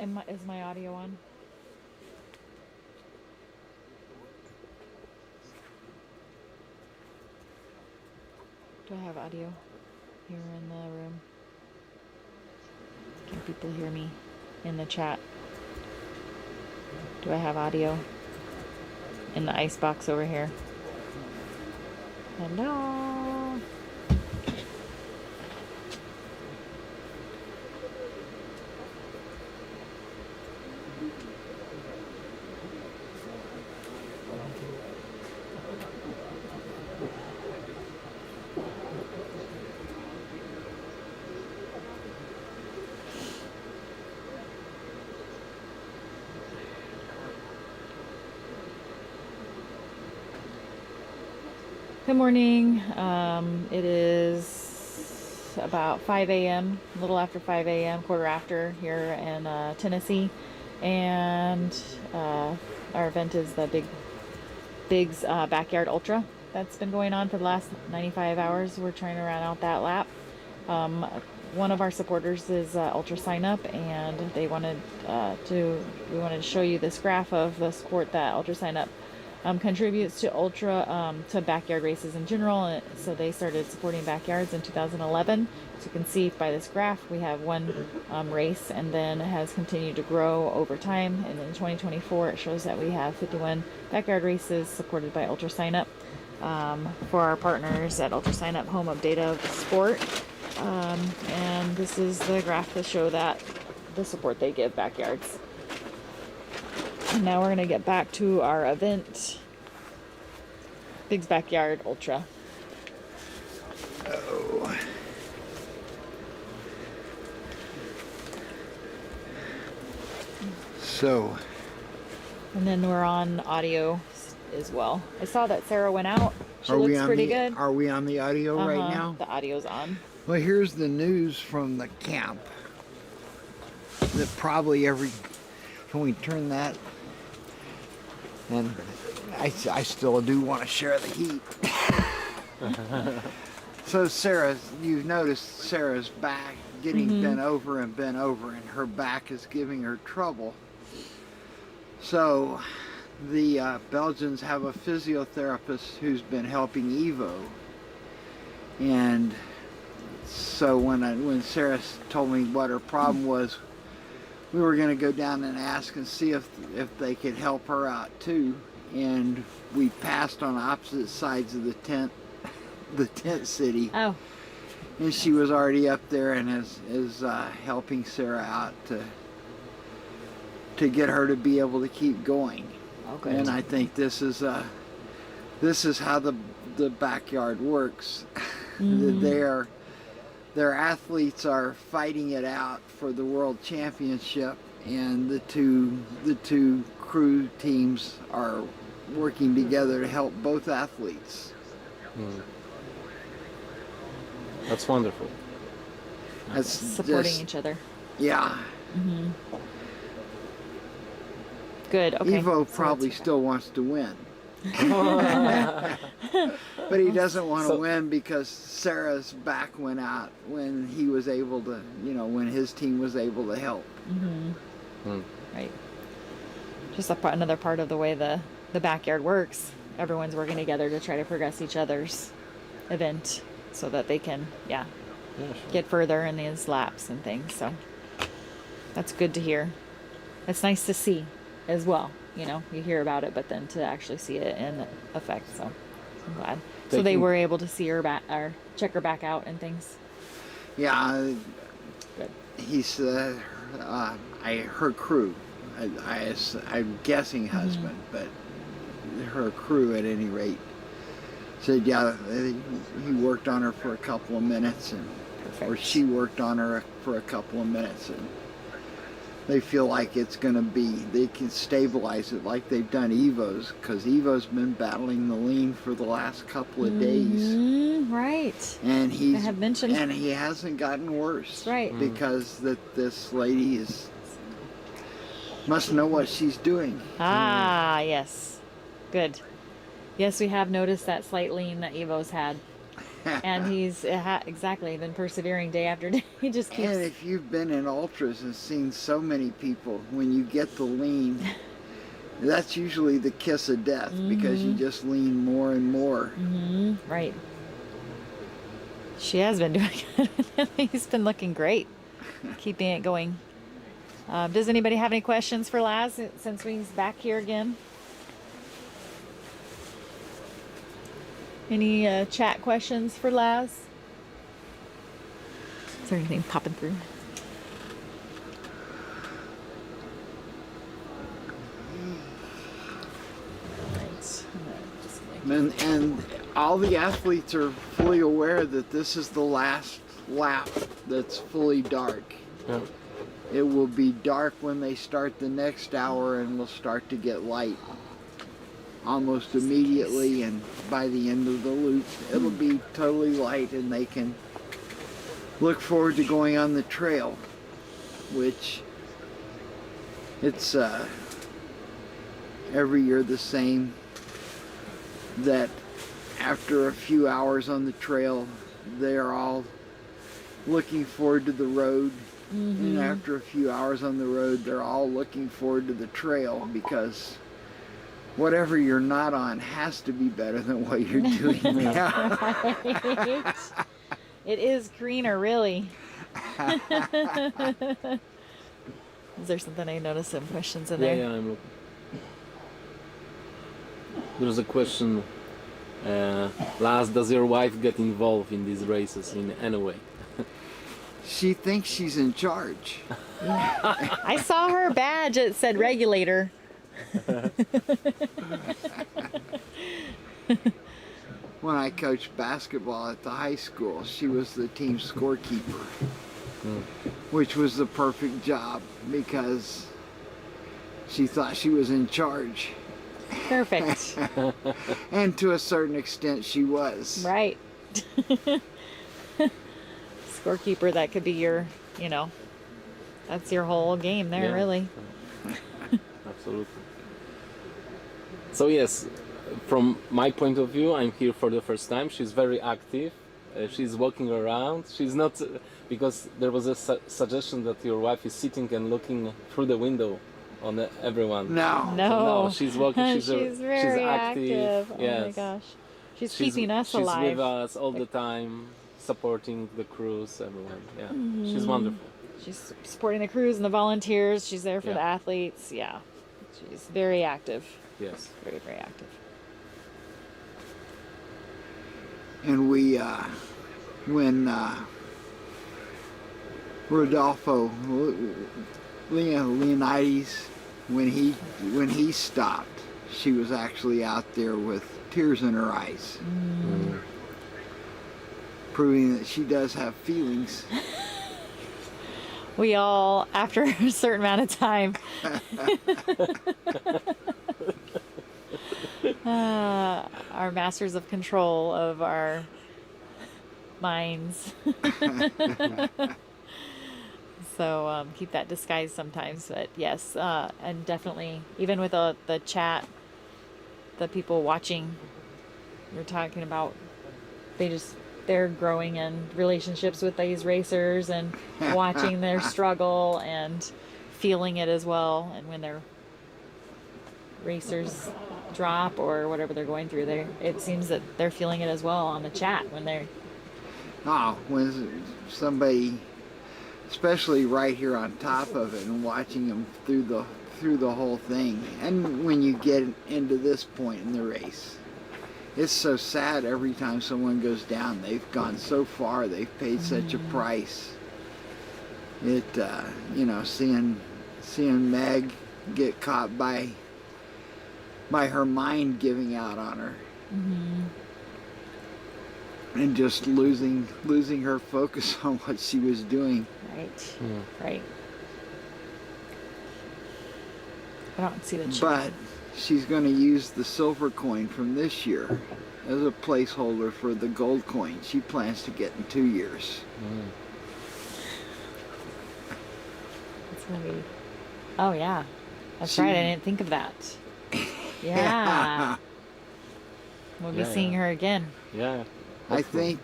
Is my audio on? Do I have audio here in the room? Can people hear me in the chat? Do I have audio in the icebox over here? Hello? Good morning. It is about 5 a.m., a little after 5 a.m., quarter after here in Tennessee. And our event is the Big's Backyard Ultra that's been going on for the last 95 hours. We're trying to round out that lap. One of our supporters is Ultra Sign Up, and they wanted we wanted to show you this graph of the support that Ultra Sign Up contributes to to backyard races in general. So they started supporting backyards in 2011. So you can see by this graph, we have one race, and then it has continued to grow over time. And in 2024, it shows that we have 51 backyard races supported by Ultra Sign Up. For our partners at Ultra Sign Up, home of Data of the Sport. And this is the graph to show that the support they give backyards. And now we're going to get back to our event, Big's Backyard Ultra. Oh. So. And then we're on audio as well. I saw that Sarah went out. She looks pretty good. Are we on the audio right now? The audio's on. Well, here's the news from the camp. That probably can we turn that? And I still do want to share the heat. So Sarah, you've noticed Sarah's back getting bent over, and her back is giving her trouble. So the Belgians have a physiotherapist who's been helping Evo. And so when Sarah told me what her problem was, we were going to go down and ask and see if they could help her out too. And we passed on opposite sides of the tent city. Oh. And she was already up there and is helping Sarah out to get her to be able to keep going. Okay. And I think this is how the backyard works. Their athletes are fighting it out for the world championship, and the two crew teams are working together to help both athletes. That's wonderful. That's supporting each other. Yeah. Good. Okay. Evo probably still wants to win. But he doesn't want to win because Sarah's back went out when he was able to, when his team was able to help. Right. Just another part of the way the backyard works. Everyone's working together to try to progress each other's event so that they can, get further in these laps and things. So that's good to hear. It's nice to see as well. You hear about it, but then to actually see it in effect. So I'm glad. So they were able to see her back, or check her back out and things. Yeah. Good. He's her crew. I'm guessing husband, but her crew at any rate said he worked on her for a couple of minutes, or she worked on her for a couple of minutes, and they feel like they can stabilize it like they've done Evo's, because Evo's been battling the lean for the last couple of days. Right. And I have mentioned. And he hasn't gotten worse. Right. Because this lady must know what she's doing. Yes. Good. Yes, we have noticed that slight lean that Evo's had. And he's exactly been persevering day after day. He just keeps. And if you've been in ultras and seen so many people, when you get the lean, that's usually the kiss of death because you just lean more and more. Right. She has been doing good with him. He's been looking great, keeping it going. Does anybody have any questions for Laz since he's back here again? Any chat questions for Laz? Is there anything popping through? And all the athletes are fully aware that this is the last lap that's fully dark. Yeah. It will be dark when they start the next hour and will start to get light almost immediately, and by the end of the loop it'll be totally light and they can look forward to going on the trail, which it's every year the same, that after a few hours on the trail they are all looking forward to the road, and after a few hours on the road they're all looking forward to the trail, because whatever you're not on has to be better than what you're doing now. Right. It is greener, really. Is there something I noticed? Some questions in there? Yeah, I'm looking. There's a question. Laz, does your wife get involved in these races in any way? She thinks she's in charge. I saw her badge. It said regulator. When I coached basketball at the high school, she was the team scorekeeper, which was the perfect job because she thought she was in charge. Perfect. And to a certain extent she was. Right. Scorekeeper, that could be your, that's your whole game there, Yeah. really. Absolutely. So yes, from my point of view, I'm here for the first time. She's very active. She's walking around. She's not, because there was a suggestion that your wife is sitting and looking through the window on everyone. No. No. She's walking. She's very active. Oh Yes. my gosh. She's keeping us alive. She's with us all the time, supporting the crews, everyone. Yeah, she's wonderful. She's supporting the crews and the volunteers. She's there for the athletes. Yeah. She's very active. Yes. Very, very active. And we, when Rodolfo Leonidas, when he stopped, she was actually out there with tears in her eyes, proving that she does have feelings. We all, after a certain amount of time, are masters of control of our minds. So keep that disguised sometimes, but yes, and definitely, even with the chat, the people watching, you're talking about, they're growing in relationships with these racers and watching their struggle and feeling it as well. And when their racers drop or whatever they're going through, it seems that they're feeling it as well on the chat when they're. Oh, when somebody, especially right here on top of it, and watching them through the whole thing, and when you get into this point in the race, it's so sad every time someone goes down. They've gone so far, they've paid such a price. It, seeing Meg get caught by her mind giving out on her, and just losing her focus on what she was doing. Right. Right. I don't see the chat. But she's going to use the silver coin from this year as a placeholder for the gold coin she plans to get in 2 years. It's gonna be. Oh yeah, that's right. I didn't think of that. Yeah. We'll be seeing her again. Yeah. I Hopefully.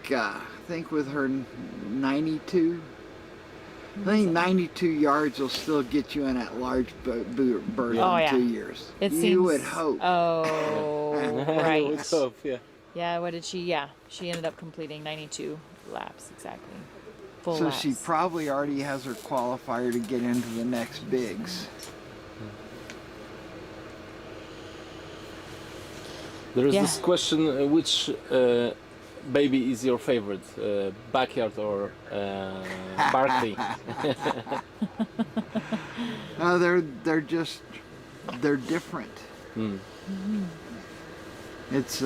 think with her 92, I think 92 yards will still get you in that large bird Yeah. Oh, in yeah. 2 years. It you seems. would hope. Oh, I would right. hope, yeah. Yeah. What did she? Yeah, she ended up completing 92 laps exactly. Full So laps. she probably already has her qualifier to get into the next bigs. There is Yeah. this question: which baby is your favorite, backyard or Barkley? No, they're different. Hmm. It's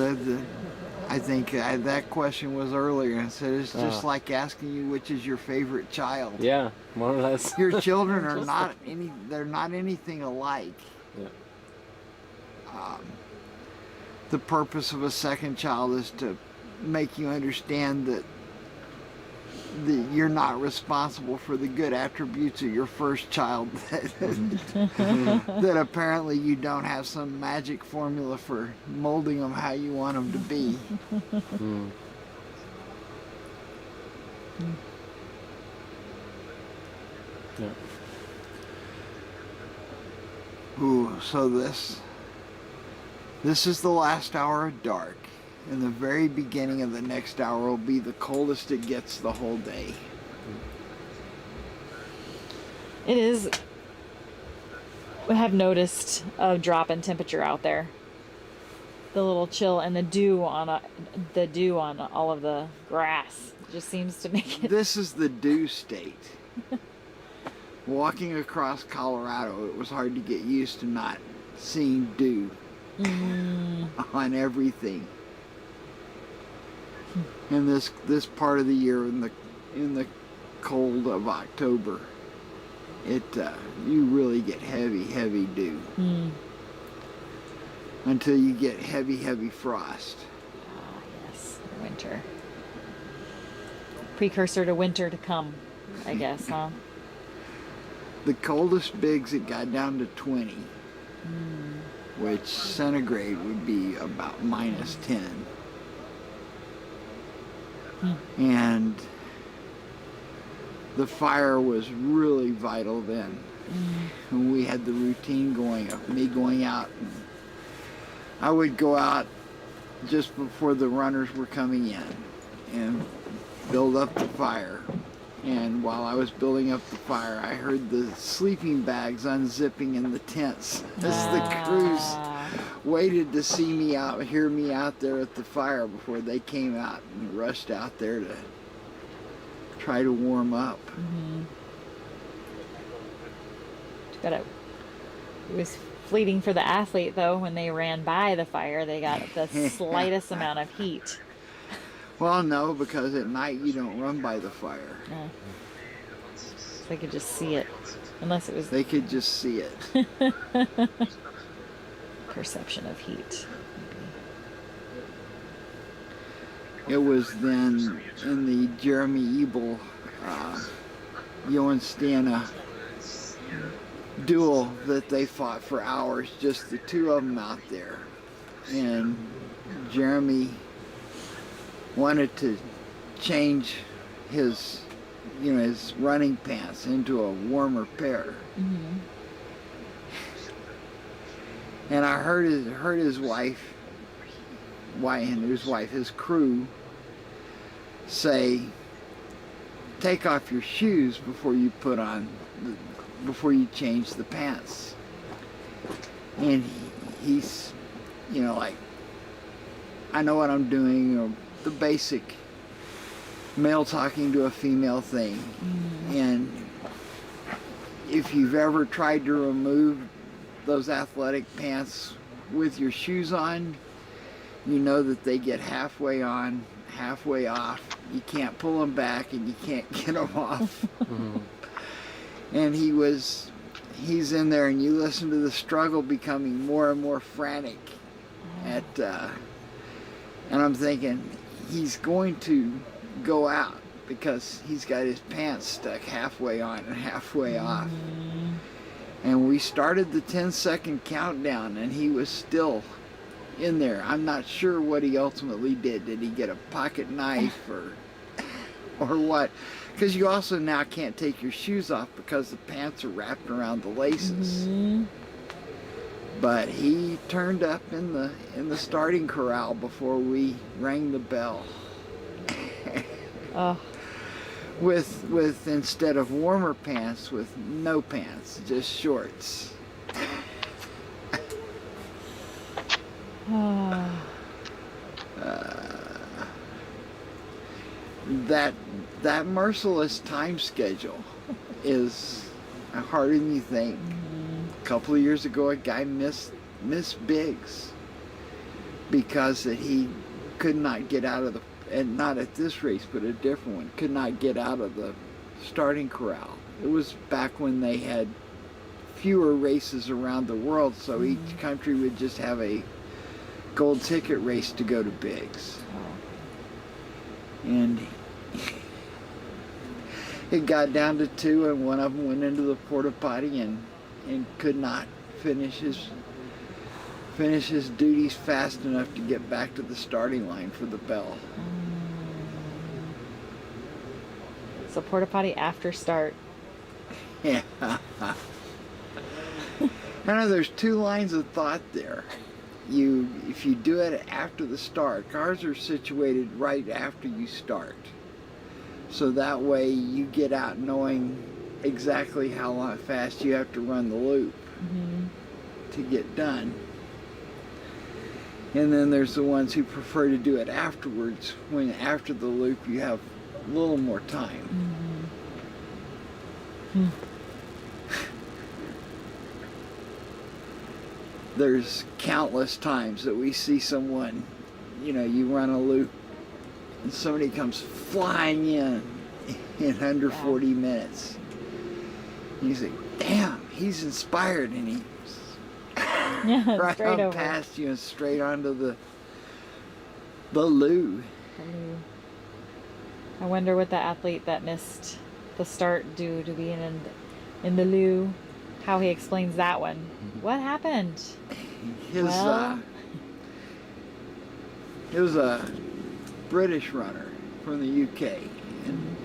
I think that question was earlier. And said it's just Ah. like asking you which is your favorite child. Yeah, more or less. Your children are Interesting. they're not anything alike. Yeah. The purpose of a second child is to make you understand that you're not responsible for the good attributes of your first child. That apparently you don't have some magic formula for molding them how you want them to be. Hmm. Yeah. Ooh, so this is the last hour of dark, and the very beginning of the next hour will be the coldest it gets the whole day. It is. I have noticed a drop in temperature out there. The little chill and the dew on all of the grass just seems to make it. This is the dew state. Walking across Colorado, it was hard to get used to not seeing dew on everything. In this part of the year, in the cold of October, you really get heavy dew until you get heavy frost. Ah, yes, winter. Precursor to winter to come, I guess, huh? The coldest bigs, it got down to 20, which centigrade would be about -10. And the fire was really vital then. And we had the routine going of me going out. I would go out just before the runners were coming in and build up the fire. And while I was building up the fire, I heard the sleeping bags unzipping in the tents as the crews waited to see me out, hear me out there at the fire before they came out and rushed out there to try to warm up. It was fleeting for the athlete, though. When they ran by the fire, they got the slightest amount of heat. Well, no, because at night you don't run by the fire. So they could just see it, unless it was They could just see it. perception of heat. It was then in the Jeremy Ebel, Johan Stana duel that they fought for hours, just the two of them out there. And Jeremy wanted to change his running pants into a warmer pair. And I heard his his crew say, take off your shoes before you change the pants. And he's, like, I know what I'm doing, or the basic male talking to a female thing. And if you've ever tried to remove those athletic pants with your shoes on, you know that they get halfway on, halfway off. You can't pull them back and you can't get them off. And he's in there, and you listen to the struggle becoming more and more frantic. And I'm thinking, he's going to go out because he's got his pants stuck halfway on and halfway off. And we started the 10-second countdown, and he was still in there. I'm not sure what he ultimately did. Did he get a pocket knife or what? Because you also now can't take your shoes off because the pants are wrapped around the laces. But he turned up in the starting corral before we rang the bell. Oh. With instead of warmer pants, with no pants, just shorts. That merciless time schedule is harder than you think. A couple of years ago, a guy missed Biggs because that he could not get out of the, and not at this race, but a different one, could not get out of the starting corral. It was back when they had fewer races around the world, so each country would just have a gold ticket race to go to Biggs. And it got down to 2, and one of them went into the porta potty and could not finish his duties fast enough to get back to the starting line for the bell. So porta potty after start. Yeah. I know there's 2 lines of thought there. If you do it after the start, cars are situated right after you start. So that way you get out knowing exactly how fast you have to run the loop to get done. And then there's the ones who prefer to do it afterwards, when after the loop you have a little more time. There's countless times that we see someone, you run a loop and somebody comes flying in under 40 minutes. And you think, damn, he's inspired, and he's right on over. past you and straight onto the loo. I wonder what the athlete that missed the start due to being in the loo, how he explains that one. What happened? It was a British runner from the UK, and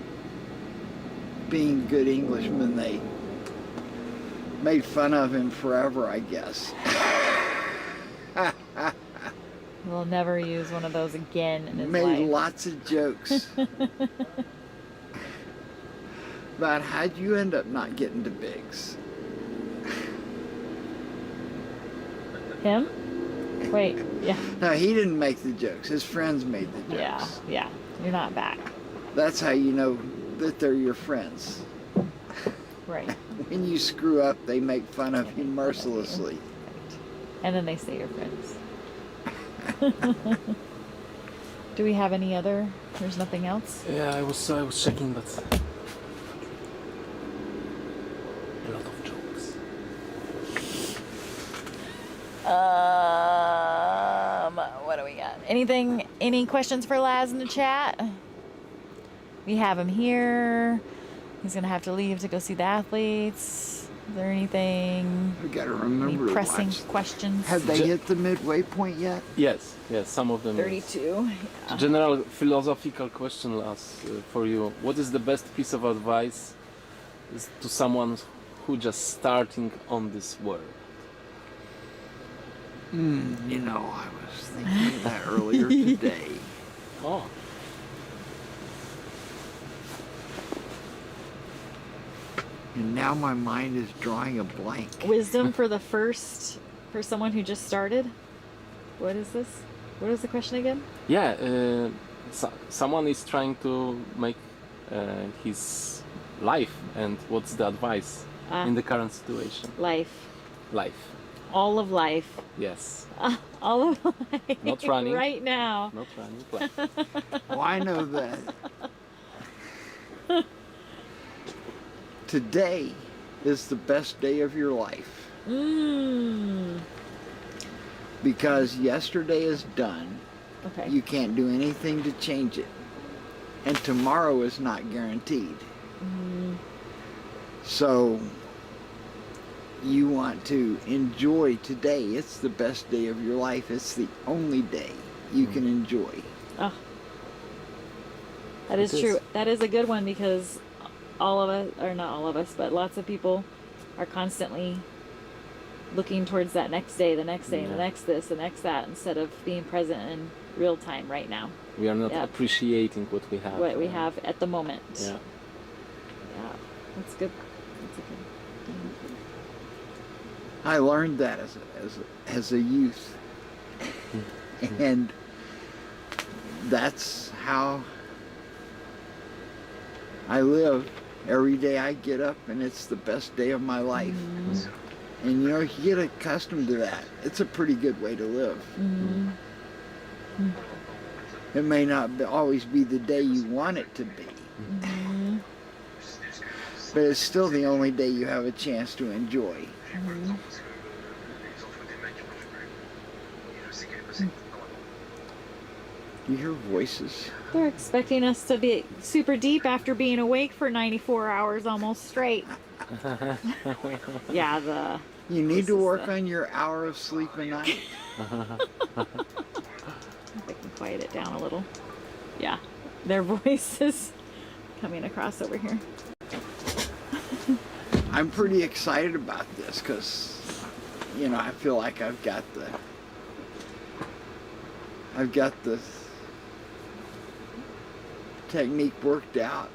being good Englishmen, they made fun of him forever, I guess. We'll never use one of those again in his Made life. lots of jokes about how'd you end up not getting to Biggs. Him? Wait, yeah. No, he didn't make the jokes. His friends made the jokes. Yeah. You're not back. That's how you know that they're your friends. Right. When you screw up, they make fun of you mercilessly. Right. And then they say you're friends. Do we have any other? There's nothing else? Yeah, I was checking, but a lot of jokes. What do we got? Any questions for Laz in the chat? We have him here. He's gonna have to leave to go see the athletes. Is there anything? We got to remember Any pressing to watch. questions? Have they hit the midway point yet? Yes, some of them. 32. Yeah. General philosophical question, Laz, for you. What is the best piece of advice to someone who just starting on this world? I was thinking of that earlier today. Oh. And now my mind is drawing a blank. Wisdom for someone who just started? What is this? What is the question again? Yeah, someone is trying to make his life, and what's the advice in the current situation? Life. All of life. Yes. All of life. Not running. Right now. Not running. Life. Oh, I know that. Today is the best day of your life. Because yesterday is done. Okay. You can't do anything to change it. And tomorrow is not guaranteed. So you want to enjoy today. It's the best day of your life. It's the only day you can enjoy. Oh, that is true. That is a good one, because all of us, or not all of us, but lots of people are constantly looking towards that next day, the next day, the next this, the next that, instead of being present in real time right now. We are not appreciating what we have. What we have at the moment. Yeah. Yeah, that's good. That's a good. I learned that as a youth, and that's how I live. Every day I get up, and it's the best day of my life. Mm-hmm. And you know, if you get accustomed to that, it's a pretty good way to live. Mm-hmm. It may not always be the day you want it to be, but it's still the only day you have a chance to enjoy. Mm-hmm. You hear voices? They're expecting us to be super deep after being awake for 94 hours almost straight. Yeah, you need to work on your hour of sleep a night. I can quiet it down a little. Yeah, their voices coming across over here. I'm pretty excited about this because, you know, I feel like I've got the technique worked out.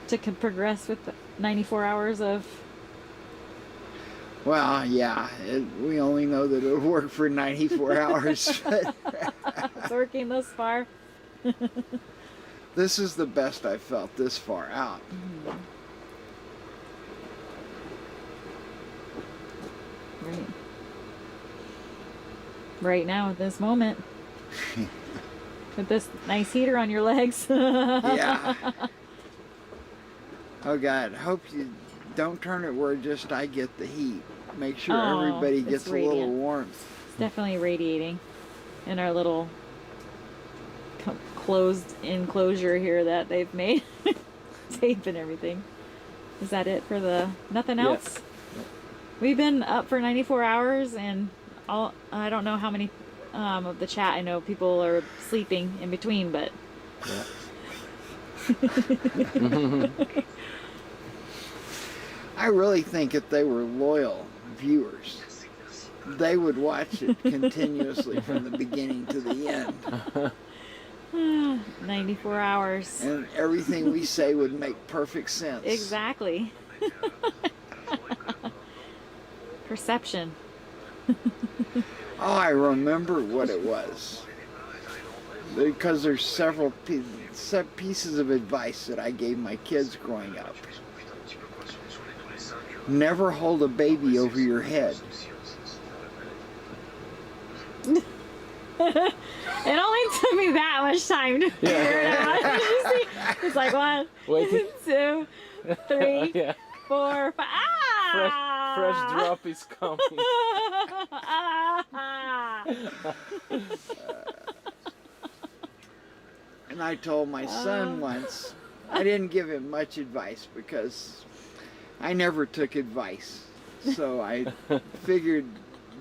To progress with the 94 hours of... Well, yeah, we only know that it'll work for 94 hours. It's working this far. This is the best I've felt this far out. Right. Right now, at this moment. With this nice heater on your legs. Yeah. Oh God, hope you don't turn it where just I get the heat. Make sure everybody gets a little warmth. It's definitely radiating in our little closed enclosure here that they've made. Tape and everything. Is that it for the... Nothing else? Yeah. We've been up for 94 hours, and I don't know how many of the chat. I know people are sleeping in between, but... Yeah. I really think if they were loyal viewers, they would watch it continuously from the beginning to the end. 94 hours. And everything we say would make perfect sense. Exactly. Perception. Oh, I remember what it was. Because there's several pieces of advice that I gave my kids growing up. Never hold a baby over your head. It only took me that much time to figure it out. It's like 1, 2, 3, 4, 5. Fresh drop is coming. And I told my son once, I didn't give him much advice because I never took advice. So I figured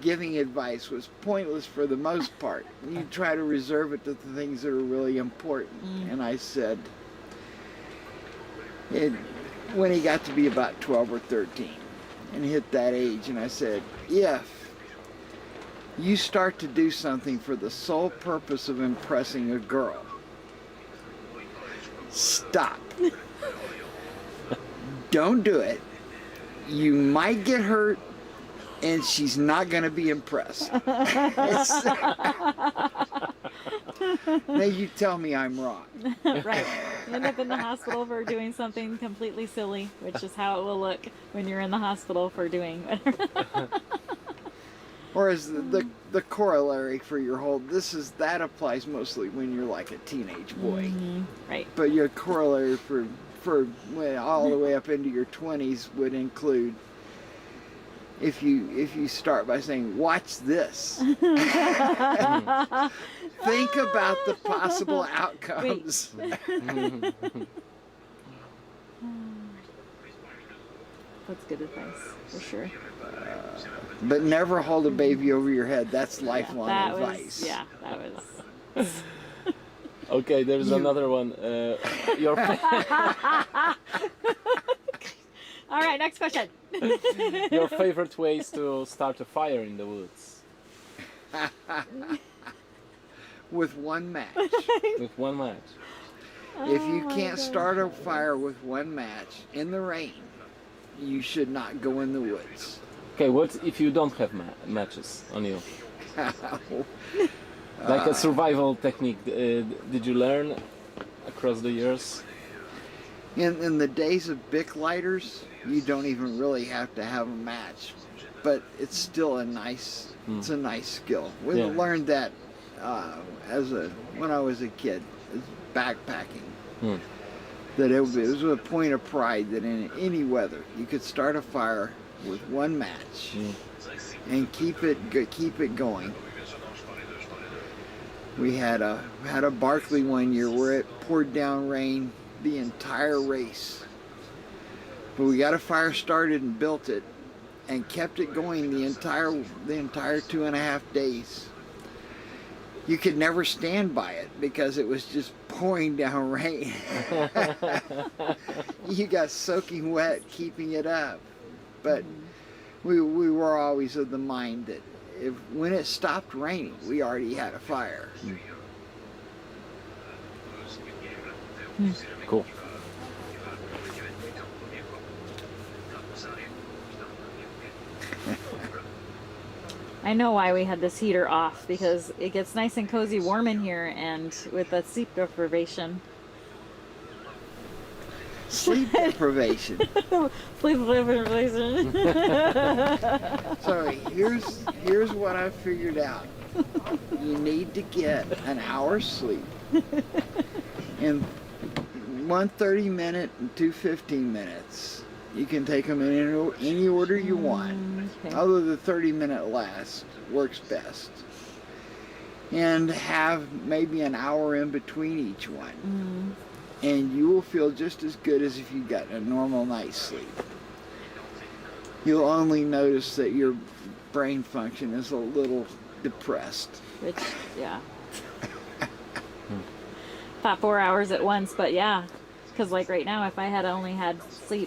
giving advice was pointless for the most part. You try to reserve it to the things that are really important. And I said, when he got to be about 12 or 13 and hit that age, and I said, if you start to do something for the sole purpose of impressing a girl, stop. Don't do it. You might get hurt, and she's not going to be impressed. Now you tell me I'm wrong. Right. You end up in the hospital for doing something completely silly, which is how it will look when you're in the hospital for doing whatever. Or as the corollary for your whole, that applies mostly when you're like a teenage boy. Right. But your corollary for all the way up into your 20s would include, if you start by saying, watch this. Think about the possible outcomes. That's good advice for sure. But never hold a baby over your head. That's lifelong that advice. was that was. Okay, there's another one. Your All right, next question. your favorite ways to start a fire in the woods With one match. with one match. If you can't start a fire with one match in the rain, you should not go in the woods. Okay, what if you don't have matches on you? Like a survival technique, did you learn across the years? In the days of Bic lighters, you don't even really have to have a match, but it's still a nice. It's a nice skill. We Yeah. learned that when I was a kid, backpacking. That it was a point of pride that in any weather you could start a fire with one match and keep it going. We had a Barkley one year where it poured down rain the entire race, but we got a fire started and built it and kept it going the entire 2.5 days. You could never stand by it because it was just pouring down rain. You got soaking wet keeping it up. But we were always of the mind that when it stopped raining, we already had a fire. Cool. I know why we had this heater off, because it gets nice and cozy warm in here, and with the sleep deprivation. Sleep deprivation. Sleep deprivation. So here's what I figured out. You need to get an hour's sleep. And one 30-minute and two 15-minutes. You can take them in any order you want. Okay. Although the 30-minute last works best. And have maybe an hour in between each one. And you will feel just as good as if you got a normal night's sleep. You'll only notice that your brain function is a little depressed. Which, yeah. Thought 4 hours at once, but yeah. Because like right now, if I had only had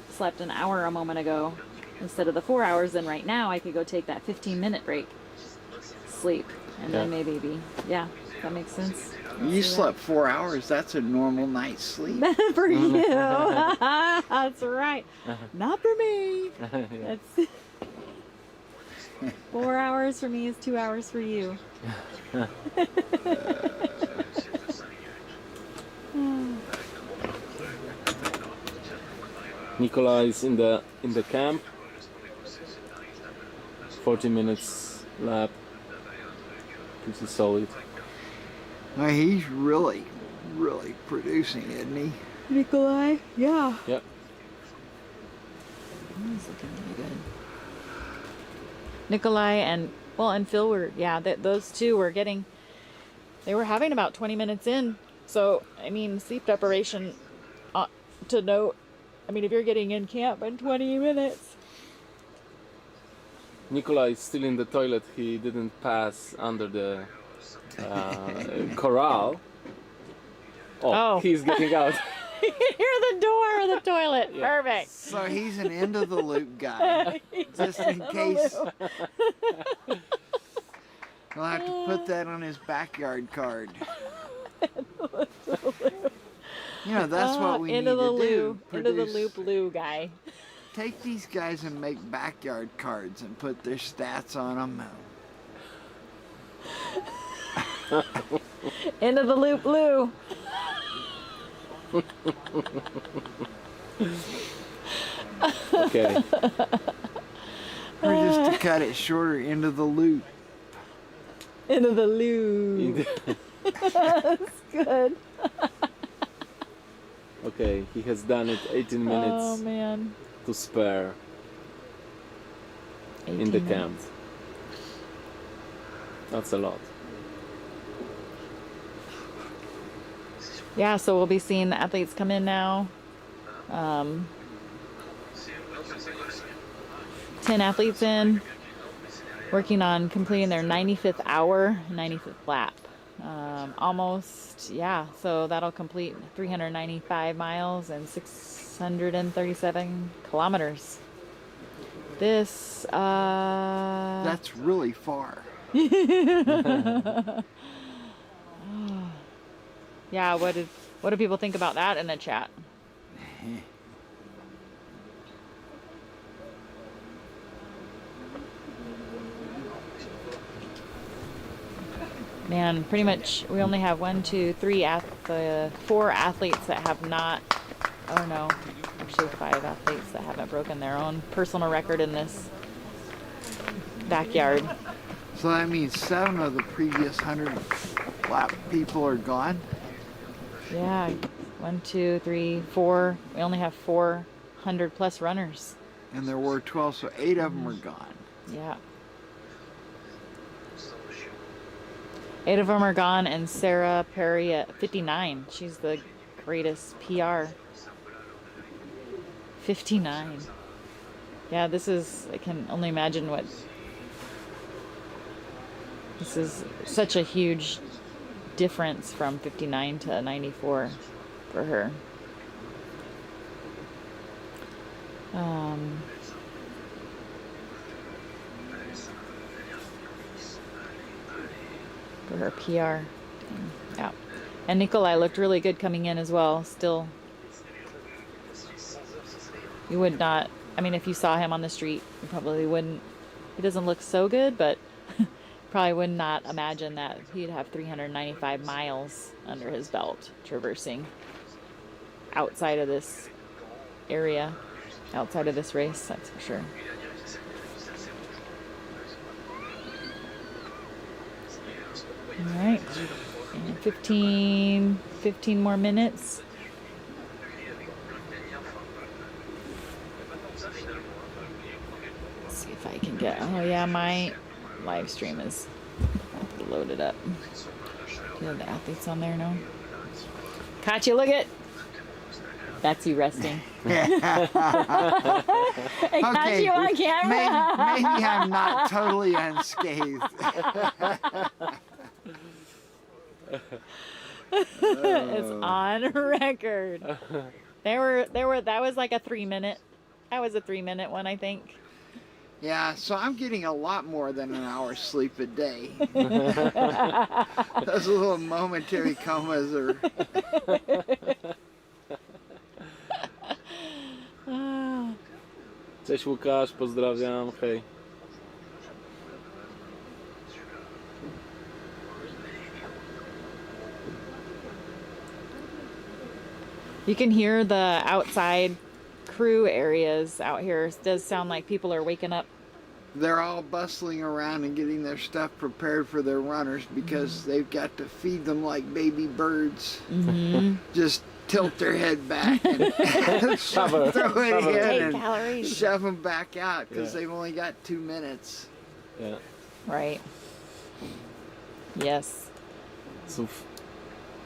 slept an hour a moment ago, instead of the 4 hours, then right now I could go take that 15-minute break, sleep, and then maybe that makes sense. You slept 4 hours, that's a normal night's sleep. For you. That's right. Not for me. That's 4 hours for me is 2 hours for you. Nicola is in the camp. 40 minutes lap. Pretty solid. Well, he's really producing, isn't he? Nikolai? Yeah. Yep. He's looking really good. Nikolai and Phil were, those two were they were having about 20 minutes in. So, I mean, sleep deprivation, to note, I mean, if you're getting in camp in 20 minutes. Nicola is still in the toilet. He didn't pass under the corral. Oh, he's getting out. You can hear the door of the toilet. Yeah. Perfect. So he's an end of the loop guy. Just in case. We'll have to put that on his backyard card. You know, that's what we need to do. Into the loop Lou guy. Take these guys and make backyard cards and put their stats on them. Into the loop Lou. Okay. Or just to cut it shorter, into the loop. Into the loop. That's good. Okay, he has done it. 18 minutes Oh man. to spare 18 in the minutes. camp. That's a lot. Yeah, so we'll be seeing the athletes come in now. 10 athletes in, working on completing their 95th hour, 95th lap. Almost, yeah, so that'll complete 395 miles and 637 kilometers. This, That's really far. yeah, what do people think about that in the chat? Man, pretty much we only have 4 athletes that have not, oh no, actually 5 athletes that haven't broken their own personal record in this backyard. So that means 7 of the previous 100 lap people are gone? Yeah, 1, 2, 3, 4. We only have 400 plus runners. And there were 12, so 8 of them are gone. Yeah. 8 of them are gone, and Sarah Perry at 59. She's the greatest PR. 59. Yeah, this is, I can only imagine what, this is such a huge difference from 59 to 94 for her. For her PR. Yeah. And Nikolai looked really good coming in as well. Still, you would not, I mean, if you saw him on the street, you probably wouldn't, he doesn't look so good, but probably would not imagine that he'd have 395 miles under his belt traversing outside of this area, outside of this race, that's for sure. All right, and 15 more minutes. Let's see if I can get, oh yeah, my live stream is loaded up. Do you have the athletes on there now? Katya, look at, that's you resting. Hey, Katya, you on camera? Maybe I'm not totally unscathed. It's on record. That was like a 3-minute. That was a 3-minute one, I think. Yeah, so I'm getting a lot more than an hour's sleep a day. Those little momentary comas are... Cześć Łukasz, pozdrawiam, hej. You can hear the outside crew areas out here. It does sound like people are waking up. They're all bustling around and getting their stuff prepared for their runners because they've got to feed them like baby birds. Just tilt their head back and throw it in and shove them back out because they've only got 2 minutes. Yeah. Right. Yes. So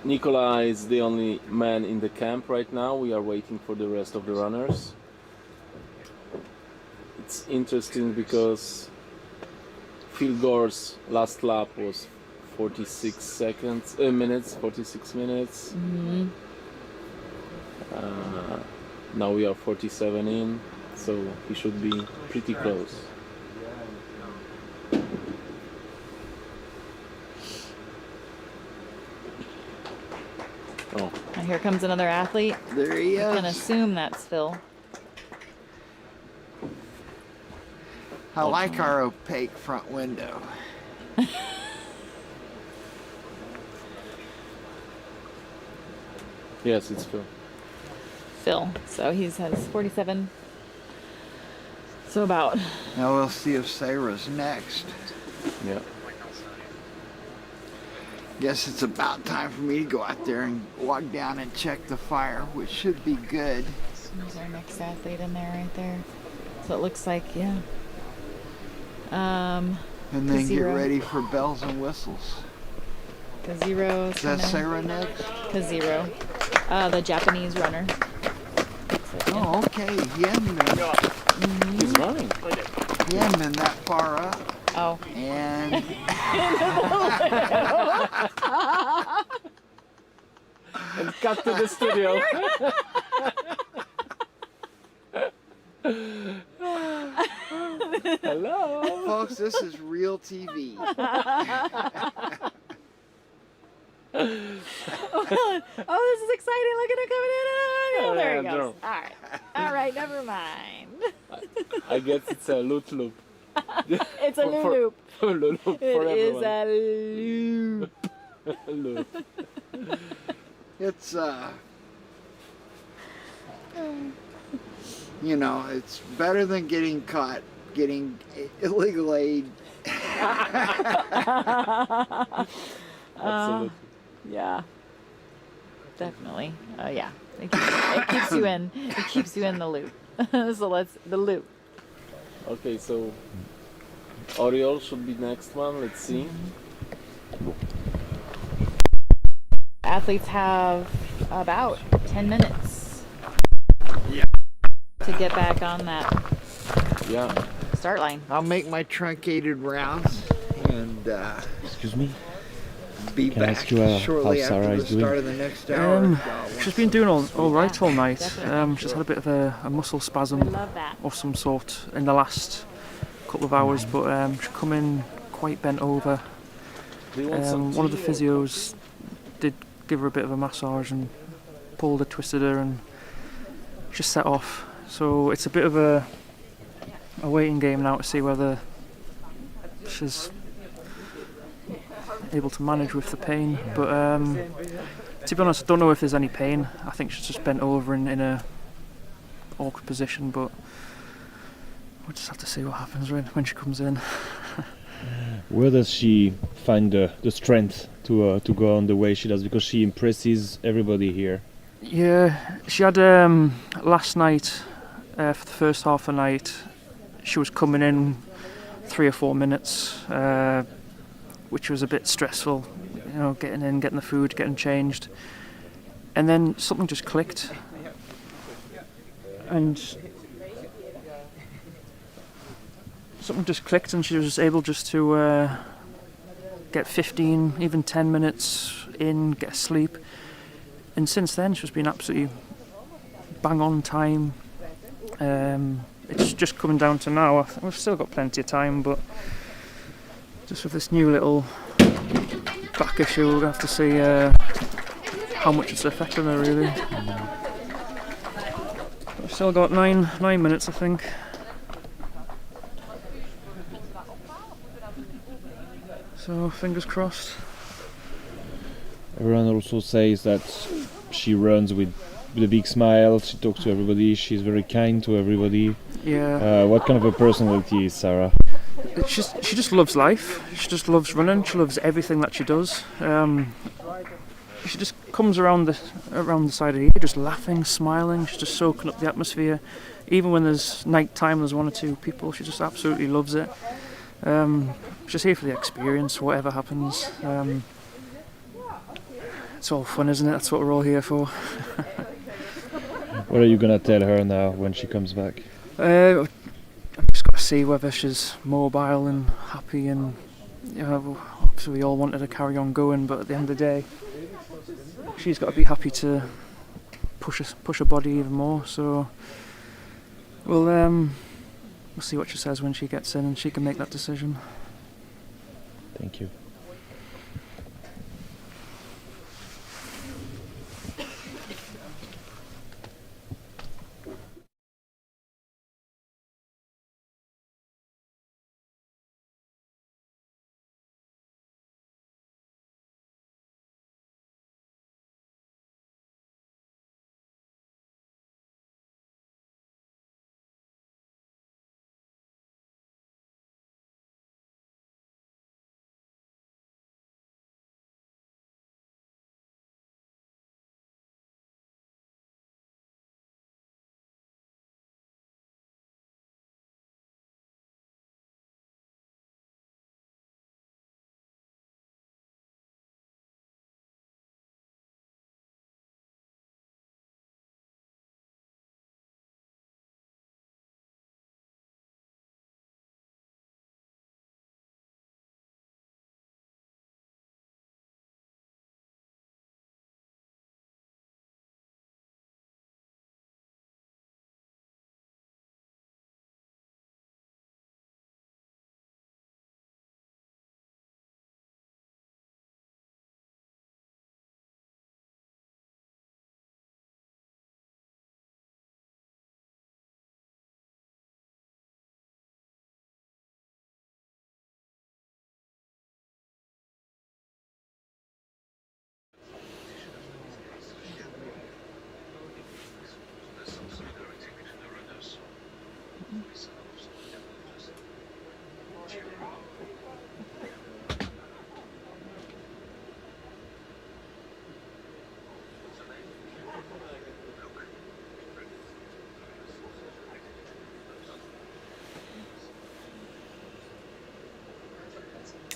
Nikolai is the only man in the camp right now. We are waiting for the rest of the runners. It's interesting because Phil Gore's last lap was 46 minutes. Now we are 47 in, so he should be pretty close. Oh. And here comes another athlete. There he is. I can assume that's Phil. I like our opaque front window. Yes, it's Phil. Phil. So he has 47. So about. Now we'll see if Sarah's next. Yeah. Guess it's about time for me to go out there and walk down and check the fire, which should be good. There's our next athlete in there, right there. So it looks like, yeah. And then get ready for bells and whistles. Kazuro's Is that Sarah next? Kazuro, the Japanese runner. Oh, okay. He hadn't been, He's running. he hadn't been that far up. Oh. And And cut to the studio. Hello. folks, this is real TV. Oh, this is exciting. Look at him coming in. Oh, there he Yeah, goes. no. All right. All right, never mind. I guess it's a loot loop. It's a For- loop. Loop for It is everyone. a loop. Loop. It's you know, it's better than getting caught getting illegal aid. Absolutely. Yeah. Definitely. Yeah. It keeps you in. It keeps you in the loop. So let's the loop. Okay, so Oriole should be next one. Let's see. Athletes have about 10 minutes. Yeah. To get back on that Yeah. start line. I'll make my truncated rounds and Excuse me? be Can I back ask you, how shortly Sarah after the is doing? start of the next hour. She's been doing all right all night. definitely. She's had a bit of a muscle I spasm love that. of some sort in the last couple of hours, but she come in quite bent over. Do you want some One of the tea or- physios did give her a bit of a massage and pulled her, twisted her, and just set off. So it's a bit of a waiting game now to see whether she's able to manage with the pain. But to be honest, I don't know if there's any pain. I think she's just bent over in a awkward position, but we'll just have to see what happens when she comes in. Where does she find the strength to go on the way she does? Because she impresses everybody here. Yeah, she had last night for the first half of the night. She was coming in 3 or 4 minutes, which was a bit stressful. You know, getting in, getting the food, getting changed, and then something just clicked, and she was able just to get 15, even 10 minutes in, get sleep. And since then, she's been absolutely bang on time. It's just coming down to now. We've still got plenty of time, but just with this new little back issue, we'll have to see how much it's affecting her, really. We've still got nine minutes, I think. So, fingers crossed. Everyone also says that she runs with a big smile. She talks to everybody. She's very kind to everybody. Yeah. What kind of a personality is Sarah? She just loves life. She just loves running. She loves everything that she does. She just comes around the side of the year, just laughing, smiling. She's just soaking up the atmosphere. Even when there's night time, there's 1 or 2 people. She just absolutely loves it. She's here for the experience, whatever happens. It's all fun, isn't it? That's what we're all here for. What are you gonna tell her now when she comes back? I've just got to see whether she's mobile and happy, and you know, obviously we all wanted to carry on going, but at the end of the day, she's got to be happy to push her body even more. So we'll see what she says when she gets in, and she can make that decision. Thank you.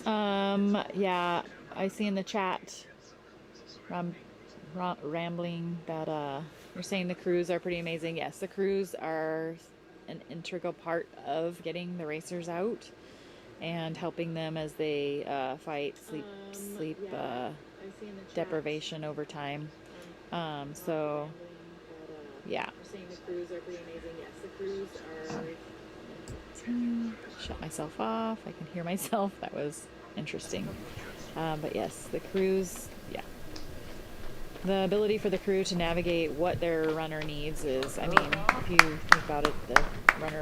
Yeah, I see in the chat rambling that you're saying the crews are pretty amazing. Yes, the crews are an integral part of getting the racers out and helping them as they fight sleep deprivation over time. So yeah. You're saying the crews are pretty amazing. Yes, the crews are. Shut myself off. I can hear myself. That was interesting. But yes, the crews, yeah. The ability for the crew to navigate what their runner needs is, I mean, if you think about it, the runner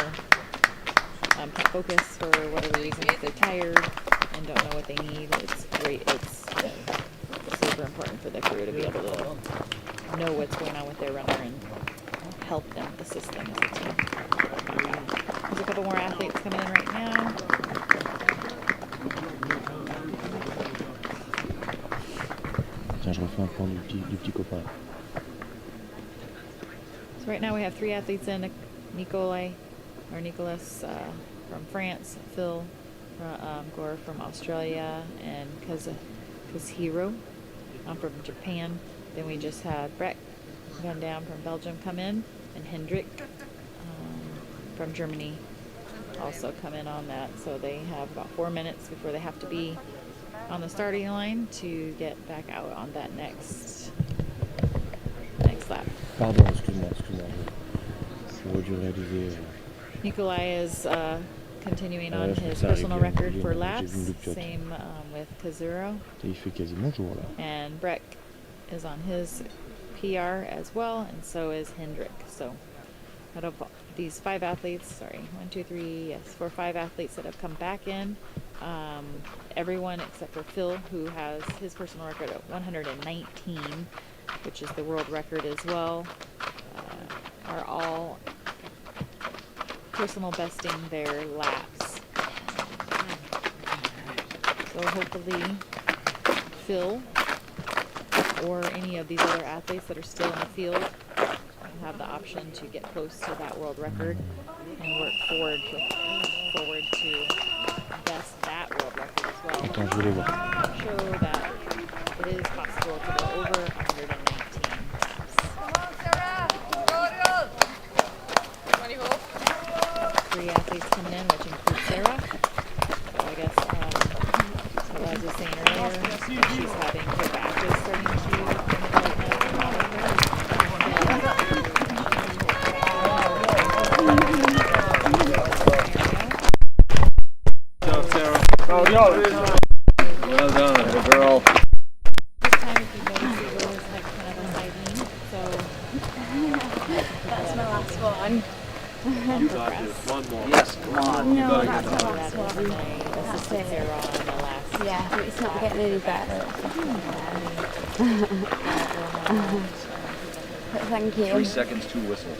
can't focus for whatever reason. If they're tired and don't know what they need, it's great. It's super important for the crew to be able to know what's going on with their runner and help them, assist them as a team. There's a couple more athletes coming in right now. Tiens, je refais un point du petit copain. So right now we have 3 athletes in: Nicholas from France, Phil Gore from Australia, and Kazuhiro from Japan. Then we just had Breck gone down from Belgium come in, and Hendrik from Germany also come in on that. So they have about 4 minutes before they have to be on the starting line to get back out on that next lap. Pardon, excuse-moi. J'aurais dû réaliser. Nikolai is continuing on his personal record for laps, same with Kazuro. Il fait quasiment jour là. And Breck is on his PR as well, and so is Hendrik. So out of these 5 athletes, 5 athletes that have come back in, everyone except for Phil, who has his personal record at 119, which is the world record as well, are all personal besting their laps. So hopefully Phil or any of these other athletes that are still in the field will have the option to get close to that world record and work forward to best that world record as well. Attends, je vais les voir. Show that it is possible to go over 119 laps. 3 athletes coming in, which includes Sarah. So I guess, what I was saying earlier, she's having her back is starting to Well done, little girl. this time, if you notice, the row is like kind of a side lean, so That's my last one. You got this. One more. Yes, come on. No, that's my last that's one. That's it. Sarah on the last. Yeah, it's not getting any better. But thank you. 3 seconds, 2 whistles.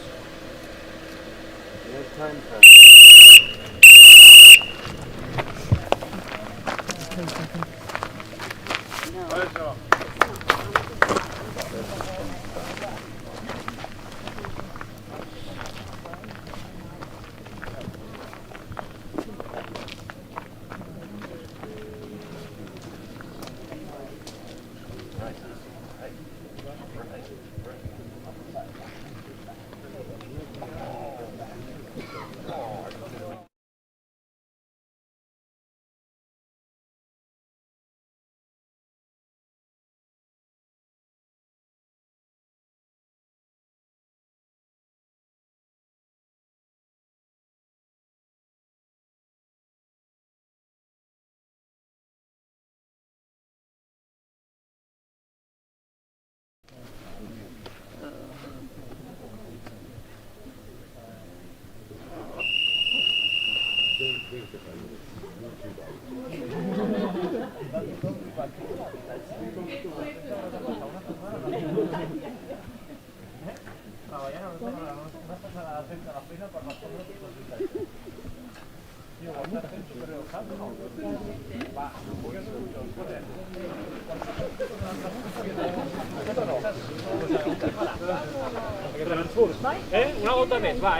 Una volta més, va,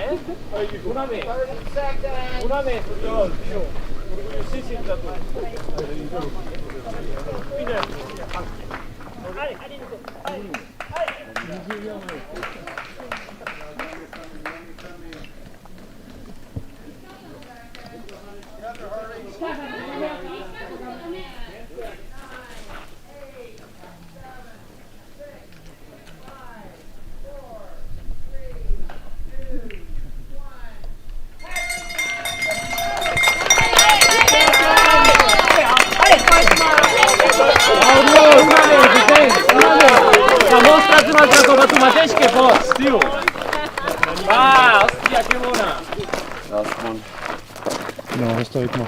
una més. Una més. Last one. Non, reste avec moi.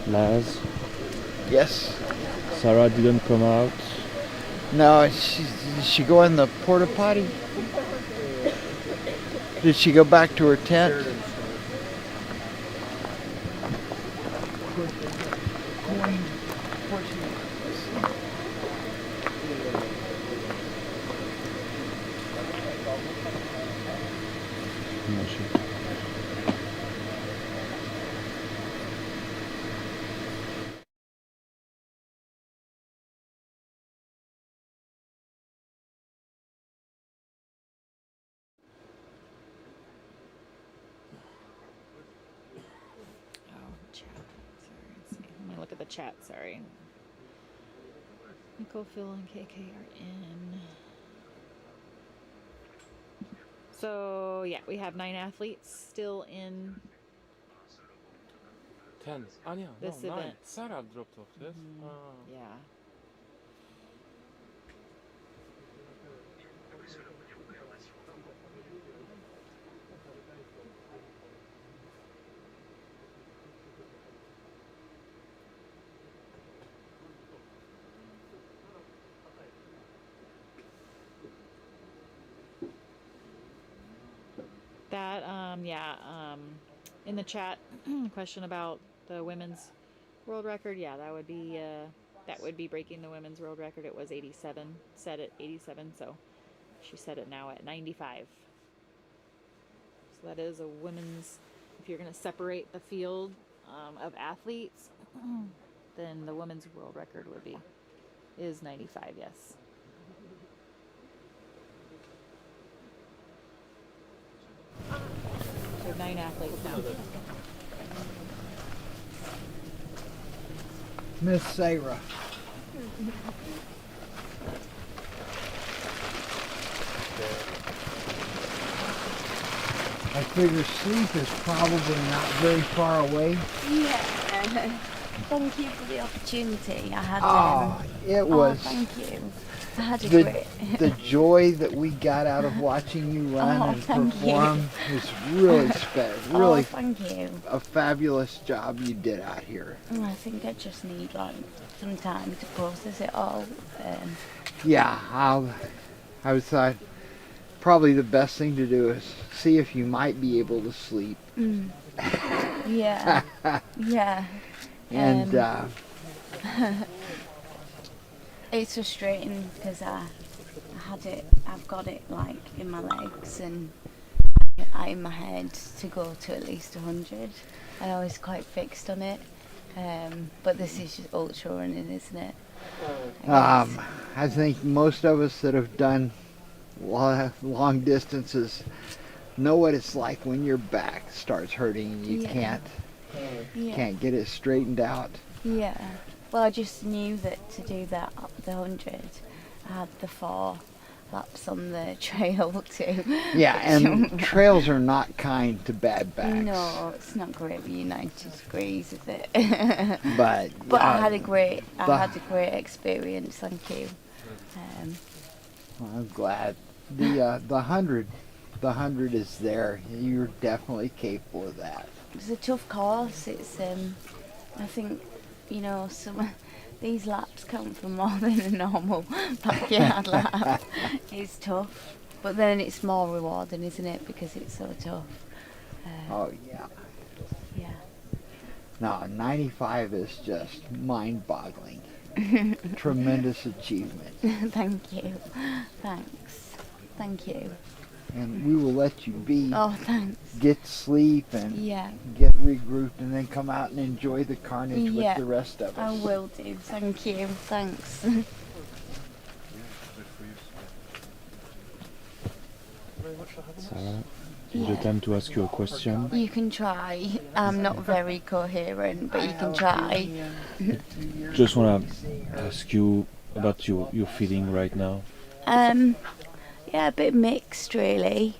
Laz, Yes. Sarah didn't come out. No, did she go in the porta potty? Did she go back to her tent? No, she. Oh, chat. Sorry. Let's see. Let me look at the chat. Sorry. Nicole, Phil, and KK are in. So yeah, we have 9 athletes still in 10. Anya, this no, 9. event. Sarah dropped off, yes? Yeah. That in the chat question about the women's world record, yeah, that would be breaking the women's world record. It was 87, set at 87, so she set it now at 95. So that is a women's, if you're going to separate the field of athletes, then the women's world record is 95, yes. So 9 athletes now. Miss Sarah. I figure sleep is probably not very far away. Yeah. Thank you for the opportunity. I had It was thank you. I had a the, great the joy that we got out of watching you run and thank you. perform was really really thank you. a fabulous job you did out here. I think I just need some time to process it all. Yeah, I was thought probably the best thing to do is see if you might be able to sleep. Yeah. Yeah. And It's frustrating because I've got it like in my legs and in my head to go to at least 100. I was quite fixed on it, but this is just ultra running, isn't it? I think most of us that have done long distances know what it's like when your back starts hurting and you can't get it straightened out. Yeah. Well, I just knew that to do that up the 100, I had the 4 laps on the trail too. Yeah, and trails are not kind to bad backs. No, it's not great being 90 degrees, is it? But I had a great experience. Thank you. Well, I'm glad. The 100 is there. You're definitely capable of that. It's a tough course. It's I think some these laps count for more than a normal backyard lap. It's tough, but then it's more rewarding, isn't it? Because it's so tough. Oh yeah. Yeah. No, 95 is just mind-boggling. tremendous achievement. Thank you. Thanks. Thank you. And we will let you be, Oh, thanks. get sleep and Yeah, get regrouped and then come out and enjoy the carnage Yeah. with the rest of I us. will do. Thank you. Thanks. Sarah, it's the time to ask you a question. You can try. I'm not very coherent, but you can try. Just want to ask you about your feeling right now. Yeah, a bit mixed really.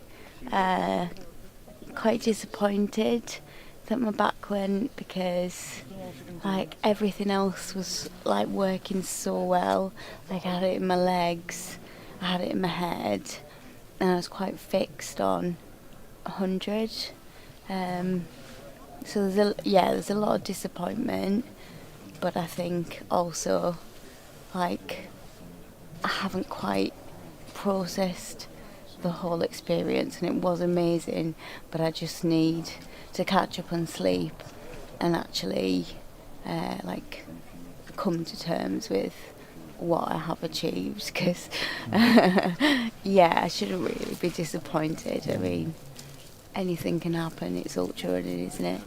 Quite disappointed that my back went because like everything else was like working so well. Like I had it in my legs, I had it in my head, and I was quite fixed on 100. So there's a lot of disappointment, but I think also like I haven't quite processed the whole experience, and it was amazing, but I just need to catch up on sleep and actually like come to terms with what I have achieved, because yeah, I shouldn't really be disappointed. I mean, anything can happen. It's ultra running, isn't it?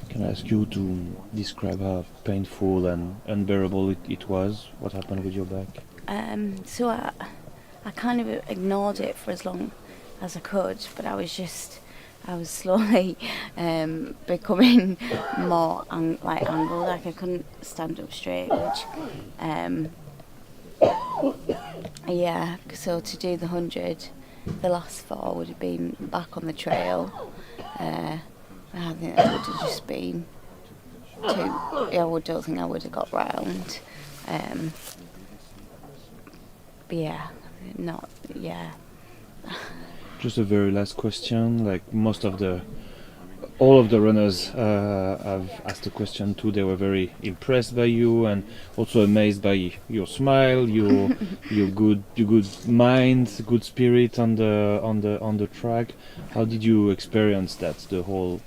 Can I ask you to describe how painful and unbearable it was? What happened with your back? So I kind of ignored it for as long as I could, but I was slowly becoming more angled. Like I couldn't stand up straight, which yeah. So to do the 100, the last 4 would have been back on the trail. I think that would have just been too. Don't think I would have got round. But yeah, not yeah. Just a very last question. Like all of the runners have asked a question too. They were very impressed by you and also amazed by your smile, your good mind, good spirit on the track. How did you experience that? The whole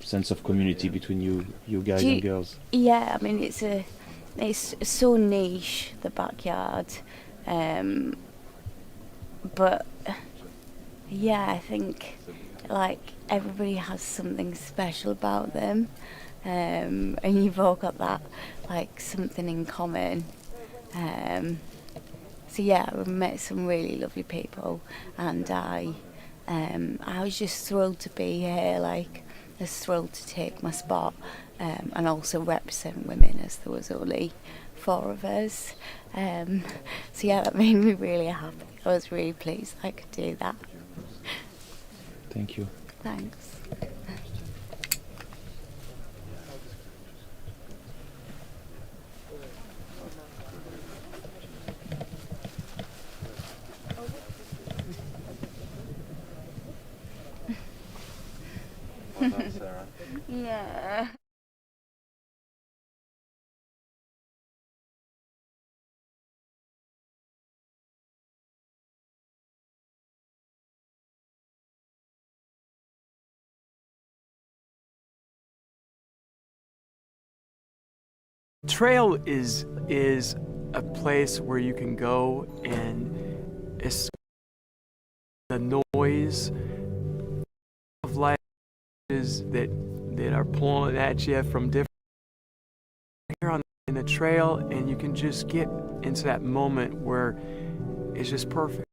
sense of community between you guys and girls. Yeah, I mean it's so niche, the backyard, but yeah, I think like everybody has something special about them, and you've all got that like something in common. So yeah, we met some really lovely people, and I was just thrilled to be here. Like, I was thrilled to take my spot, and also represent women, as there was only 4 of us. So yeah, that made me really happy. I was really pleased I could do that. Thank you. Thanks. Well done, Sarah. Yeah. Trail is a place where you can go and escape the noise of life that are pulling at you from different. You're in the trail, and you can just get into that moment where it's just perfect.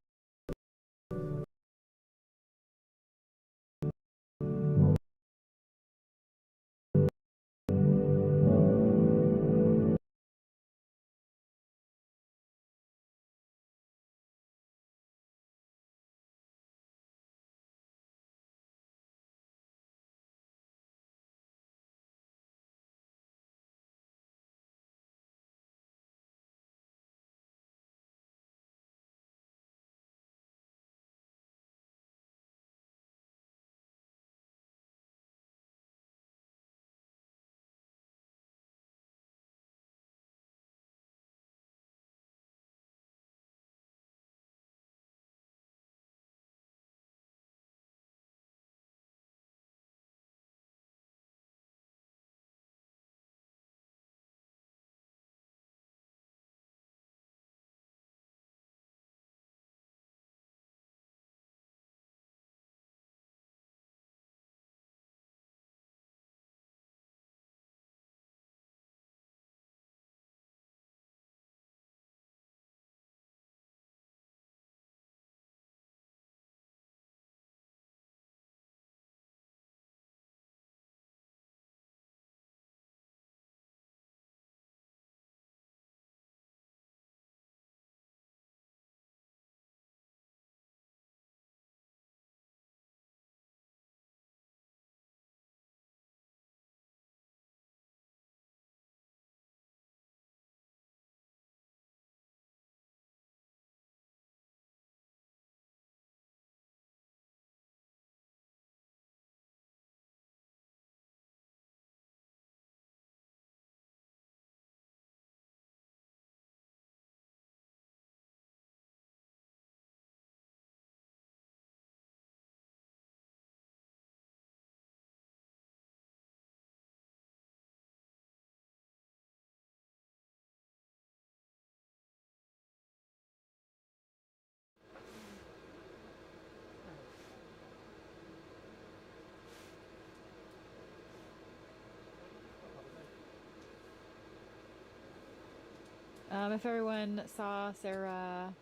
If everyone saw Sarah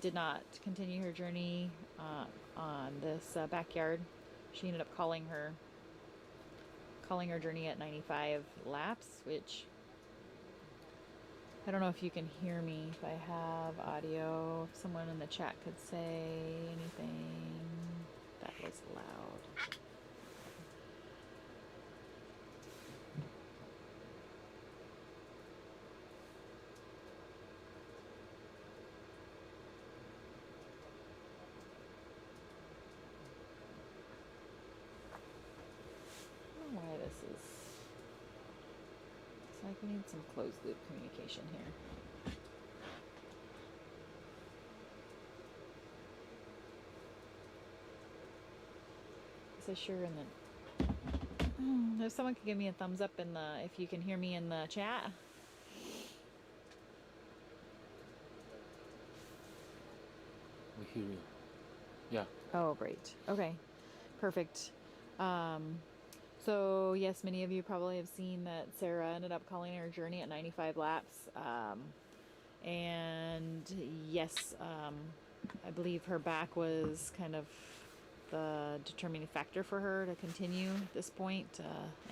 did not continue her journey on this backyard, she ended up calling her journey at 95 laps, which I don't know if you can hear me, if I have audio, if someone in the chat could say anything. That was loud. I don't know why this is. It's like we need some closed loop communication here. So sure, and then if someone could give me a thumbs up in the, if you can hear me in the chat. We hear you. Yeah. Oh, great. Okay, perfect. So yes, many of you probably have seen that Sarah ended up calling her journey at 95 laps. And yes, I believe her back was kind of the determining factor for her to continue at this point.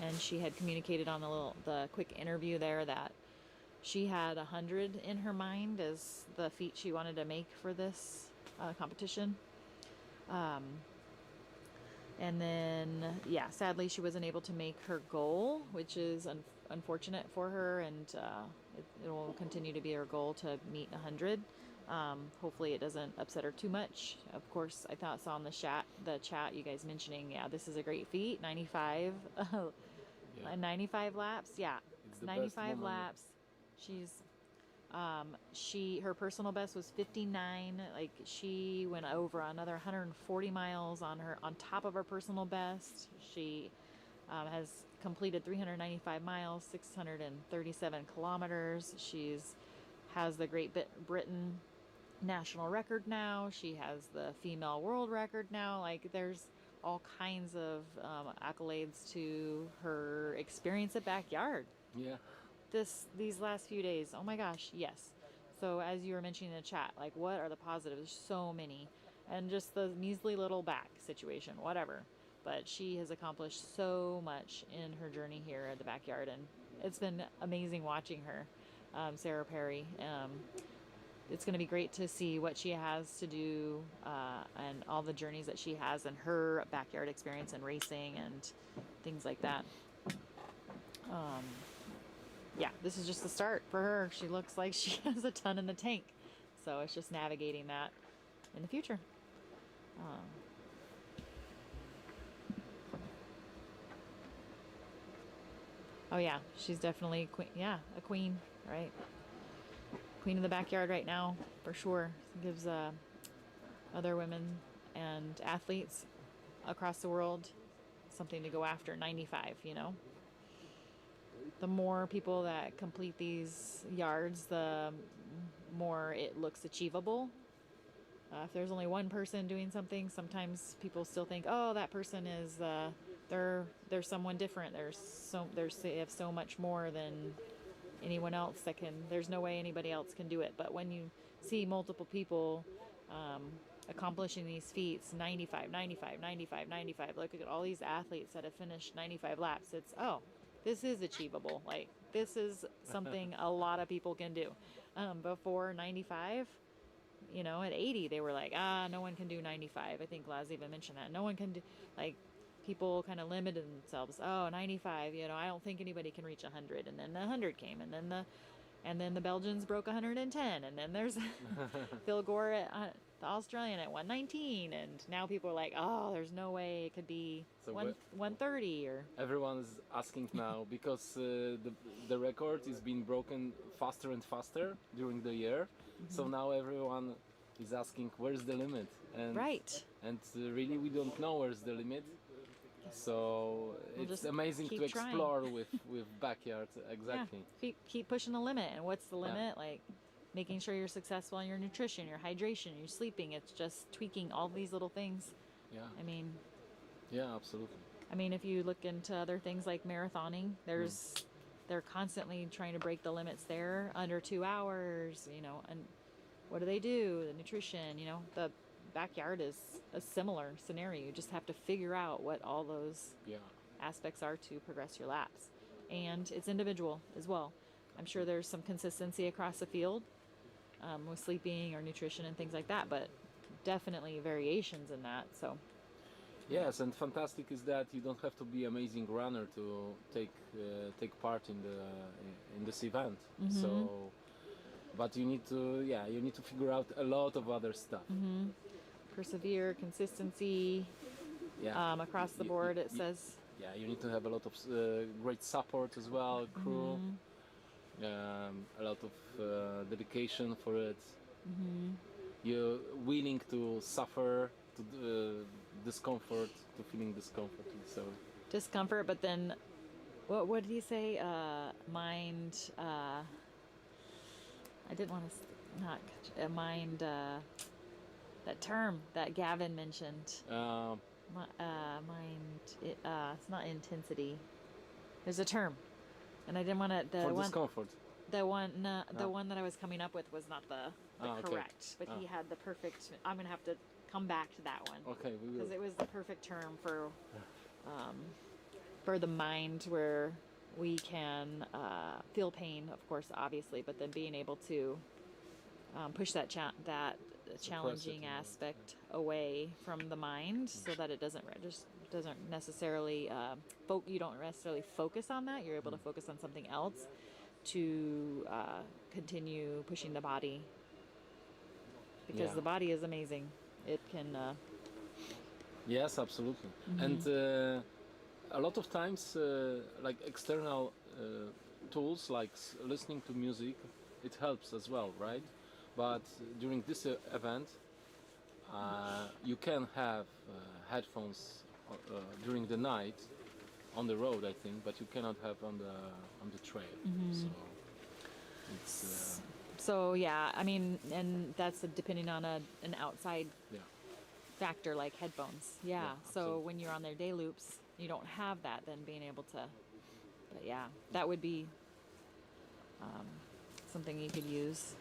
And she had communicated on the quick interview there that she had 100 in her mind as the feat she wanted to make for this competition. And then, yeah, sadly, she wasn't able to make her goal, which is unfortunate for her, and it will continue to be her goal to meet 100. Hopefully, it doesn't upset her too much. Of course, I saw in the chat, you guys mentioning, yeah, this is a great feat, 95, Yeah. 95 laps, yeah, It's the 95 best moment. laps. She's her personal best was 59. Like, she went over another 140 miles on top of her personal best. She has completed 395 miles, 637 kilometers. Has the Great Britain national record now. She has the female world record now. Like, there's all kinds of accolades to her experience at backyard Yeah. these last few days. Oh my gosh, yes. So as you were mentioning in the chat, like, what are the positives? There's so many. And just the measly little back situation, whatever. But she has accomplished so much in her journey here at the backyard, and it's been amazing watching her, Sarah Perry. It's going to be great to see what she has to do and all the journeys that she has in her backyard experience and racing and things like that. Yeah, this is just the start for her. She looks like she has a ton in the tank. So it's just navigating that in the future. Oh yeah, she's definitely queen. Yeah, a queen, right? Queen of the backyard right now, for sure. Gives other women and athletes across the world something to go after. 95, you know. The more people that complete these yards, the more it looks achievable. If there's only one person doing something, sometimes people still think, "Oh, that person is they're someone different. They have so much more than anyone else that can. There's no way anybody else can do it." But when you see multiple people accomplishing these feats, 95, 95, 95, 95. Look at all these athletes that have finished 95 laps. It's, oh, this is achievable. Like, this is something a lot of people can do. Before 95, you know, at 80, they were like, no one can do 95. I think Laz even mentioned that. No one can do, like, people kind of limited themselves. Oh, 95, you know, I don't think anybody can reach 100. And then the 100 came, and then the Belgians broke 110, and then there's Phil Gore at the Australian at 119, and now people are like, oh, there's no way it could be So 130 or. Everyone is asking now because the record is being broken faster and faster during the year. So now everyone is asking, where's the limit? And Right. And really, we don't know where's the limit. So We'll it's just amazing keep to trying. explore with backyard. Exactly. Yeah, keep pushing the limit. And what's the Yeah. limit? Like, making sure you're successful in your nutrition, your hydration, your sleeping. It's just tweaking all these little things. Yeah. I mean, Yeah, absolutely. if you look into other things like marathoning, there's they're constantly trying to break the limits there under 2 hours, you know, and what do they do? The nutrition, you know, the backyard is a similar scenario. You just have to figure out what all those Yeah. aspects are to progress your laps. And it's individual as well. I'm sure there's some consistency across the field with sleeping or nutrition and things like that, but definitely variations in that. So Yes, and fantastic is that you don't have to be amazing runner to take part in this event. So, but you need to figure out a lot of other stuff. persevere, consistency Yeah. across the You- board. you- It says Yeah, you need to have a lot of great support as well, crew, a lot of dedication for it. You're willing to suffer to discomfort, to feeling discomfort. So discomfort, but then what did he say? Mind. I didn't want to not mind. That term that Gavin mentioned. Mind. It's not intensity. There's a term, and I didn't want to. for discomfort. The one, no, the one that I was coming up with was not the Okay. correct, but he had the perfect. I'm gonna have to come back to that one Okay, we because will. it was the perfect term for the mind, where we can feel pain, of course, obviously, but then being able to push that challenging yeah. aspect away from the mind, so that it doesn't necessarily you don't necessarily focus on that. You're able to focus on something else to continue pushing the body, because Yeah. the body is amazing. It can Yes, absolutely. And a lot of times, like external tools, like listening to music, it helps as well, right? But during this event, you can have headphones during the night on the road, I think, but you cannot have on the trail. So it's so yeah, I mean, and that's depending on an outside yeah. factor like headphones. Yeah. Yeah, So absolutely. when you're on their day loops, you don't have that. Then being able to, but yeah, that would be something you could use.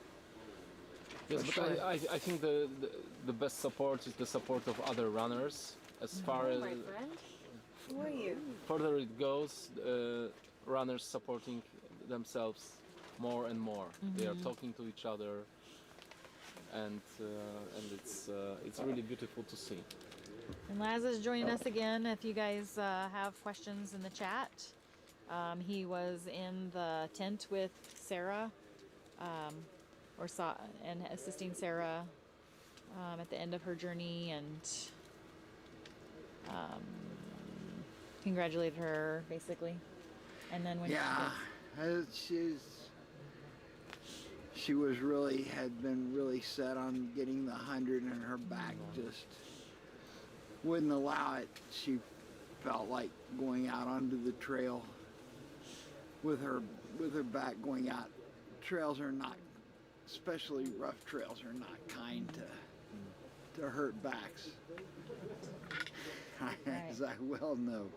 Yes, For but sure. I think the best support is the support of other runners. As far as friend. Who are you? further it goes, runners supporting themselves more and more. They are talking to each other, and it's really beautiful to see. And Laz is joining us again. If you guys have questions in the chat, he was in the tent with Sarah, and assisting Sarah at the end of her journey, and congratulated her basically. And then when she was really had been really set on getting the 100, and her back just wouldn't allow it. She felt like going out onto the trail with her back going out. Trails are not, especially rough trails, are not kind to hurt backs, as I well know.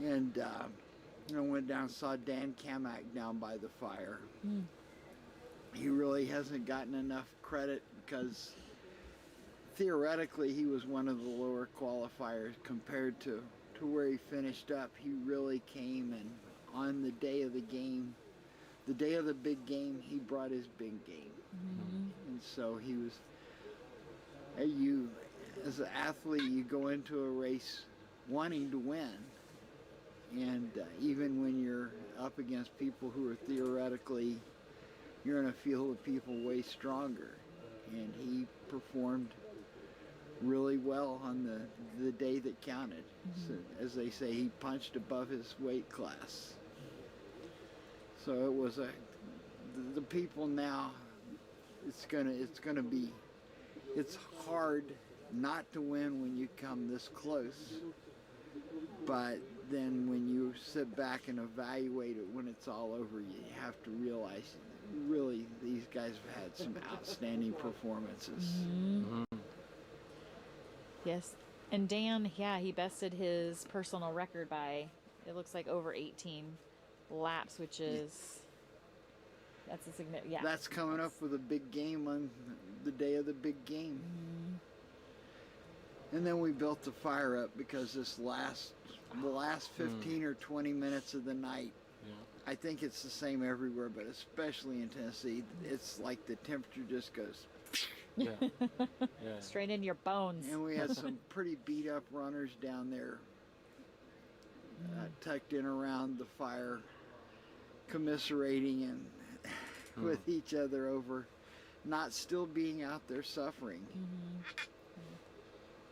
And I went down and saw Dan Kamak down by the fire. He really hasn't gotten enough credit because theoretically he was one of the lower qualifiers compared to where he finished up. He really came, and on the day of the game, the day of the big game, he brought his big game. And so he was, as an athlete, you go into a race wanting to win. And even when you're up against people who are theoretically, you're in a field of people way stronger. And he performed really well on the day that counted. So, as they say, he punched above his weight class. So it was the people now, it's hard not to win when you come this close. But then when you sit back and evaluate it when it's all over, you have to realize really these guys have had some outstanding performances. Yes. And Dan, yeah, he bested his personal record by, it looks like over 18 laps, which is that's a significant. Yeah, That's coming up with a big game on the day of the big game. And then we built the fire up because the last 15 or 20 minutes of the night, Yeah. I think it's the same everywhere, but especially in Tennessee, it's like the temperature just goes. Yeah. Yeah. straight into your bones. And we had some pretty beat up runners down there, tucked in around the fire, commiserating and with each other over not still being out there suffering.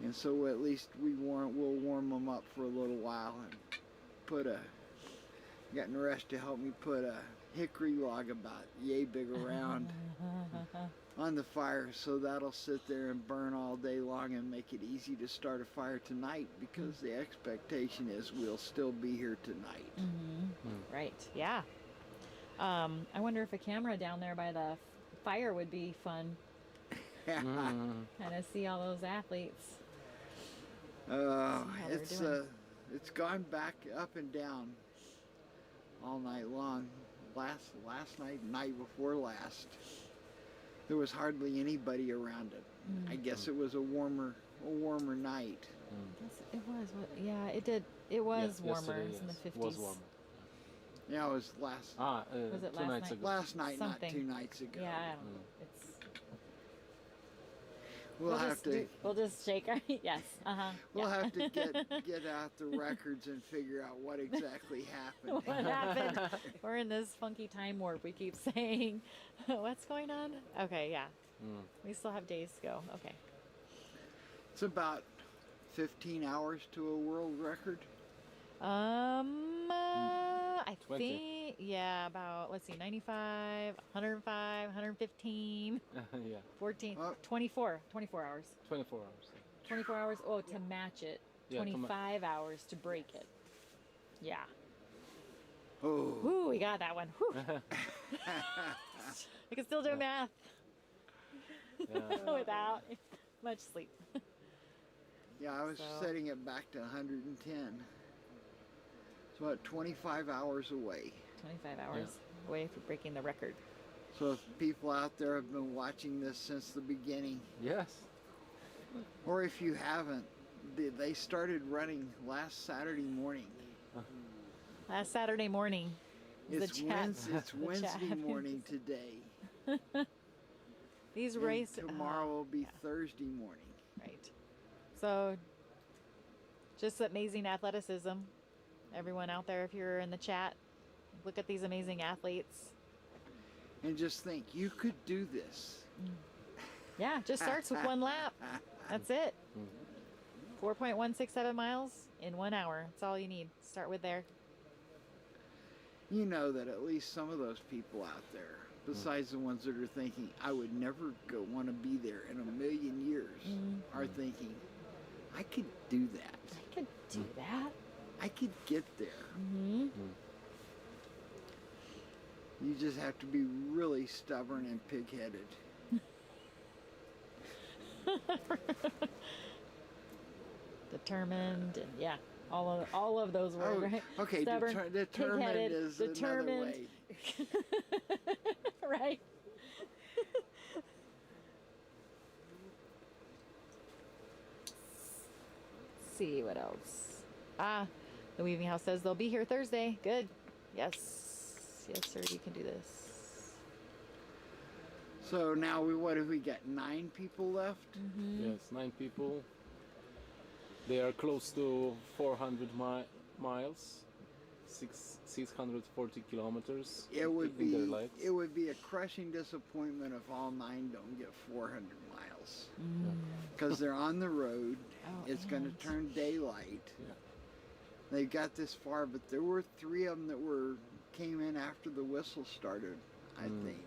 And so at least we'll warm them up for a little while and got Naresh to help me put a hickory log about yay big around on the fire, so that'll sit there and burn all day long and make it easy to start a fire tonight, because the expectation is we'll still be here tonight. Right. Yeah. I wonder if a camera down there by the fire would be fun. Kind of see all those athletes. how they're doing. It's gone back up and down all night long. Last night, night before last, there was hardly anybody around it. I guess it was a warmer night. Yes, it was. Yeah, it did. It was Yeah, warmer. yesterday, It's in the yes. 50s. It was warmer. Yeah, it was last Was it two last nights night? ago. last night, Something. not 2 nights ago. Yeah, I don't know. It's. We'll have to. We'll just shake our. Yes. We'll have to get out the records and figure out what exactly happened. What happened? We're in this funky time warp. We keep saying, "What's going on?" Okay, yeah. We still have days to go. Okay. It's about 15 hours to a world record. I 20. think, yeah, about, let's see, 95, 105, 115, Yeah, 14, Oh. 24 hours. 24 hours. 24 hours, to match it. Yeah, to 25 hours to break it. Yeah. Oh, Woo, we got that one. Whew. I can still do math Yeah. without much sleep. yeah, I was So- setting it back to 110. It's about 25 hours away. 25 hours away from breaking the record. So if people out there have been watching this since the beginning, Yes. or if you haven't, they started running last Saturday morning. Last Saturday morning. It's the chat. It's the Wednesday chat. morning today. These And races. tomorrow will be Thursday morning. Right. So, just amazing athleticism. Everyone out there, if you're in the chat, look at these amazing athletes. And just think, you could do this. Yeah, it just starts with one lap. That's it. 4.167 miles in 1 hour. That's all you need. Start with there. You know that at least some of those people out there, besides the ones that are thinking, I would never want to be there in a million years, are thinking, I could do that. I could do that. I could get there. You just have to be really stubborn and pig-headed. Determined and yeah, all of those words, right? Okay, Stubborn, determined pig-headed, is determined, another way. right? See what else. The Weaving House says they'll be here Thursday. Good. Yes, sir. You can do this. So now what have we got? 9 people left? Yes, 9 people. They are close to 400 miles, 640 kilometers. It would in their be legs. a crushing disappointment if all 9 don't get 400 miles, because they're on the road. Oh, It's going to and- turn daylight. Yeah. They got this far, but there were 3 of them that came in after the whistle started, I think.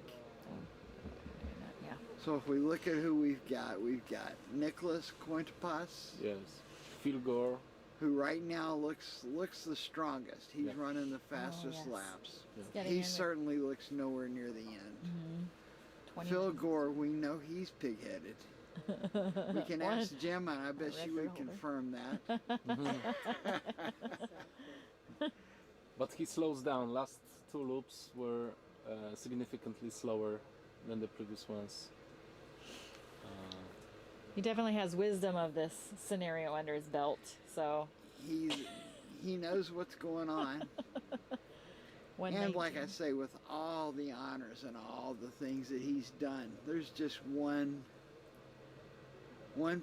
Yeah. So if we look at who we've got Nicholas Quintapas, Yes. Phil Gore. who right now looks the strongest. He's Yeah. running the fastest yes. laps. Getting He in there. certainly looks nowhere near the end. 20 Phil minutes. Gore, we know he's pig-headed. We can ask Jim, and I bet she record would holder. confirm that. But he slows down. Last two loops were significantly slower than the previous ones. He definitely has wisdom of this scenario under his belt. So He knows what's going on. And like I say, with all the honors and all the things that he's done, there's just one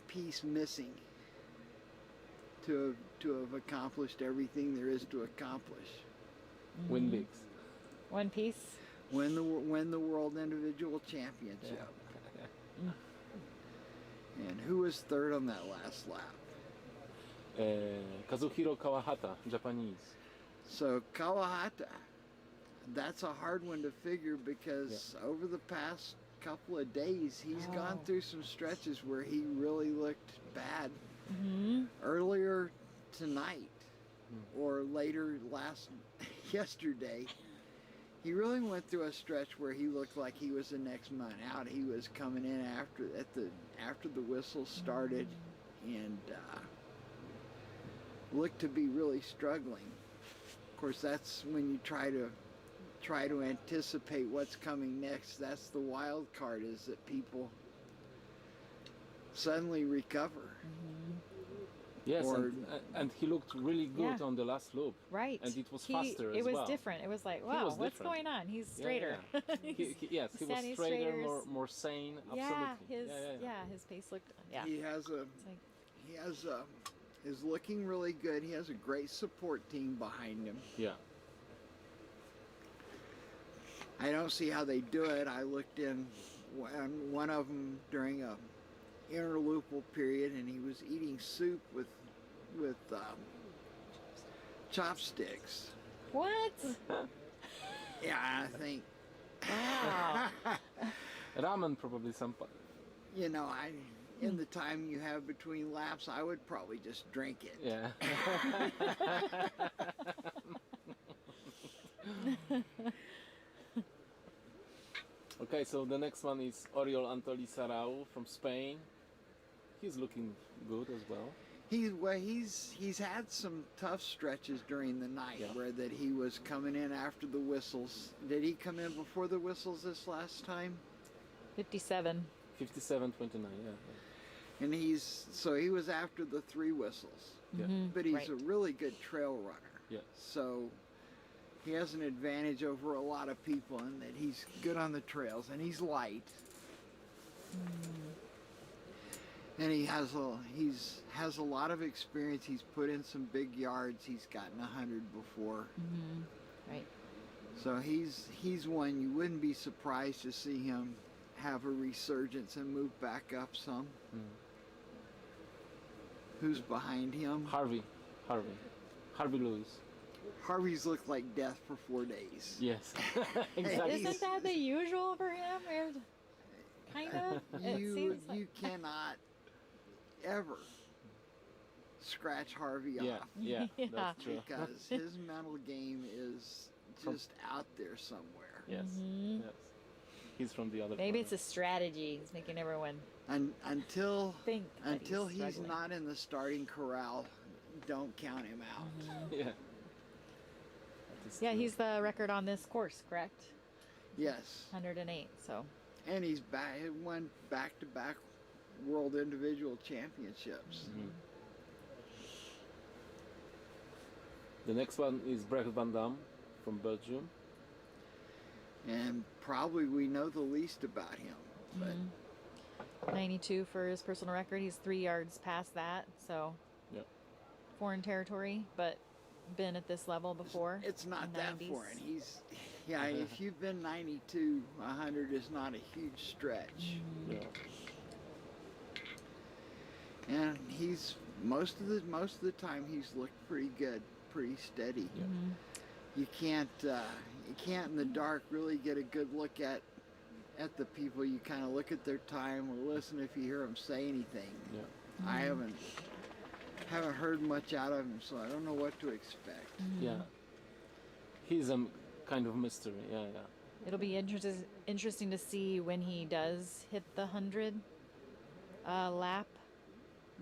piece missing to have accomplished everything there is to accomplish. Win bigs. One piece. Win the World Individual Championship. And who was third on that last lap? Kazuhiro Kawahata, Japanese. So Kawahata, that's a hard one to figure because over the past couple of days he's gone through some stretches where he really looked bad. Earlier tonight or later yesterday, he really went through a stretch where he looked like he was the next man out. He was coming in after the whistle started and looked to be really struggling. Of course, that's when you try to anticipate what's coming next. That's the wild card, is that people suddenly recover. Yes, and he looked really good on the last loop. Right. And it was faster as well. It was well. different. It was like, wow, was what's different. going on? He's straighter. He was standing straighter, straighter. more sane. Yeah, Absolutely. his pace looked. Is looking really good. He has a great support team behind him. Yeah. I don't see how they do it. I looked in one of them during a interlupal period, and he was eating soup with chopsticks. What? Yeah, I think. Wow. Ramen probably some. In the time you have between laps, I would probably just drink it. Yeah. Okay, so the next one is Oriol Antoli Sarau from Spain. He's looking good as well. He's had some tough stretches during the night where that he was coming in after the whistles. Did he come in before the whistles this last time? 57. 57:29, yeah. And he was after the 3 whistles. Yeah. But he's a really good trail runner. Yeah. So he has an advantage over a lot of people in that he's good on the trails and he's light. And he has a lot of experience. He's put in some big yards. He's gotten 100 before. Right. So he's one you wouldn't be surprised to see him have a resurgence and move back up some. Who's behind him? Harvey Lewis. Harvey's looked like death for 4 days. Yes. Exactly. Isn't that the usual for him? Kind of. You cannot ever scratch Harvey off. Yeah, that's true. Because his mental game is just out there somewhere. Yes. Yes. He's from the other. Maybe corner. it's a strategy. He's making everyone Until he's he's struggling. not in the starting corral, don't count him out. Yeah. Yeah, he's the record on this course, correct? Yes, 108. So. and he's won back-to-back World Individual Championships. The next one is Brecht van Dam from Belgium. And probably we know the least about him. But 92 for his personal record. He's 3 yards past that, so Yeah. foreign territory, but been at this level before. it's not in that 90s. foreign. If you've been 92, 100 is not a huge stretch. Yeah. And he's most of the time he's looked pretty good, pretty steady. Yeah. You can't in the dark really get a good look at the people. You kind of look at their time or listen if you hear them say anything. Yeah. I haven't heard much out of him, so I don't know what to expect. Yeah. He's a kind of mystery. Yeah. It'll be interesting to see when he does hit the 100 lap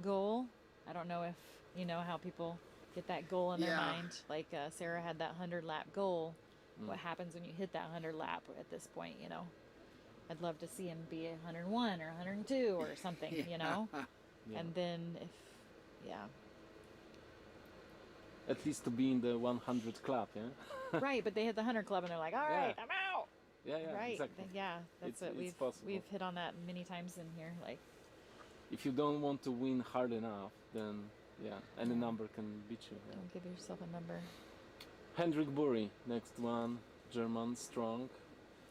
goal. I don't know if you know how people get that goal in their Yeah. mind. Like Sarah had that 100-lap goal. What happens when you hit that 100-lap at this point, you know? I'd love to see him be 101 or 102 or something, you know? Yeah. And then if, yeah. At least to be in the 100 club, yeah? Right, but they hit the 100 club and they're like, all right, Yeah. I'm out. Yeah, Right. exactly. Yeah, that's It's what possible. we've hit on that many times in here. Like, If you don't want to win hard enough, then yeah, any number can beat you. Yeah. don't give yourself a number. Hendrik Bury, next one, German, strong.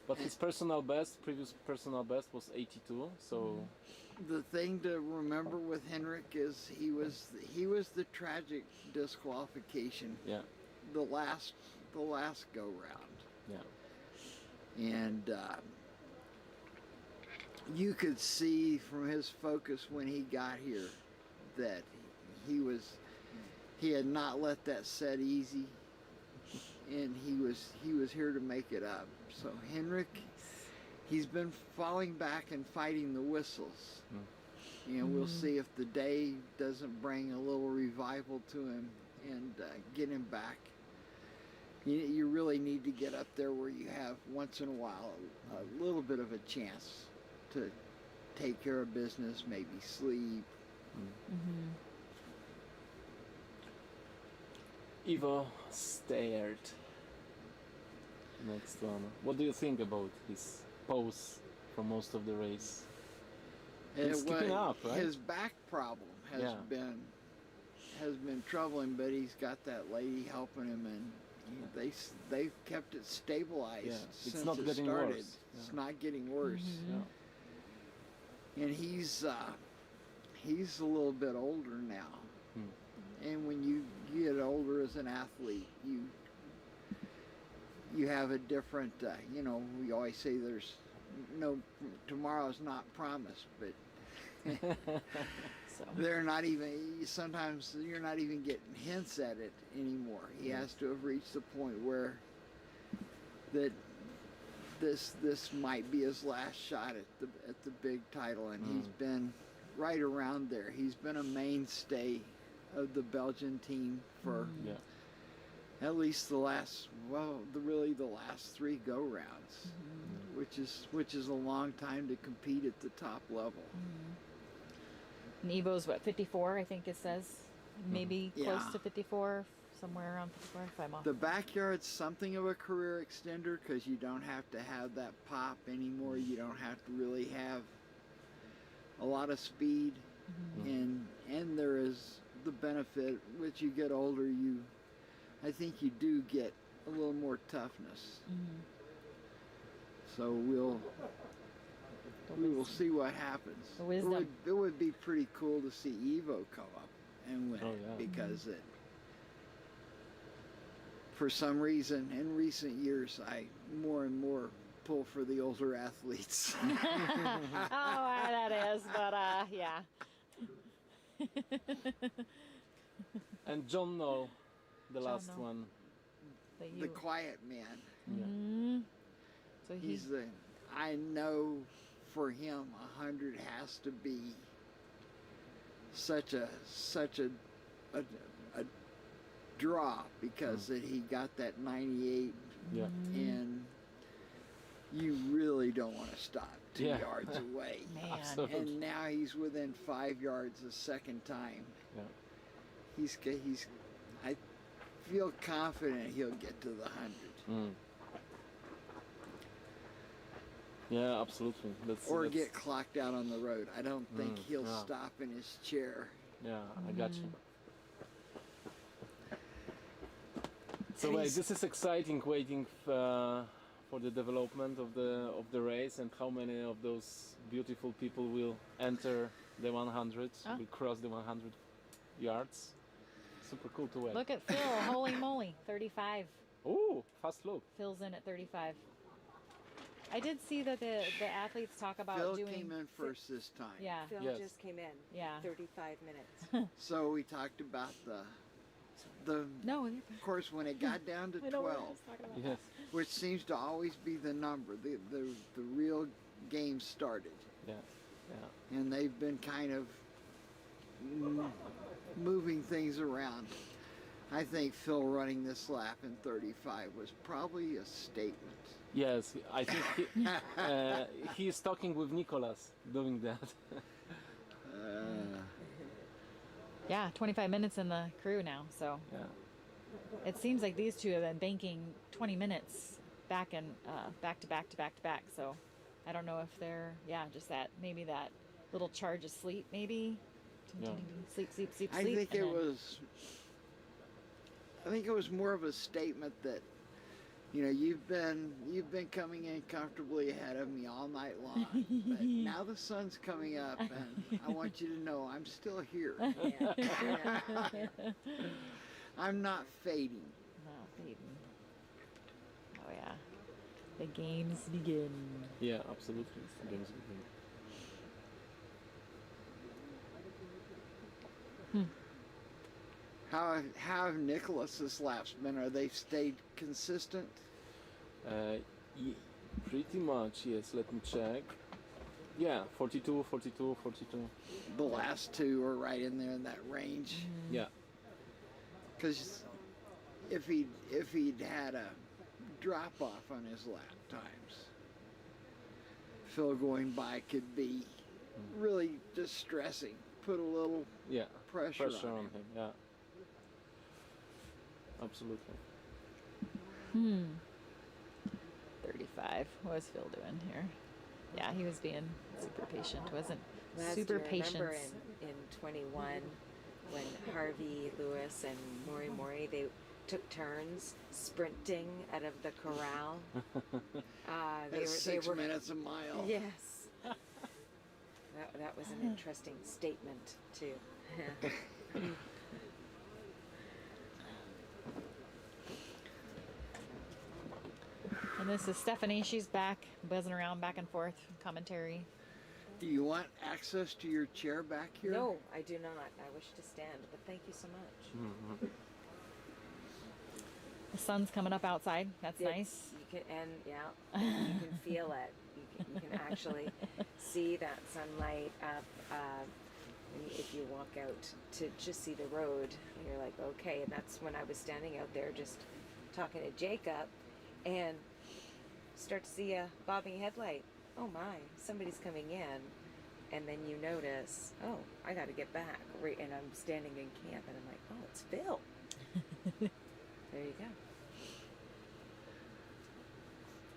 But his previous personal best was 82, so The thing to remember with Henrik is he was the tragic disqualification yeah, the last go round, yeah. and you could see from his focus when he got here that he had not let that set easy, and he was here to make it up. So Henrik, he's been falling back and fighting the whistles. And we'll see if the day doesn't bring a little revival to him and get him back. You really need to get up there where you have once in a while a little bit of a chance to take care of business, maybe sleep. Ivo Stared, next one. What do you think about his pose for most of the race? He's keeping up, right? His back problem has Yeah. been troubling, but he's got that lady helping him, and they've kept it stabilized Yeah, it's since not it getting started. worse. It's Yeah. not getting worse, Yeah. and he's a little bit older now. And when you get older as an athlete, you have a different, we always say there's no, tomorrow's not promised, but So, they're not even, sometimes you're not even getting hints at it anymore. He has to have reached the point where that this might be his last shot at the big title, and he's been right around there. He's been a mainstay of the Belgian team for Yeah. at least the last 3 go rounds, which is a long time to compete at the top level. and Evo's what, 54, I think it says? Maybe Yeah. close to 54, somewhere around 54, if I'm off. The backyard's something of a career extender because you don't have to have that pop anymore. You don't have to really have a lot of speed, and there is the benefit. As you get older, I think you do get a little more toughness. So we will see what happens. The wisdom. It would be pretty cool to see Evo come up and win Oh, it, yeah. because for some reason in recent years I more and more pull for the older athletes. Oh, that is, but yeah. And John No, the John last No. one. That you, The quiet man. so I know for him 100 has to be such a draw, because that he got that 98, Yeah. and you really don't want to stop 2 Yeah. yards away. Man. Absolutely. And now he's within 5 yards the second time. Yeah. I feel confident he'll get to the 100. Yeah, absolutely. Or That's, get clocked out on the road. I don't think he'll yeah. stop in his chair. Yeah, I got you. So And wait, he's- this is exciting. Waiting for the development of the race, and how many of those beautiful people will enter the 100, will cross the 100 yards. Super cool to wait. look at Phil, holy moly, 35. Oh, fast look. Phil's in at 35. I did see that the athletes talk about Phil doing. came in first this time. Yeah. Phil Yes. just came in. Yeah. 35 minutes. So we talked about the No, of course when it got down to I know what I 12, was talking about. Yes. which seems to always be the number, the real game started. Yeah. Yeah. And they've been kind of moving things around. I think Phil running this lap in 35 was probably a statement. Yes, I think he's talking with Nicholas doing that. Yeah, 25 minutes in the crew now, so Yeah. it seems like these two have been banking 20 minutes back and back to back to back to back. So I don't know if they're just that maybe that little charge of sleep maybe. Yeah. Sleep, sleep, sleep, I sleep. think it was more of a statement that, you know, you've been coming in comfortably ahead of me all night long, but now the sun's coming up, and I want you to know I'm still here. I'm not fading. Not fading. Oh yeah, the games begin. Yeah, absolutely. Games begin. How have Nicholas's laps been? Are they stayed consistent? Pretty much, yes. Let me check. Yeah, 42, 42, 42. The last two are right in there in that range. Yeah. Because if he'd had a drop off on his lap times, Phil going by could be really distressing. Put a little pressure on him. Yeah. Absolutely. 35. What was Phil doing here? Yeah, he was being super patient, wasn't Last super year, remember patient. in 21 when Harvey, Lewis, and Mori, they took turns sprinting out of the corral. At 6 minutes a mile. Yes. That was an interesting statement, too. And this is Stephanie. She's back, buzzing around back and forth, commentary. Do you want access to your chair back here? No, I do not. I wish to stand, but thank you so much. The sun's coming up outside. That's nice. You can, and you can feel it. You can actually see that sunlight up. If you walk out to just see the road, you're like, okay. And that's when I was standing out there just talking to Jacob, and start to see a bobbing headlight. Oh my, somebody's coming in. And then you notice, oh, I got to get back. Right, and I'm standing in camp, and I'm like, oh, it's Phil. There you go.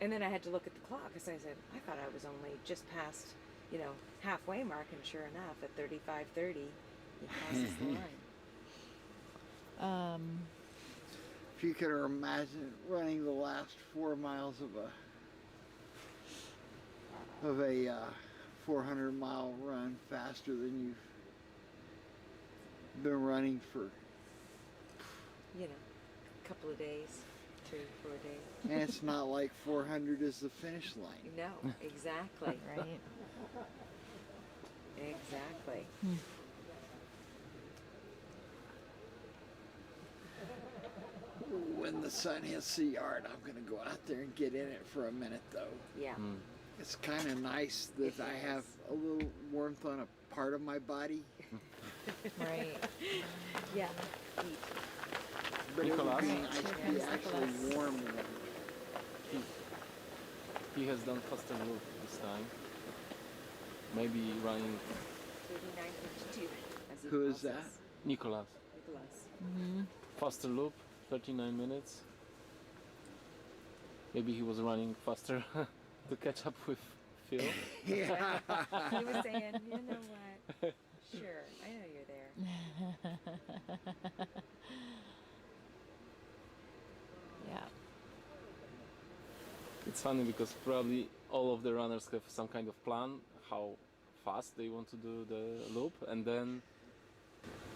And then I had to look at the clock, because I said, I thought I was only just past, halfway mark, and sure enough, at 35:30, he crosses the line. If you could imagine running the last 4 miles of a 400-mile run faster than you've been running for, A couple of days, 3 or 4 days. and it's not like 400 is the finish line. No, exactly. Right. Exactly. When the sun hits the yard, I'm going to go out there and get in it for a minute, though. Yeah. It's kind of nice that I have a little warmth on a part of my body. Right. Yeah. But Nicholas? it would be nice to be actually warm. He has done faster loop this time. Maybe running 39:52. Who is that? Nicholas. Nicholas. Faster loop, 39 minutes. Maybe he was running faster to catch up with Phil. Yeah. He was saying, you know what? Sure, I know you're there. Yeah. It's funny because probably all of the runners have some kind of plan how fast they want to do the loop, and then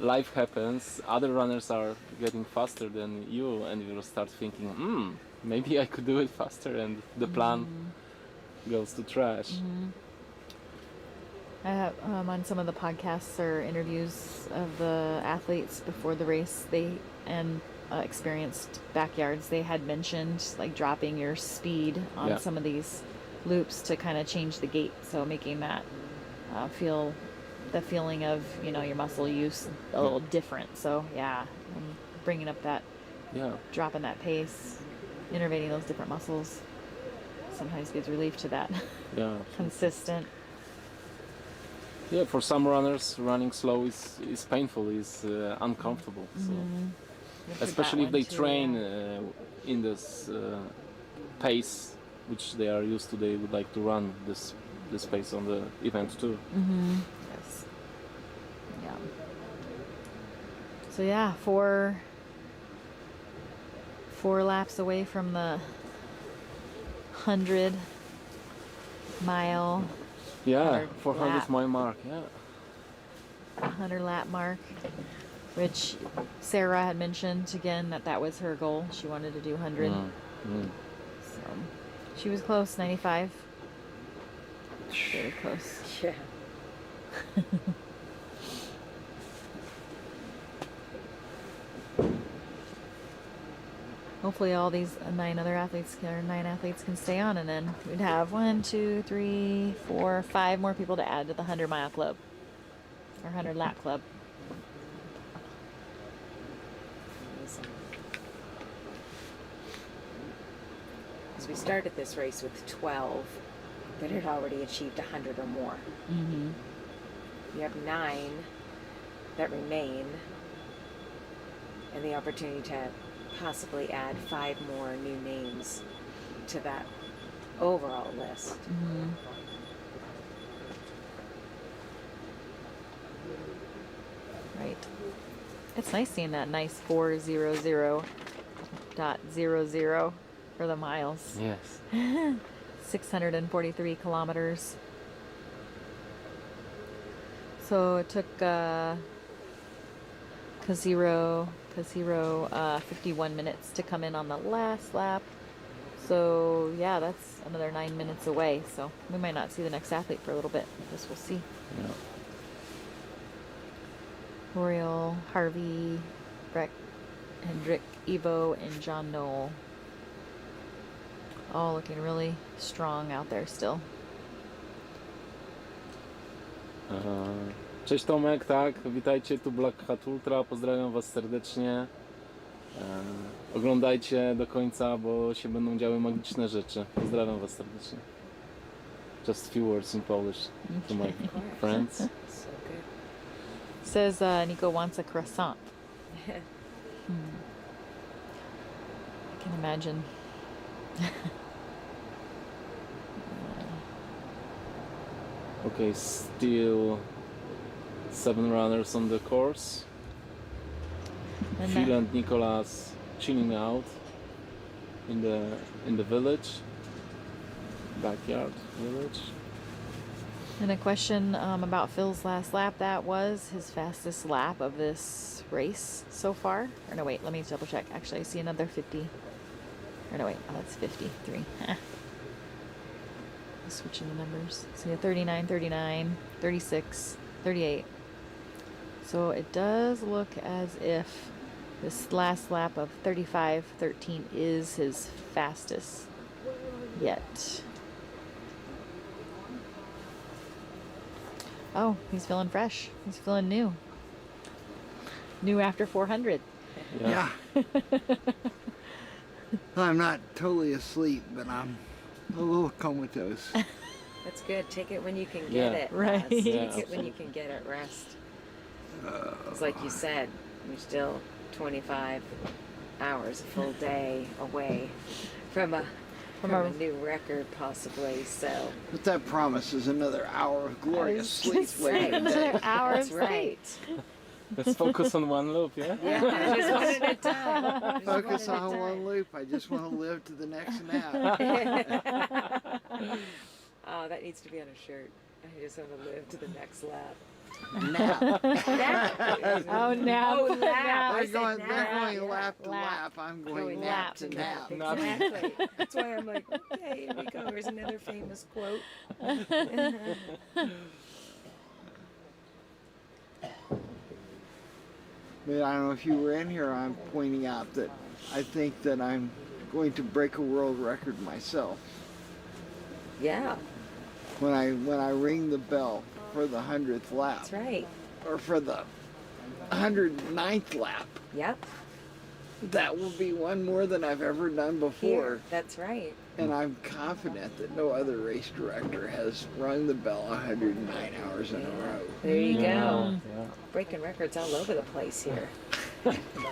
life happens, other runners are getting faster than you, and you start thinking, maybe I could do it faster, and the plan goes to trash. I have on some of the podcasts or interviews of the athletes before the race, experienced backyards, they had mentioned like dropping your speed on some of these loops to kind of change the gait, so making that feeling of your muscle use a little different. So bringing up that, Yeah. dropping that pace, innervating those different muscles. Sometimes gives relief to that. Yeah. Consistent. Yeah, for some runners, running slow is painful, is uncomfortable. So, especially if they train in this pace which they are used to, they would like to run this pace on the event too. Yes. Yeah. So yeah, four laps away from the 100-mile, Yeah, 400 400 mile mark. Yeah. 100 lap mark, which Sarah had mentioned again that was her goal. She wanted to do 100. So she was close, 95. Very close. Yeah. Hopefully all these 9 athletes can stay on, and then we'd have 1, 2, 3, 4, 5 more people to add to the 100-mile club or 100 lap club. Amazing. Because we started this race with 12 that had already achieved 100 or more. Mm-hmm. You have 9 that remain, and the opportunity to possibly add 5 more new names to that overall list. Mm-hmm. Right. It's nice seeing that nice 400.00 for the miles. Yes. 643 kilometers. So it took Kaziro 51 minutes to come in on the last lap. So yeah, that's another 9 minutes away. So we might not see the next athlete for a little bit. I guess we'll see. Yeah. L'Oreal, Harvey, Breck, Hendrick, Evo, and John Knoll. All looking really strong out there still. Cześć Tomek, tak, witajcie, tu Black Hat Ultra, pozdrawiam was serdecznie. Oglądajcie do końca, bo się będą działy magiczne rzeczy. Pozdrawiam was serdecznie. Just a few words in Polish to my friends. So good. Says Nico wants a croissant. I can imagine. Okay, still 7 runners on the course. And Phil that- and Nicolas chilling out in the village, backyard village. And a question about Phil's last lap. That was his fastest lap of this race so far. Or no, wait, let me double check. Actually, I see another 50. Or no, wait, oh, that's 53. Switching the numbers. So yeah, 39, 39, 36, 38. So it does look as if this last lap of 35:13 is his fastest yet. Oh, he's feeling fresh. He's feeling new. New after 400. Yeah. I'm not totally asleep, but I'm a little comatose. That's good. Take it when you can get Yeah. it. Right. Russ. Yeah, Take it when you can get it. Rest. It's like you said, you're still 25 hours, a full day away from a new record, possibly. So But that promises another hour of glorious sleep later today. Another hour that's of right. Let's focus on one loop, yeah? Yeah, just one at a time. Just Focus one at a on time. one loop. I just want to live to the next nap. Oh, that needs to be on a shirt. I just want to live to the next lap. Nap. Oh, nap. Oh, lap. I They're said going, nap. they're going lap to Lap. lap. I'm going Going nap lap to to nap. Nap. Exactly. That's why I'm like, okay, here we go. Here's another famous quote. But I don't know if you were in here, I'm pointing out that I think that I'm going to break a world record myself. Yeah, When I ring the bell for the 100th lap, that's right. or for the 109th lap, Yep. that will be one more than I've ever done before. Here, that's right. And I'm confident that no other race director has rung the bell 109 hours in a row. There you Yeah, go. yeah. Breaking records all over the place here.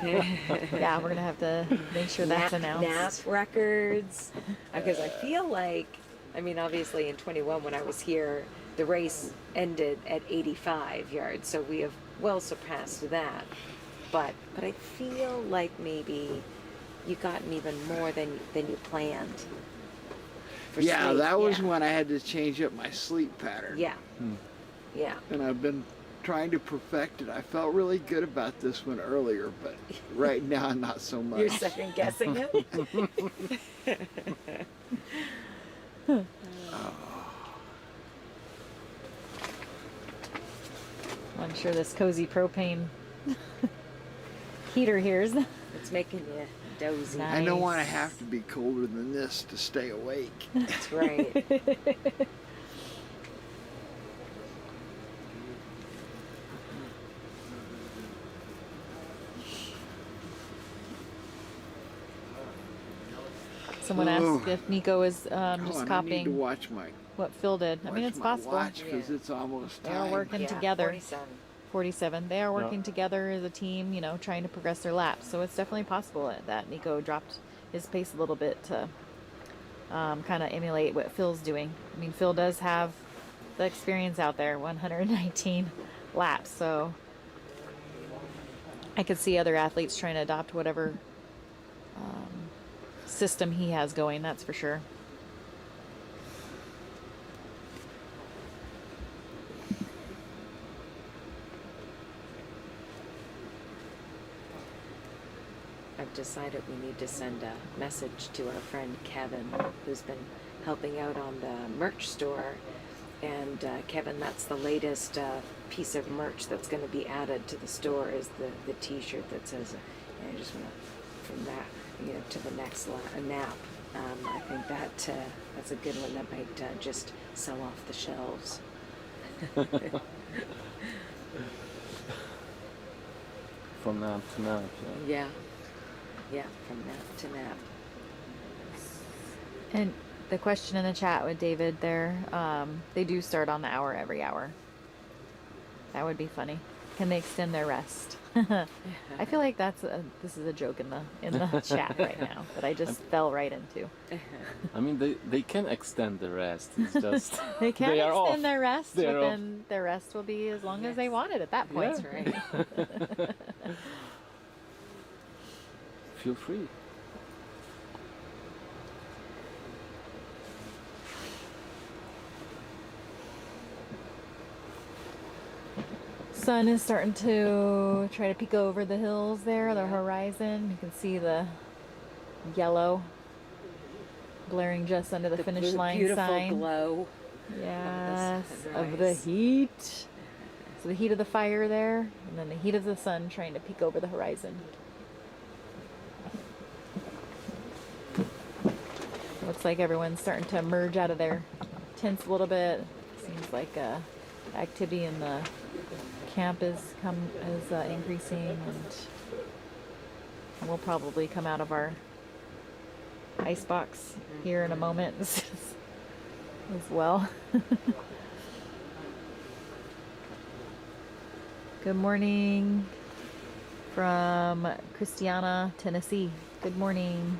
Yeah, we're gonna have to make sure that's announced. Nap records. Because I feel like, I mean, obviously in 21 when I was here, the race ended at 85 yards, so we have well surpassed that. But I feel like maybe you gotten even more than you planned. For Yeah, sleep. that was Yeah. when I had to change up my sleep pattern. Yeah. Yeah. And I've been trying to perfect it. I felt really good about this one earlier, but right now not so much. You're second guessing it? I'm sure this cozy propane heater here is It's making you dozy. Nice. I don't want to have to be colder than this to stay awake. That's right. Someone Ooh. asked if Nico is Hold on, just I need to copying watch my what Phil did. I mean, it's possible. because it's almost They are time. working Yeah, together. 47. 47. They are working together as a team, you know, trying to progress their laps. So it's definitely possible that Nico dropped his pace a little bit to kind of emulate what Phil's doing. I mean, Phil does have the experience out there, 119 laps. So I could see other athletes trying to adopt whatever system he has going, that's for sure. I've decided we need to send a message to our friend Kevin, who's been helping out on the merch store. And Kevin, that's the latest piece of merch that's going to be added to the store is the T-shirt that says, I just want to, from that, to the next nap. I think that's a good one that might just sell off the shelves. From nap to nap. Yeah. Yeah, from nap to nap. And the question in the chat with David there, they do start on the hour every hour. That would be funny. Can they extend their rest? I feel like this is a joke in the chat right now that I just fell right into. I mean, they can extend the rest. It's just They can they are off. extend their rest, They but are then their rest will be as long as they want it at that point. That's right. Feel free. Sun is starting to try to peek over the hills there, the horizon. You can see the yellow blaring just under the finish line beautiful sign. glow. Yes, Of of the the sunrise. heat. So the heat of the fire there, and then the heat of the sun trying to peek over the horizon. Looks like everyone's starting to emerge out of their tents a little bit. Seems like activity in the camp is increasing, and we'll probably come out of our ice box here in a moment as well. Good morning from Christiana, Tennessee. Good morning.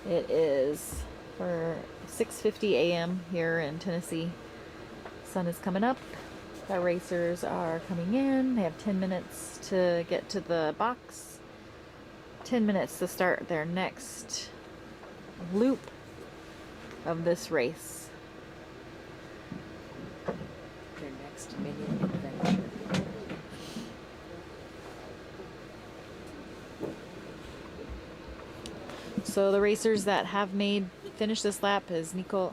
It is for 6:50 a.m. here in Tennessee. Sun is coming up. The racers are coming in. They have 10 minutes to get to the box. 10 minutes to start their next loop of this race. Their next mini adventure. So the racers that have finished this lap is Nicolas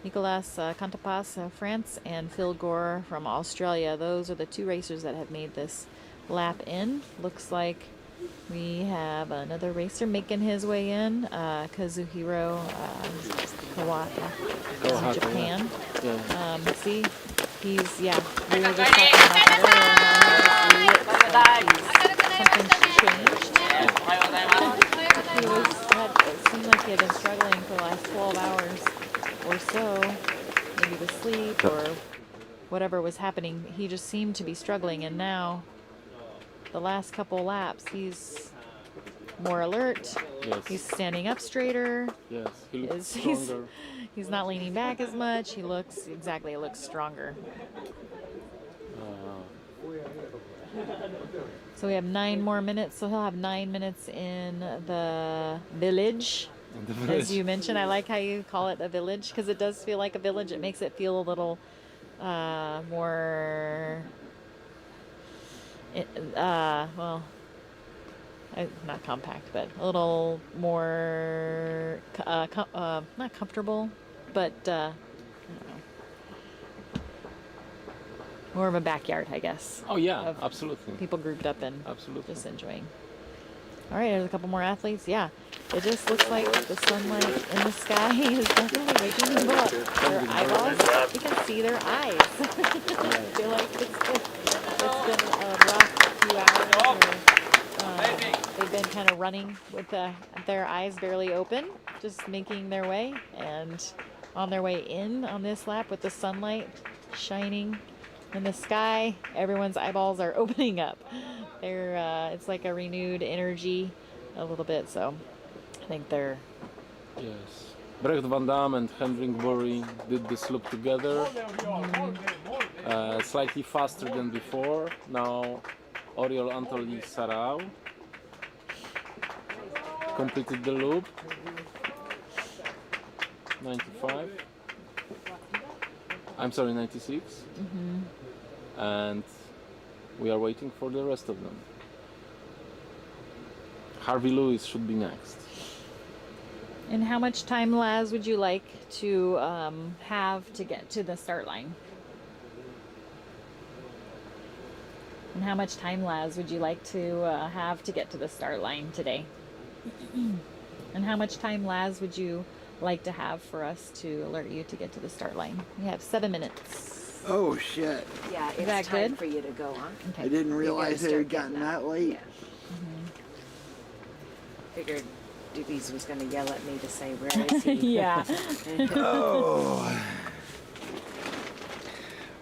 Cantapas, France, and Phil Gore from Australia. Those are the two racers that have made this lap in. Looks like we have another racer making his way in, Kazuhiro Kawata from Japan. Yeah. See, he's, we were just talking about that earlier. Something changed. It seemed like he had been struggling for the last 12 hours or so, maybe with sleep or whatever was happening. He just seemed to be struggling, and now the last couple laps he's more alert. Yes. He's standing up straighter. Yes. He looks He's stronger. he's not leaning back as much. He looks stronger. So we have 9 more minutes. So he'll have 9 minutes in the village. As you mentioned, I like how you call it a village because it does feel like a village. It makes it feel a little more, well, not compact, but a little more, not comfortable, but I don't know, more of a backyard, I guess. Oh yeah, Of absolutely. People grouped up and Absolutely. just enjoying. All right, there's a couple more athletes. Yeah, it just looks like the sunlight in the sky is definitely waking people up. Their eyeballs, you can see their eyes. I feel like it's been a rough few hours where they've been kind of running with their eyes barely open, just making their way. And on their way in on this lap with the sunlight shining in the sky, everyone's eyeballs are opening up. It's like a renewed energy a little bit, so I think they're... Yes. Brecht Van Dam and Hendrik Bury did this loop together. Slightly faster than before. Now Oriol Antoli Sarau completed the loop. 95. I'm sorry, 96. And we are waiting for the rest of them. Harvey Lewis should be next. And how much time, Laz, would you like to have to get to the start line? And how much time, Laz, would you like to have to get to the start line today? And how much time, Laz, would you like to have for us to alert you to get to the start line? We have 7 minutes. Oh shit! Yeah, it's that time good? for you to go on. Okay. I didn't realize it start had gotten getting that late. Figured Doobies was going to yell at me to say, where is he? Yeah. Oh.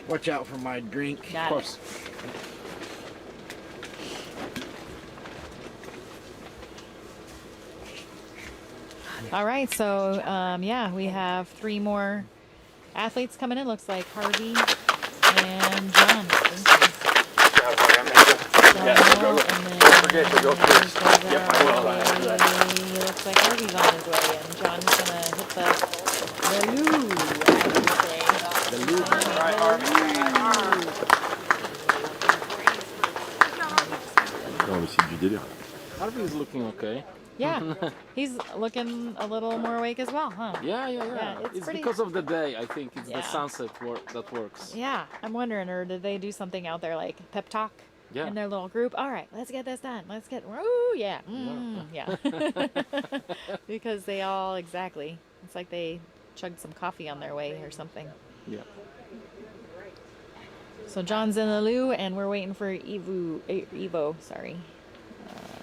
Watch out for my drink. Got Of course. All right, so yeah, we have 3 more athletes coming in. Looks like Harvey and John. Looks like Harvey's on his way, and John's gonna hit the loo, as we say. The loop. Non, mais c'est du délire. Harvey is looking okay. Yeah, he's looking a little more awake as well, huh? Yeah. it's It's pretty- because of the day. I think it's Yeah. the sunset that works. Yeah, I'm wondering, or did they do something out there like pep talk Yeah. in their little group? All right, let's get this done. Let's get, woo, yeah, yeah. Because they all, exactly. It's like they chugged some coffee on their way or something. Yeah. So John's in the loo, and we're waiting for Evo, sorry.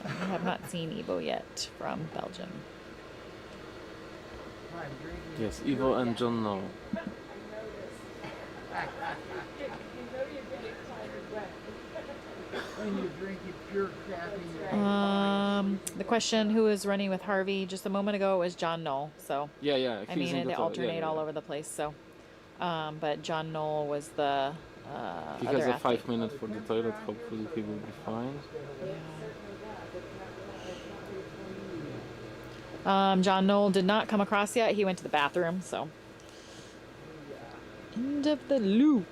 We have not seen Evo yet from Belgium. Yes, Ivo and John know. The question, who is running with Harvey? Just a moment ago, it was John Knoll. So Yeah. I he's mean, in they the alternate yeah. all over the place. So, but John Knoll was the He other has a athlete. 5 minutes for the toilet. Hopefully he will be fine. John Knoll did not come across yet. He went to the bathroom. So, end of the loop.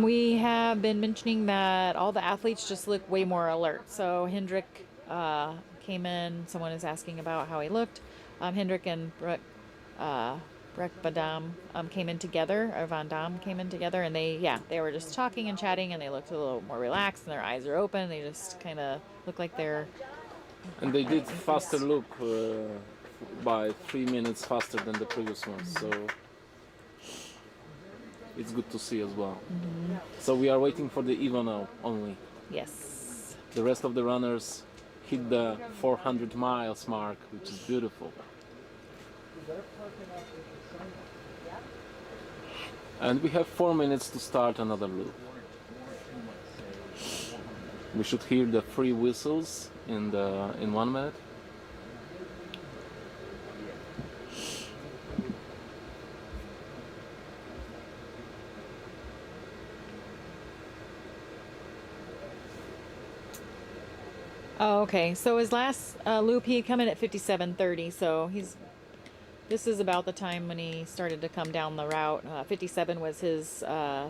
We have been mentioning that all the athletes just look way more alert. So Hendrik came in. Someone is asking about how he looked. Hendrik and Brecht Van Dam came in together, or Van Dam came in together, and they were just talking and chatting, and they looked a little more relaxed, and their eyes are open. They just kind of look like they're And they did faster loop by 3 minutes faster than the previous one, so it's good to see as well. So we are waiting for the Evo now only. Yes. The rest of the runners hit the 400 miles mark, which is beautiful. And we have 4 minutes to start another loop. We should hear the 3 whistles in 1 minute. Oh, okay. So his last loop, he had come in at 57:30. So this is about the time when he started to come down the route. 57 was his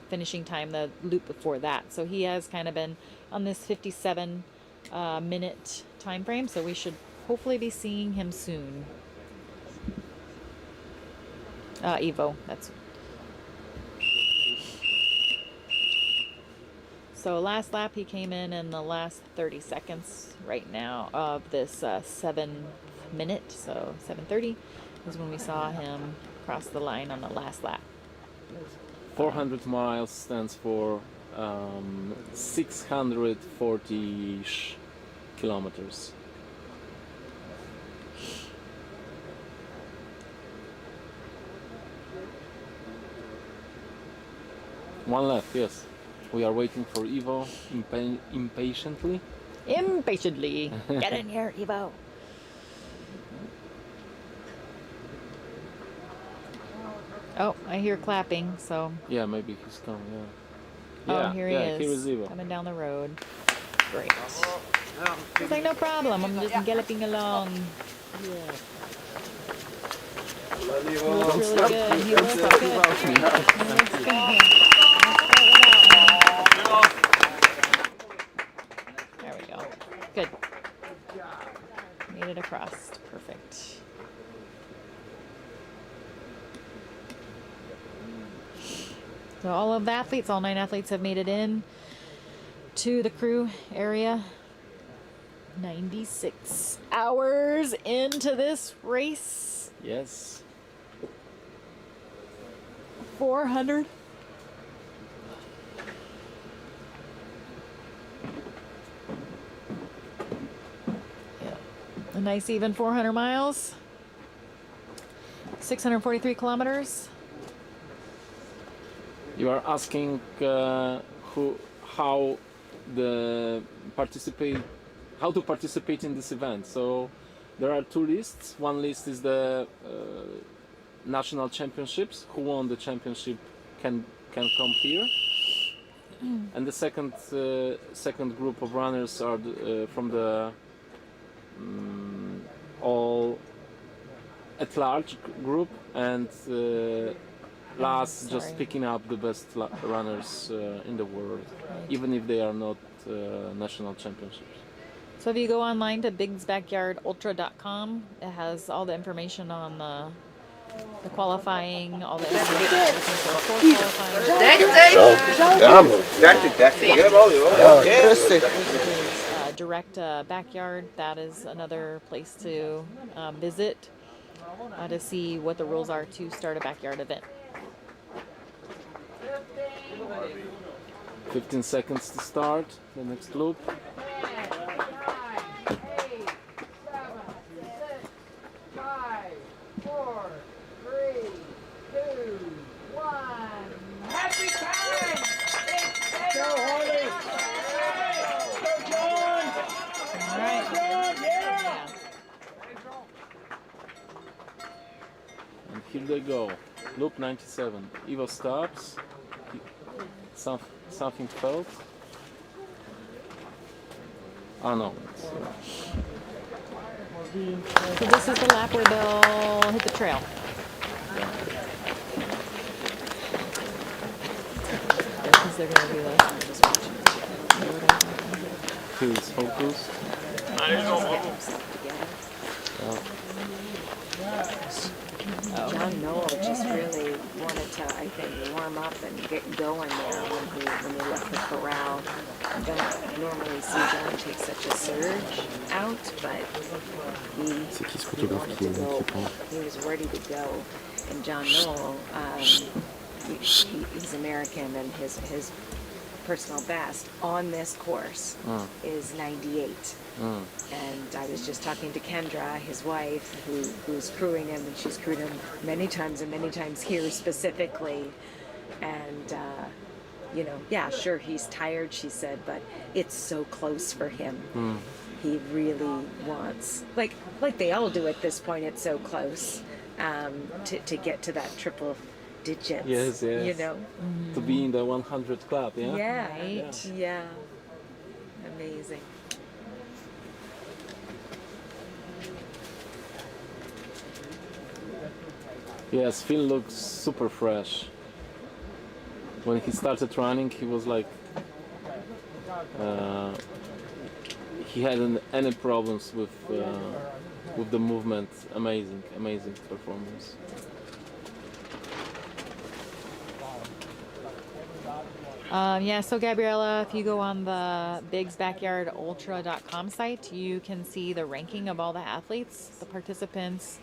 finishing time, the loop before that. So he has kind of been on this 57 minute time frame. So we should hopefully be seeing him soon. Evo, that's. So last lap he came in the last 30 seconds right now of this 7th minute. So 7:30 is when we saw him cross the line on the last lap. 400 miles stands for 640-ish kilometers. One left, yes. We are waiting for Evo impatiently. Impatiently. Get in here, Evo. Oh, I hear clapping, so. Yeah, maybe he's coming, yeah. Oh, here he is. Here is Evo. Coming down the road. Great. He's like, no problem, I'm just galloping along. Yeah. He looks really good. He looks good. He looks good. There we go. Good. Made it across. Perfect. So all of the athletes, all 9 athletes have made it in to the crew area. 96 hours into this race. Yes. 400. Yeah. A nice even 400 miles. 643 kilometers. You are asking how to participate in this event. So there are 2 lists. One list is the national championships. Who won the championship can come here. And the second group of runners are from the all at large group, and last just picking up the best runners in the world, even if they are not national championships. So if you go online to bigsbackyardultra.com, it has all the information on the qualifying, all the information for qualifying. Direct backyard, that is another place to visit to see what the rules are to start a backyard event. 15 seconds to start the next loop. And here they go. Loop 97. Evo stops. Something felt. Oh no. So this is the lap where they'll hit the trail. Because they're going to do that. Here's focus. John Noel just really wanted to, I think, warm warm up and get going there when they left the corral. You don't normally see John take such a surge out, but C'est qui ce he photographe wanted qui, to go. qui prend? He was ready to go. And John Knoll, he's American, and his personal best on this course is 98. And I was just talking to Kendra, his wife, who's crewing him, and she's crewed him many times here specifically. And you know, yeah, sure, he's tired, she said, but it's so close for him. He really wants, like they all do at this point, it's so close to get to that triple digits. Yes, yes. You know? To be in the 100 club, yeah? Yeah. Right. Yeah. Amazing. Yes, Phil looks super fresh. When he started running, he was like, he hadn't any problems with the movement. Amazing, amazing performance. Yeah, so Gabriella, if you go on the bigsbackyardultra.com site, you can see the ranking of all the athletes, the participants.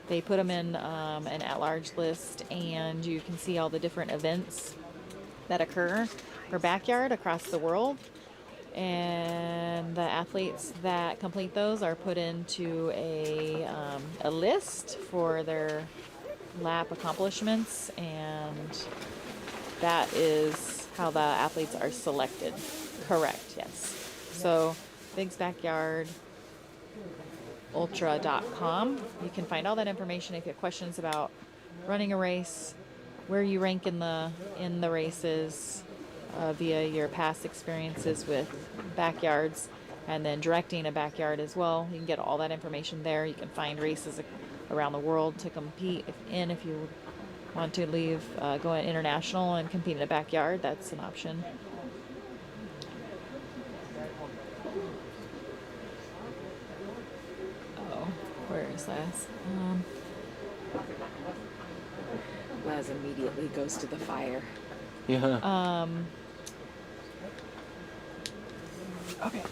They put them in an at-large list, and you can see all the different events that occur for backyard across the world. And the athletes that complete those are put into a list for their lap accomplishments, and that is how the athletes are selected. Correct, yes. So bigsbackyardultra.com. You can find all that information if you have questions about running a race, where you rank in the races, via your past experiences with backyards, and then directing a backyard as well. You can get all that information there. You can find races around the world to compete in if you want to leave, go international and compete in a backyard. That's an option. Oh, where is Laz? Laz immediately goes to the fire. Yeah. Okay.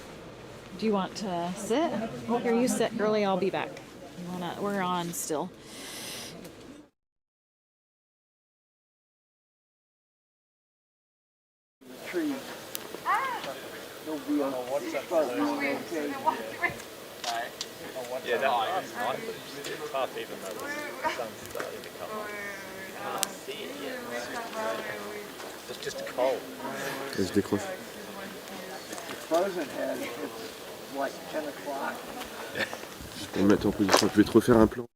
Do you want to sit? Oh, here, you sit, girlie. I'll be back. We're on still. Trees. They'll be on okay. Yeah, that's nice, but it's tough even though the sun's starting to come up. You can't see it yet. It's just cold. Je décroche. Frozen head, it's like 10 o'clock. Juste pour me mettre en position, je vais te refaire un plan.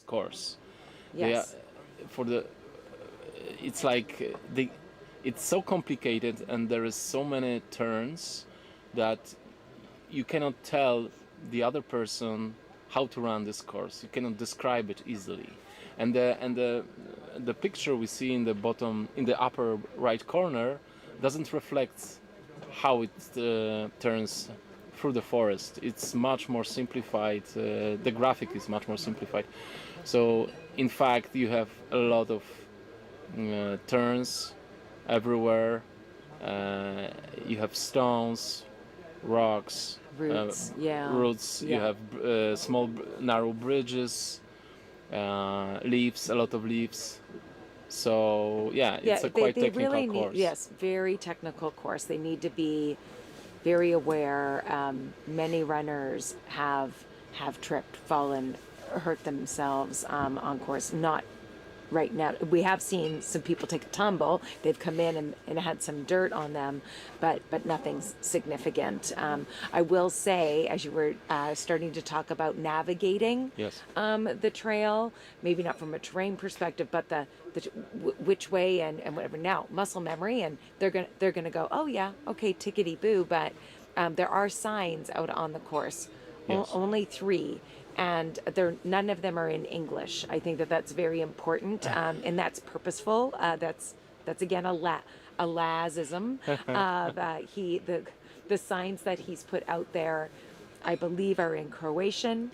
course. They are, Yes. for the it's like it's so complicated and there is so many turns that you cannot tell the other person how to run this course. You cannot describe it easily. And the picture we see in the bottom, in the upper right corner, doesn't reflect how it turns through the forest. It's much more simplified. The graphic is much more simplified. So in fact, you have a lot of turns everywhere. You have stones, rocks, Roots. Yeah. roots. Yeah. You have small, narrow bridges, leaves, a lot of leaves. So yeah, it's a quite technical really course. need, yes, very technical course. They need to be very aware. Many runners have tripped, fallen, hurt themselves on course. Not right now. We have seen some people take a tumble. They've come in and had some dirt on them, but nothing significant. I will say, as you were starting to talk about navigating Yes. the trail, maybe not from a terrain perspective, but the which way and whatever. Now, muscle memory, and they're gonna go, oh yeah, okay, tickety boo. But there are signs out on the course. Yes. Only 3. And none of them are in English. I think that's very important, and that's purposeful. That's again a Lazism. The signs that he's put out there, I believe, are in Croatian,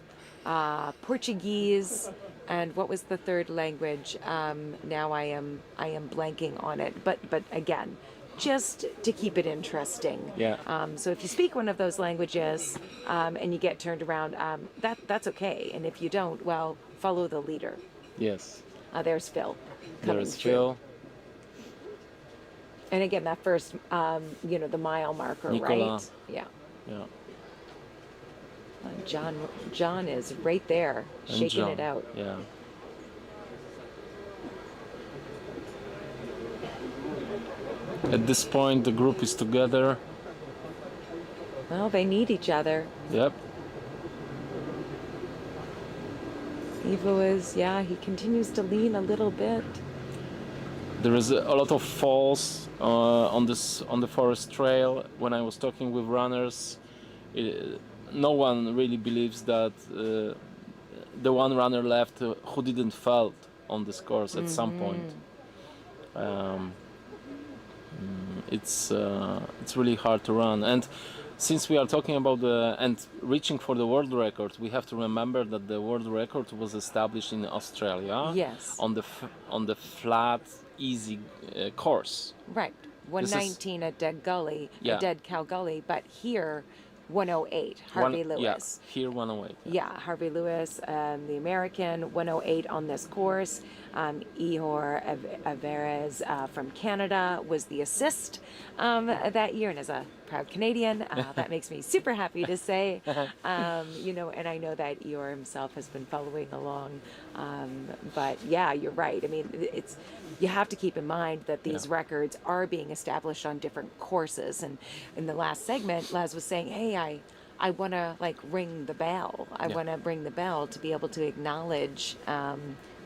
Portuguese, and what was the third language? Now I am blanking on it. But again, just to keep it interesting. Yeah. So if you speak one of those languages and you get turned around, that's okay. And if you don't, well, follow the leader. Yes. There's Phil. There coming is through. Phil. And again, that first, the mile marker, Nicola. right? Yeah. Yeah. John is right there, And shaking John. it out. Yeah. At this point, the group is together. Well, they need each other. Yep. Ivo he continues to lean a little bit. There is a lot of falls on the forest trail. When I was talking with runners, no one really believes that the one runner left who didn't fall on this course at some point. It's really hard to run, and since we are talking about the and reaching for the world record, we have to remember that the world record was established in Australia. Yes. On the flat, easy course. Right. 119 at Dead Gully, Yeah. Dead Cow Gully, but here 108, Harvey Lewis. Yeah, here 108. Yeah, Harvey Lewis, the American, 108 on this course. Ihor Averes from Canada was the assist that year, and as a proud Canadian, that makes me super happy to say. You know, and I know that Ihor himself has been following along. But yeah, you're right. I mean, it's you have to keep in mind that these records are being established on different courses. And in the last segment, Laz was saying, "Hey, I want to like ring the bell. I want to ring the bell to be able to acknowledge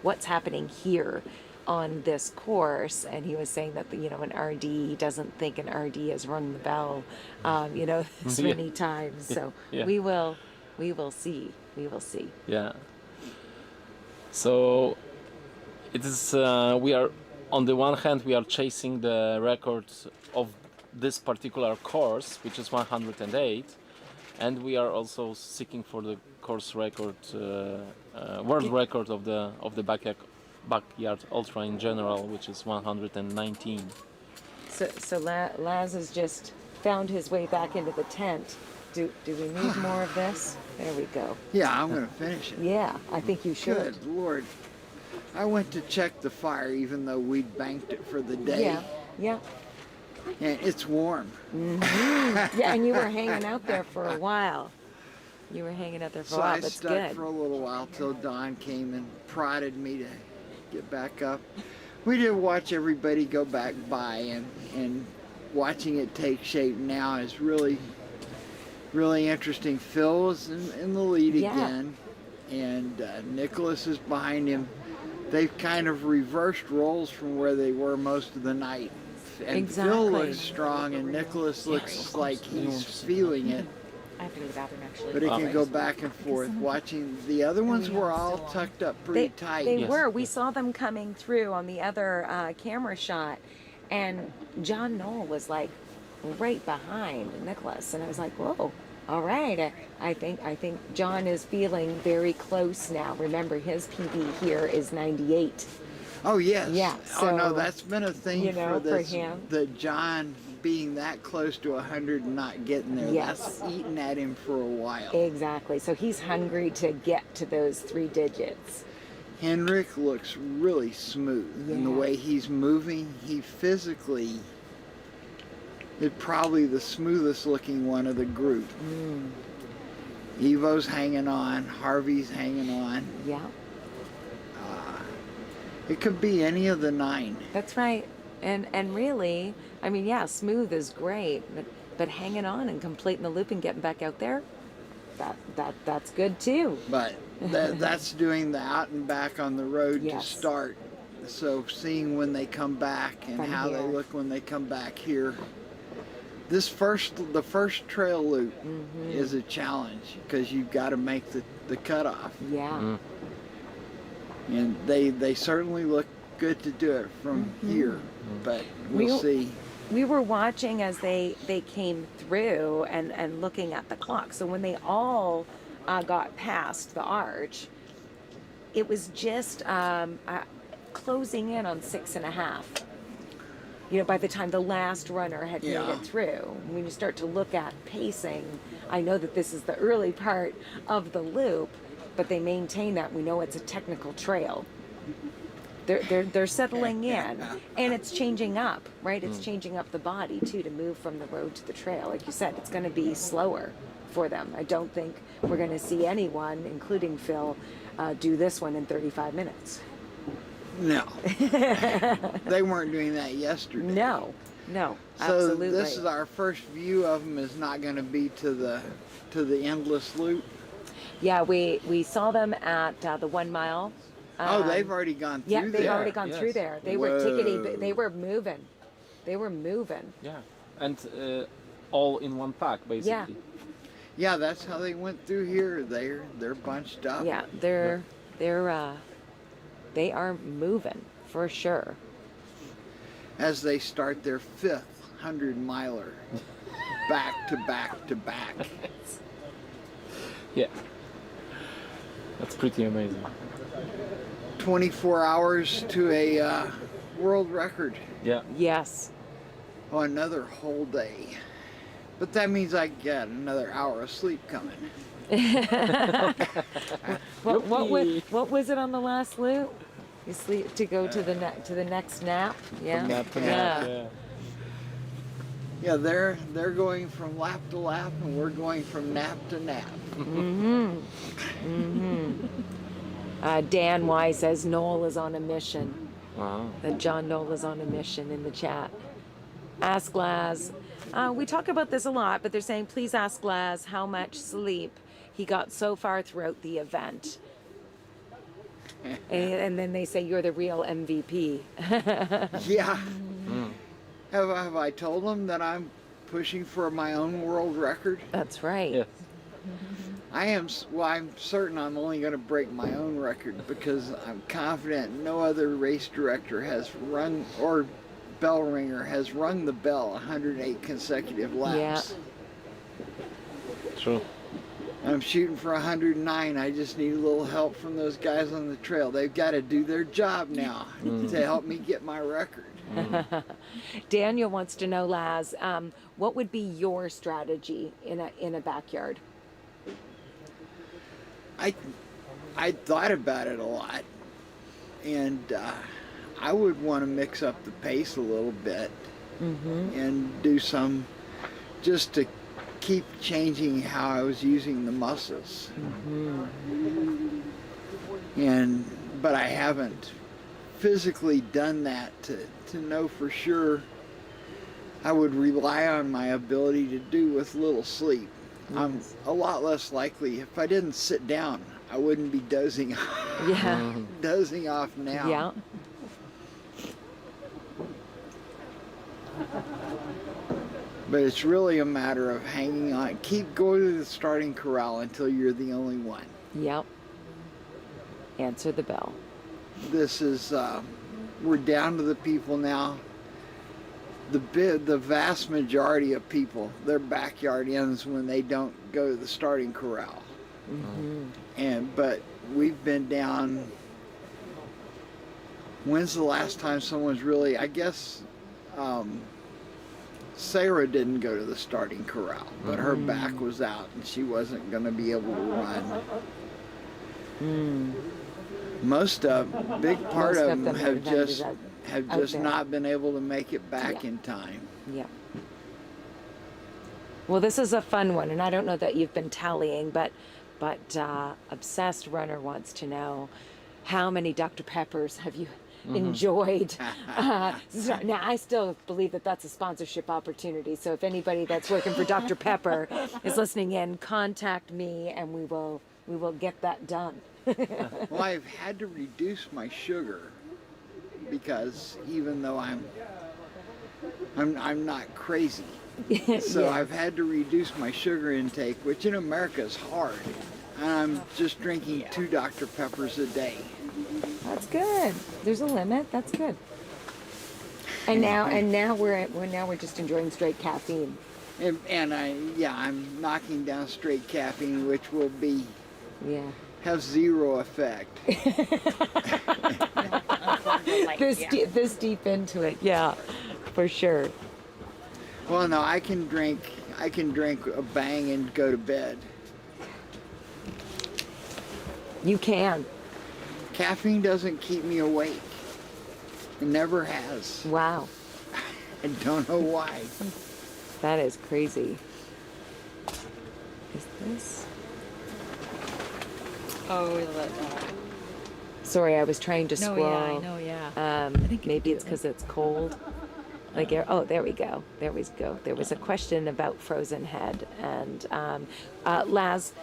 what's happening here on this course." And he was saying that you know an RD, he doesn't think an RD has rung the bell, you know, this many times. So we will see. We will see. Yeah. So it is. We are on the one hand we are chasing the record of this particular course, which is 108. And we are also seeking for the course record, world record of the backyard ultra in general, which is 119. So Laz has just found his way back into the tent. Do we need more of this? There we go. Yeah, I'm going to finish it. Yeah, I think you should. Good Lord. I went to check the fire even though we'd banked it for the day. Yeah, yeah. And it's warm. Yeah, and you were hanging out there for a while. You were hanging out there for a while. I That's stuck good. for a little while till Don came and prodded me to get back up. We did watch everybody go back by, and watching it take shape now is really interesting. Phil is in the lead again, and Nicholas is behind him. They've kind of reversed roles from where they were most of the night. And Phil looks strong, and Nicholas looks like he's feeling it. I have to go to the bathroom actually. But it can go back and forth. Watching the other ones were all tucked up pretty tight. They were. We saw them coming through on the other camera shot, and John Knoll was like right behind Nicholas, and I was like, "Whoa, all right." I think John is feeling very close now. Remember, his PB here is 98. Oh yes. Yeah. Oh no, so, that's been a thing you know, for this. for him. The John being that close to 100 and not getting there. Yes. That's eating at him for a while. Exactly. So he's hungry to get to those 3 digits. Henrik looks really smooth in the way he's moving. He physically is probably the smoothest looking one of the group. Evo's hanging on. Harvey's hanging on. Yeah. It could be any of the 9. That's right. And really, I mean, yeah, smooth is great, but hanging on and completing the loop and getting back out there, that's good too. But that's doing the out and back on the road to Yes. start. So seeing when they come back and From how they here. look when they come back here. The first trail loop is a challenge because you've got to make the cutoff. Yeah. And they certainly look good to do it from here, but we'll see. We were watching as they came through and looking at the clock. So when they all got past the arch, it was just closing in on 6.5. You know, by the time the last runner had made it through. When you start to look at pacing, I know that this is the early part of the loop, but they maintain that. We know it's a technical trail. They're settling in, and it's changing up, right? It's changing up the body too to move from the road to the trail. Like you said, it's going to be slower for them. I don't think we're going to see anyone, including Phil, do this one in 35 minutes. No, they weren't doing that yesterday. No, So absolutely. this is our first view of them. Is not going to be to the endless loop. Yeah, we saw them at the 1 mile. They've already gone through there. Yeah, they've already gone through there. They were tickety, Whoa. they were moving. They were moving. Yeah, and all in one pack basically. Yeah, that's how they went through here. They're bunched up. Yeah, they are moving for sure. As they start their 5th 100-miler. back to back to back. Yeah. That's pretty amazing. 24 hours to a world record Yeah. Yes. on another whole day. But that means I get another hour of sleep coming. What was it on the last loop? You sleep to go to the next nap. Yeah. From nap to Yeah. nap, yeah. Yeah, they're going from lap to lap, and we're going from nap to nap. Dan Y says Noel is on a mission. Wow. That John Noel is on a mission in the chat. Ask Laz. We talk about this a lot, but they're saying please ask Laz how much sleep he got so far throughout the event. And then they say you're the real MVP. Yeah. Have I told them that I'm pushing for my own world record? That's right. Yeah. I'm certain I'm only going to break my own record because I'm confident no other race director has rung, or bell ringer has rung the bell 108 consecutive laps. True. I'm shooting for 109. I just need a little help from those guys on the trail. They've got to do their job now to help me get my record. Daniel wants to know, Laz, what would be your strategy in a backyard? I thought about it a lot, and I would want to mix up the pace a little bit and do some just to keep changing how I was using the muscles. But I haven't physically done that to know for sure. I would rely on my ability to do with little sleep. I'm a lot less likely, if I didn't sit down, I wouldn't be dozing dozing off now. Yeah. But it's really a matter of hanging on. Keep going to the starting corral until you're the only one. Yep. Answer the bell. This is, we're down to the people now. The vast majority of people, their backyard ends when they don't go to the starting corral. But we've been down. When's the last time someone's really? I guess Sarah didn't go to the starting corral, but her back was out and she wasn't going to be able to run. Big part of them have just not been able to make it back in time. Yeah. Well, this is a fun one, and I don't know that you've been tallying, but Obsessed Runner wants to know how many Dr. Peppers have you enjoyed? Now, I still believe that that's a sponsorship opportunity. So if anybody that's working for Dr. Pepper is listening in, contact me, and we will get that done. Well, I've had to reduce my sugar because even though I'm not crazy, so I've had to reduce my sugar intake, which in America is hard. And I'm just drinking 2 Dr. Peppers a day. That's good. There's a limit. That's good. And now we're just enjoying straight caffeine. And I'm knocking down straight caffeine, which will have zero effect. This deep into it, yeah, for sure. Well, no, I can drink a bang and go to bed. You can. Caffeine doesn't keep me awake. It never has. Wow. I don't know why. That is crazy. Is this? Oh, Sorry, I was trying to scroll. No, yeah, I know, yeah. Maybe it's because it's cold. Like, oh, there we go. There we go. There was a question about Frozen Head, and Laz,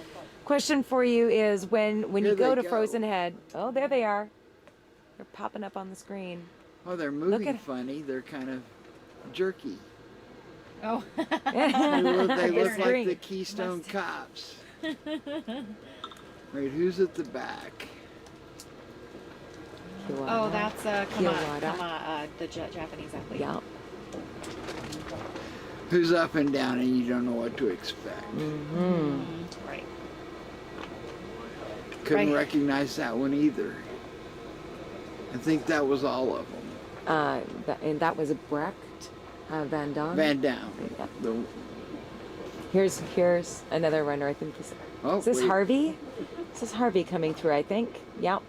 question for you is when you go to Frozen Head. Oh, there they are. They're popping up on the screen. Oh, they're moving funny. They're kind of jerky. Oh. They look like the Keystone Cops. Wait, who's at the back? Kiwara. Oh, that's Kiwara. the Japanese athlete. Yeah. who's up and down and you don't know what to expect. Right. Couldn't Right. recognize that one either. I think that was all of them. And that was a Brecht Van Dam. Van Dam. Yeah. The, Here's another runner. I think he's. oh, Is this wait. Harvey? This is Harvey coming through. I think. Yep.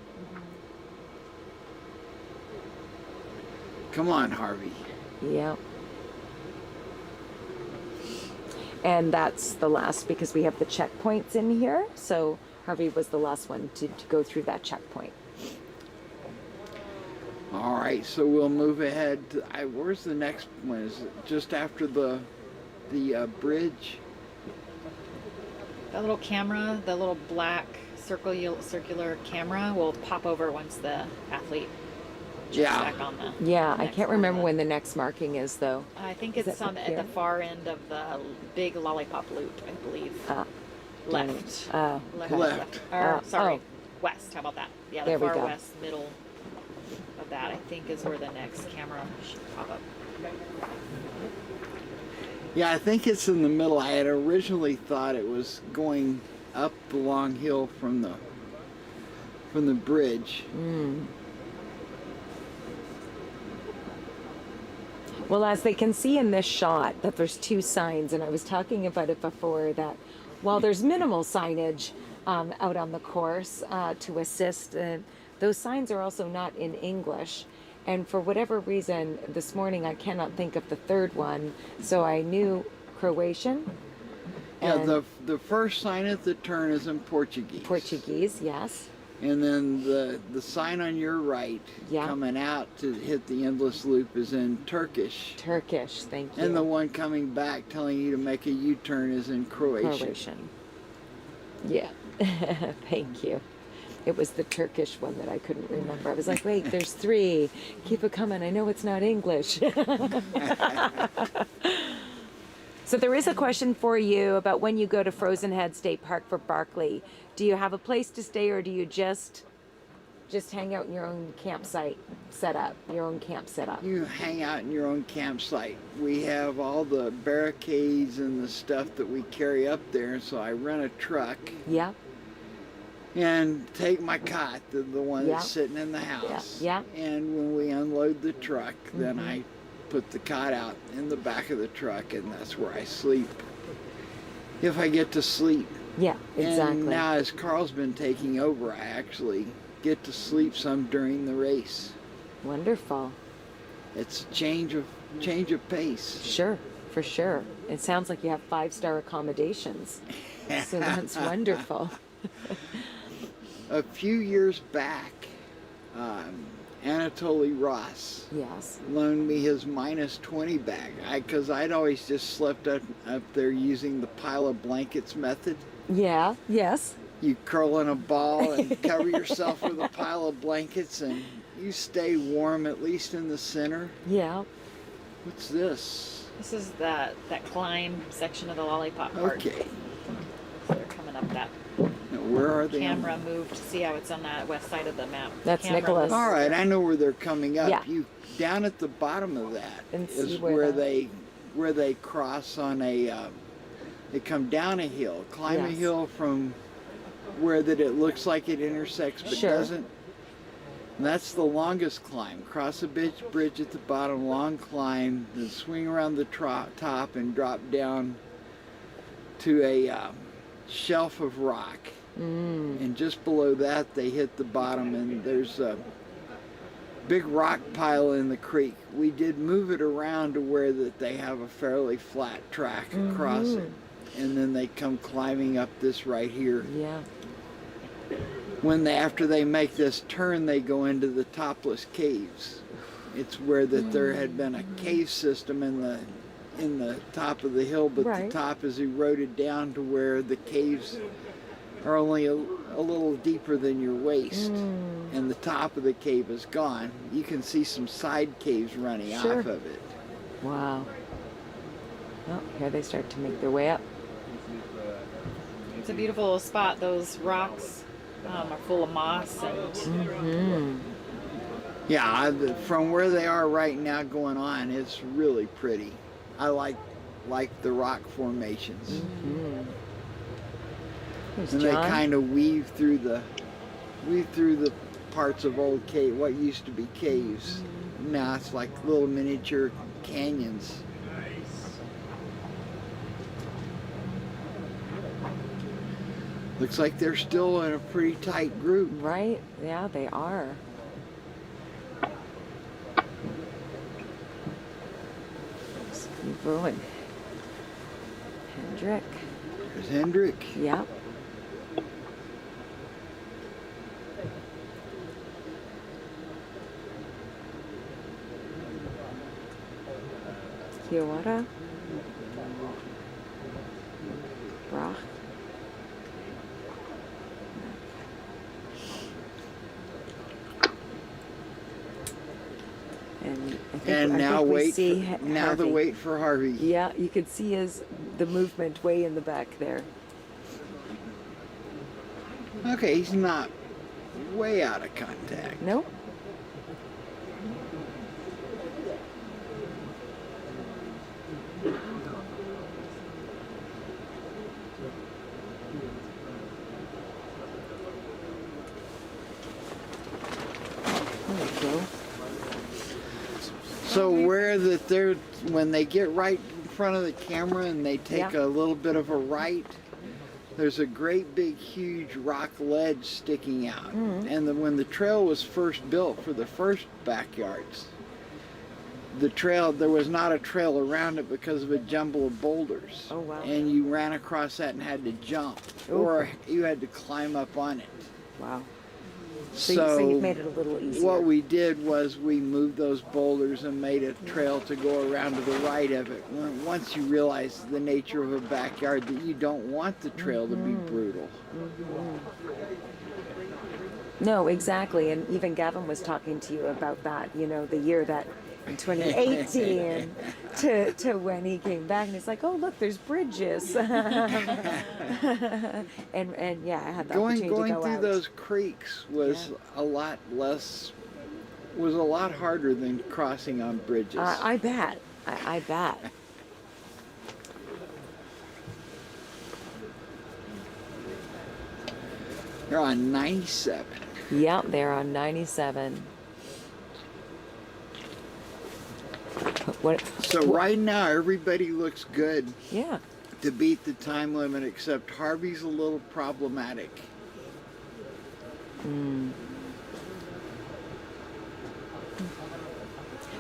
Come on, Harvey. Yep. And that's the last because we have the checkpoints in here. So Harvey was the last one to go through that checkpoint. All right, so we'll move ahead. Where's the next one? Is it just after the bridge? That little camera, the little black circular camera will pop over once the athlete jumps Yeah. back on the Yeah, I next can't one. remember when the next marking is though. I think Is it's that on up at the here? far end of the big lollipop loop, I believe. Left. Left. Or, sorry, oh. west. How about that? Yeah, There the we far go. west middle of that, I think, is where the next camera should pop up. Yeah, I think it's in the middle. I had originally thought it was going up the long hill from the bridge. Well, as they can see in this shot, that there's two signs, and I was talking about it before that while there's minimal signage out on the course to assist, those signs are also not in English. And for whatever reason, this morning I cannot think of the third one, so I knew Croatian. Yeah, and the first sign at the turn is in Portuguese. Portuguese, yes. And then the sign on your right, Yeah. coming out to hit the endless loop, is in Turkish. Turkish, thank you. And the one coming back telling you to make a U-turn is in Croatian. Croatian. Yeah, thank you. It was the Turkish one that I couldn't remember. I was like, wait, there's three. Keep it coming. I know it's not English. So there is a question for you about when you go to Frozen Head State Park for Barkley. Do you have a place to stay, or do you just hang out in your own campsite setup, your own camp setup? You hang out in your own campsite. We have all the barricades and the stuff that we carry up there, so I rent a truck Yeah, and take my cot, the one Yeah. that's sitting in the house. Yeah. And when we unload the truck, then I put the cot out in the back of the truck, and that's where I sleep. If I get to sleep. yeah, exactly. And now as Carl's been taking over, I actually get to sleep some during the race. Wonderful. It's a change of pace. Sure, for sure. It sounds like you have 5-star accommodations. So that's wonderful. A few years back, Anatoly Ross Yes. loaned me his -20 bag because I'd always just slept up there using the pile of blankets method. Yeah, yes. You curl in a ball and cover yourself with a pile of blankets and you stay warm, at least in the center. Yeah. What's this? This is that climb section of the lollipop part. Okay. So they're coming up that Now, where are they? camera moved. See how it's on that west side of the map. That's Camera Nicholas. was- All right, I know where they're coming up. Yeah. You down at the bottom of that And see is where the- where they cross on a. They come down a hill, climb a Yes. hill from where that it looks like it intersects but Sure. doesn't. And that's the longest climb. Cross a bridge at the bottom, long climb, then swing around the top and drop down to a shelf of rock. And just below that, they hit the bottom, and there's a big rock pile in the creek. We did move it around to where that they have a fairly flat track across it, and then they come climbing up this right here. Yeah. After they make this turn, they go into the topless caves. It's where that there had been a cave system in the top of the hill, but Right. the top is eroded down to where the caves are only a little deeper than your waist, and the top of the cave is gone. You can see some side caves running Sure. off of it. Wow. Oh, here they start to make their way up. It's a beautiful little spot. Those rocks are full of moss and Yeah, from where they are right now going on, it's really pretty. I like like the rock formations. There's And John. they kind of weave through the parts of old cave, what used to be caves. Now it's like little miniature canyons. Looks like they're still in a pretty tight group. Right? Yeah, they are. Let's keep going. Hendrick. There's Hendrick. Yep. Kiawara. Brock. And I think, And I now think we wait. see Now the Harvey. wait for Harvey. Yeah, you could see the movement way in the back there. Okay, he's not way out of contact. Nope. There we go. So where that they're when they get right in front of the camera and they take Yeah. a little bit of a right, there's a great big huge rock ledge sticking out. And when the trail was first built for the first backyards, the trail there was not a trail around it because of a jumble of boulders. Oh, wow. And you ran across that and had to jump, Ooh. or you had to climb up on it. Wow. So you've made it a little easier. What we did was we moved those boulders and made a trail to go around to the right of it. Once you realize the nature of a backyard, that you don't want the trail to be brutal. No, exactly. And even Gavin was talking to you about that, you know, the year that in 2018 to when he came back, and he's like, oh, look, there's bridges. and yeah, I had the opportunity Going to go through out. those creeks was a lot harder than crossing on bridges. I bet. I bet. They're on 97. Yep, they're on 97. What? So right now everybody looks good Yeah. to beat the time limit, except Harvey's a little problematic.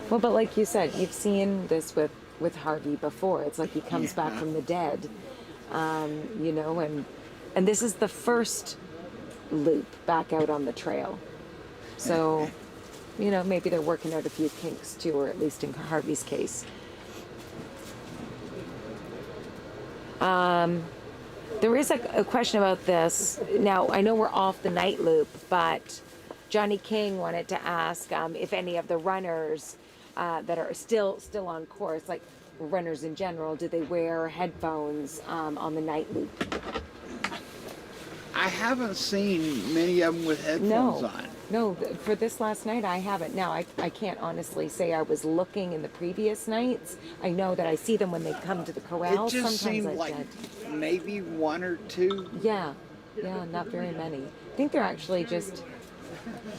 Well, but like you said, you've seen this with Harvey before. It's like he comes back from the dead, you know, and this is the first loop back out on the trail. So, you know, maybe they're working out a few kinks too, or at least in Harvey's case. There is a question about this. Now, I know we're off the night loop, but Johnny King wanted to ask if any of the runners that are still on course, like runners in general, do they wear headphones on the night loop? I haven't seen many of them with headphones on. No, for this last night, I haven't. Now, I can't honestly say I was looking in the previous nights. I know that I see them when they come to the corral. It just Sometimes seemed I like did. maybe one or two. Yeah, not very many. I think they're actually just,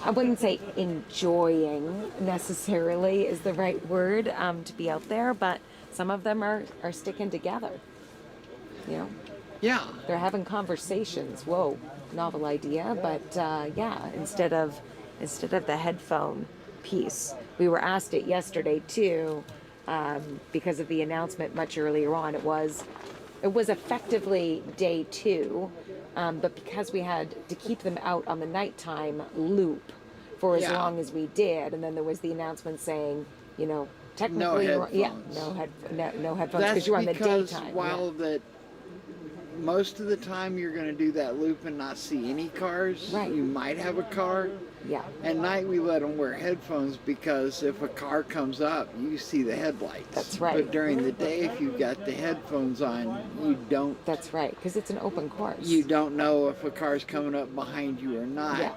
I wouldn't say enjoying necessarily is the right word to be out there, but some of them are sticking together. You know, Yeah. they're having conversations. Whoa, novel idea, but yeah, instead of the headphone piece. We were asked it yesterday too, because of the announcement much earlier on. It was effectively day 2, but because we had to keep them out on the nighttime loop for as Yeah. long as we did, and then there was the announcement saying, you know, technically, No yeah, headphones. no headphones That's because you're on the because daytime. while that most of the time you're going to do that loop and not see any cars. Right. You might have a car. Yeah. At night we let them wear headphones because if a car comes up, you see the headlights. That's right. But during the day, if you've got the headphones on, you don't. That's right, because it's an open course. You don't know if a car's coming up behind you or not. Yeah.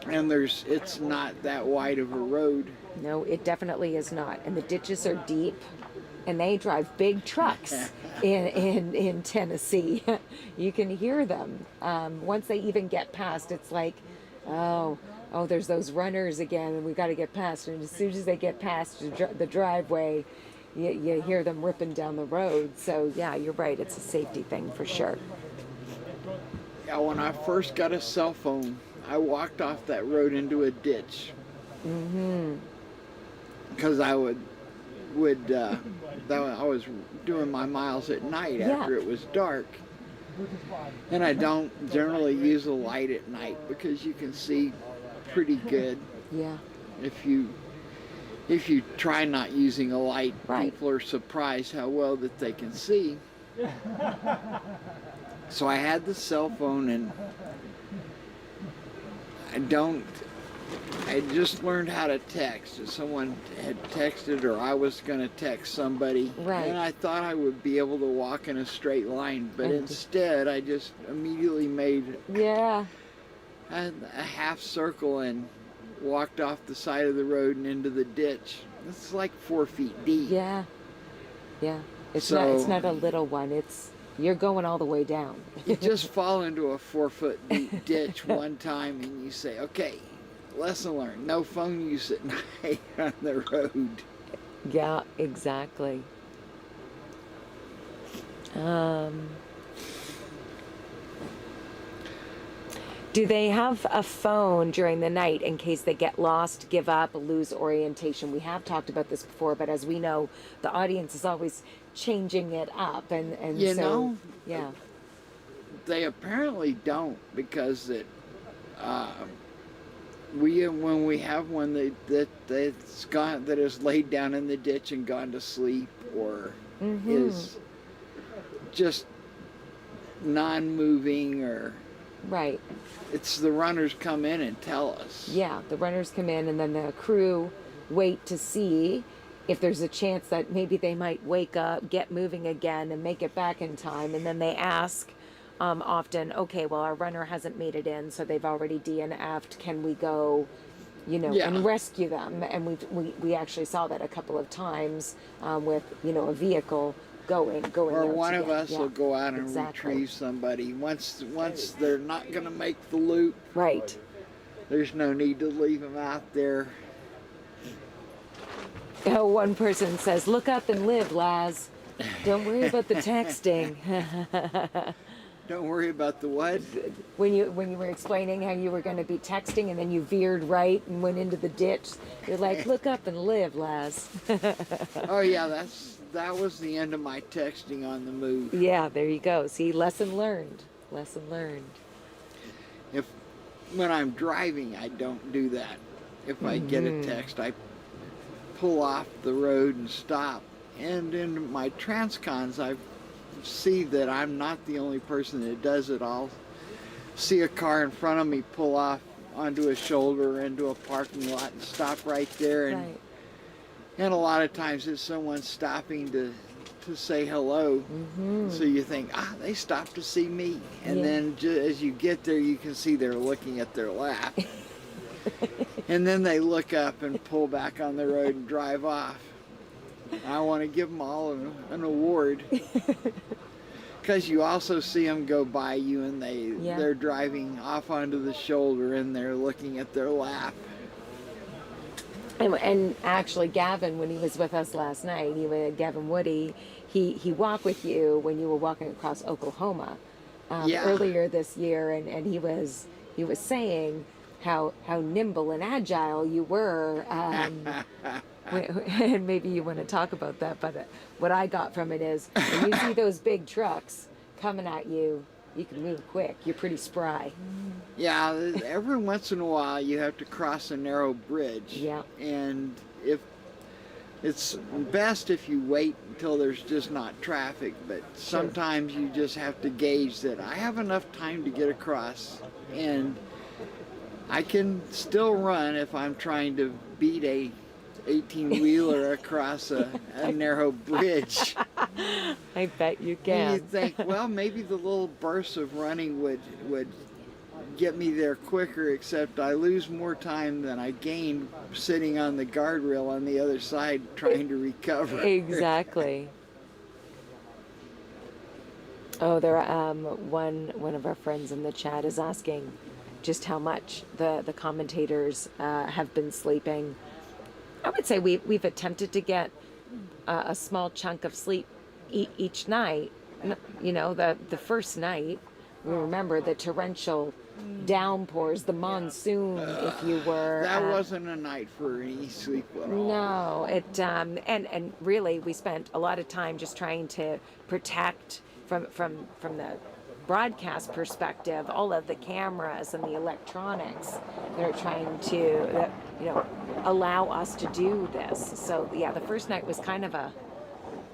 And it's not that wide of a road. No, it definitely is not. And the ditches are deep. and they drive big trucks in Tennessee. You can hear them. Once they even get past, it's like, oh, there's those runners again, and we got to get past. And as soon as they get past the driveway, you hear them ripping down the road. So yeah, you're right. It's a safety thing for sure. Yeah, when I first got a cell phone, I walked off that road into a ditch. Because I was doing my miles at night after it was dark. And I don't generally use a light at night because you can see pretty good. Yeah. If you try not using a light, people are surprised how well that they can see. So I had the cell phone, and I just learned how to text. If someone had texted, or I was going to text somebody, and I thought I would be able to walk in a straight line, but instead I just immediately made a half circle and walked off the side of the road and into the ditch. It's like 4 feet deep. Yeah. It's not a little one. You're going all the way down. You just fall into a 4 foot deep ditch one time, and you say, okay, lesson learned. No phone use at night on the road. Yeah, exactly. Do they have a phone during the night in case they get lost, give up, lose orientation? We have talked about this before, but as we know, the audience is always changing it up, and you know, they apparently don't, because when we have one that is laid down in the ditch and gone to sleep, or is just non-moving, or it's the runners come in and tell us. Yeah, the runners come in, and then the crew wait to see if there's a chance that maybe they might wake up, get moving again, and make it back in time. And then they ask often, okay, well, our runner hasn't made it in, so they've already DNF'd. Can we go, and rescue them? And we actually saw that a couple of times with, a vehicle going. Or one of us will go out and retrieve somebody. Once they're not going to make the loop, there's no need to leave them out there. One person says, "Look up and live, Laz. Don't worry about the texting." Don't worry about the what? When you were explaining how you were going to be texting, and then you veered right and went into the ditch, you're like, "Look up and live, Laz." Oh yeah, that was the end of my texting on the move. Yeah, there you go. See, lesson learned. Lesson learned. When I'm driving, I don't do that. If I get a text, I pull off the road and stop. And in my transcons, I see that I'm not the only person that does it. I'll see a car in front of me pull off onto a shoulder into a parking lot and stop right there. And a lot of times it's someone stopping to say hello. So you think, they stopped to see me. And then as you get there, you can see they're looking at their lap. And then they look up and pull back on the road and drive off. I want to give them all an award. Because you also see them go by you, and they're driving off onto the shoulder, and they're looking at their lap. And actually, Gavin, when he was with us last night, Gavin Woody, he walked with you when you were walking across Oklahoma earlier this year, and he was saying how nimble and agile you were, and maybe you want to talk about that. But what I got from it is, when you see those big trucks coming at you, you can move quick. You're pretty spry. Yeah, every once in a while you have to cross a narrow bridge. Yeah. And if it's best if you wait until there's just not traffic, but sometimes you just have to gauge that I have enough time to get across, and I can still run if I'm trying to beat a 18-wheeler across a narrow bridge. I bet you can. And you think, well, maybe the little bursts of running would get me there quicker, except I lose more time than I gain sitting on the guardrail on the other side trying to recover. Exactly. Oh, there. One of our friends in the chat is asking just how much the commentators have been sleeping. I would say we've attempted to get a small chunk of sleep each night. You know, the first night, we remember the torrential downpours, the monsoon, if you were. That wasn't a night for any sleep at all. No, it and really we spent a lot of time just trying to protect from the broadcast perspective all of the cameras and the electronics that are trying to allow us to do this. So yeah, the first night was kind of a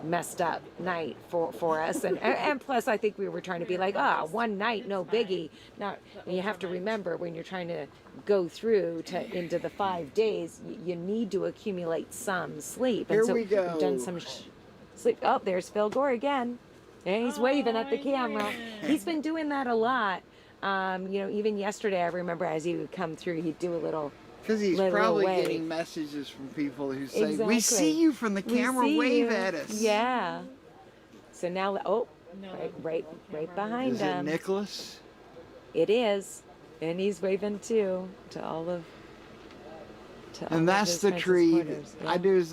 messed up night for us, and plus I think we were trying to be like, one night, no biggie. Now you have to remember, when you're trying to go through into the 5 days, you need to accumulate some sleep. And Here so we go. We've done some sleep. Oh, there's Phil Gore again. And he's waving at the camera. He's been doing that a lot. Even yesterday, I remember as he would come through, he'd do a little. Because he's probably getting messages from people who say, "We see you from the camera, wave at us." Yeah. So now, right behind Is him. it Nicholas? It is, and he's waving too to all of. And that's the tree. Yeah.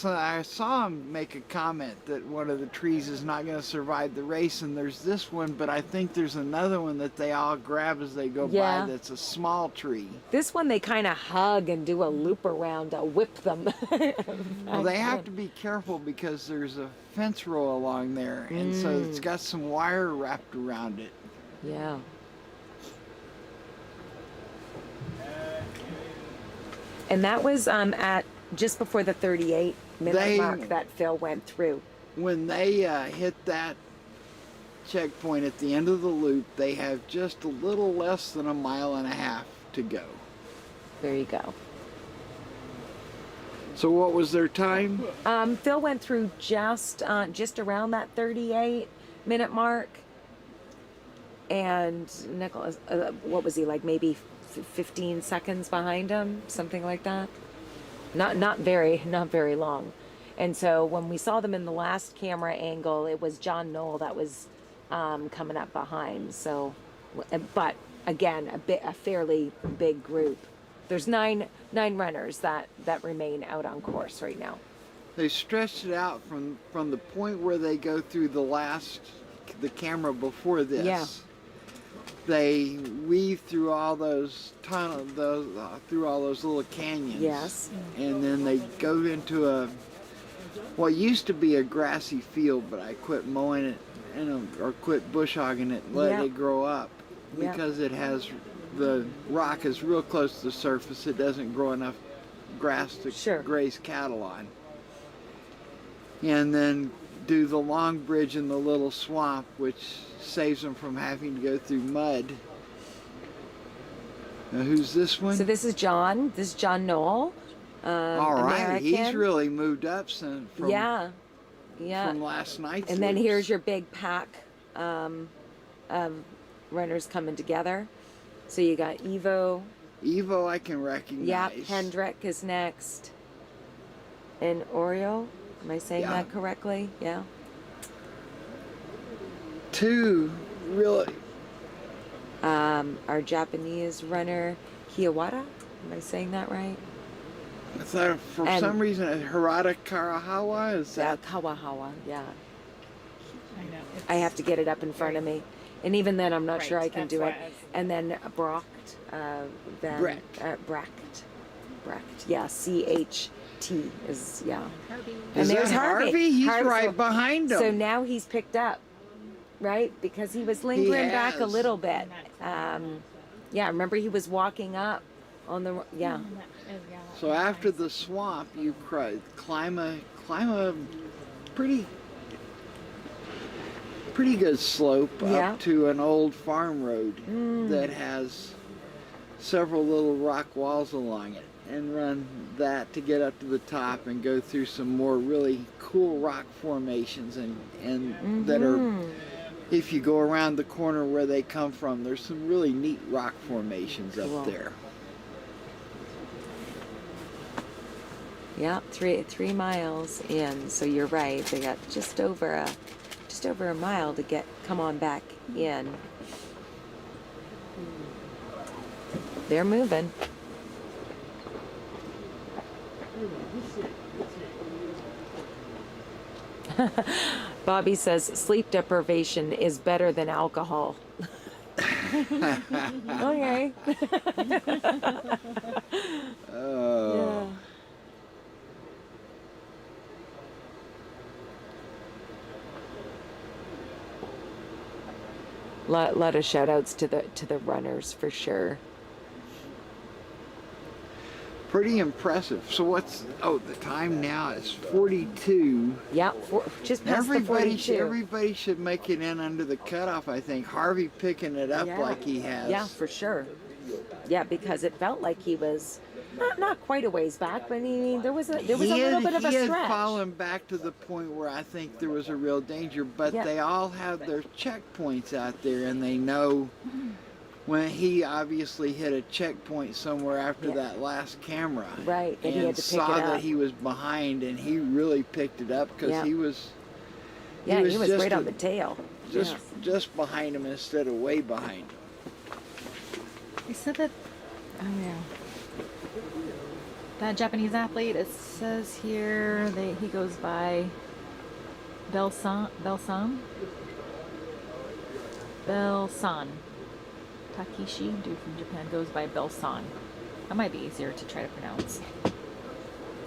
I saw him make a comment that one of the trees is not going to survive the race, and there's this one, but I think there's another one that they all grab as they go by that's a small tree. This one they kind of hug and do a loop around to whip them. Well, they have to be careful because there's a fence row along there, and so it's got some wire wrapped around it. Yeah. And that was at just before the 38-minute mark that Phil went through. When they hit that checkpoint at the end of the loop, they have just a little less than 1.5 miles to go. There you go. So what was their time? Phil went through just around that 38-minute mark. And Nicholas, what was he, like maybe 15 seconds behind him? Something like that. Not very long. And so when we saw them in the last camera angle, it was John Knoll that was coming up behind. So, but again, a fairly big group. There's nine runners that remain out on course right now. They stretched it out from the point where they go through the camera before this. Yeah. They weave through all those tunnels, through all those little canyons. Yes. And then they go into what used to be a grassy field, but I quit mowing it or quit bush hogging it and let it grow up because it has the rock is real close to the surface. It doesn't grow enough grass to graze cattle on. And then do the long bridge in the little swamp, which saves them from having to go through mud. Now, who's this one? So this is John. This is John Knoll. All right, American. he's really moved up from last night's. And then here's your big pack of runners coming together. So you got Evo. Evo, I can recognize. Yep, Hendrick is next. And Oreo. Am I saying that correctly? Yeah. Two, really. Our Japanese runner, Hiawatha. Am I saying that right? I thought for some reason Hirata Karahawa is that? Yeah, Kawahawa, yeah. I know. I have to get it up in front of me. And even then, I'm not sure I can do it. And then Brecht. Yeah, CHT is, And there's Harvey. He's right behind him. So now he's picked up, right? Because he was lingering back a little bit. Remember he was walking up on the, So after the swamp, you climb a pretty good slope up to an old farm road that has several little rock walls along it, and run that to get up to the top and go through some more really cool rock formations and that are if you go around the corner where they come from, there's some really neat rock formations Cool. up there. Yeah, 3 miles in. So you're right. They got just over a mile to come on back in. They're moving. Bobby says sleep deprivation is better than alcohol. Okay. Oh. Yeah. Lot of shout outs to the runners for sure. Pretty impressive. So what's, the time now is 42. Yeah, just past the 42. Everybody should make it in under the cutoff, I think. Harvey picking it up Yeah. like he has. Yeah, for sure. Yeah, because it felt like he was not quite a ways back, but I mean there was a little bit of a He had stretch. fallen back to the point where I think there was a real danger, but Yeah. they all have their checkpoints out there, and they know when he obviously hit a checkpoint somewhere after Yeah. that last camera. Right, and he had to pick saw it up. that he was behind, and he really picked it up because Yeah. he was Yeah, he was just right on the tail. just behind him instead of way behind him. They said that. Oh yeah. That Japanese athlete. It says here he goes by Belsan. Takeshi, dude from Japan, goes by Belsan. That might be easier to try to pronounce.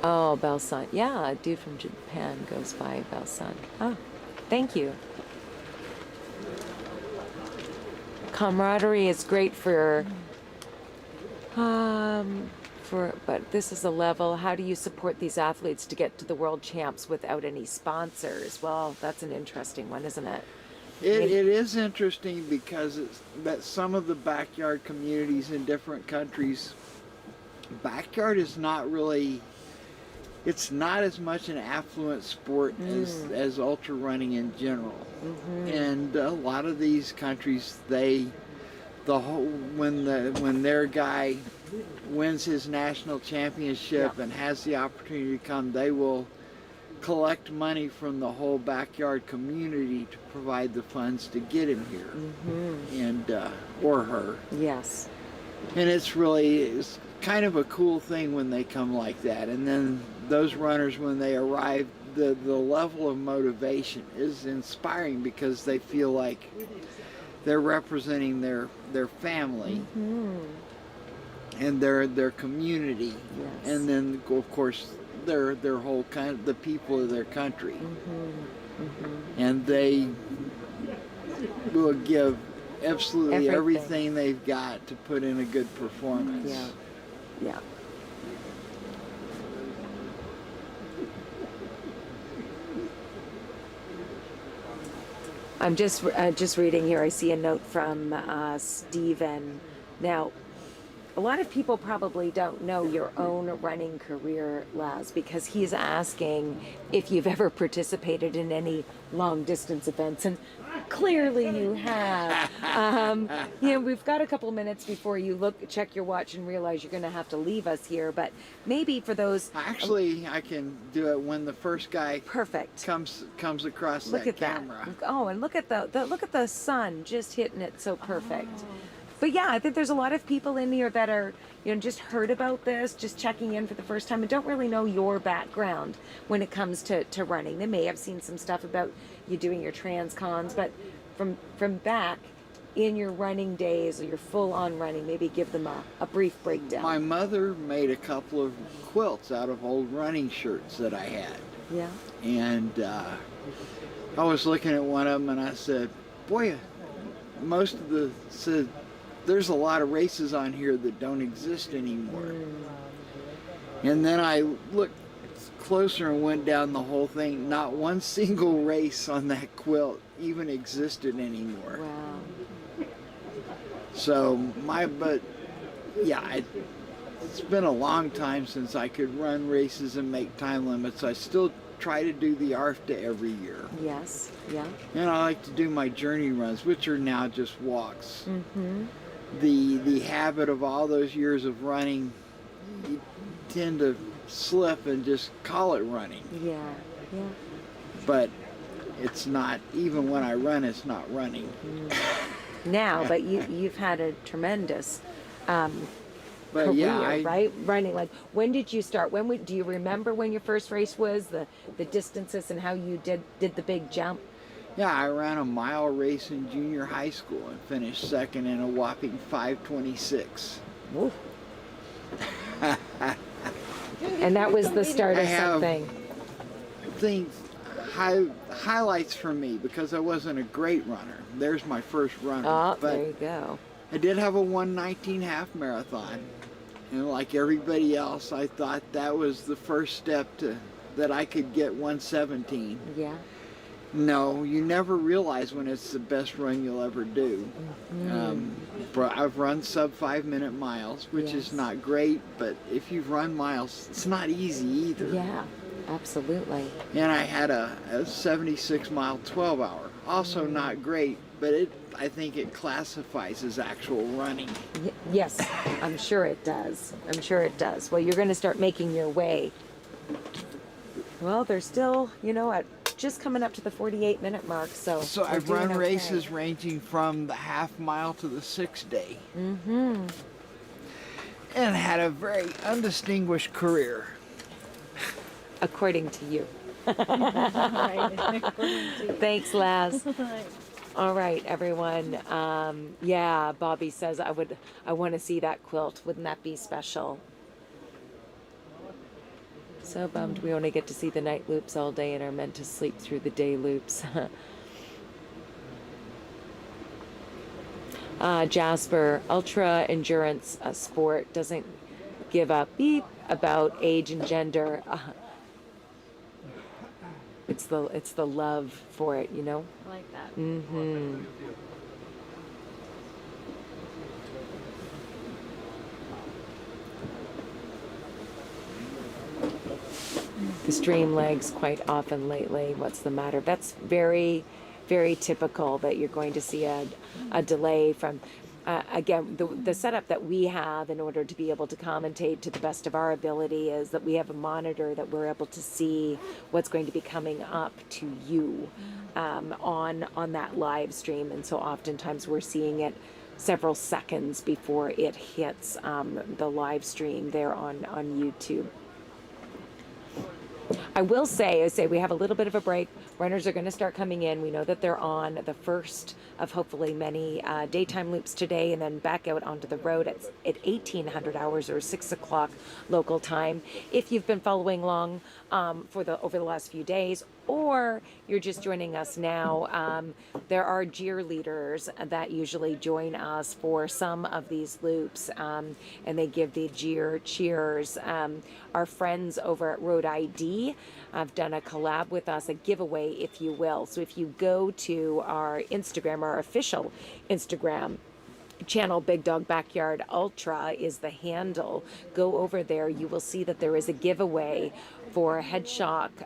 Oh, Belsan. Yeah, a dude from Japan goes by Belsan. Oh, thank you. Camaraderie is great but this is a level. How do you support these athletes to get to the world champs without any sponsors? Well, that's an interesting one, isn't it? It is interesting because that some of the backyard communities in different countries, backyard is not really, it's not as much an affluent sport as ultra running in general. And a lot of these countries, when their guy wins his national championship and has the opportunity to come, they will collect money from the whole backyard community to provide the funds to get him here, and or her. Yes. And it's kind of a cool thing when they come like that. And then those runners, when they arrive, the level of motivation is inspiring because they feel like they're representing their family and their community, and then of course their whole the people of their country, and they will give absolutely everything they've got to put in a good performance. Yeah. I'm just reading here. I see a note from Steven. Now, a lot of people probably don't know your own running career, Laz, because he's asking if you've ever participated in any long distance events, and clearly you have. We've got a couple minutes before you check your watch and realize you're going to have to leave us here, but maybe for those. Actually, I can do it when the first guy comes across look that at camera. That. Oh, and look at the sun just hitting it so perfect. But yeah, I think there's a lot of people in here that are, just heard about this, just checking in for the first time and don't really know your background when it comes to running. They may have seen some stuff about you doing your transcons, but from back in your running days or your full-on running, maybe give them a brief breakdown. My mother made a couple of quilts out of old running shirts that I had. Yeah. And I was looking at one of them and I said, boy, there's a lot of races on here that don't exist anymore. And then I looked closer and went down the whole thing. Not one single race on that quilt even existed anymore. Wow. So it's been a long time since I could run races and make time limits. I still try to do the ARFTA every year. Yes. Yeah. And I like to do my journey runs, which are now just walks. Mm-hmm. The habit of all those years of running, you tend to slip and just call it running. Yeah. Yeah. But it's not, even when I run, it's not running. Now, but you've had a tremendous But career, yeah, right? Running. Like, when did you start? Do you remember when your first race was? The distances and how you did the big jump? Yeah, I ran a mile race in junior high school and finished second in a whopping 5:26. Woo. And that was the start of I have something. Things, highlights for me, because I wasn't a great runner. There's my first runner. Oh, but there you go. I did have a 1:19 half marathon, and like everybody else, I thought that was the first step to that I could get 1:17. Yeah. No, you never realize when it's the best run you'll ever do. But I've run sub 5-minute miles, which is not great, but if you've run miles, it's not easy either. Yeah, absolutely. And I had a 76-mile 12-hour, also not great, but I think it classifies as actual running. Yes, I'm sure it does. I'm sure it does. Well, you're going to start making your way. Well, they're still, at just coming up to the 48-minute mark, so So we're I've doing run okay. races ranging from the half mile to the 6-day. Mm-hmm. And had a very undistinguished career. According to you. Thanks, Laz. All right, everyone. Yeah, Bobby says I want to see that quilt. Wouldn't that be special? So bummed we only get to see the night loops all day and are meant to sleep through the day loops. Jasper, ultra endurance sport doesn't give a beep about age and gender. It's the love for it, I like that. Mm-hmm. The stream lags quite often lately. What's the matter? That's very, very typical that you're going to see a delay from, again, the setup that we have in order to be able to commentate to the best of our ability is that we have a monitor that we're able to see what's going to be coming up to you on that live stream. And so oftentimes we're seeing it several seconds before it hits the live stream there on YouTube. I will say we have a little bit of a break. Runners are going to start coming in. We know that they're on the first of hopefully many daytime loops today, and then back out onto the road at 1800 hours or 6 o'clock local time. If you've been following along over the last few days, or you're just joining us now, there are cheerleaders that usually join us for some of these loops, and they give the cheers. Our friends over at Road ID have done a collab with us, a giveaway, if you will. So if you go to our Instagram, our official Instagram channel, Big Dog Backyard Ultra is the handle. Go over there. You will see that there is a giveaway for headphones,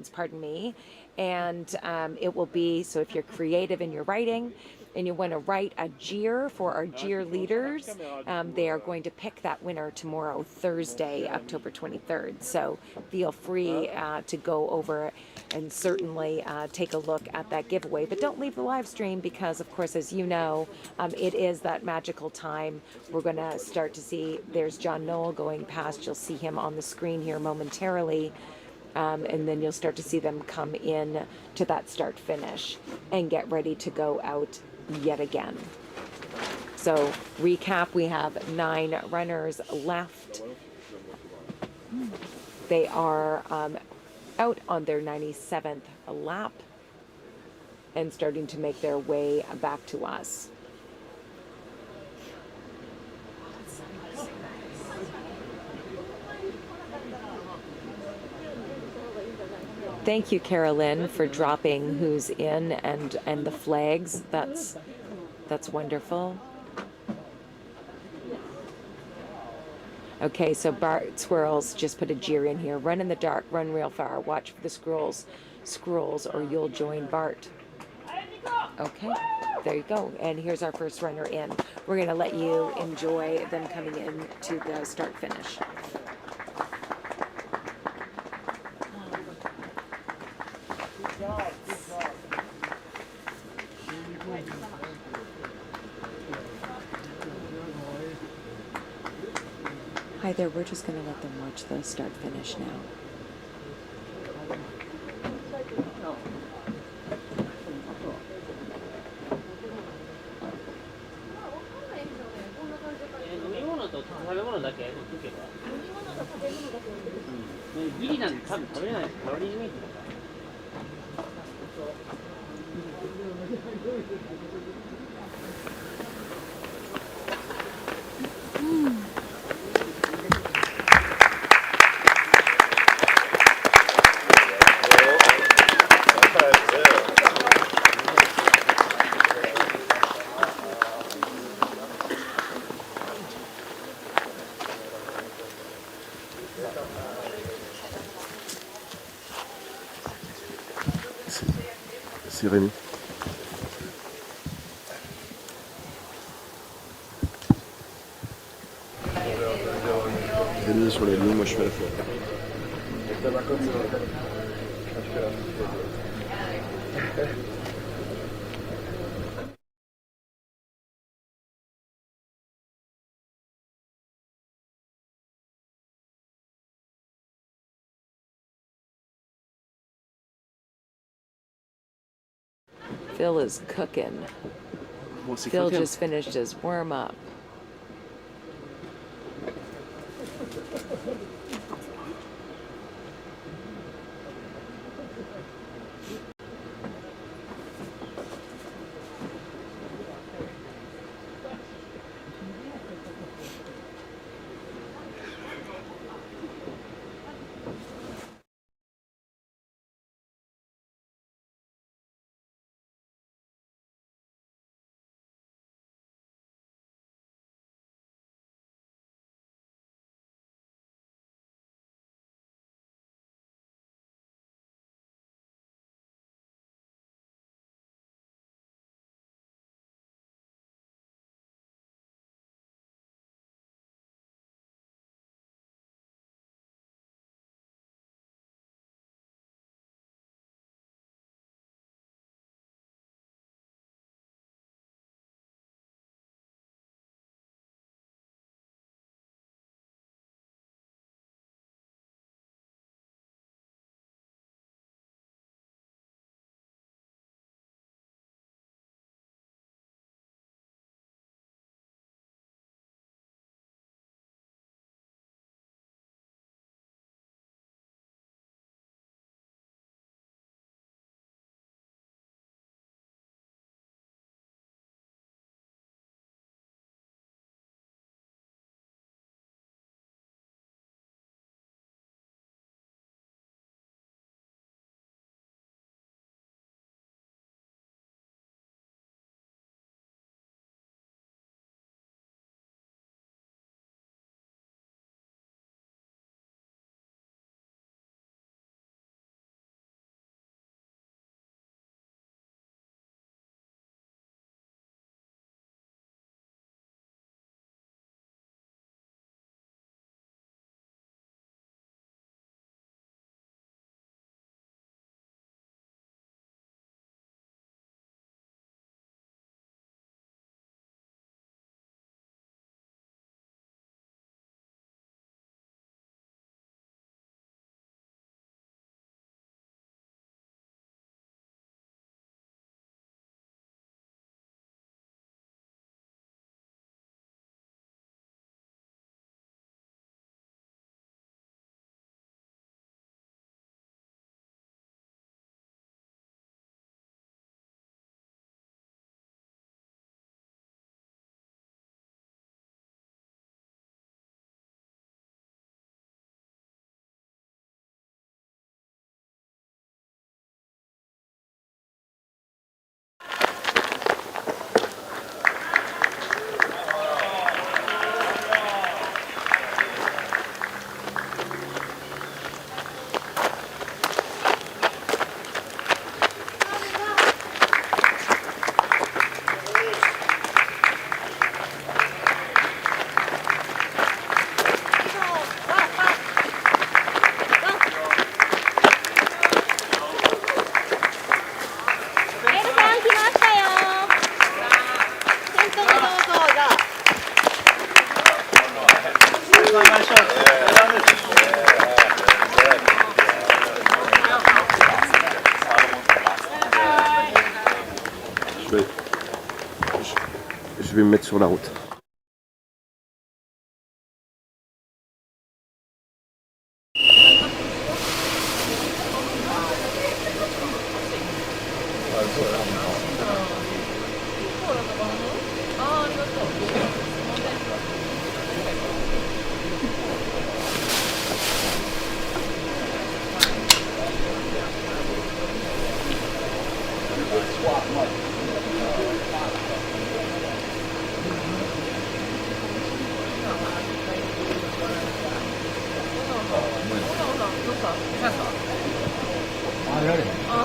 pardon me. And it will be, so if you're creative in your writing and you want to write a jeer for our jeer leaders, they are going to pick that winner tomorrow, Thursday, October 23rd. So feel free to go over and certainly take a look at that giveaway. But don't leave the live stream because, of course, as you know, it is that magical time. We're going to start to see, there's John Knoll going past. You'll see him on the screen here momentarily. And then you'll start to see them come in to that start finish and get ready to go out yet again. So recap, we have 9 runners left. They are out on their 97th lap and starting to make their way back to us. Thank you, Carolyn, for dropping who's in and the flags. That's wonderful. Okay, so Bart Squirrels, just put a jeer in here. Run in the dark, run real far. Watch for the squirrels, or you'll join Bart. Okay, there you go. And here's our first runner in. We're going to let you enjoy them coming in to the start finish. Hi there, we're just going to let them watch the start finish now. C'est Rémi. Rémi est sur la ligne, moi je suis à la fois. Phil is cooking. Phil just finished his warm up. vais me mettre sur la route.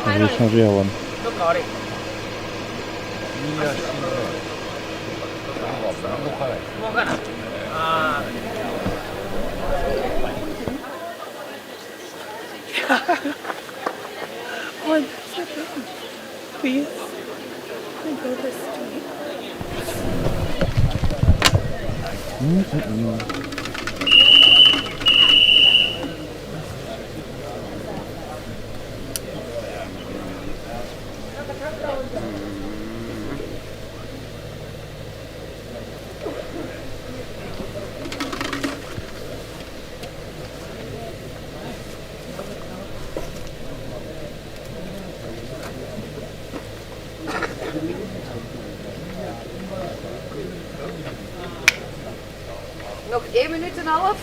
Je vais changer à one. Nog 1 minuut en een half.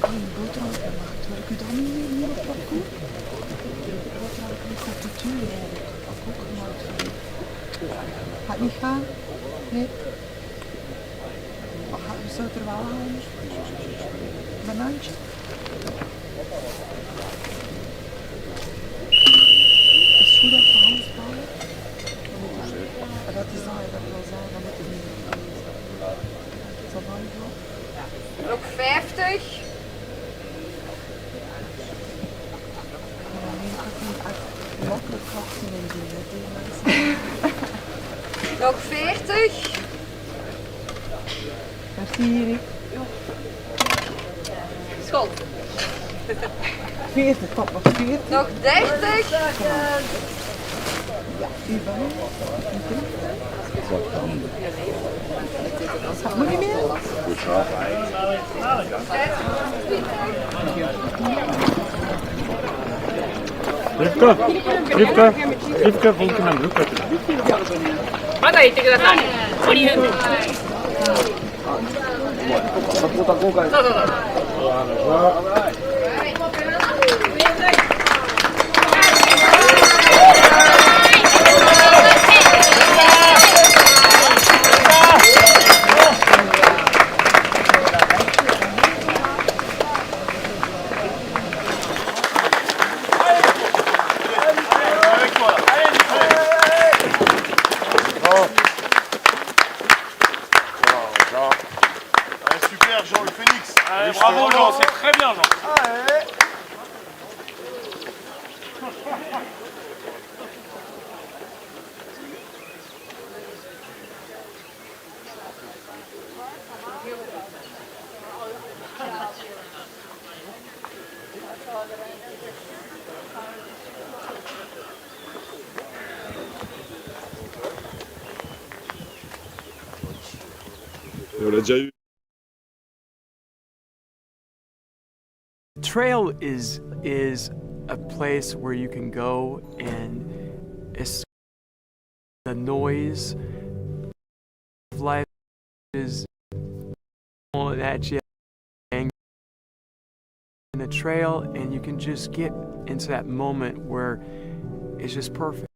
Kan je een boterham gemaakt worden? Kun je dat niet meer op parcours? Boterham met confituur eigenlijk. Ook gemaakt worden. Gaat niet gaan? Nee? Maar zou het er wel halen? Banaantje? Is het goed dat we Hans bouwen? Dat is dat, dat wil zeggen, dan moet het niet meer. Is dat bang voor? Nog 50. Makkelijk krachten in die mensen. Nog 40. Merci Erik. Schot. 40, top nog 40. Nog 30. Ja, die van mij. Dat moet niet meer. Rivka, volg je mijn broek uit. Super Jean le Phénix. Bravo Jean, c'est très bien Jean. Et on l'a déjà eu. Trail is a place where you can go and escape the noise of life is all that you in the trail, and you can just get into that moment where it's just perfect.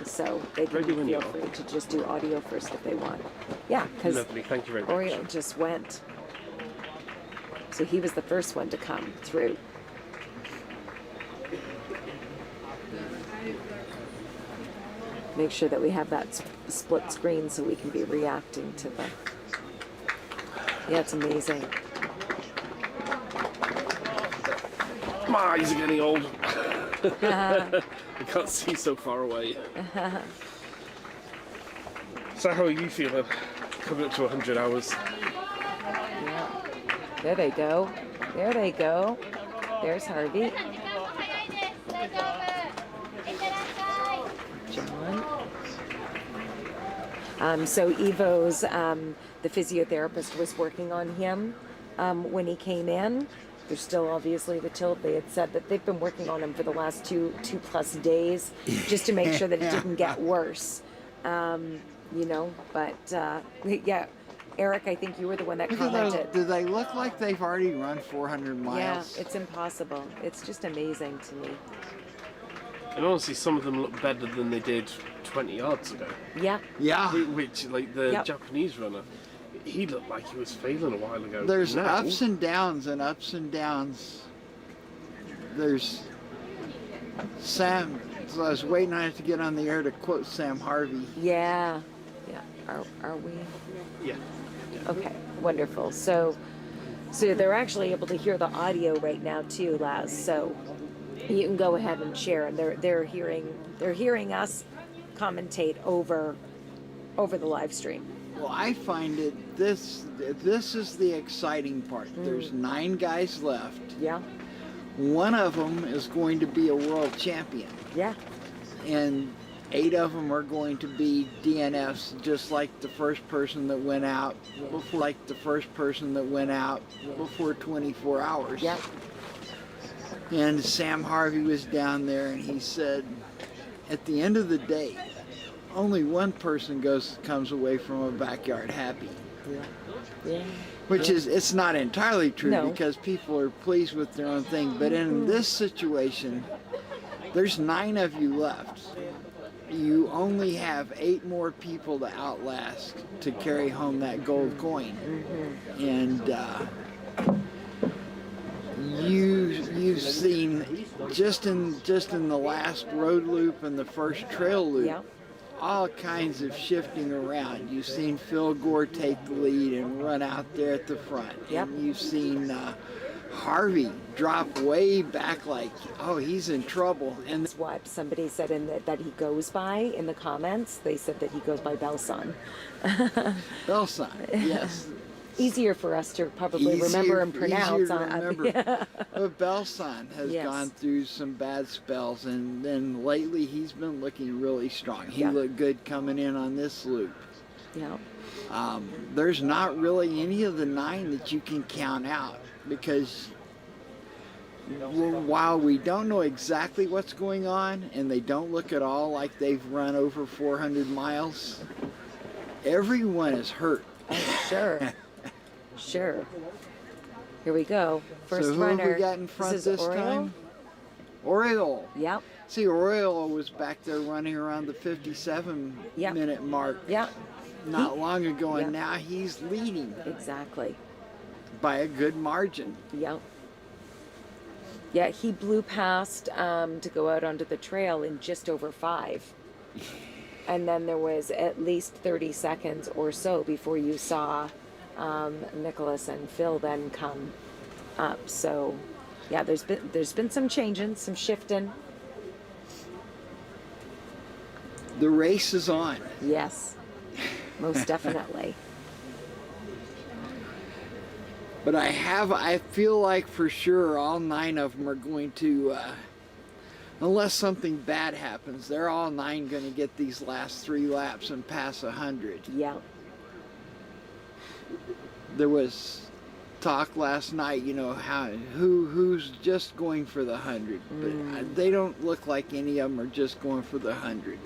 so they can Ready when you feel are. free to just do audio first if they want. Yeah, because Lovely, thank you very much. Oriole just went. So he was the first one to come through. Make sure that we have that split screen so we can be reacting to the... Yeah, it's amazing. My eyes are getting old. I can't see so far away. So how are you feeling? Coming up to 100 hours. Yeah. There they go. There they go. There's Harvey. John. So Evo's, the physiotherapist was working on him when he came in. There's still obviously the tilt. They had said that they've been working on him for the last two plus days just to make sure that it didn't get worse. You know, but yeah, Eric, I think you were the one that commented. Do they look like they've already run 400 miles? Yeah, it's impossible. It's just amazing to me. And honestly, some of them look better than they did 20 yards ago. Yeah. Yeah. Which, like the Yep. Japanese runner, he looked like he was failing a while ago. There's Now, ups and downs and ups and downs. There's Sam. So I was waiting on it to get on the air to quote Sam Harvey. Yeah. Yeah. Are we? Yeah. Okay. Wonderful. So they're actually able to hear the audio right now too, Laz. So you can go ahead and share, and they're hearing us commentate over the live stream. Well, I find it this is the exciting part. There's 9 guys left. Yeah. One of them is going to be a world champion. Yeah. And 8 of them are going to be DNFs, just like the first person that went out before 24 hours. Yeah. And Sam Harvey was down there, and he said, at the end of the day, only one person comes away from a backyard happy. Yeah. Yeah. Which is, it's not entirely true, No. because people are pleased with their own thing. But in this situation, there's 9 of you left. You only have 8 more people to outlast to carry home that gold coin. And you've seen just in the last road loop and the first trail loop, Yeah. all kinds of shifting around. You've seen Phil Gore take the lead and run out there at the front. Yep. And you've seen Harvey drop way back like, oh, he's in trouble. And That's what somebody said that he goes by in the comments. They said that he goes by Belson. Belson, yes. Easier for us to probably remember and pronounce. Easier to remember. Yeah. But Belson has Yes. gone through some bad spells, and then lately he's been looking really strong. He Yeah. looked good coming in on this loop. Yeah. There's not really any of the 9 that you can count out, because while we don't know exactly what's going on, and they don't look at all like they've run over 400 miles, everyone is hurt. Oh, sure. Sure. Here we go. First So who runner. have we got in front this Oriole? time? Oriole. Yep. See, Oriole was back there running around the 57 Yep. minute mark Yep. not long ago, and Yep. now he's leading Exactly. by a good margin. Yep. Yeah, he blew past to go out onto the trail in just over 5. And then there was at least 30 seconds or so before you saw Nicholas and Phil then come up. So, yeah, there's been some changing, some shifting. The race is on. Yes, most definitely. But I feel like for sure all 9 of them are going to, unless something bad happens, they're all 9 going to get these last 3 laps and pass 100. Yeah. There was talk last night, you know, who's just going for the 100, but they don't look like any of them are just going for the 100.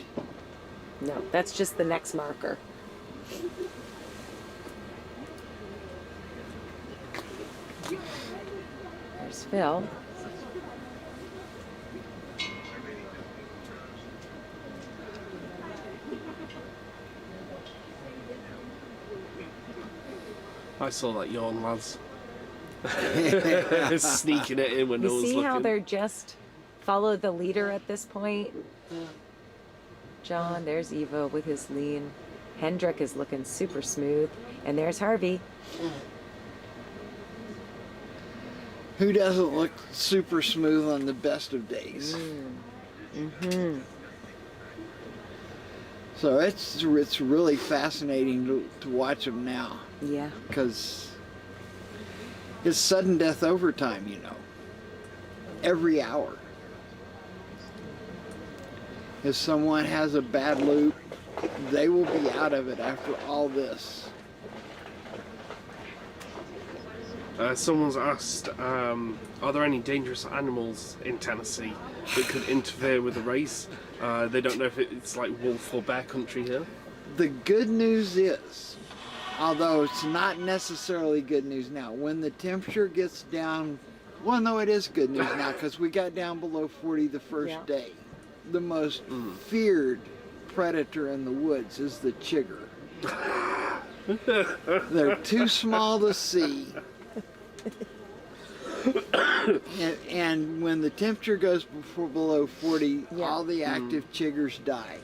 No, that's just the next marker. There's Phil. I saw that yawn, lads. Sneaking it in when no You one's see looking. how they're just follow the leader at this point? John, there's Evo with his lean. Hendrik is looking super smooth. And there's Harvey. Who doesn't look super smooth on the best of days? Mm-hmm. So it's really fascinating to watch them now, Yeah. because it's sudden death overtime, you know, every hour. If someone has a bad loop, they will be out of it after all this. Someone's asked, are there any dangerous animals in Tennessee that could interfere with the race? They don't know if it's like wolf or bear country here. The good news is, although it's not necessarily good news now, when the temperature gets down, well, no, it is good news now, because we got down below 40 the first day. The most feared predator in the woods is the chigger. They're too small to see. And when the temperature goes below 40, all the active chiggers die.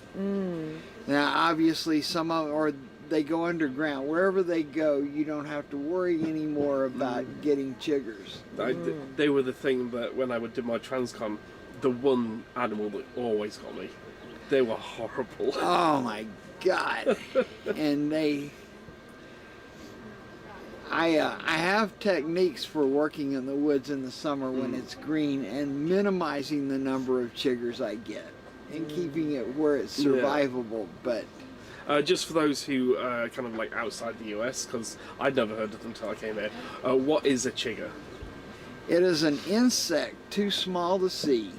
Now, obviously, some of or they go underground. Wherever they go, you don't have to worry anymore about getting chiggers. They were the thing that when I did my transcon, the one animal that always got me. They were horrible. Oh my God! And I have techniques for working in the woods in the summer when it's green and minimizing the number of chiggers I get and keeping it where it's survivable. But just for those who are kind of like outside the US, because I'd never heard of them until I came here, what is a chigger? it is an insect too small to see.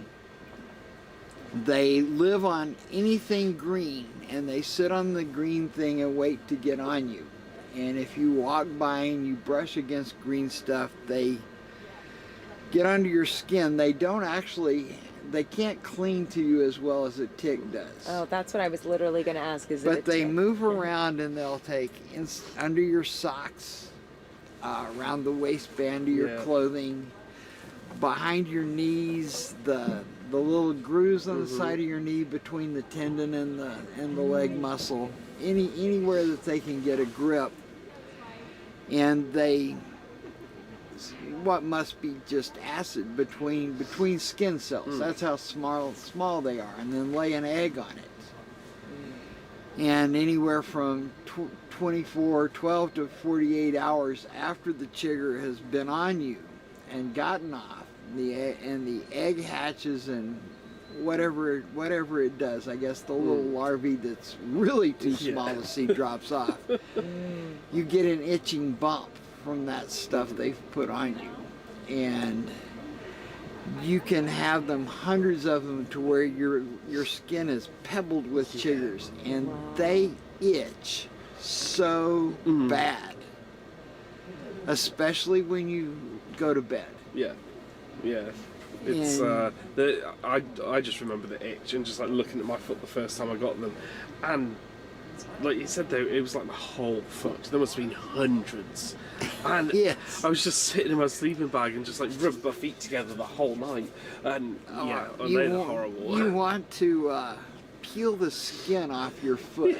They live on anything green, and they sit on the green thing and wait to get on you. And if you walk by and you brush against green stuff, they get under your skin. They can't cling to you as well as a tick does. Oh, that's what I was literally going to ask. But they move around, and they'll take under your socks, around the waistband of your clothing, behind your knees, the little grooves on the side of your knee between the tendon and the leg muscle, anywhere that they can get a grip. And what must be just acid between skin cells. That's how small they are, and then lay an egg on it. And anywhere from 12 to 48 hours after the chigger has been on you and gotten off, the egg hatches, and whatever it does, I guess the little larvae that's really too small to see drops off. You get an itching bump from that stuff they've put on you, and you can have them, hundreds of them, to where your skin is pebbled with chiggers, and they itch so bad, especially when you go to bed. Yeah. It's I just remember the itch and just like looking at my foot the first time I got them, and like you said though, it was like the whole foot. There must have been hundreds, and I was just sitting in my sleeping bag and just like rubbed my feet together the whole night, and they're horrible. You want to peel the skin off your foot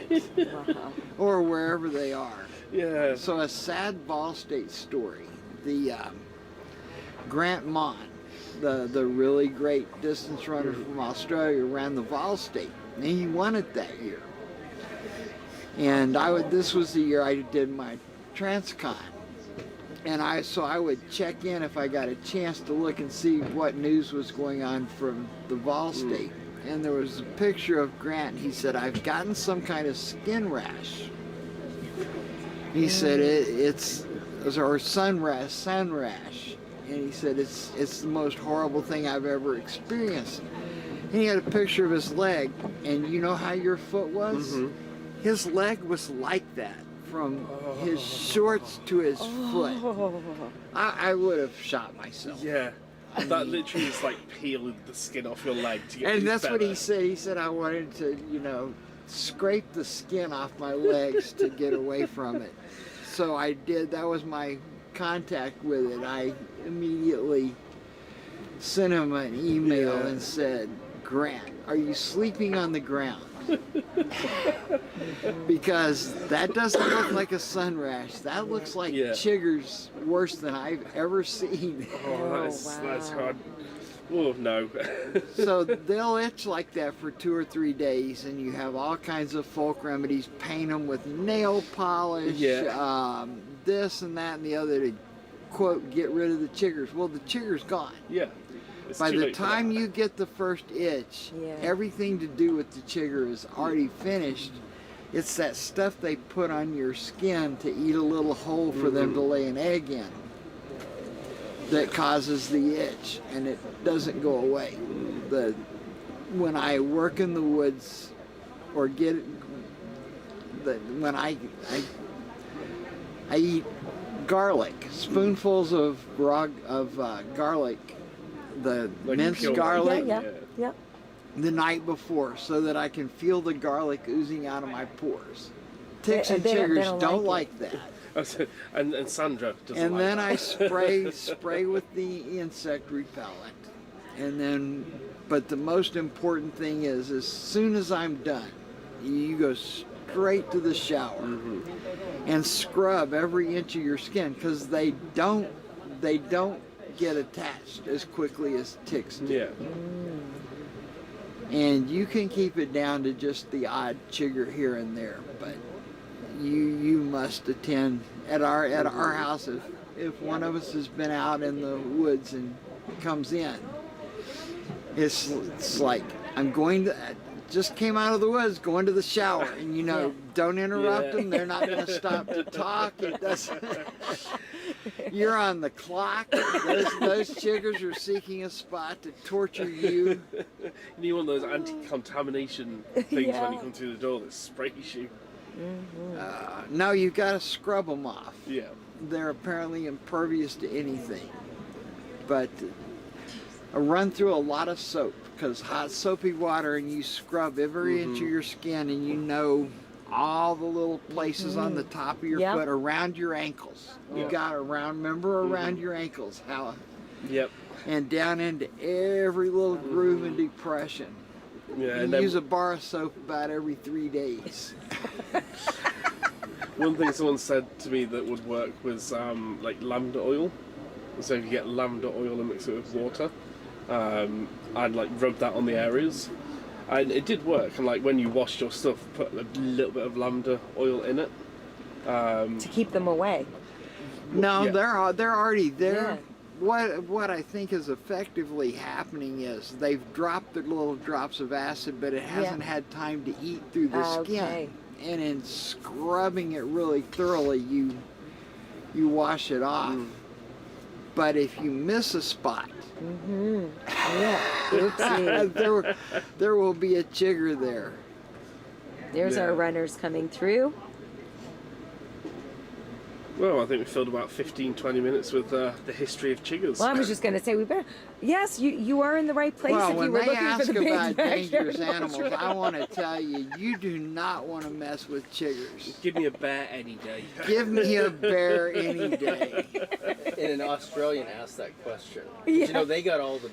or wherever they are. Yeah. So a sad Ball State story. The Grant Mon, the really great distance runner from Australia, ran the Vol State, and he won it that year. And this was the year I did my Transcon, and I would check in if I got a chance to look and see what news was going on from the Vol State. And there was a picture of Grant. He said, "I've gotten some kind of skin rash." He said it's sun rash. And he said, it's the most horrible thing I've ever experienced. And he had a picture of his leg, and you know how your foot was? His leg was like that, from his shorts to his foot. I would have shot myself. Yeah. That literally is like peeling the skin off your leg to get. And that's what he said. He said, I wanted to, scrape the skin off my legs to get away from it. so I did. That was my contact with it. I immediately sent him an email and said, Grant, are you sleeping on the ground? Because that doesn't look like a sun rash. That looks like chiggers worse than I've ever seen. Oh, that's hard. Oh, no. So they'll itch like that for 2 or 3 days, and you have all kinds of folk remedies. Paint them with nail polish, this and that and the other to, quote, get rid of the chiggers. Well, the chigger's gone. Yeah. It's By too the late for time that. you get the first itch, everything to do with the chigger is already finished. It's that stuff they put on your skin to eat a little hole for them to lay an egg in that causes the itch, and it doesn't go away. When I work in the woods or when I eat garlic, spoonfuls of garlic, the Like minced pure garlic, Yeah. the night before, so that I can feel the garlic oozing out of my pores. Ticks and They chiggers don't like that. And Sandra doesn't And like then that. I spray with the insect repellent. And then, but the most important thing is, as soon as I'm done, you go straight to the shower and scrub every inch of your skin, because they don't get attached as quickly as ticks do. Yeah. And you can keep it down to just the odd chigger here and there, but you must attend at our house. If one of us has been out in the woods and comes in, it's like, just came out of the woods, going to the shower, and don't interrupt them. They're not going to stop to talk. It doesn't. You're on the clock. Those chiggers are seeking a spot to torture you. You need one of those anti-contamination things when you come through the door that sprays you. No, you've got to scrub them off. Yeah. They're apparently impervious to anything. But run through a lot of soap, because hot soapy water, and you scrub every inch of your skin, and you know all the little places on the top of your foot, around your ankles. You got around your ankles, how, and down into every little groove and depression. Yeah, You use a bar of soap about every 3 days. One thing someone said to me that would work was like lavender oil. So if you get lavender oil and mix it with water, I'd like rub that on the areas, and it did work. And like when you washed your stuff, put a little bit of lavender oil in it To keep them away. No, they're already there. What I think is effectively happening is they've dropped the little drops of acid, but it hasn't had time to eat through the skin. And in scrubbing it really thoroughly, you wash it off. But if you miss a spot, there will be a chigger there. There's our runners coming through. Well, I think we filled about 15-20 minutes with the history of chiggers. Well, I was just going to say, we better. Yes, you are in the right place. Well, if when you were they looking ask for the about big dangerous backyard animals, monster. I want to tell you, you do not want to mess with chiggers. Give me a bear any day. Give me a bear any day. And an Australian asked that question. You know, they got all the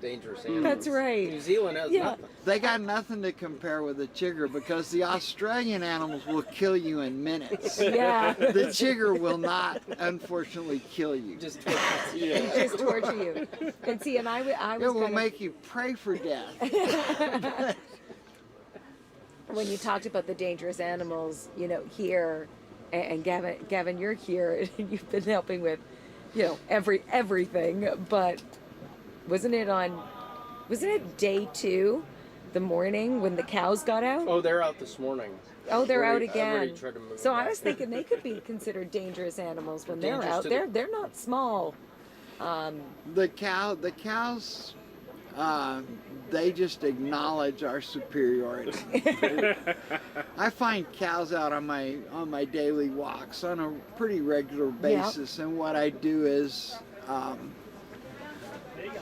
dangerous animals. That's right. New Zealand has nothing. They got nothing to compare with the chigger, because the Australian animals will kill you in minutes. Yeah. The chigger will not, unfortunately, kill you. Just Just torture you. And see, and I was It will gonna, make you pray for death. when you talked about the dangerous animals, here, and Gavin, you're here, and you've been helping with, everything. But wasn't it day 2, the morning when the cows got out? Oh, they're out this morning. Oh, they're out I've already again. tried to move So them I back. was thinking they could be considered dangerous animals when they're Dangerous out. to the- They're not small. The cows, they just acknowledge our superiority. I find cows out on my daily walks on a pretty regular basis, and what I do is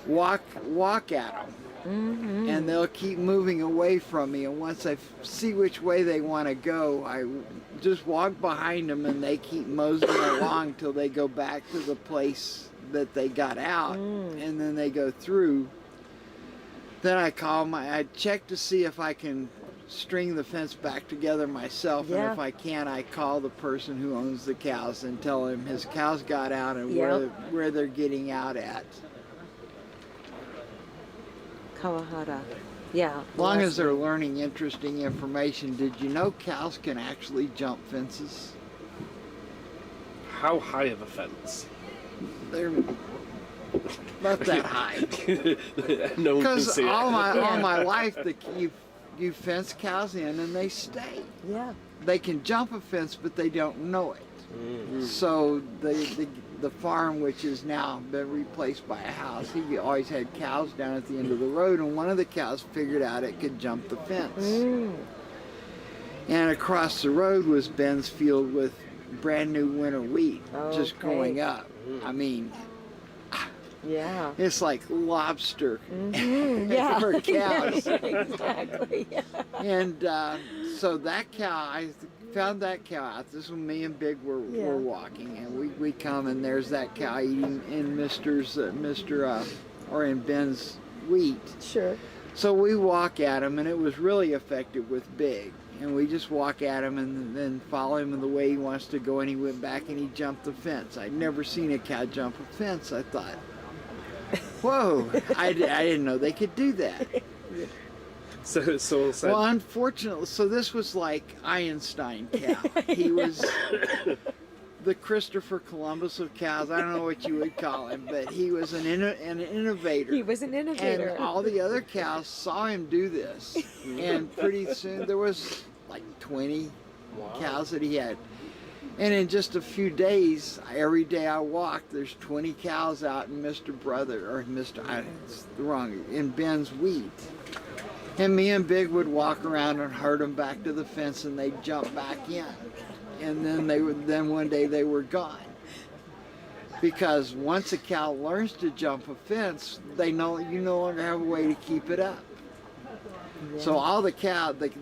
walk at them. And they'll keep moving away from me, and once I see which way they want to go, I just walk behind them, and they keep moseying along till they go back to the place that they got out, and then they go through. Then I call I check to see if I can string the fence back together myself, and if I can't, I call the person who owns the cows and tell him his cows got out and where they're getting out at. Kawahara. Yeah. As long as they're learning interesting information, did you know cows can actually jump fences? How high of a fence? They're not that high. No one can Because see all it. my life, you fence cows in and they stay. Yeah. They can jump a fence, but they don't know it. So the farm, which has now been replaced by a house, he always had cows down at the end of the road, and one of the cows figured out it could jump the fence. And across the road was Ben's field with brand new winter wheat just growing up. I mean, yeah, it's like lobster yeah. for cows. Yeah, exactly. Yeah. And so that cow, I found that cow out. This was me and Big were walking, and we come, and there's that cow eating in in Ben's wheat. Sure. So we walk at him, and it was really effective with Big. And we just walk at him and then follow him in the way he wants to go, and he went back and he jumped the fence. I'd never seen a cow jump a fence. I thought, whoa, I didn't know they could do that. So someone said, well, unfortunately, so this was like Einstein cow. He was the Christopher Columbus of cows. I don't know what you would call him, but he was an innovator. He was an innovator. And all the other cows saw him do this. And pretty soon there was like 20 cows that he had. And in just a few days, every day I walked, there's 20 cows out in in Ben's wheat. And me and Big would walk around and herd them back to the fence, and they'd jump back in. And then one day they were gone. Because once a cow learns to jump a fence, you no longer have a way to keep it up. Yeah. So all the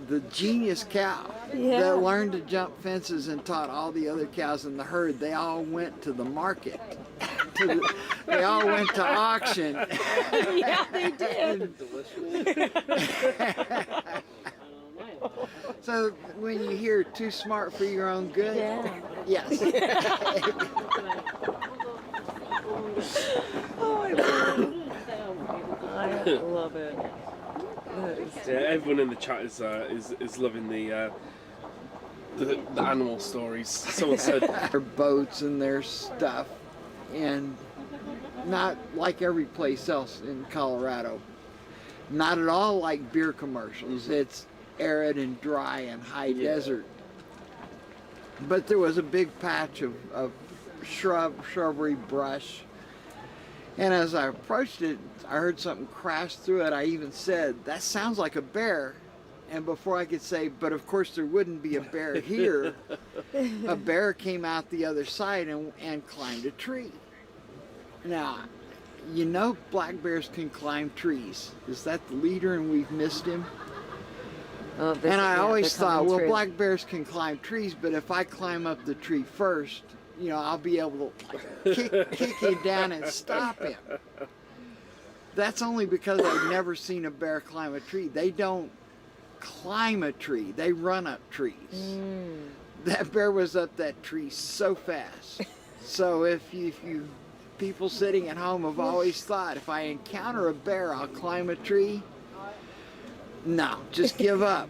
the genius cow that learned to jump fences and taught all the other cows in the herd, they all went to the market. They all went to auction. Yeah, they did. So when you hear too smart for your own good, yes. Oh, I love it. Yeah, everyone in the chat is loving the animal stories. Someone said their boats and their stuff, and not like every place else in Colorado. Not at all like beer commercials. It's arid and dry and high desert. But there was a big patch of shrubbery, brush. And as I approached it, I heard something crash through it. I even said, "That sounds like a bear." And before I could say, "But of course there wouldn't be a bear here," a bear came out the other side and climbed a tree. Now, you know black bears can climb trees. Is that the leader and we've missed him? Oh, and I always thought, well, black bears can climb trees, but if I climb up the tree first, I'll be able to kick him down and stop him. That's only because I've never seen a bear climb a tree. They don't climb a tree, they run up trees. That bear was up that tree so fast. So if you people sitting at home have always thought, if I encounter a bear, I'll climb a tree. No, just give up.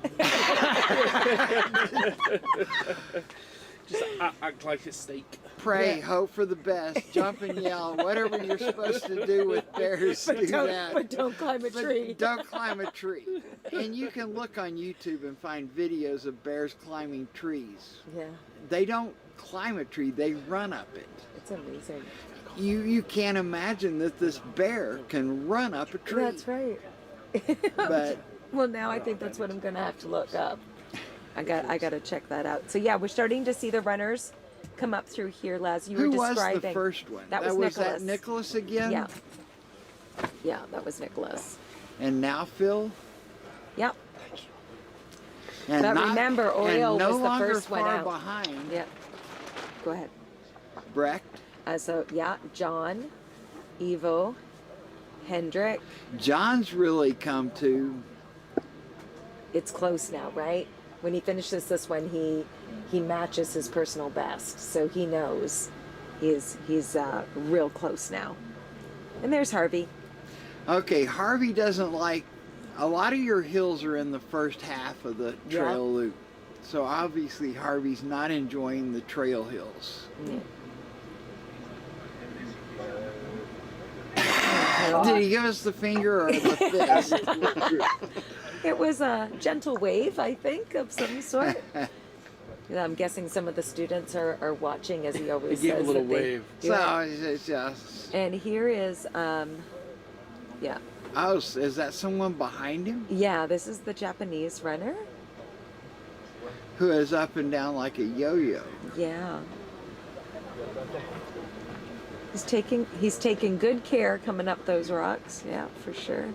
Just act like a snake. Pray, hope for the best, jump and yell, whatever you're supposed to do with bears, do that. But don't climb a tree. Don't climb a tree. And you can look on YouTube and find videos of bears climbing trees. Yeah. They don't climb a tree, they run up it. It's amazing. You can't imagine that this bear can run up a tree. That's right. But well, now I think that's what I'm gonna have to look up. I got to check that out. So yeah, we're starting to see the runners come up through here, Les. You were describing. Who was the first one? That was was Nicholas. that Nicholas again? Yeah. Yeah, that was Nicholas. And now Phil? Yep. And But not- remember, Oriole and no was the longer first one far out. behind Yeah. Go ahead. Brecht. So yeah, John, Evo, Hendrick. John's really come to. It's close now, right? When he finishes this one, he matches his personal best, so he knows he's real close now. And there's Harvey. Okay, Harvey doesn't like. A lot of your hills are in the first half of the trail loop, so obviously Harvey's not enjoying the trail hills. Did he give us the finger or the fist? It was a gentle wave, I think, of some sort. I'm guessing some of the students are watching, as he always He gave a says. little that they wave. do So it. it's just. And here is, yeah. Oh, is that someone behind him Yeah, this is the Japanese runner. who is up and down like a yo-yo? Yeah. He's taking good care coming up those rocks. Yeah, for sure.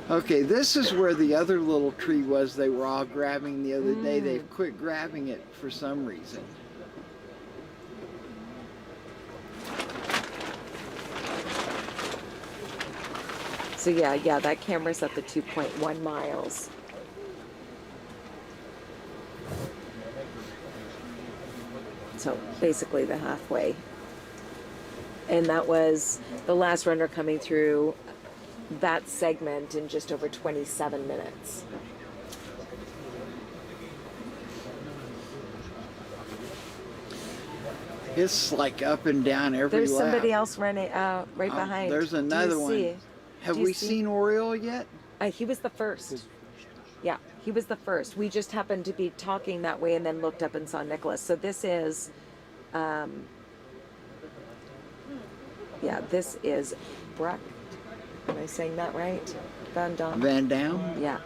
Okay, this is where the other little tree was they were all grabbing the other day. They've quit grabbing it for some reason. So yeah, that camera's up at 2.1 miles. So basically the halfway. And that was the last runner coming through that segment in just over 27 minutes. It's like up and down every There's lap. somebody else running right behind. There's Do you another one. see? Have Do you we see? seen Oriole yet? He was the first. Yeah, he was the first. We just happened to be talking that way and then looked up and saw Nicholas. So this is, this is Brecht. Am I saying that right? Van Dam? Van Dam? Yeah.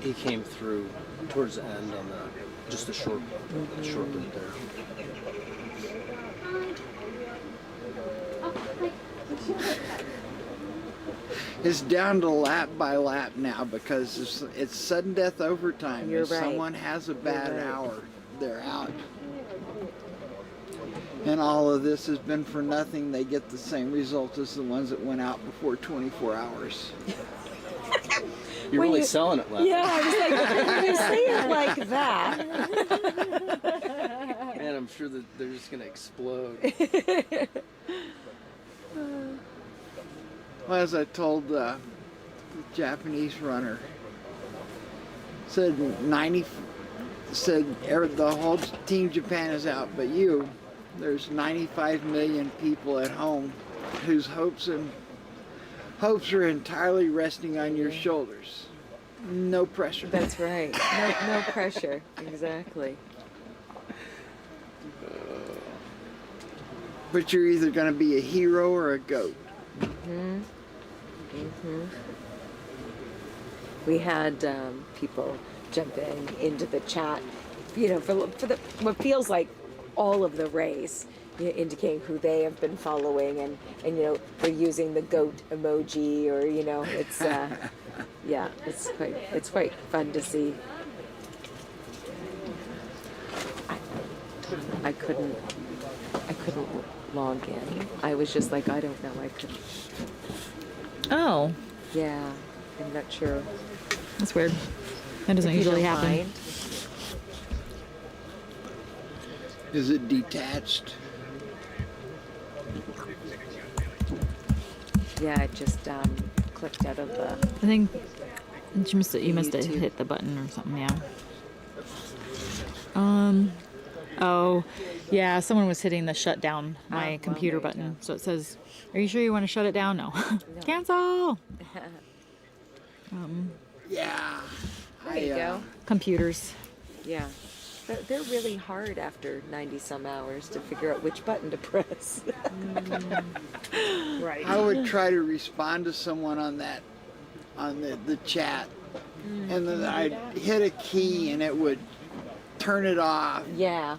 He came through towards the end on just a short bit there. It's down to lap by lap now because it's sudden death overtime. You're if right. someone has a bad right. hour, they're out. And all of this has been for nothing. They get the same result as the ones that went out before 24 hours. You're When really you- selling it, Left. Yeah, I was like, when you say it like that. Man, I'm sure that they're just gonna explode. Well, as I told the Japanese runner, said the whole team Japan is out, but there's 95 million people at home whose hopes are entirely resting on your shoulders. No pressure. That's right. No pressure. Exactly. But you're either going to be a hero or a goat. We had people jumping into the chat, for the what feels like all of the race, indicating who they have been following, and they're using the goat emoji, or it's it's quite fun to see. I couldn't log in. I was just like, I don't know, I couldn't. Oh, Yeah, I'm not sure. that's weird. That doesn't If you usually don't happen. mind. Is it detached? Yeah, it just clicked out of the. I think you must have YouTube. hit the button or something. Yeah. Oh, yeah. Someone was hitting the shut down my well, computer there you button, so it says, "Are you sure you want to shut it down?" No. Cancel. Yeah. There you go. Computers. Yeah. They're really hard after 90 some hours to figure out which button to press. Right. I would try to respond to someone on the chat, and then I'd hit a key and it would turn it off, Yeah.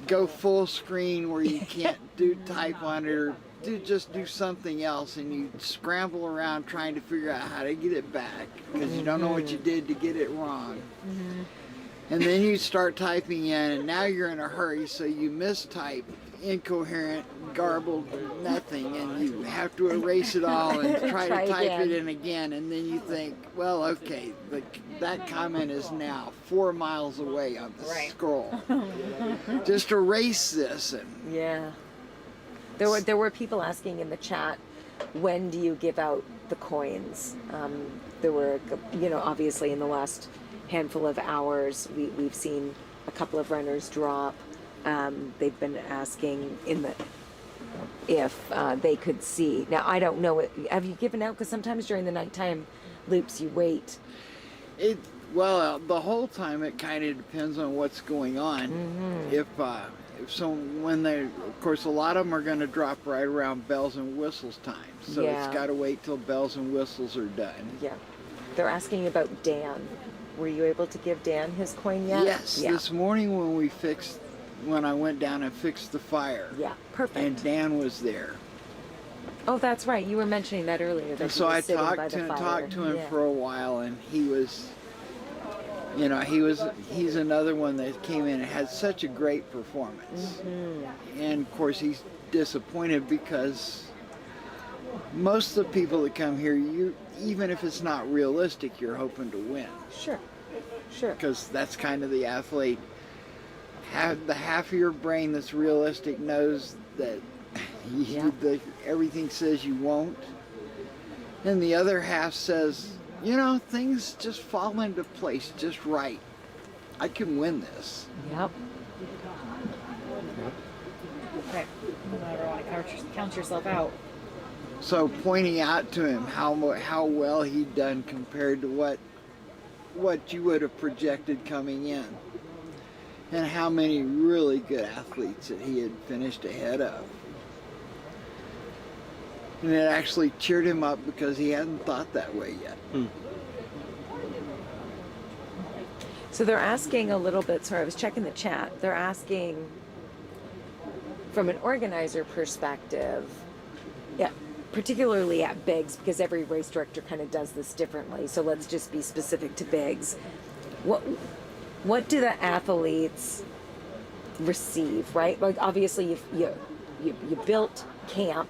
go full screen where you can't do type on it, or just do something else, and you scramble around trying to figure out how to get it back because you don't know what you did to get it wrong. And then you start typing in, and now you're in a hurry, so you mistype incoherent, garbled nothing, and you have to erase it all and try to type it in again, and then you think, well, okay, that comment is now 4 miles away on the scroll. Just erase this. And yeah. There were people asking in the chat, when do you give out the coins? There were, obviously in the last handful of hours, we've seen a couple of runners drop. They've been asking if they could see. Now, I don't know. Have you given out? Because sometimes during the nighttime loops, you wait. Well, the whole time it kind of depends on what's going on. When they, of course, a lot of them are going to drop right around bells and whistles time. So it's got to wait till bells and whistles are done. Yeah. They're asking about Dan. Were you able to give Dan his coin yet? Yes. Yeah. This morning when I went down and fixed the fire. Yeah, perfect. And Dan was there. Oh, that's right. You were mentioning that earlier. That so I talked to him for a while, and he was, he's another one that came in and had such a great performance. And of course he's disappointed because most of the people that come here, even if it's not realistic, you're hoping to win. Sure. Because that's kind of the athlete. The half of your brain that's realistic knows that everything says you won't, and the other half says, things just fall into place just right. I can win this. Yep. Okay. You never want to count yourself out. So pointing out to him how well he'd done compared to what you would have projected coming in, and how many really good athletes that he had finished ahead of. And it actually cheered him up because he hadn't thought that way yet. So they're asking a little bit, sorry, I was checking the chat. They're asking from an organizer perspective, particularly at Bigs, because every race director kind of does this differently. So let's just be specific to Bigs. What do the athletes receive, right? Like obviously you built camp,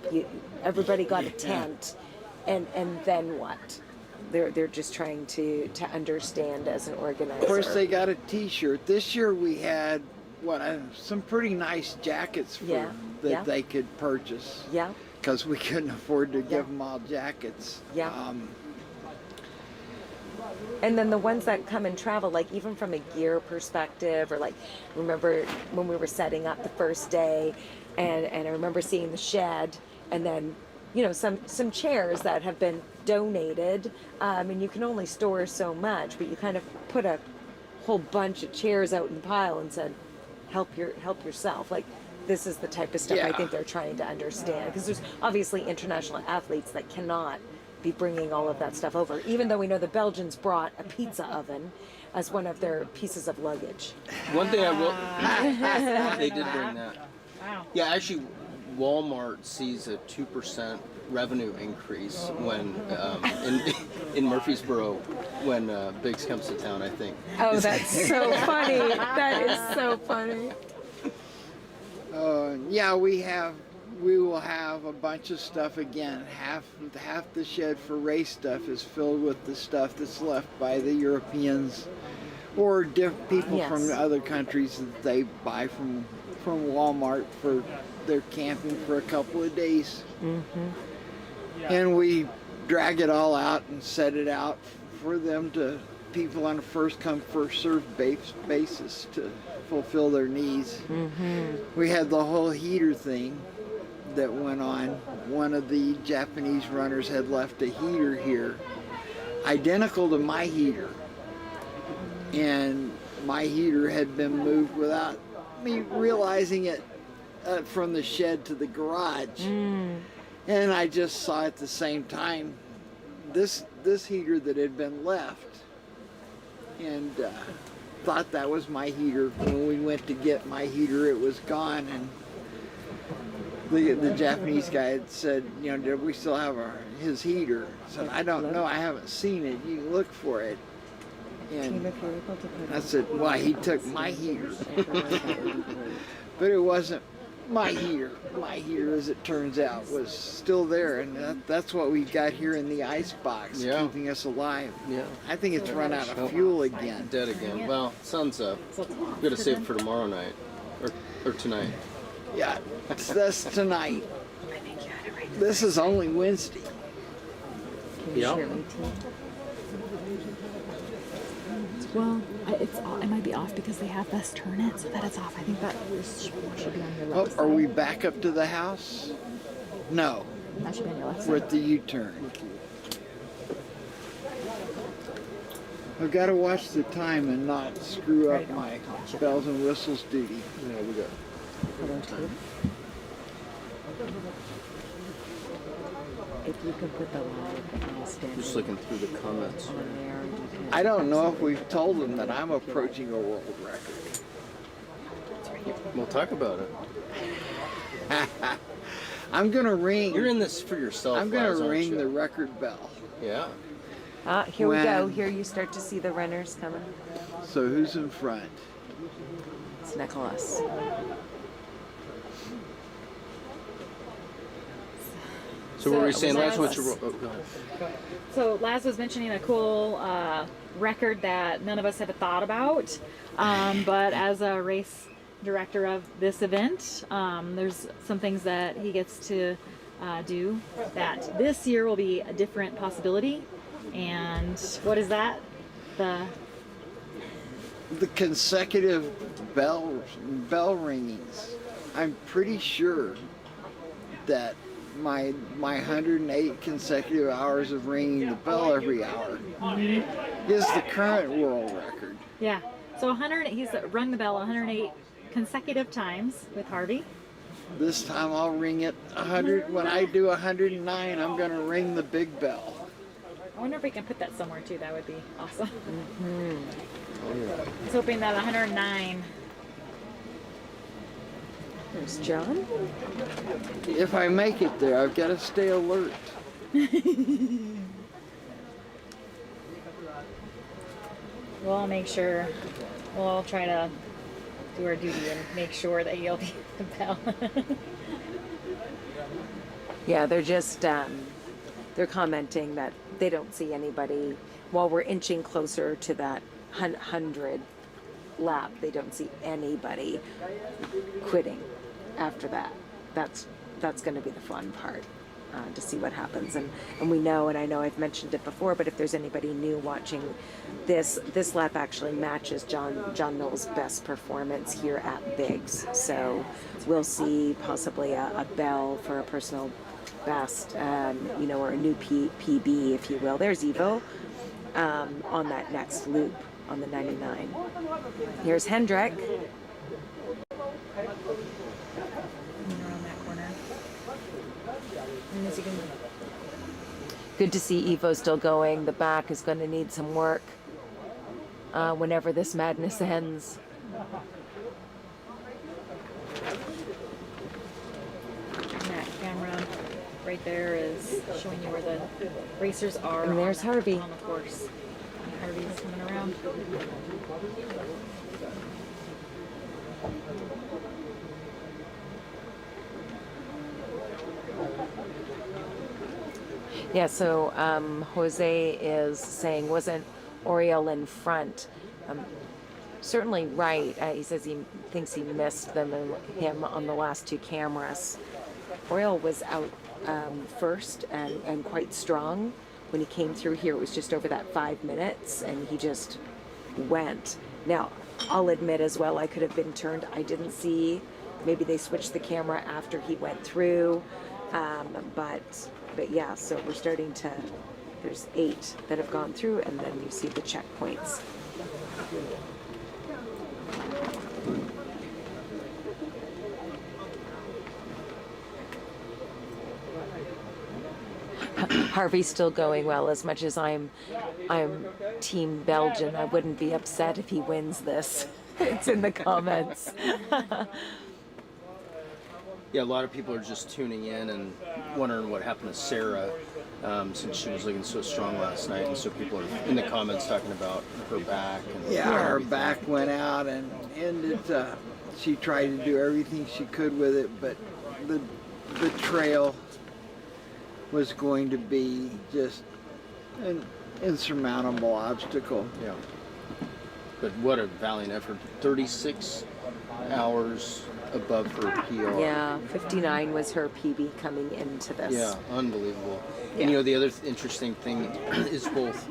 everybody got a tent, and then what? They're just trying to understand as an organizer. Of course, they got a T-shirt. This year we had some pretty nice jackets that they could purchase. Yeah. Because we couldn't afford to give them all jackets. Yeah. And then the ones that come and travel, like even from a gear perspective, or like, remember when we were setting up the first day, and I remember seeing the shed, and then, some chairs that have been donated. And you can only store so much, but you kind of put a whole bunch of chairs out in a pile and said, help yourself. Like, this is the type of stuff I think they're trying to understand, because there's obviously international athletes that cannot be bringing all of that stuff over, even though we know the Belgians brought a pizza oven as one of their pieces of luggage. One thing I will, they did bring that. Wow. Yeah, actually, Walmart sees a 2% revenue increase when in Murfreesboro when Biggs comes to town, I think. Oh, that's so funny. That is so funny. We will have a bunch of stuff again. Half the shed for race stuff is filled with the stuff that's left by the Europeans or people from other countries that they buy from Walmart for their camping for a couple of days. And we drag it all out and set it out for them to people on a first come first served basis to fulfill their needs. We had the whole heater thing that went on. One of the Japanese runners had left a heater here identical to my heater, and my heater had been moved without me realizing it from the shed to the garage. And I just saw at the same time this heater that had been left, and thought that was my heater. When we went to get my heater, it was gone, and the Japanese guy had said, did we still have his heater? I said, I don't know. I haven't seen it. You look for it. And I said, well, he took my heater. But it wasn't my heater. My heater, as it turns out, was still there. And that's what we got here in the ice box, keeping us alive. Yeah. I think it's run out of fuel again. Dead again. Well, sun's up. We're gonna save it for tomorrow night, or tonight. Yeah, that's tonight. This is only Wednesday. Yeah. Well, it might be off because they have this turn it so that it's off. I think that should be on your left Are side. we back up to the house? No. That should be on your left We're side. at the U-turn. I've got to watch the time and not screw up my bells and whistles duty. Yeah, we got. If you can put the live standing Just looking through the comments. on there, you can. I don't know if we've told them that I'm approaching a world record. We'll talk about it. I'm going to ring. You're in this for yourself. I'm going Laz, to aren't ring you? the record bell. Yeah. Here we go. When- Here you start to see the runners coming. So who's in front? It's Nicholas. So what were you saying, Laz? Laz- What's your? Oh, go ahead. So Laz was mentioning a cool record that none of us have thought about, but as a race director of this event, there's some things that he gets to do that this year will be a different possibility. And what is that? The consecutive bell ringings. I'm pretty sure that my 108 consecutive hours of ringing the bell every hour is the current world record. Yeah. So 100. He's rung the bell 108 consecutive times with Harvey. This time I'll ring it 100. When I do 109, I'm going to ring the big bell. I wonder if we can put that somewhere too. That would be awesome. I was hoping that 109. There's John. If I make it there, I've got to stay alert. We'll all make sure. We'll all try to do our duty and make sure that you'll be the bell. Yeah, they're just they're commenting that they don't see anybody while we're inching closer to that 100 lap. They don't see anybody quitting after that. That's going to be the fun part, to see what happens. And we know, and I know I've mentioned it before, but if there's anybody new watching, this lap actually matches John Knowles' best performance here at Biggs. So we'll see possibly a bell for a personal best, or a new PB, if you will. There's Evo on that next loop on the 99. Here's Hendrick. Around that corner. And as you can Good to see Evo still going. The back is going to need some work whenever this madness ends. that camera right there is showing you where the racers are. And there's Harvey. On the course. Harvey's coming around. Yeah, so Jose is saying, wasn't Oriel in front? Certainly right. He says he thinks he missed him on the last two cameras. Oriel was out first and quite strong. When he came through here, it was just over that 5 minutes, and he just went. Now, I'll admit as well, I could have been turned. I didn't see. Maybe they switched the camera after he went through. But yeah, so we're starting to, there's 8 that have gone through, and then you see the checkpoints. Harvey's still going well. As much as I'm Team Belgian, I wouldn't be upset if he wins this. It's in the comments. yeah, a lot of people are just tuning in and wondering what happened to Sarah, since she was looking so strong last night, and so people are in the comments talking about her back. And Yeah, her everything. back went out, and she tried to do everything she could with it, but the trail was going to be just an insurmountable obstacle. Yeah. But what a valiant effort. 36 hours above her PR. Yeah, 59 was her PB coming into this. Yeah, unbelievable. Yeah. And you know, the other interesting thing is both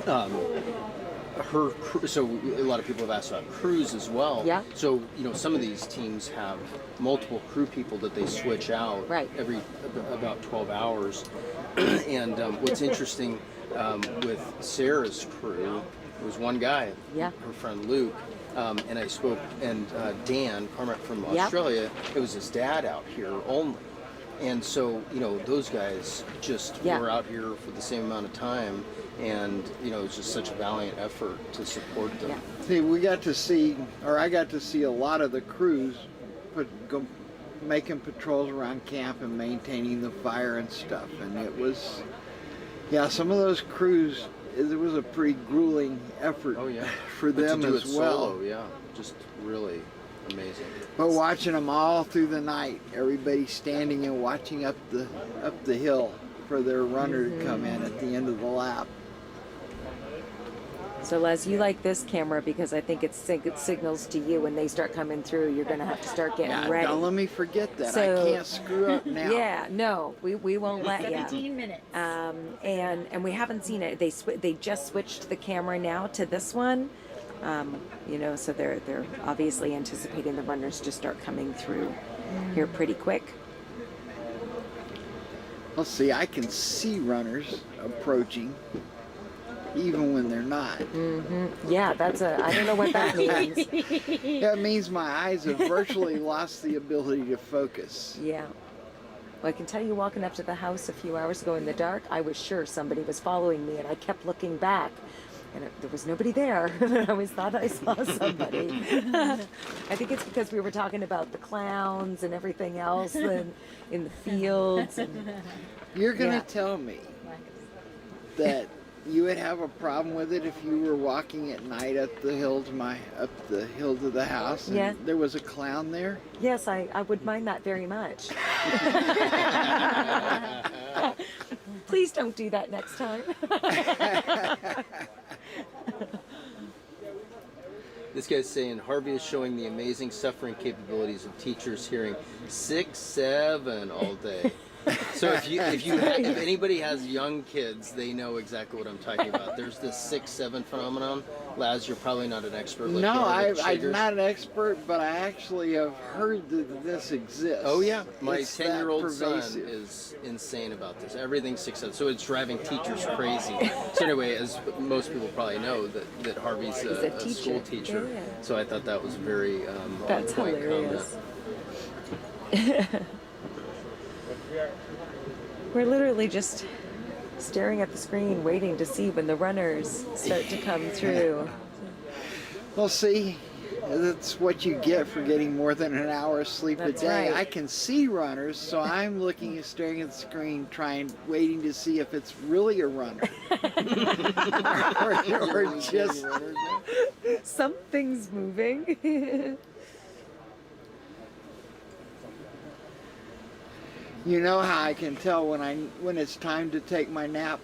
her crew. So a lot of people have asked about crews as well. Yeah. So, you know, some of these teams have multiple crew people that they switch out every about 12 hours. And what's interesting with Sarah's crew, it was one guy, her friend Luke, and I spoke, and Dan Carmack from Australia, it was his dad out here only. And so, you know, those guys just were out here for the same amount of time, and, you know, it was just such a valiant effort to support them. See, we got to see, or I got to see a lot of the crews making patrols around camp and maintaining the fire and stuff. And it was, some of those crews, it was a pretty grueling effort for them to do as it well. Solo, just really amazing. But watching them all through the night, everybody standing and watching up the hill for their runner to come in at the end of the lap. So Les, you like this camera because I think it signals to you when they start coming through, you're going to have to start getting ready. Don't let me forget that. So, I can't screw up now. Yeah, no, we won't let you. 17 minutes. And we haven't seen it. They just switched the camera now to this one. You know, so they're obviously anticipating the runners to start coming through here pretty quick. Well, see, I can see runners approaching, even when they're not. Yeah, I don't know what that means. That means my eyes have virtually lost the ability to focus. Yeah. Well, I can tell you, walking up to the house a few hours ago in the dark, I was sure somebody was following me, and I kept looking back. And there was nobody there. I always thought I saw somebody. I think it's because we were talking about the clowns and everything else in the fields. And, You're going to tell me that you would have a problem with it if you were walking at night up the hill to the house and there was a clown there? Yes, I would mind that very much. Please don't do that next time. This guy's saying Harvey is showing the amazing suffering capabilities of teachers hearing 6-7 all day. So if anybody has young kids, they know exactly what I'm talking about. There's this 6-7 phenomenon. Laz, you're probably not an expert. Like No, I'm chiggers. not an expert, but I actually have heard that this exists. Oh yeah, my It's 10-year-old that son pervasive. is insane about this. Everything's 6-7, so it's driving teachers crazy. So anyway, as most people probably know, that Harvey's a school teacher. Yeah. So I thought that was very That's on point hilarious. comment. We're literally just staring at the screen, waiting to see when the runners start to come through. Well, see, that's what you get for getting more than an hour of sleep That's a day. right. I can see runners, so I'm looking and staring at the screen, waiting to see if it's really a runner. or just Something's moving. You know how I can tell when it's time to take my nap?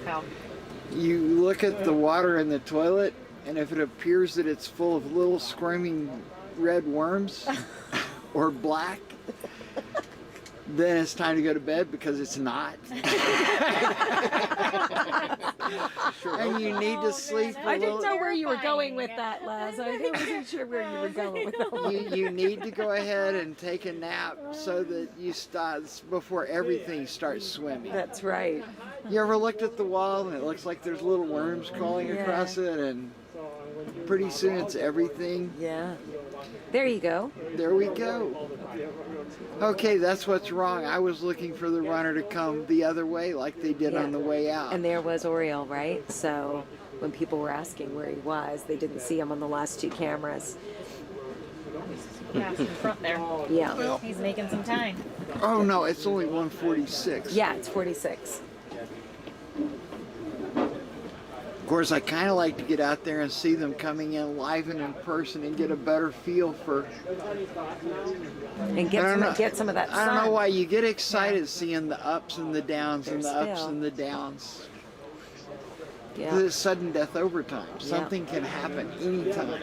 How? You look at the water in the toilet, and if it appears that it's full of little squirming red worms or black, then it's time to go to bed because it's not. And you need to sleep a I didn't little. know where you were going with that, Laz. I wasn't sure where you were going with that. You need to go ahead and take a nap so that you start before everything starts swimming. That's right. You ever looked at the wall and it looks like there's little worms crawling across it, and pretty soon it's everything? Yeah. There you go. There we go. Okay, that's what's wrong. I was looking for the runner to come the other way like they did on the way out. And there was Oriole, right? So when people were asking where he was, they didn't see him on the last two cameras. Fast in front there. Yeah. He's making some time. Oh no, it's only 146. Yeah, it's 46. Of course, I kind of like to get out there and see them coming in live and in person and get a better feel for. And get some of that sun. I don't know why you get excited seeing the ups and the downs and the ups Phil. and the downs. Yeah. Because it's sudden death overtime. Something can happen anytime.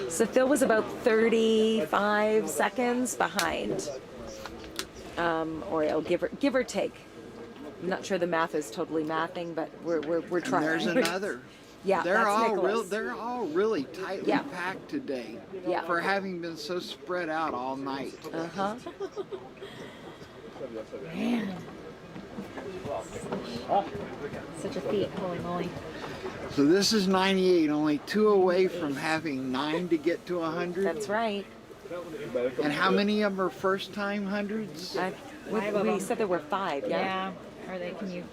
So Phil was about 35 seconds behind Oriole, give or take. I'm not sure the math is totally mathing, but we're trying. And there's another. Yeah, that's Nicholas. They're all really tightly packed today. Yeah. For having been so spread out all night. Uh-huh. Man. Such a feat, holy moly. So this is 98, only 2 away from having 9 to get to 100. That's right. And how many of them are first time hundreds? We said there were 5, yeah? Yeah. Are they, can you?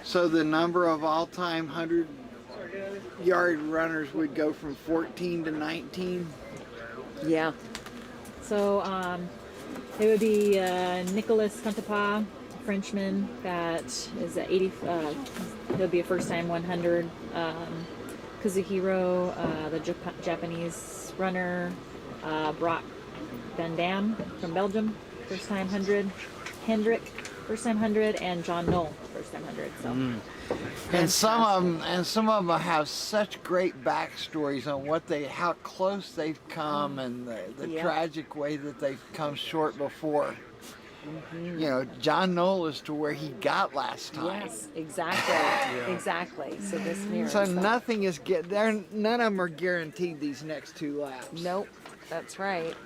So the number of all-time 100-yard runners would go from 14 to 19? Yeah. So it would be Nicholas Contender, Frenchman, that is at 80. He'll be a first-time 100. Kazuhiro, the Japanese runner, Brock Van Dam from Belgium, first-time 100. Hendrick, first-time 100, and John Knoll, first-time 100. So. And some of them have such great backstories on how close they've come and the tragic way that they've come short before. You know, John Knoll as to where he got last time. Yes, exactly. Exactly. So this mirrors So that. nothing is none of them are guaranteed these next 2 laps. Nope, that's right.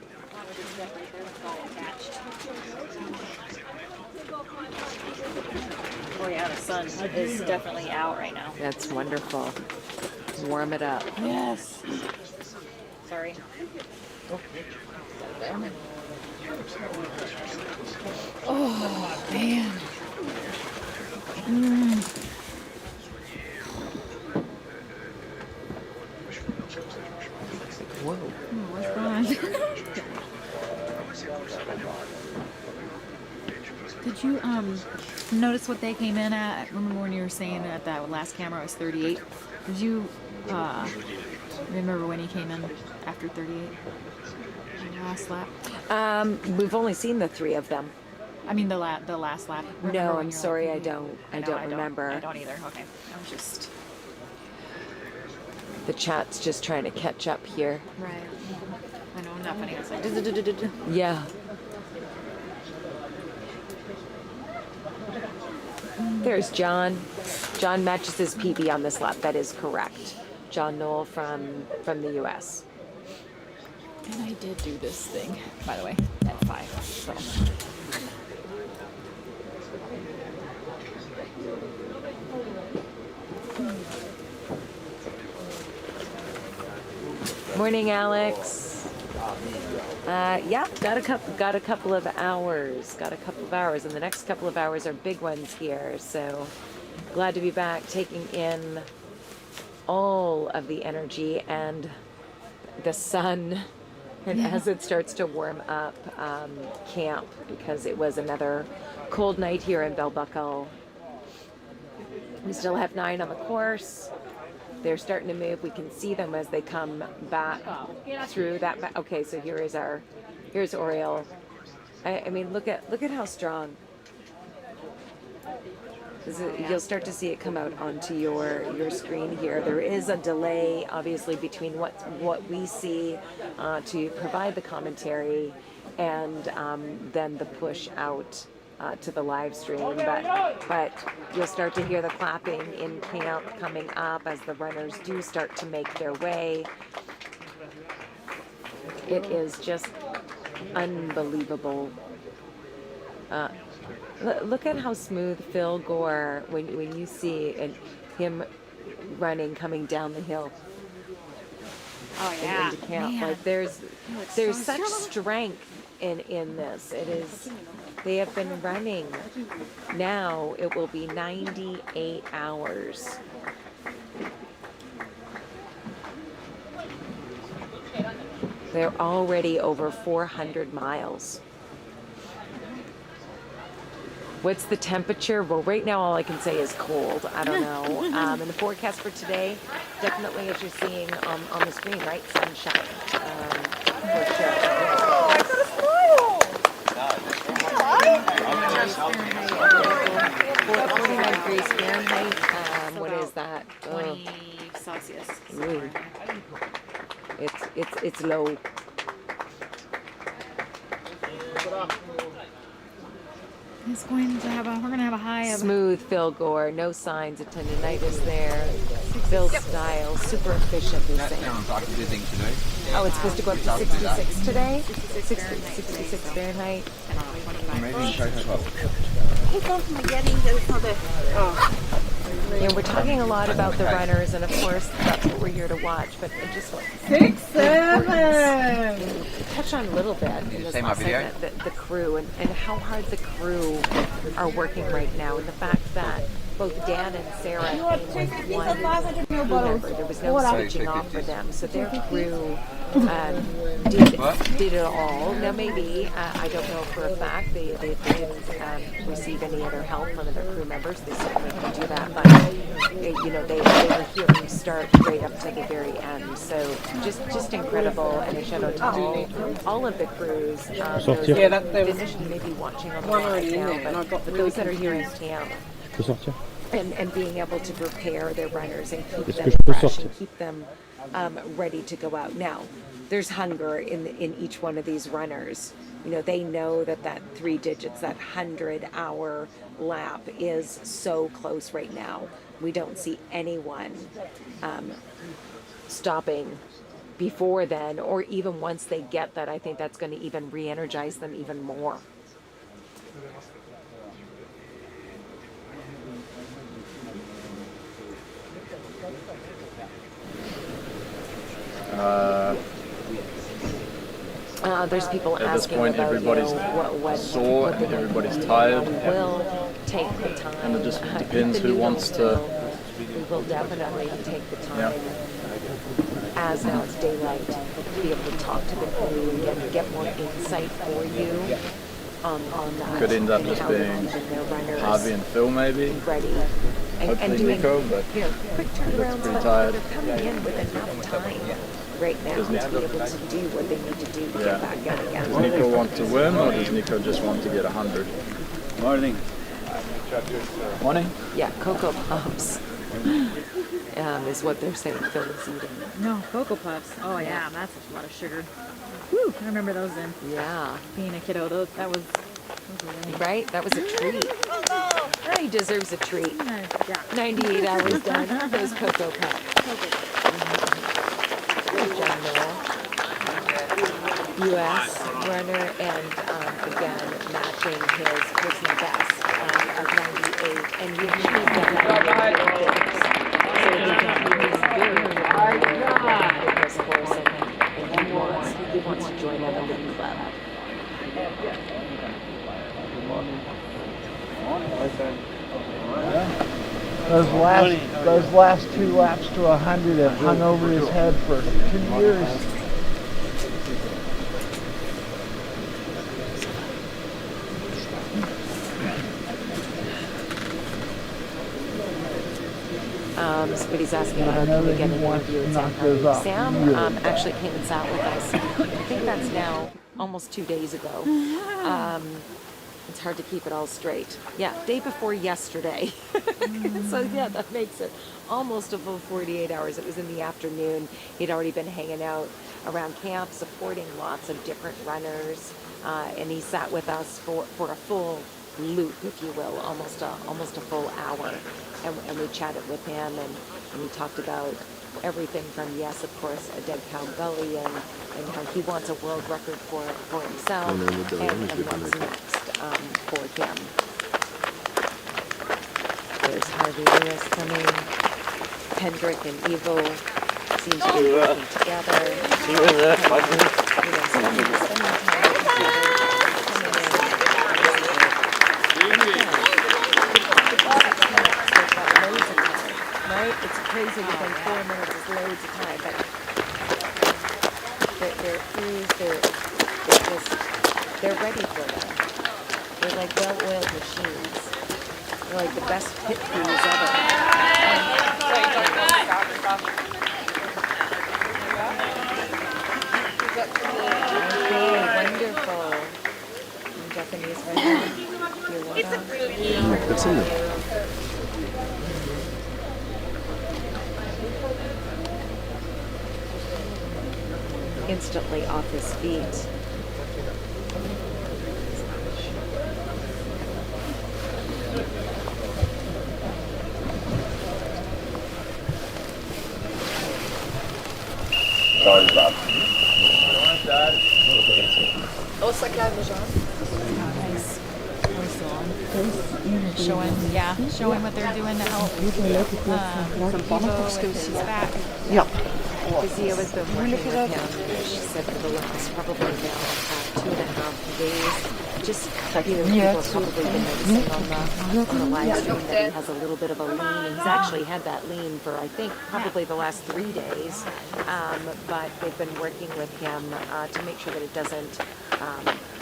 Oh yeah, the sun is definitely out right now. That's wonderful. Warm it up. Yes. Sorry. Oh man. Whoa. What's wrong? Did you notice what they came in at? Remember when you were saying that that last camera was 38? Did you remember when he came in after 38? The last lap? We've only seen the 3 of them. I mean the last lap. Remember No, when I'm you're sorry, like, I don't remember. I don't either. Okay, I was just The chat's just trying to catch up here. right. I know, not funny. It's like Yeah. There's John. John matches his PB on this lap. That is correct. John Knoll from the U.S. And I did do this thing, by the way, at 5. So. Morning, Alex. Yeah, got a couple of hours. And the next couple of hours are big ones here. So glad to be back, taking in all of the energy and the sun. And as it starts to warm up, camp, because it was another cold night here in Bell Buckle. We still have 9 on the course. They're starting to move. We can see them as they come back through that. Okay, so here's Oriole. I mean, look at how strong. You'll start to see it come out onto your screen here. There is a delay, obviously, between what we see to provide the commentary and then the push out to the live stream, but you'll start to hear the clapping in camp coming up as the runners do start to make their way. It is just unbelievable. Look at how smooth Phil Gore, when you see him running, coming down the hill. Oh yeah, into camp. man. Like there's so such strength in this. It is. They have been running. Now it will be 98 hours. They're already over 400 miles. What's the temperature? Well, right now all I can say is cold. I don't know. And the forecast for today, definitely as you're seeing on the screen, right? Sunshine. For sure. Oh, I got a smile! 49 degrees Fahrenheit. What is that? 20 Celsius. Ooh. It's low. It's going to have we're going to have a high of Smooth Phil Gore, no signs of tendinitis there. Phil Style, super efficient, they're saying. Oh, it's supposed to go up to 66 today? 66 Fahrenheit. Yeah, we're talking a lot about the runners, and of course, that's what we're here to watch. But it just 6, 7. touch on a little bit in this last segment, the crew and how hard the crew are working right now, and the fact that both Dan and Sarah came with one crew member. There was no switching off for them, so their crew did it all. Now maybe I don't know for a fact they didn't receive any other help from other crew members. They certainly can do that, but they were here from start right up to the very end. So just incredible, and a shout out to all of the crews. Those initially may be watching on the line right now, but those that are here in camp. And being able to prepare their runners and keep them fresh and keep them ready to go out. Now, there's hunger in each one of these runners. You know, they know that 3 digits, that 100-hour lap is so close right now. We don't see anyone stopping before then, or even once they get that. I think that's going to even re-energize them even more. There's people at this asking point, about everybody's what sore, everybody's tired, will take the time. and it just depends who wants to. We will definitely take the time, as now it's daylight, to be able to talk to the crew and get more insight for you on that. Could end up just being Harvey and Phil, maybe. Ready. And Hopefully doing Nico, but quick turnarounds, pretty but tired. they're coming in with enough time right now to be able to do what they need to do to get back out again. Does Nico want to win, or does Nico just want to get 100? Morning. Morning. Yeah, Cocoa Puffs is what they're saying Phil is eating. No, Cocoa Puffs. Oh yeah, that's a lot of sugar. Whew, I remember those then. Yeah. Being a kiddo, that was right? That was a treat. He deserves a treat. 98 hours done. Those Cocoa Puffs. John Noel, U.S. runner, and again matching his personal best of 98, and he achieved that with this course, and he wants to join an elite club. Those last 2 laps to 100 have hung over his head for 2 years. Somebody's asking about can we get an interview with Sam Harvey. Sam actually came and sat with us. I think that's now almost 2 days ago. It's hard to keep it all straight. Yeah, day before yesterday. So yeah, that makes it almost a full 48 hours. It was in the afternoon. He'd already been hanging out around camp, supporting lots of different runners, and he sat with us for a full loop, if you will, almost a full hour, and we chatted with him, and we talked about everything from, yes, of course, a dead cow belly, and how he wants a world record for himself, and what's next for him. There's Harvey Lewis coming. Hendrick and Evo seem to be working together. Right? It's crazy to think 4 minutes is loads of time, but they're through they're ready for them. They're like well-oiled machines. They're like the best pit bulls ever. Okay, wonderful. Japanese runner. That's it. Instantly off his feet. Showing what they're doing to help Evo with his back. Ja. Physio has been working with him, she said, for the last probably now 2.5 days. Just, people have probably been noticing on the live stream that he has a little bit of a lean. He's actually had that lean for, I think, probably the last 3 days. But they've been working with him to make sure that it doesn't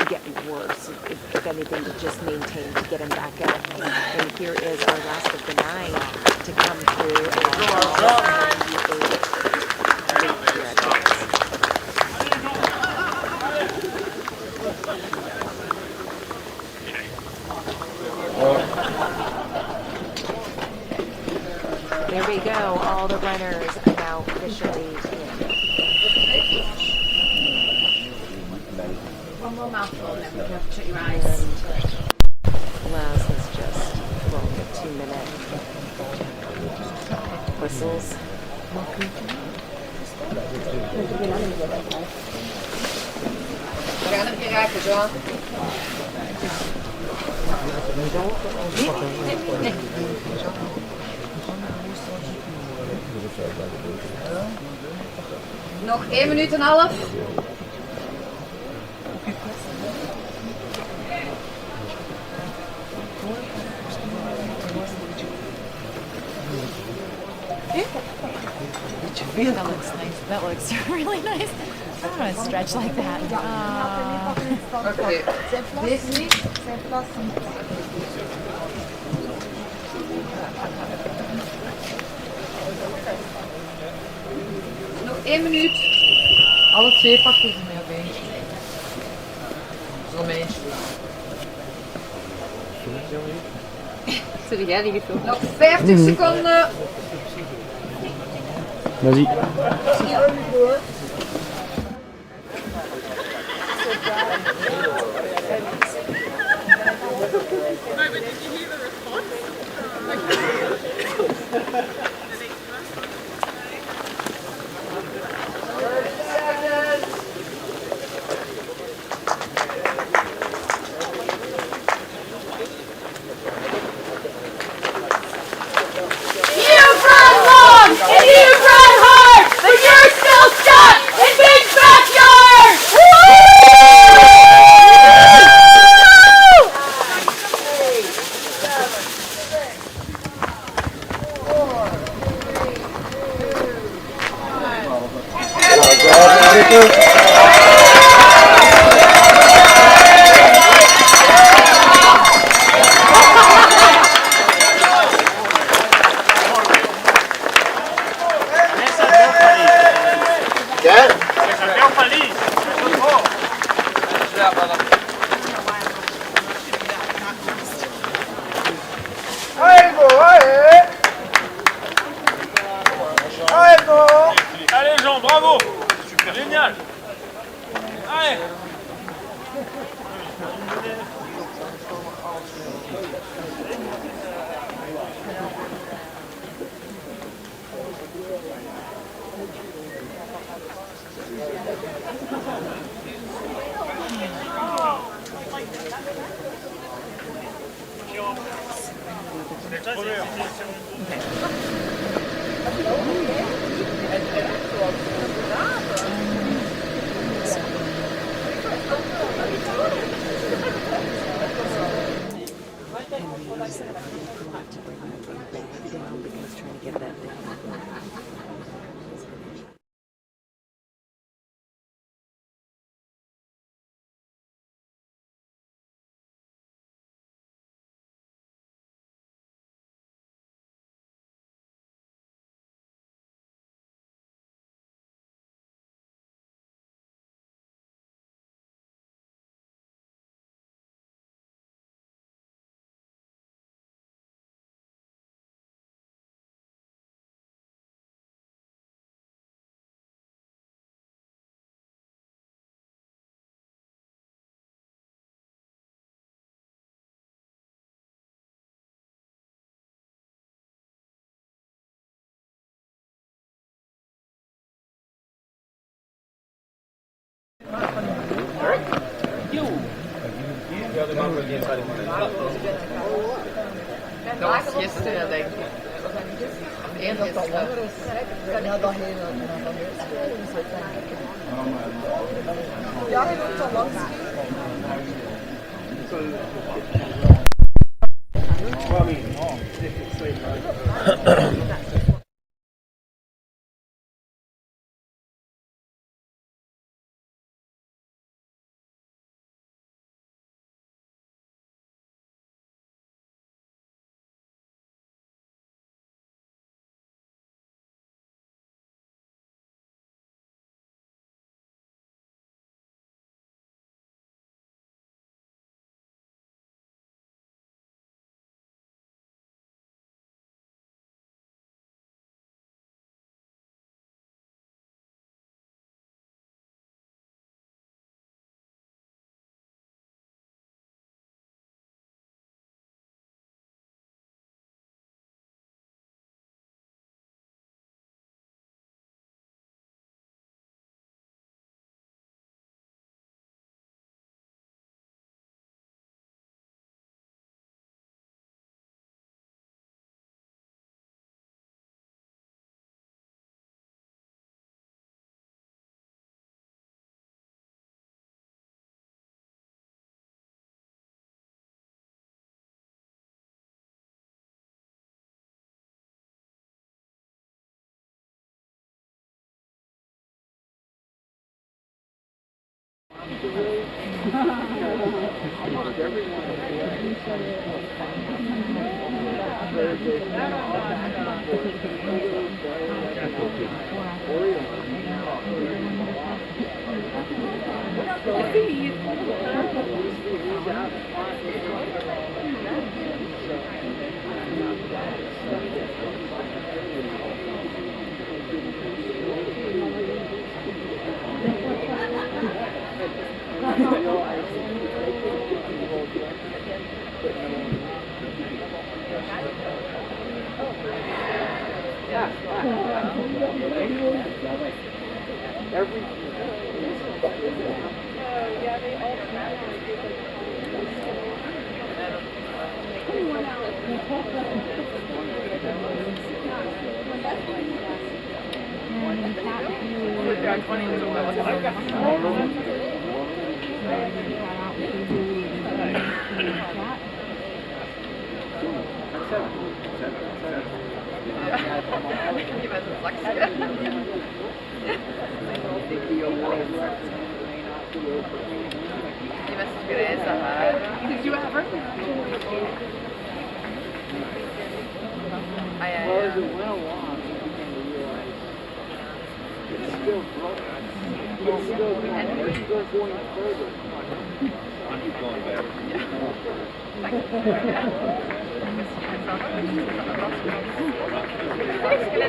get worse. If anything, to just maintain, to get him back out. And here is our last of the 9 to come through. There we go. All the runners are now officially in. One more mouthful, then we have to shut your eyes. And Laz has just blown the 2-minute whistles. We gaan hem geraken, zo. Nog 1 minuut en een half. That looks nice. That looks really nice. I don't want to stretch like that. Oké. Deze niet. Zijn plas niet. Nog 1 minuut. Alle 2 pakken ze mee op eentje. Zo'n eentje. Sorry, jij die gefilmd. Nog 50 seconden. Vas-y. Allez Jean, bravo. Génial. Allez. Trying to get that down. Dat was gisteren, denk ik. Eén gisteren. Ja, dat hele. Ja, hij loopt al langs. Did you ever?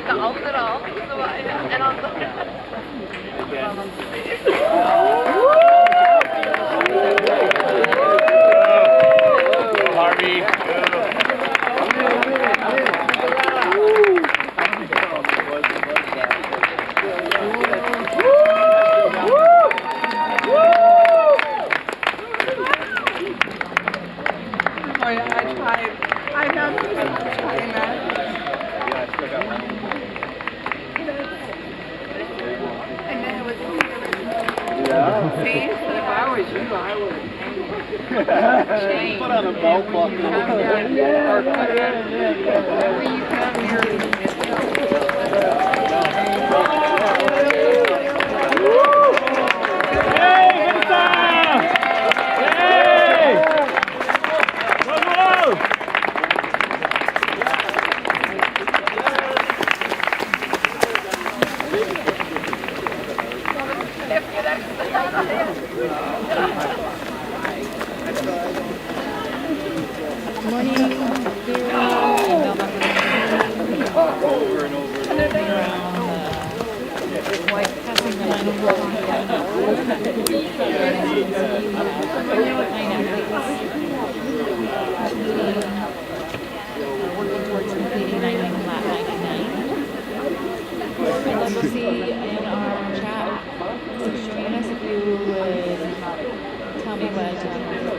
De andere hand. En dan... Harvey. Oh yeah, I tried. I have to try that. And then it was Yeah. see, if I was you, I would change. Put on a belt buckle. Or put it whenever you come here.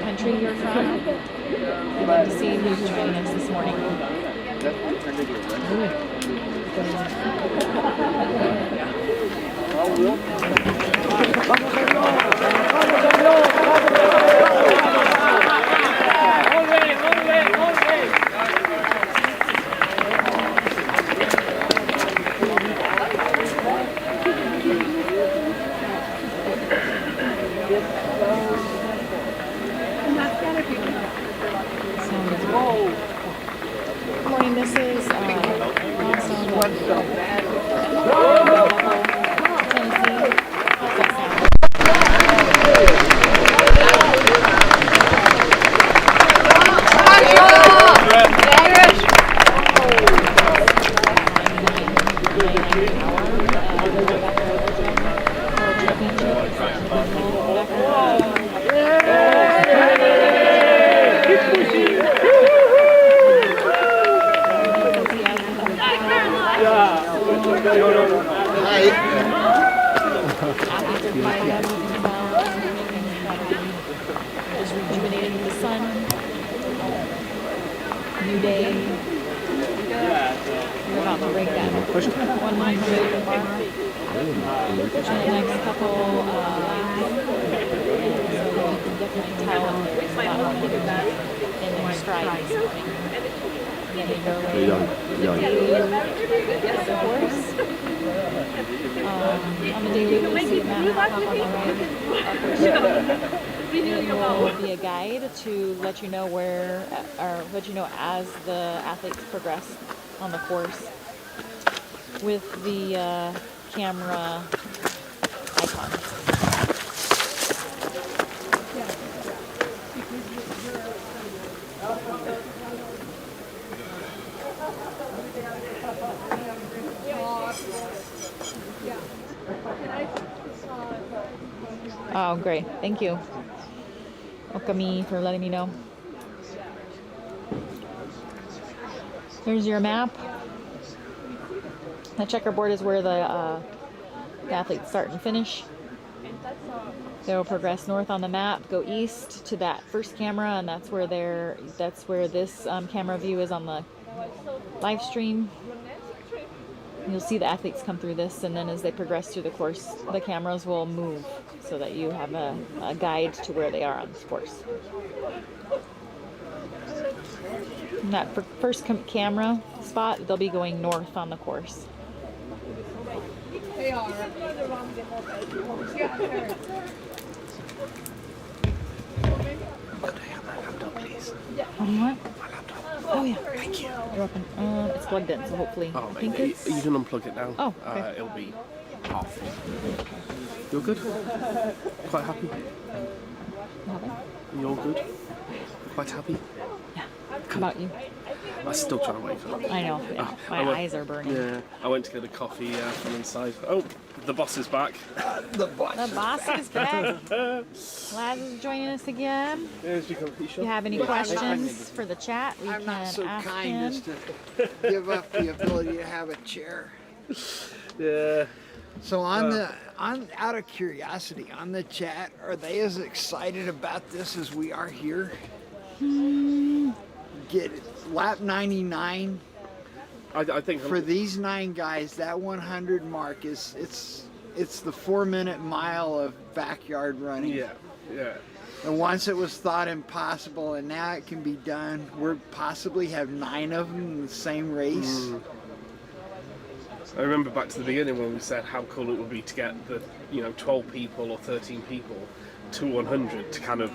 Country you're from. to see who's joining us this morning. Good morning, this is Tennessee. How's that sound? Just rejuvenating the sun. New day. We're about to break that 100 mark. In the next couple, so you can definitely tell a lot of people in their stride this morning. And then they go in the horse. On the daily basis, Matt will hop on the right. It will be a guide to let you know where, or let you know as the athletes progress on the course with the camera icons. Oh, great. Thank you, Okami, for letting me know. Here's your map. The checkerboard is where the athletes start and finish. They'll progress north on the map, go east to that first camera, and that's where this camera view is on the live stream. You'll see the athletes come through this, and then as they progress through the course, the cameras will move so that you have a guide to where they are on this course. In that first camera spot, they'll be going north on the course. They are. Could I have my laptop, please? On what? My laptop. Oh yeah. Thank you. You're welcome. It's plugged in, so hopefully. Oh, I think you it's... can unplug it now. Oh, okay. It'll be half full. You're good? Quite happy? You all good? Quite happy? Yeah. How about you? I'm still trying to wake up. I know. Yeah. My eyes are burning. Yeah. I went to get a coffee from inside. Oh, the boss is back. The boss. The boss is back. Laz is joining us again. There's your coffee shop. If you have any questions for the chat, we I'm can not so ask kind him. as to give up the ability to have a chair. Yeah. So out of curiosity, on the chat, are they as excited about this as we are here? Get it. Lap 99. I think for these 9 guys, that 100 mark is it's the 4-minute mile of backyard running. Yeah, yeah. And once it was thought impossible, and now it can be done. We'll possibly have 9 of them in the same race. I remember back to the beginning when we said how cool it would be to get the 12 people or 13 people to 100 to kind of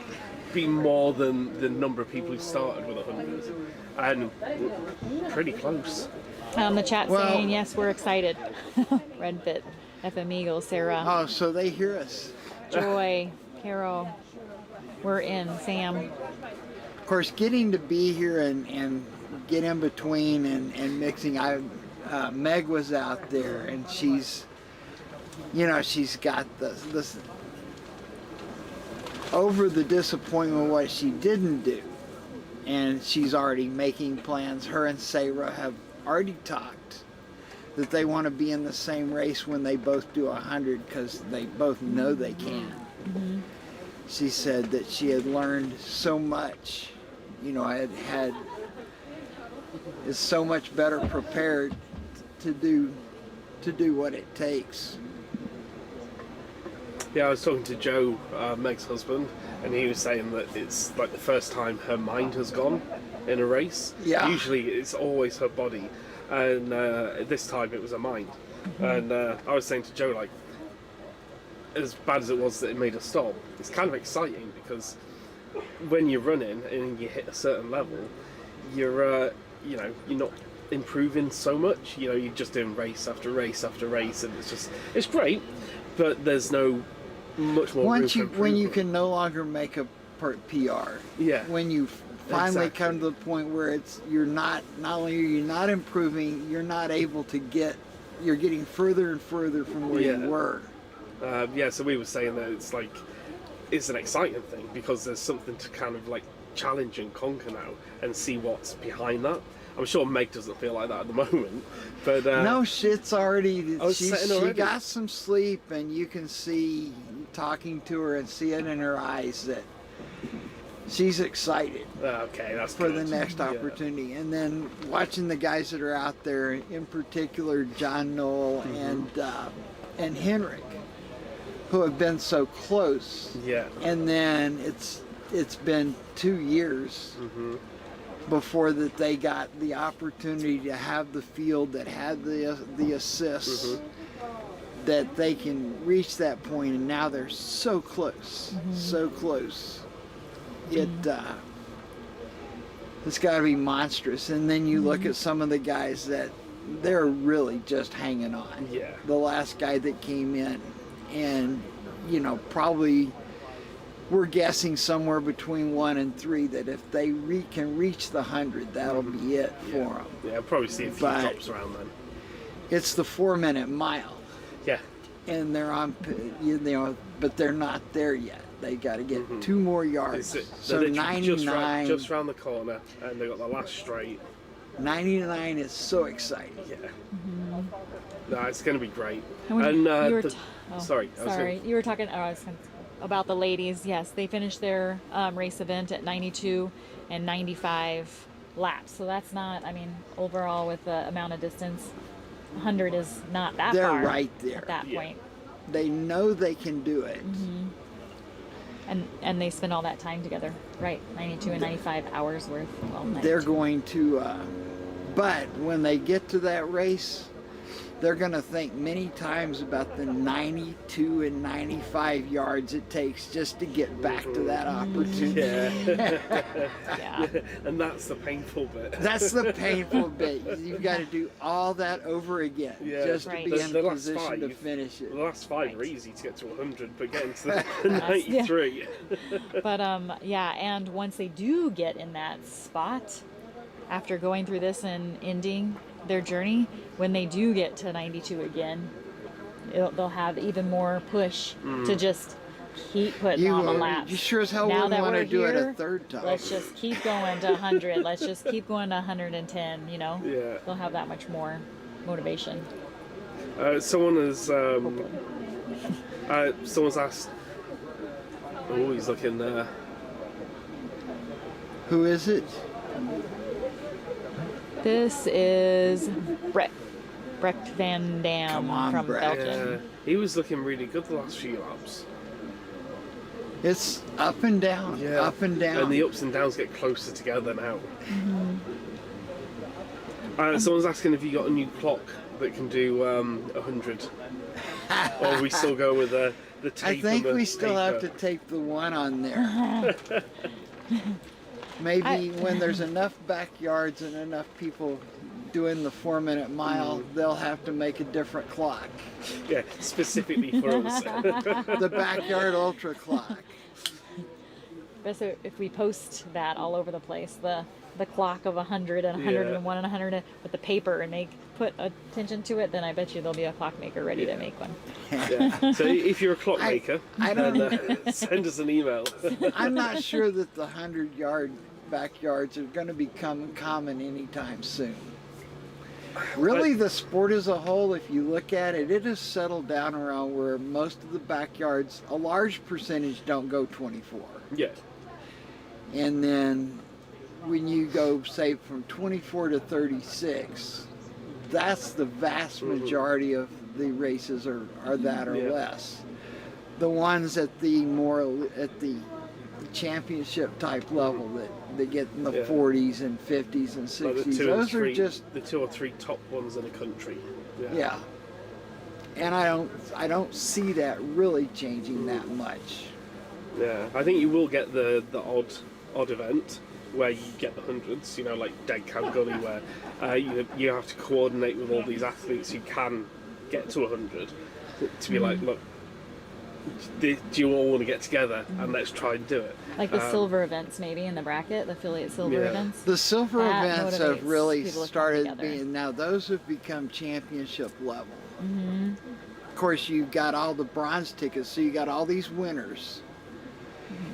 be more than the number of people who started with 100, and pretty close. The chat saying yes, we're excited. Redfit, FM Eagle, Sarah. Oh, so they hear us. Joy, Carol, we're in. Sam. Of course, getting to be here and get in between and mixing. Meg was out there, and she's got this over the disappointment of what she didn't do, and she's already making plans. Her and Sarah have already talked that they want to be in the same race when they both do 100 because they both know they can. She said that she had learned so much is so much better prepared to do what it takes. Yeah, I was talking to Joe, Meg's husband, and he was saying that it's like the first time her mind has gone in a race. Yeah. Usually it's always her body, and this time it was her mind. And I was saying to Joe, like, as bad as it was that it made her stop, it's kind of exciting because when you're running and you hit a certain level, you're not improving so much. You're just doing race after race after race, and it's great, but there's no much more Once room for when you improvement. can no longer make a PR. Yeah. When you finally Exactly. come to the point where you're not only are you not improving, you're not able to you're getting further and further from where Yeah. you were. So we were saying that it's an exciting thing because there's something to kind of like challenge and conquer now and see what's behind that. I'm sure Meg doesn't feel like that at the moment, but No, shit's already. Oh, it's setting She already? got some sleep, and you can see talking to her and see it in her eyes that she's excited. Okay, that's for good. the next Yeah. opportunity. And then watching the guys that are out there, in particular John Knoll and Henrik, who have been so close. Yeah. And then it's been 2 years before that they got the opportunity to have the field that had the assists, that they can reach that point, and now they're so close, so close. It's got to be monstrous. And then you look at some of the guys that they're really just hanging on. Yeah. The last guy that came in, and probably we're guessing somewhere between 1 and 3 that if they can reach the 100, that'll be it for them. Yeah, I'll probably see a few But drops around then. it's the 4-minute mile. Yeah. And they're on, but they're not there yet. They got to get 2 more yards. So They're 99. just round the corner, and they got the last straight. 99 is so exciting. Yeah. No, it's going to be great. And And you were sorry, you were talking about the ladies. Yes, they finished their race event at 92 and 95 laps. So that's not, overall with the amount of distance, 100 is not that They're far right there. at that point. They know they can do it. And they spend all that time together, right? 92 and 95 hours worth. Well, 92. They're going to, but when they get to that race, they're going to think many times about the 92 and 95 yards it takes just to get back to that opportunity. Yeah. And that's the painful bit. That's the painful bit. You've got to do all that over again just to be in last position to finish it. The last 5 are easy to get to 100, but getting to the 93. But and once they do get in that spot, after going through this and ending their journey, when they do get to 92 again, they'll have even more push to just keep putting on the laps. You sure as hell Now wouldn't that want to we're do it here, a third time. Let's just keep going to 100. Let's just keep going to 110. Yeah. They'll have that much more motivation. Someone has someone's asked. Oh, he's looking there. Who is it? This is Brecht van Dam from Belgium. He was looking really good the last few laps. It's up and down, up and down. And the ups and downs get closer together now. Someone's asking if you got a new clock that can do 100. Or we still go with the tape. I think and the we still have to paper. tape the one on there. Maybe when there's enough backyards and enough people doing the 4-minute mile, they'll have to make a different clock. Yeah, specifically for us. The backyard ultra clock. But so if we post that all over the place, the clock of 100 and 101 and 100 with the paper, and they put attention to it, then I bet you there'll be a clockmaker ready to make one. Yeah. So if you're a clockmaker, then send us an email. I'm not sure that the 100-yard backyards are going to become common anytime soon. Really, the sport as a whole, if you look at it, it has settled down around where most of the backyards, a large percentage don't go 24. Yeah. And then when you go, say, from 24 to 36, that's the vast majority of the races are that or less. The ones at the championship type level that get in the 40s and 50s and 60s, Like those are just the 2 or 3 top ones in a country. yeah. And I don't see that really changing that much. Yeah, I think you will get the odd event where you get the hundreds, you know, like Dead Can Gully, where you have to coordinate with all these athletes who can get to 100 to be like, look, do you all want to get together and let's try and do it? Like the silver events, maybe in the bracket, the affiliate silver events. The silver That events have motivates really people to come started together. being, now those have become championship level. Mm-hmm. Of course, you've got all the bronze tickets, so you got all these winners.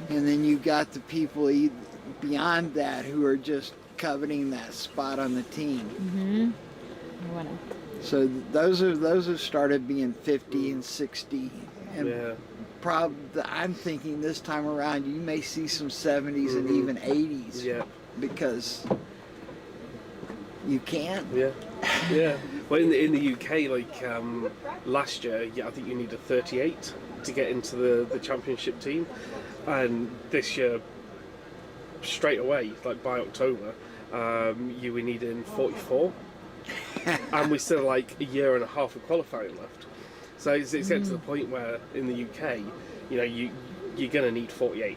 And then you've got the people beyond that who are just coveting that spot on the team. Mm-hmm. So those have started being 50 and 60. And I'm thinking this time around you may see some 70s and even 80s. Yeah. Because you can. Yeah. Yeah. Well, in the UK, like last year, I think you needed 38 to get into the championship team, and this year, straight away, like by October, you were needing 44, and we're still like a year and a half of qualifying left. So it's getting to the point where in the UK, you know, you're going to need 48,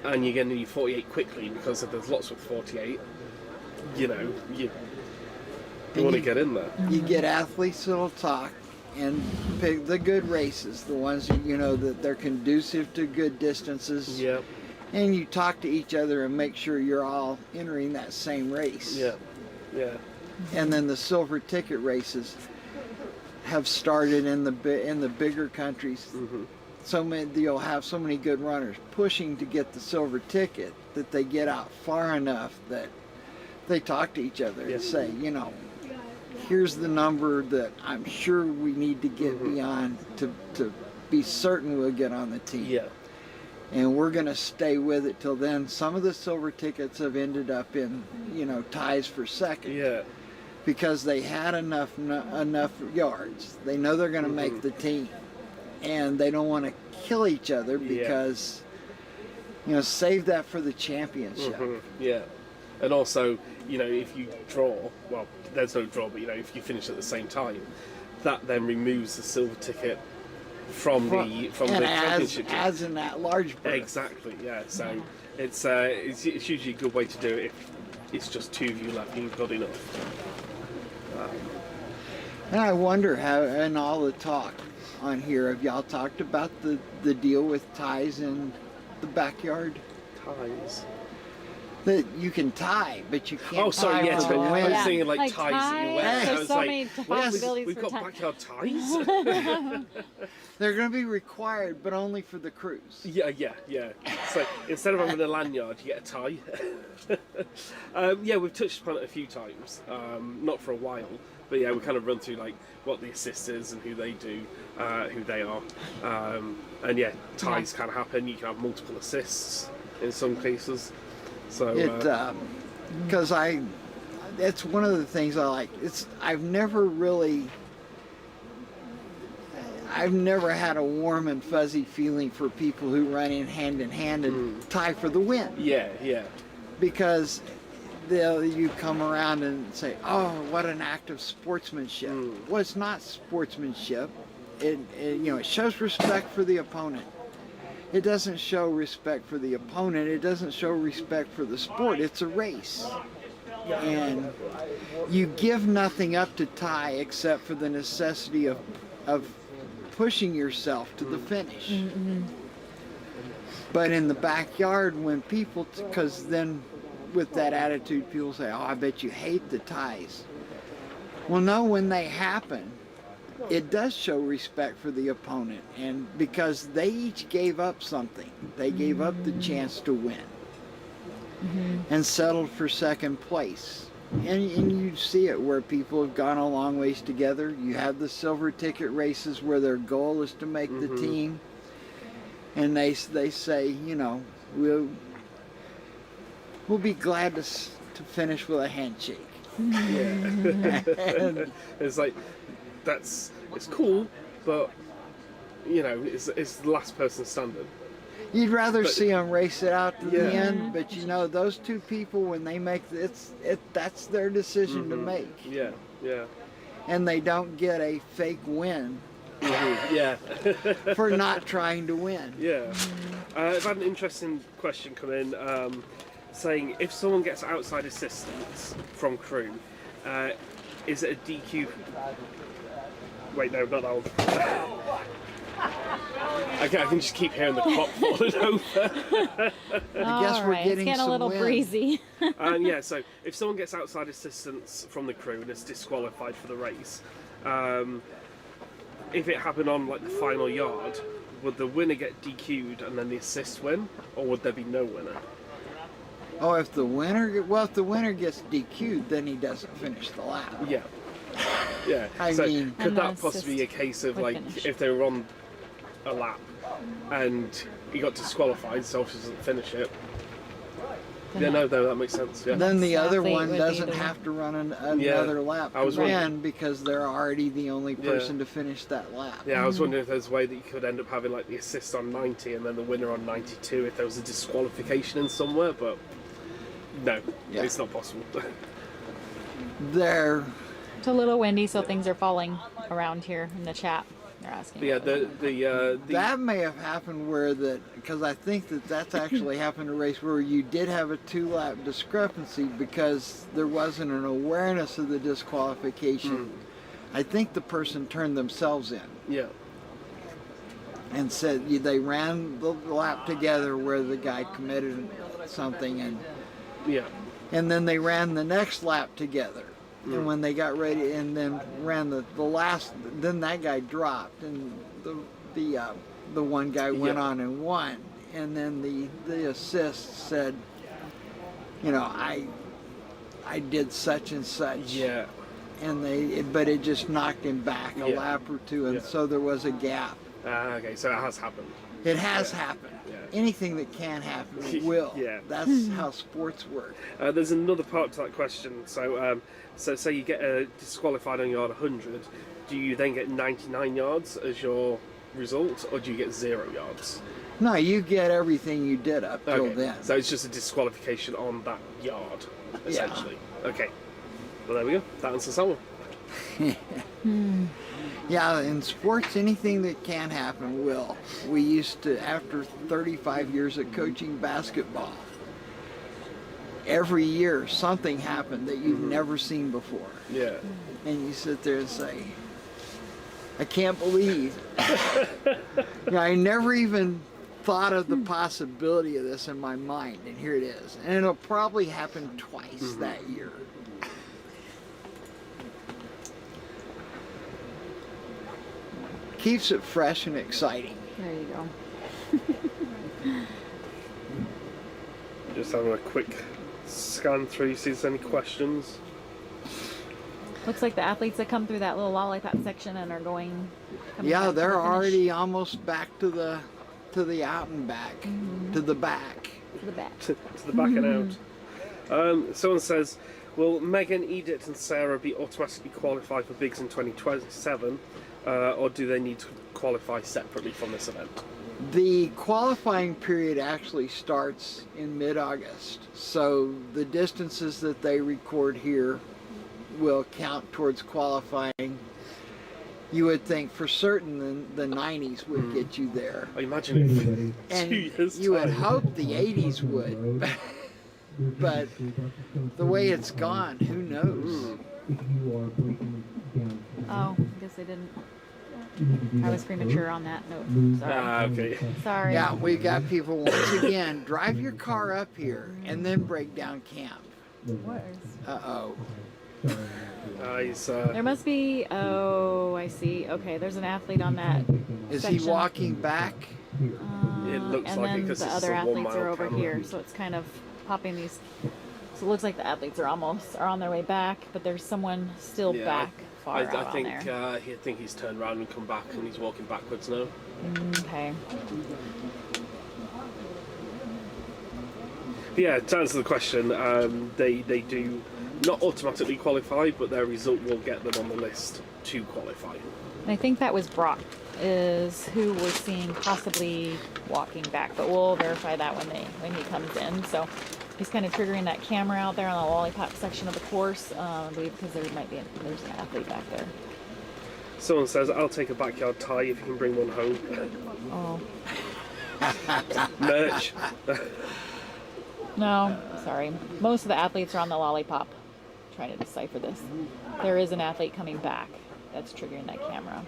and you're going to need 48 quickly because if there's lots with 48, you know, you want to get in there. You get athletes that'll talk and pick the good races, the ones that, you know, that they're conducive to good distances. Yeah. And you talk to each other and make sure you're all entering that same race. Yeah. Yeah. And then the silver ticket races have started in the bigger countries. Mm-hmm. So many, you'll have so many good runners pushing to get the silver ticket that they get out far enough that they talk to each other and say, you know, here's the number that I'm sure we need to get beyond to be certain we'll get on the team. Yeah. And we're going to stay with it till then. Some of the silver tickets have ended up in, you know, ties for second. Yeah. Because they had enough yards. They know they're going to make the team. And they don't want to kill each other because, you know, save that for the championship. Yeah. And also, you know, if you draw, well, there's no draw, but, you know, if you finish at the same time, that then removes the silver ticket from the championship team. As in that large berth. Exactly, yeah. So it's usually a good way to do it if it's just 2 of you left and you've got enough. And I wonder how, in all the talk on here, have y'all talked about the deal with ties in the backyard? Ties? That you can tie, but you can't. Oh, sorry, tie yes, for the I win. was thinking like ties that you wear. There's I was so like, many well, possibilities we've for got ties. backyard ties. They're going to be required, but only for the cruise. Yeah. So instead of having a lanyard, you get a tie. Yeah, we've touched upon it a few times, not for a while, but yeah, we kind of run through like what the assist is and who they do, who they are, and yeah, ties can happen. You can have multiple assists in some cases. So because it's one of the things I like. I've never had a warm and fuzzy feeling for people who run in hand and tie for the win. Yeah. Because you come around and say, "Oh, what an act of sportsmanship." Well, it's not sportsmanship. It you know, it shows respect for the opponent. It doesn't show respect for the opponent. It doesn't show respect for the sport. It's a race. And you give nothing up to tie except for the necessity of pushing yourself to the finish. But in the backyard, when people, because then with that attitude, people say, "Oh, I bet you hate the ties." Well, no, when they happen, it does show respect for the opponent, and because they each gave up something. They gave up the chance to win and settled for second place. And you see it where people have gone a long ways together. You have the silver ticket races where their goal is to make the team, and they say, you know, will be glad to finish with a handshake. Yeah. It's like, it's cool, but, you know, it's the last person standing. You'd rather see them race it out to the end, but you know, those two people, when they make that's their decision to make. Yeah, yeah. And they don't get a fake win. Yeah. For not trying to win. Yeah. I've had an interesting question come in saying if someone gets outside assistance from crew, is it a DQ? Wait, no, not that one. Okay, I can just keep hearing the clock falling over. I guess we're getting it's getting a little wind. breezy. Yeah, so if someone gets outside assistance from the crew and is disqualified for the race, if it happened on like the final yard, would the winner get DQ'd and then the assist win, or would there be no winner? Oh, if the winner gets DQ'd, then he doesn't finish the lap. Yeah. Yeah. I mean, could that possibly be a case of like if they were on a lap and he got disqualified, so obviously doesn't finish it? Yeah, no, that makes sense. Yeah. Then the other one doesn't have to run another lap I was to wondering. win because they're already the only person to finish that lap. Yeah, I was wondering if there's a way that you could end up having like the assist on 90 and then the winner on 92 if there was a disqualification in somewhere, but no, it's not possible. It's a little windy, so things are falling around here in the chat. They're asking. Yeah, that may have happened because I think that's actually happened in a race where you did have a 2-lap discrepancy because there wasn't an awareness of the disqualification. I think the person turned themselves in. Yeah. And said they ran the lap together where the guy committed something, and then they ran the next lap together. And when they got ready and then ran the last, then that guy dropped and the one guy went on and won. And then the assist said, you know, I did such and such. Yeah. And but it just knocked him back a lap or two, and so there was a gap. Okay, so it has happened. It has happened. Anything that can happen will. That's how sports work. There's another part to that question. So say you get disqualified on yard 100, do you then get 99 yards as your result, or do you get 0 yards? No, you get everything you did up till then. So it's just a disqualification on that yard, essentially. Okay. Well, there we go. That answers that one. Yeah, in sports, anything that can happen will. We used to, after 35 years of coaching basketball, every year something happened that you've never seen before. Yeah. And you sit there and say, I can't believe. You know, I never even thought of the possibility of this in my mind, and here it is. And it'll probably happen twice that year. Keeps it fresh and exciting. There you go. Just having a quick scan through, see if there's any questions. Looks like the athletes that come through that little lollipop section and are coming Yeah, back to they're the finish. already almost back to the out and back, to the back. To the back. to the back and out. Someone says, will Megan, Edith and Sarah be automatically qualified for Bigs in 2027, or do they need to qualify separately from this event? The qualifying period actually starts in mid-August, so the distances that they record here will count towards qualifying. You would think for certain the 90s would get you there. I imagine it. And 2 years you would time. hope the 80s would, but the way it's gone, who knows? Oh, I guess I didn't. I was premature on that note. Sorry. Okay. Sorry. Yeah, we got people once again, drive your car up here and then break down camp. What is? Uh-oh. There must be. Oh, I see. Okay, there's an athlete on that. Is section. he walking back? It looks and like then it because the it's other a athletes 1 mile are over camera. here, so it's kind of popping these. So it looks like the athletes are on their way back, but there's someone still back far out I think on there. I think he's turned around and come back, and he's walking backwards now. Okay. Yeah, to answer the question, they do not automatically qualify, but their result will get them on the list to qualify. And I think that was Brock, is who we're seeing possibly walking back, but we'll verify that when he comes in. So he's kind of triggering that camera out there on the lollipop section of the course, I believe, because there's an athlete back there. Someone says, I'll take a backyard tie if you can bring one home. Oh. Merch. No, sorry. Most of the athletes are on the lollipop. Trying to decipher this. There is an athlete coming back that's triggering that camera.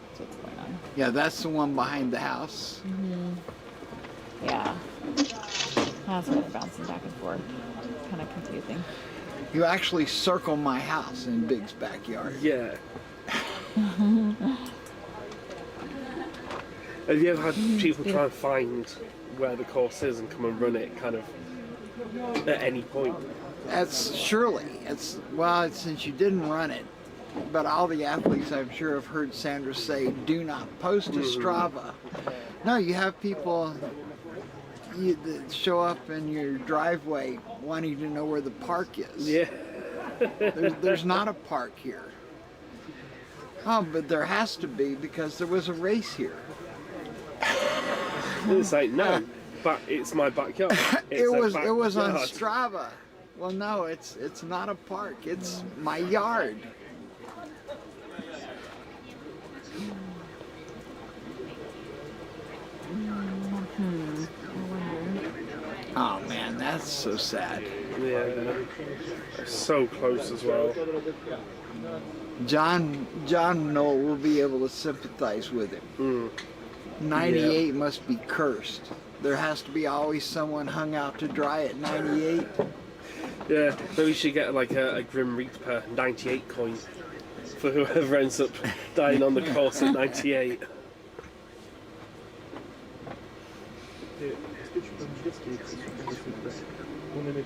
That's what's going on. Yeah, that's the one behind the house. Mm-hmm. Yeah. That's why they're bouncing back and forth. It's kind of confusing. You actually circle my house in Big's backyard. Yeah. Have you ever had people try and find where the course is and come and run it kind of at any point? That's surely. It's since you didn't run it, but all the athletes I'm sure have heard Sandra say, do not post to Strava. No, you have people that show up in your driveway wanting to know where the park is. Yeah. There's not a park here. Oh, but there has to be because there was a race here. It's like, no, but it's my backyard. It's It was on backyard. Strava. Well, no, it's not a park. It's my yard. Oh man, that's so sad. Yeah, so close as well. John Knoll will be able to sympathize with him. 98 must be cursed. There has to be always someone hung out to dry at 98. Yeah, maybe we should get like a Grim Reaper 98 coin for whoever ends up dying on the course at 98.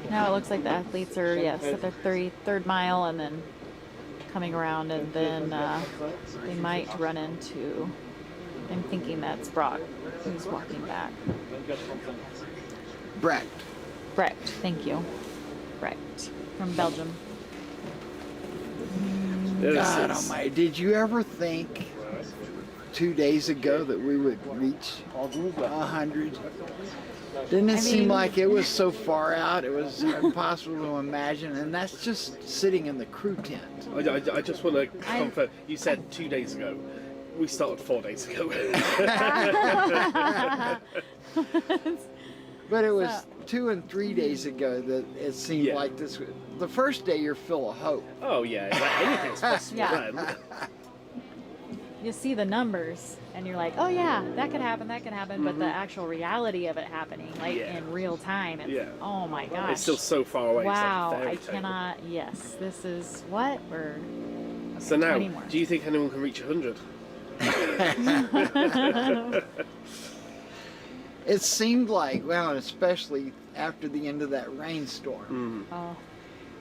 Now it looks like the athletes are, yes, at their third mile and then coming around, and then they might run into, I'm thinking that's Brock who's walking back. Brecht, thank you. Brecht from Belgium. God almighty, did you ever think 2 days ago that we would reach 100? Didn't it seem like it was so far out, it was impossible to imagine, and that's just sitting in the crew tent. I just want to confirm, you said 2 days ago. We started 4 days ago. But it was 2 and 3 days ago that it seemed like this. The first day you're full of hope. Oh yeah, anything's possible then. You see the numbers and you're like, oh yeah, that could happen, but the actual reality of it happening, like in real time, it's, oh my gosh. It's still so far away. Wow, it's like a I fairy tale. cannot, yes, this is what? Or so now, do you think anyone can reach 100? It seemed like, well, and especially after the end of that rainstorm,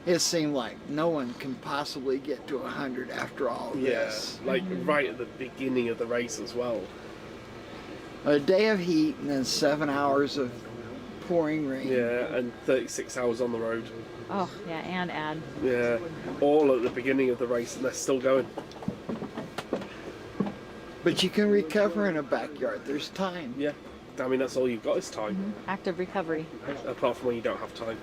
it seemed like no one can possibly get to 100 after all this. Like right at the beginning of the race as well. A day of heat and then 7 hours of pouring rain. Yeah, and 36 hours on the road. Oh, yeah, and add. Yeah, all at the beginning of the race, and they're still going. But you can recover in a backyard. There's time. Yeah. I mean, that's all you've got is time. Active recovery. Apart from when you don't have time.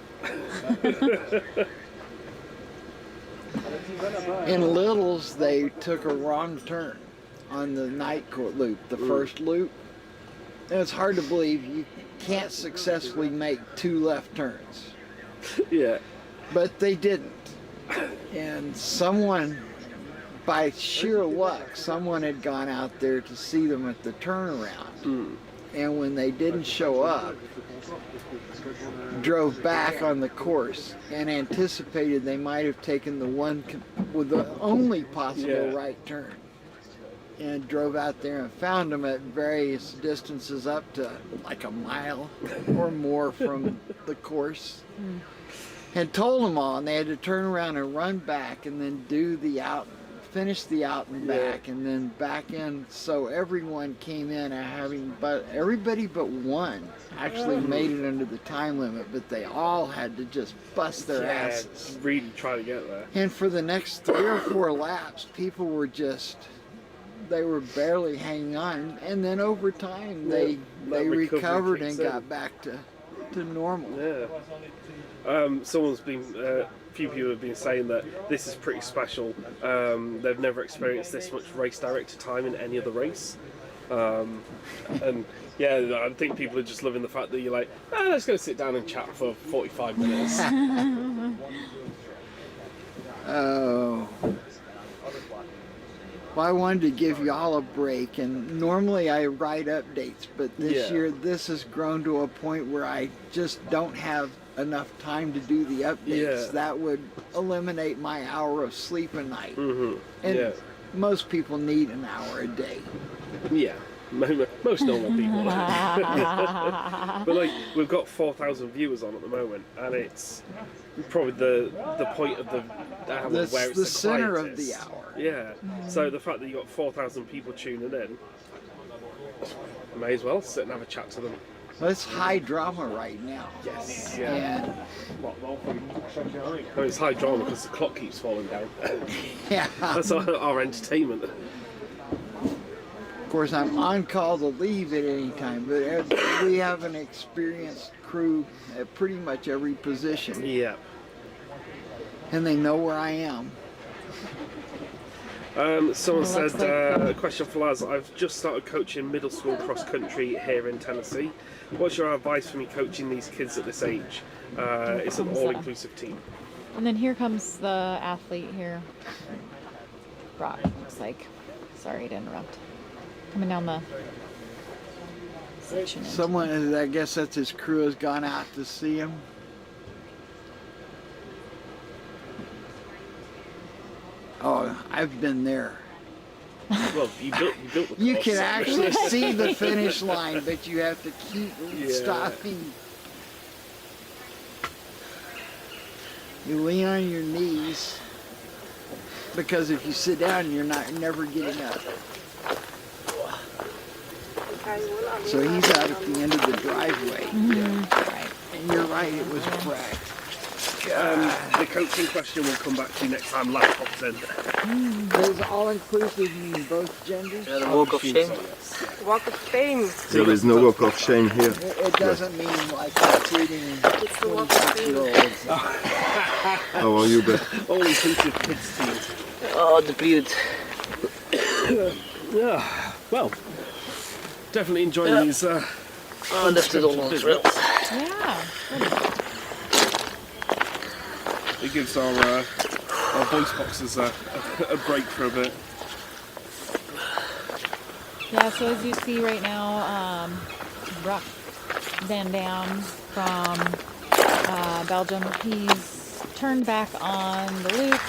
In Littles, they took a wrong turn on the night court loop, the first loop. And it's hard to believe you can't successfully make 2 left turns. Yeah. But they didn't. And someone, by sheer luck, someone had gone out there to see them at the turnaround. And when they didn't show up, drove back on the course and anticipated they might have taken the one with the only possible right turn, and drove out there and found them at various distances up to like a mile or more from the course, and told them all, and they had to turn around and run back and then do the finished the out and back, and then back in. So everyone came in but everybody but one actually made it under the time limit, but they all had to just bust their asses. Really try to get there. And for the next 3 or 4 laps, people were they were barely hanging on, and then over time they recovered and got back to normal. Yeah. Someone's been. A few people have been saying that this is pretty special. They've never experienced this much race director time in any other race. And yeah, I think people are just loving the fact that you're like, let's go sit down and chat for 45 minutes. Oh. Well, I wanted to give y'all a break, and normally I write updates, but this year this has grown to a point where I just don't have enough time to do the updates. That would eliminate my hour of sleep a night. And most people need an hour a day. Yeah, most normal people. But like, we've got 4,000 viewers on at the moment, and it's probably the point of the hour where it's the center of quietest. the hour. Yeah. So the fact that you got 4,000 people tuning in, I may as well sit and have a chat to them. Well, it's high drama right now. Yes. Yeah. It's high drama because the clock keeps falling down. Yeah. That's our entertainment. Of course, I'm on call to leave at any time, but we have an experienced crew at pretty much every position. Yeah. And they know where I am. Someone said, a question for Laz, I've just started coaching middle school cross country here in Tennessee. What's your advice for me coaching these kids at this age? It's an all-inclusive team. And then here comes the athlete here. Brock, looks like. Sorry to interrupt. Coming down the section. Someone, I guess that's his crew, has gone out to see him. Oh, I've been there. Well, you built the course. You can actually see the finish line, but you have to keep stopping. You lean on your knees, because if you sit down, you're never getting up. So he's out at the end of the driveway. Right. And you're right, it was wrecked. The coaching question will come back to you next time Laz pops in. Does all-inclusive mean both genders? The walk of shame. Walk of fame. There is no walk of shame here. It doesn't mean like treating It's the walk of fame. How are you, Beth? All-inclusive kids team. Oh, depleted. Yeah, well, definitely enjoying these. Lifted all on trails. Yeah. It gives our voice boxes a break for a bit. Yeah, so as you see right now, Brock Van Dam from Belgium, he's turned back on the loop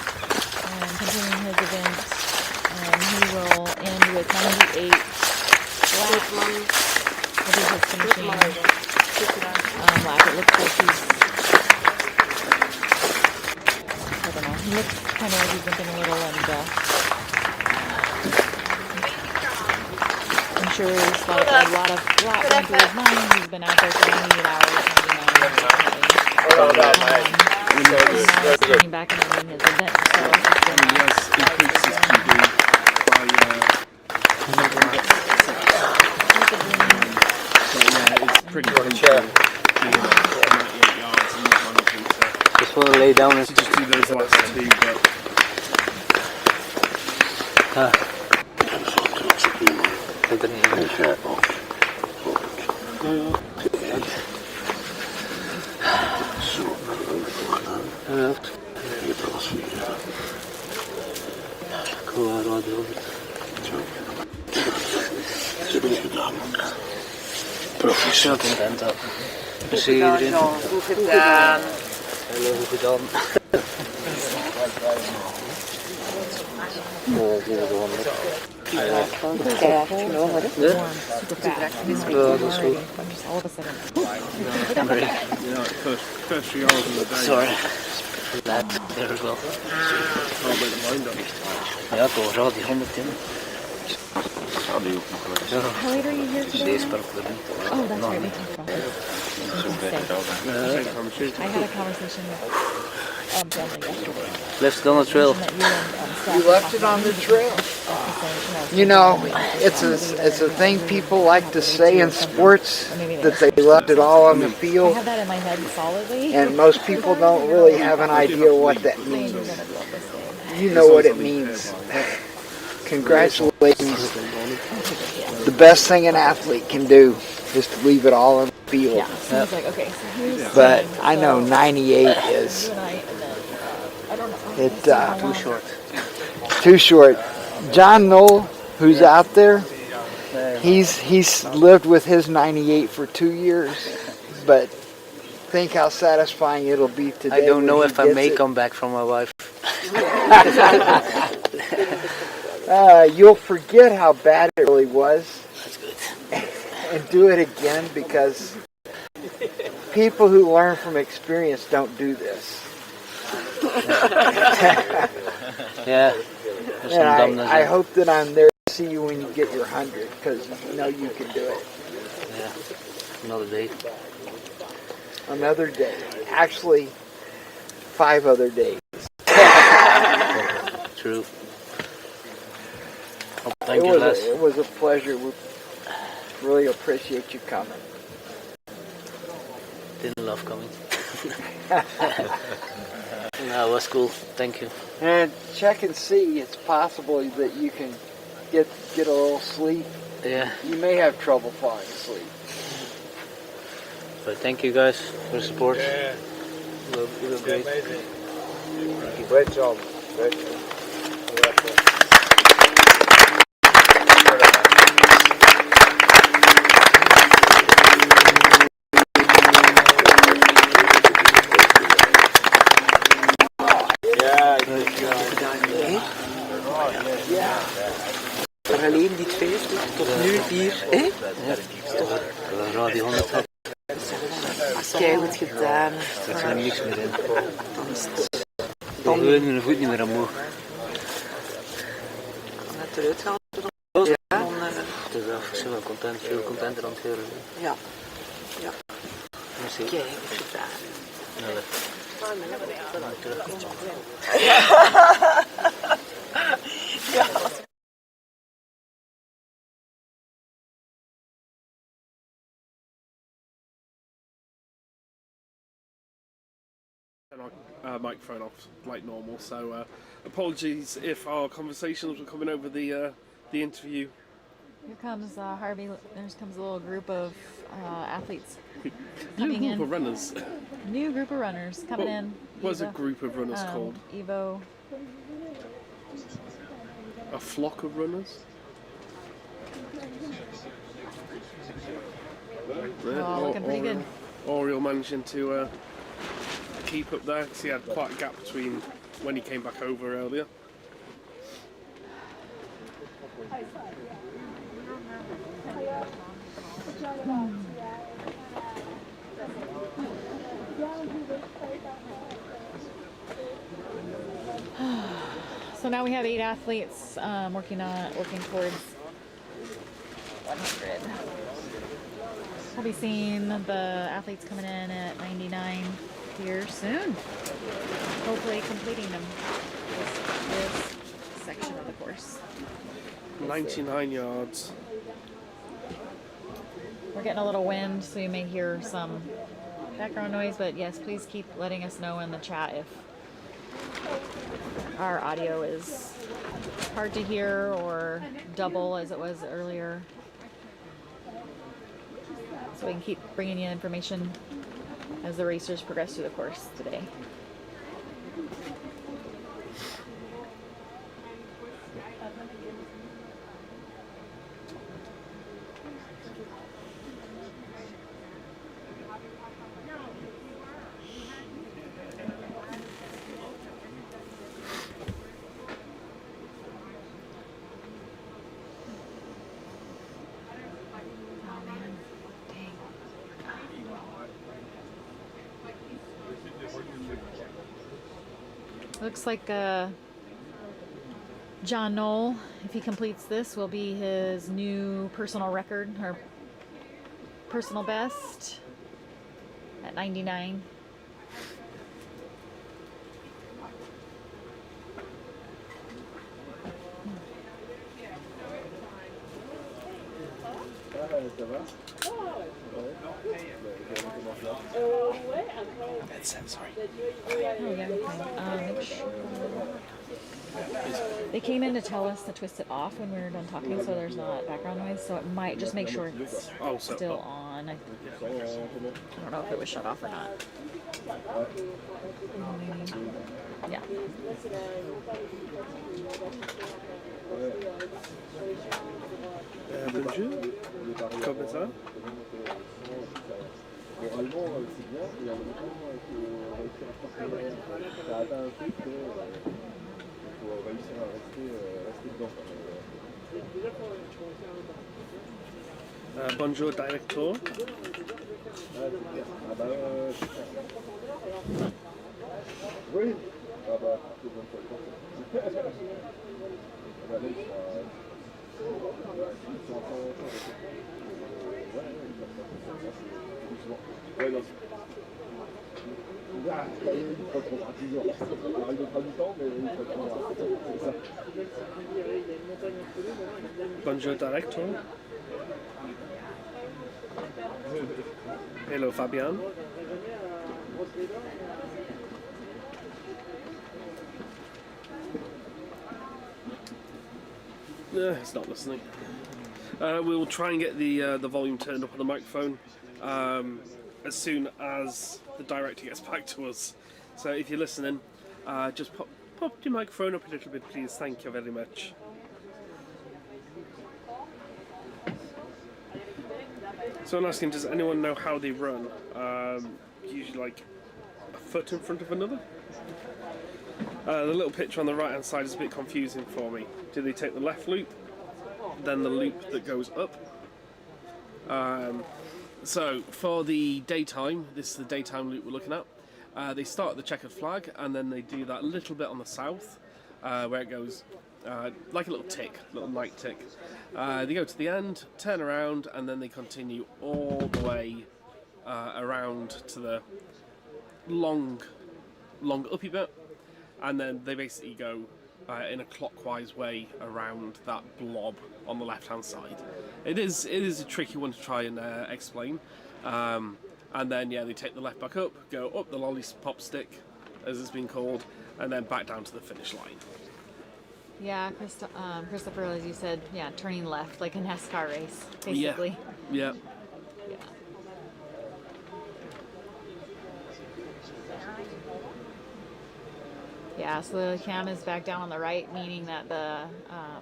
and continuing his event, and he will end with 98 laps. Will be his finishing lap. It looks like I don't know, he looks kind of like he's limping a little, and I'm sure there's like a lot going through his mind. He's been out there for 98 hours, 99 getting back and doing his event. So it's pretty cool. Just want to lay down and just do those last two, Professioneel content dat. Plezier erin. Goed gedaan. Heel goed gedaan. Die er gewoon met. Ja, dat is goed. just all of a sudden. first 3 hours of the day. Sorry. Laat er wel. Ja, toch, al die 100 in. Zou die ook nog wel eens. How late are you here today? Deze per op de wind. Oh, that's right. We talked about this. I had a conversation with family yesterday. Left it on the trail. You left it on the trail. You know, it's a thing people like to say in sports, that they left it all on the I field, have that in my head solidly. and most people don't really have an idea what that means. You know what it means. Congratulations. The best thing an athlete can do is to leave it all on the field. Yeah, so I was like, okay, so here's But I know 98 is you and I, and then I don't know. too short. Too short. John Knoll, who's out there, he's lived with his 98 for 2 years, but think how satisfying it'll be today. I don't know when if he I gets may it. come back from my wife. You'll forget how bad it really was. That's good. And do it again, because people who learn from experience don't do this. Yeah. And I hope that I'm there to see you when you get your 100, because you know you can do it. Yeah. Another day. Another day. Actually, 5 other days. True. Oh, thank you, Les. It was a pleasure. We really appreciate you coming. Didn't love coming. No, it was cool. Thank you. And check and see. It's possible that you can get a little sleep. Yeah. You may have trouble falling asleep. But thank you guys for the support. Yeah. You look great. Amazing. Great job. Great job. Alleen dit 50 tot nu 4, hè? Ja, Radio 100 had. Keigoed gedaan. Er zit er niks meer in. Dan wil je mijn voet niet meer omhoog. Net eruit gaan. Ja. Het is af, ik ben wel content, veel contenter aan het horen. Ja. Ja. Merci. Keigoed gedaan. Ja, Ja. Microphone off like normal, so apologies if our conversations were coming over the interview. Here comes Harvey. There comes a little group of athletes New coming group in. of runners. New group of runners coming in. What's a group of runners called? Evo. A flock of runners? Oh, looking pretty good. Oriel managing to keep up there, because he had quite a gap between when he came back over earlier. So now we have 8 athletes working towards 100. We'll be seeing the athletes coming in at 99 here soon. Hopefully completing them this section of the course. 99 yards. We're getting a little wind, so you may hear some background noise, but yes, please keep letting us know in the chat if our audio is hard to hear or double as it was earlier, so we can keep bringing you information as the racers progress through the course today. Looks like John Knoll, if he completes this, will be his new personal record, or personal best at 99. Sorry. They came in to tell us to twist it off when we were done talking, so there's not background noise. So it might just make sure it's still on. I don't know if it was shut off or not. Yeah. Bonjour. Comment ça? Allemand, c'est bien, il y a longtemps réussir à faire ça atteint un truc qu'il faut réussir à rester dedans. Bonjour, directeur. Ah bah, oui. Ah bah, c'est bon pour le ah bah là, ils sont ouais, non. Ah, il faut prendre toujours. Alors, il prend du temps, mais il faut prendre. C'est ça. Bonjour, directeur. Hello, Fabian. It's not listening. We'll try and get the volume turned up on the microphone as soon as the director gets back to us. So if you're listening, just pop your microphone up a little bit, please. Thank you very much. So I'm asking, does anyone know how they run? Usually like a foot in front of another? The little picture on the right hand side is a bit confusing for me. Do they take the left loop, then the loop that goes up? So for the daytime, this is the daytime loop we're looking at. They start at the checkered flag and then they do that little bit on the south where it goes like a little tick, little night tick. They go to the end, turn around, and then they continue all the way around to the long uppy bit, and then they basically go in a clockwise way around that blob on the left hand side. It is a tricky one to try and explain. And then yeah, they take the left back up, go up the lollypop stick, as it's been called, and then back down to the finish line. Yeah, Christopher, as you said, yeah, turning left like a NASCAR race, basically. Yeah. Yeah, so the cam is back down on the right, meaning that the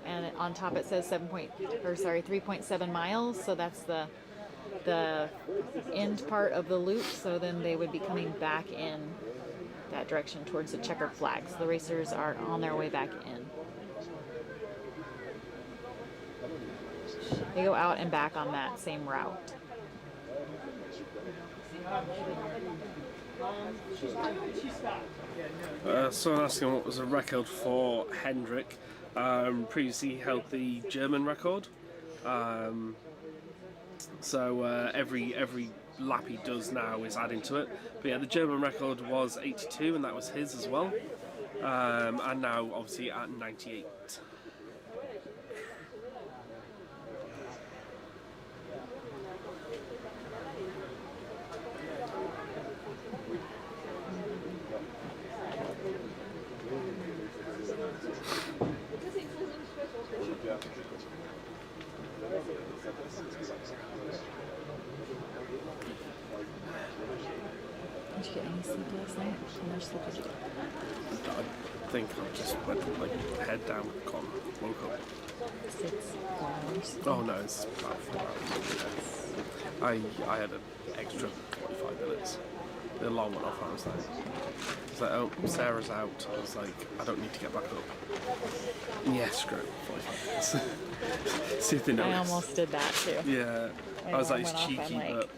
and on top it says 3.7 miles. So that's the end part of the loop. So then they would be coming back in that direction towards the checkered flag. So the racers are on their way back in. They go out and back on that same route. So I'm asking what was a record for Hendrik. Previously he held the German record. So every lap he does now is adding to it. But yeah, the German record was 82 and that was his as well. And now obviously at 98. Did you get any sleep last night? How much sleep did you get? I think I just went like head down, woke up. 6 hours. Oh no, it's about 4 hours. I had an extra 45 minutes. The alarm went off. I was like, oh, Sarah's out. I was like, I don't need to get back up. Yeah, screw it, 45 minutes. See if they notice. I almost did that too. Yeah, I was like, it's cheeky, like, but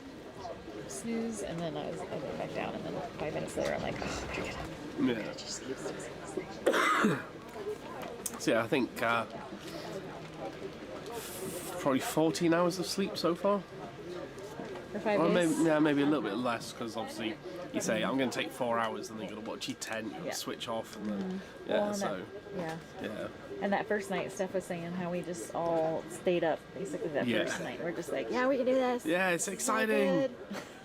snooze, and then I went back down, and then 5 minutes later, I'm like, oh, I gotta get up. Yeah. Just keep snoozing. So yeah, I think probably 14 hours of sleep so far. For 5 Or days? maybe a little bit less, because obviously you say I'm going to take 4 hours, and then you're going to watch your tent, Yeah. switch off, and then Mm-hmm. yeah. Well, and So yeah. yeah. And that first night, Steph was saying how we just all stayed up basically that Yeah. first night. We're just like, yeah, we can do this. Yeah, it's So exciting. good.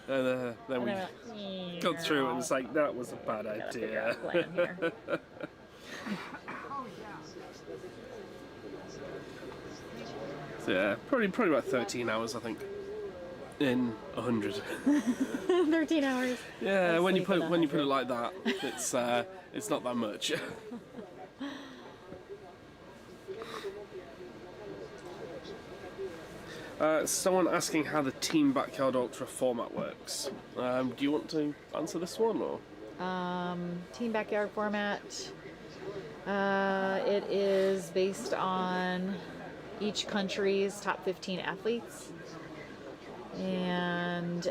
And then And we then we're like, got through it, and it's like that was a bad Gotta figure out idea. a plan here. So yeah, probably about 13 hours, I think, in 100. 13 hours. Yeah, of when you sleep put in it like that, it's not that much. Someone asking how the Team Backyard Ultra format works. Do you want to answer this one, or? Team Backyard format. It is based on each country's top 15 athletes, and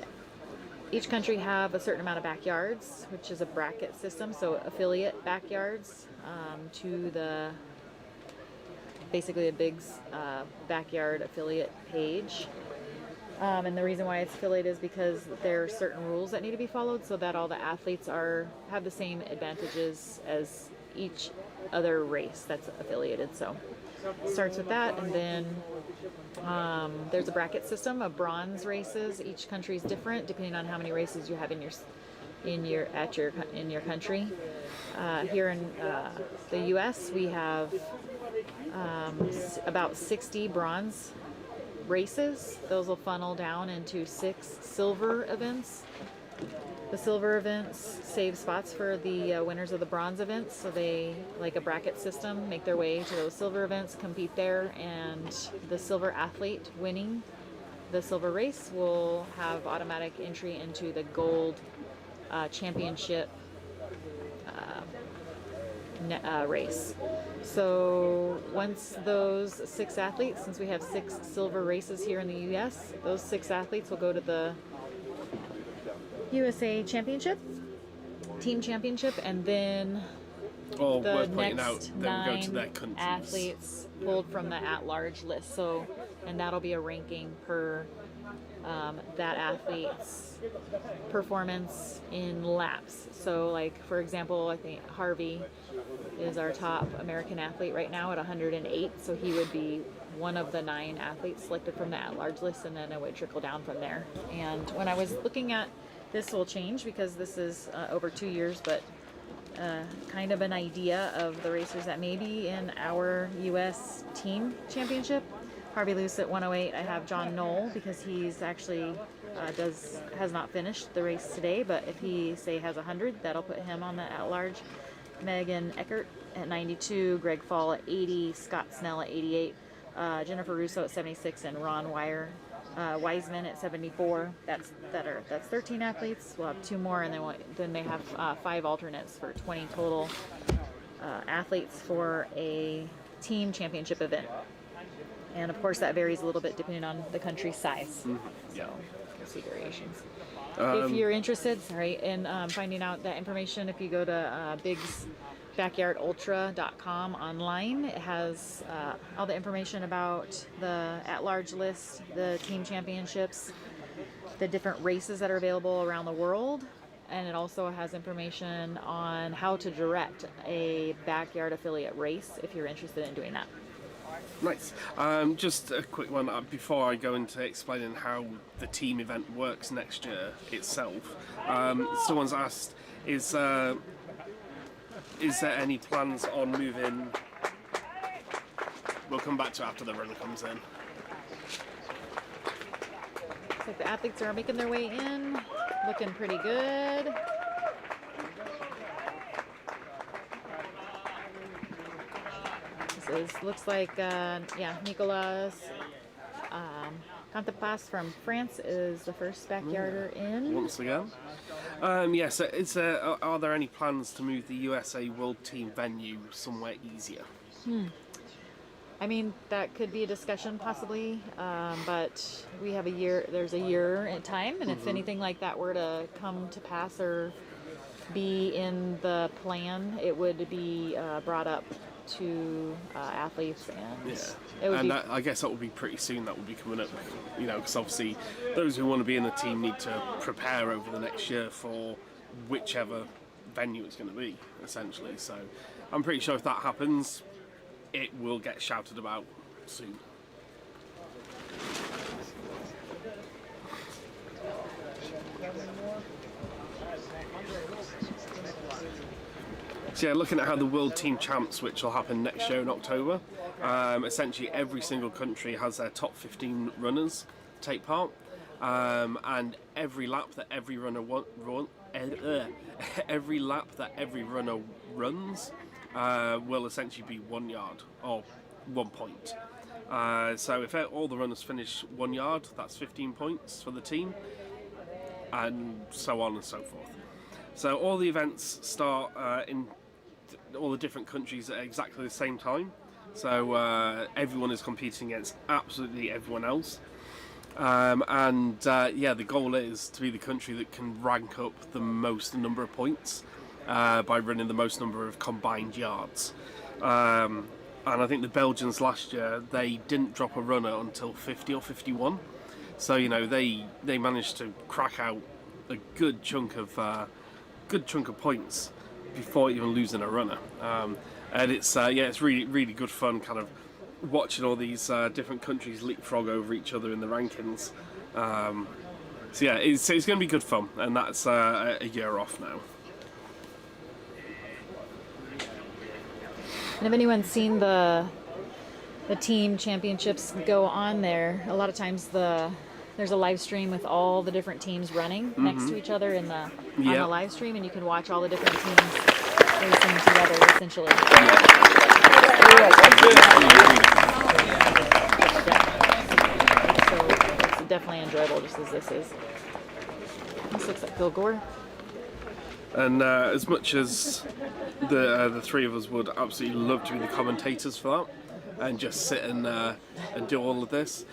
each country have a certain amount of backyards, which is a bracket system, so affiliate backyards to the basically a big backyard affiliate page. And the reason why it's affiliate is because there are certain rules that need to be followed so that all the athletes have the same advantages as each other race that's affiliated. So it starts with that, and then there's a bracket system of bronze races. Each country is different depending on how many races you have in your country. Here in the U.S., we have about 60 bronze races. Those will funnel down into 6 silver events. The silver events save spots for the winners of the bronze events, so they, like a bracket system, make their way to those silver events, compete there, and the silver athlete winning the silver race will have automatic entry into the gold championship race. So once those 6 athletes, since we have 6 silver races here in the US, those 6 athletes will go to the USA Championship, Team Championship, and then Or the worth pointing next out, they will go to their 9 countries. athletes pulled from the at-large list. So, and that'll be a ranking per that athlete's performance in laps. So, like for example, I think Harvey is our top American athlete right now at 108. So he would be one of the 9 athletes selected from the at-large list, and then it would trickle down from there. And when I was looking at this, will change because this is over 2 years, but kind of an idea of the racers that may be in our U.S. team championship. Harvey Luce at 108. I have John Knoll because he's actually has not finished the race today, but if he say has 100, that'll put him on the at-large. Megan Eckert at 92, Greg Fall at 80, Scott Snell at 88, Jennifer Russo at 76, and Ron Wiseman at 74. That's 13 athletes. We'll have 2 more, and then they have 5 alternates for 20 total athletes for a team championship event. And of course, that varies a little bit depending on the country's size. Yeah. So you'll see variations. If you're interested, in finding out that information, if you go to bigsbackyardultra.com online, it has all the information about the at-large list, the team championships, the different races that are available around the world, and it also has information on how to direct a backyard affiliate race if you're interested in doing that. Nice. Just a quick one before I go into explaining how the team event works next year itself. Someone's asked, is there any plans on moving? We'll come back to it after the runner comes in. Looks like the athletes are making their way in, looking pretty good. Looks like Nicolas Cantepas from France is the first backyarder in. Once again. Yes, are there any plans to move the USA World Team venue somewhere easier? I mean, that could be a discussion possibly, but we have a year. There's a year in time, and if Mhm. anything like that were to come to pass or be in the plan, it would be brought up to athletes, and it would and be. I guess that will be pretty soon. That will be coming up, because obviously those who want to be in the team need to prepare over the next year for whichever venue it's going to be, essentially. So I'm pretty sure if that happens, it will get shouted about soon. So yeah, looking at how the World Team Champs, which will happen next year in October, essentially every single country has their top 15 runners take part, and every lap that every runner runs will essentially be 1 yard or 1 point. So if all the runners finish 1 yard, that's 15 points for the team, and so on and so forth. So all the events start in all the different countries at exactly the same time. So everyone is competing against absolutely everyone else. The goal is to be the country that can rank up the most number of points by running the most number of combined yards. And I think the Belgians last year, they didn't drop a runner until 50 or 51. So they managed to crack out a good chunk of points before even losing a runner. And it's really, really good fun kind of watching all these different countries leapfrog over each other in the rankings. It's going to be good fun, and that's a year off now. And if anyone's seen the team championships go on there, a lot of times there's a live stream with all the different teams running next to each other on the live stream, and you can watch all the different teams racing together, essentially. So it's definitely enjoyable, just as this is. This looks like Gore. And as much as the three of us would absolutely love to be the commentators for that, and just sit and do all of this,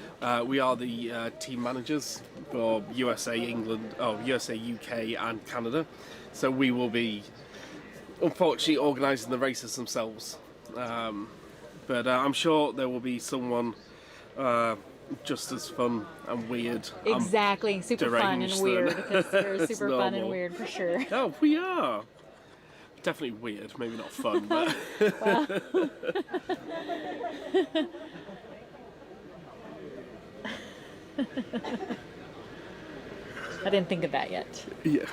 we are the team managers for USA, UK, and Canada. So we will be, unfortunately, organising the races themselves. But I'm sure there will be someone just as fun and weird. Exactly, super fun and weird, because they're super fun and weird for sure. Oh, we are. Definitely weird, maybe not fun, but. I didn't think of that yet. Yeah.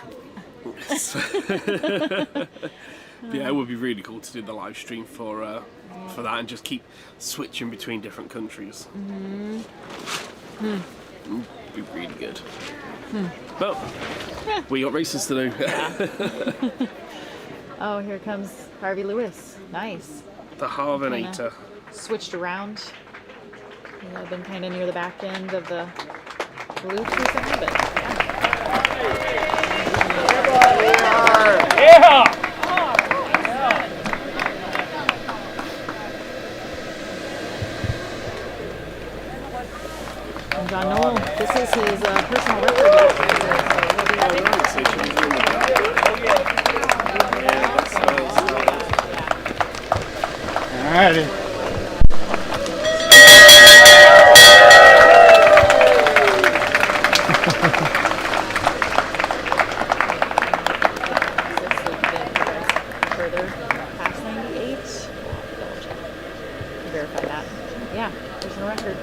Yeah, it would be really cool to do the live stream for that and just keep switching between different countries. It'd be really good. But we got races to do. Yeah. Oh, here comes Harvey Lewis. Nice. The Harvenator. Switched around. I've been kind of near the back end of the loops recently, but yeah. John Knoll, this is his personal record. Alrighty. Further past 98. Verify that. Yeah, personal record.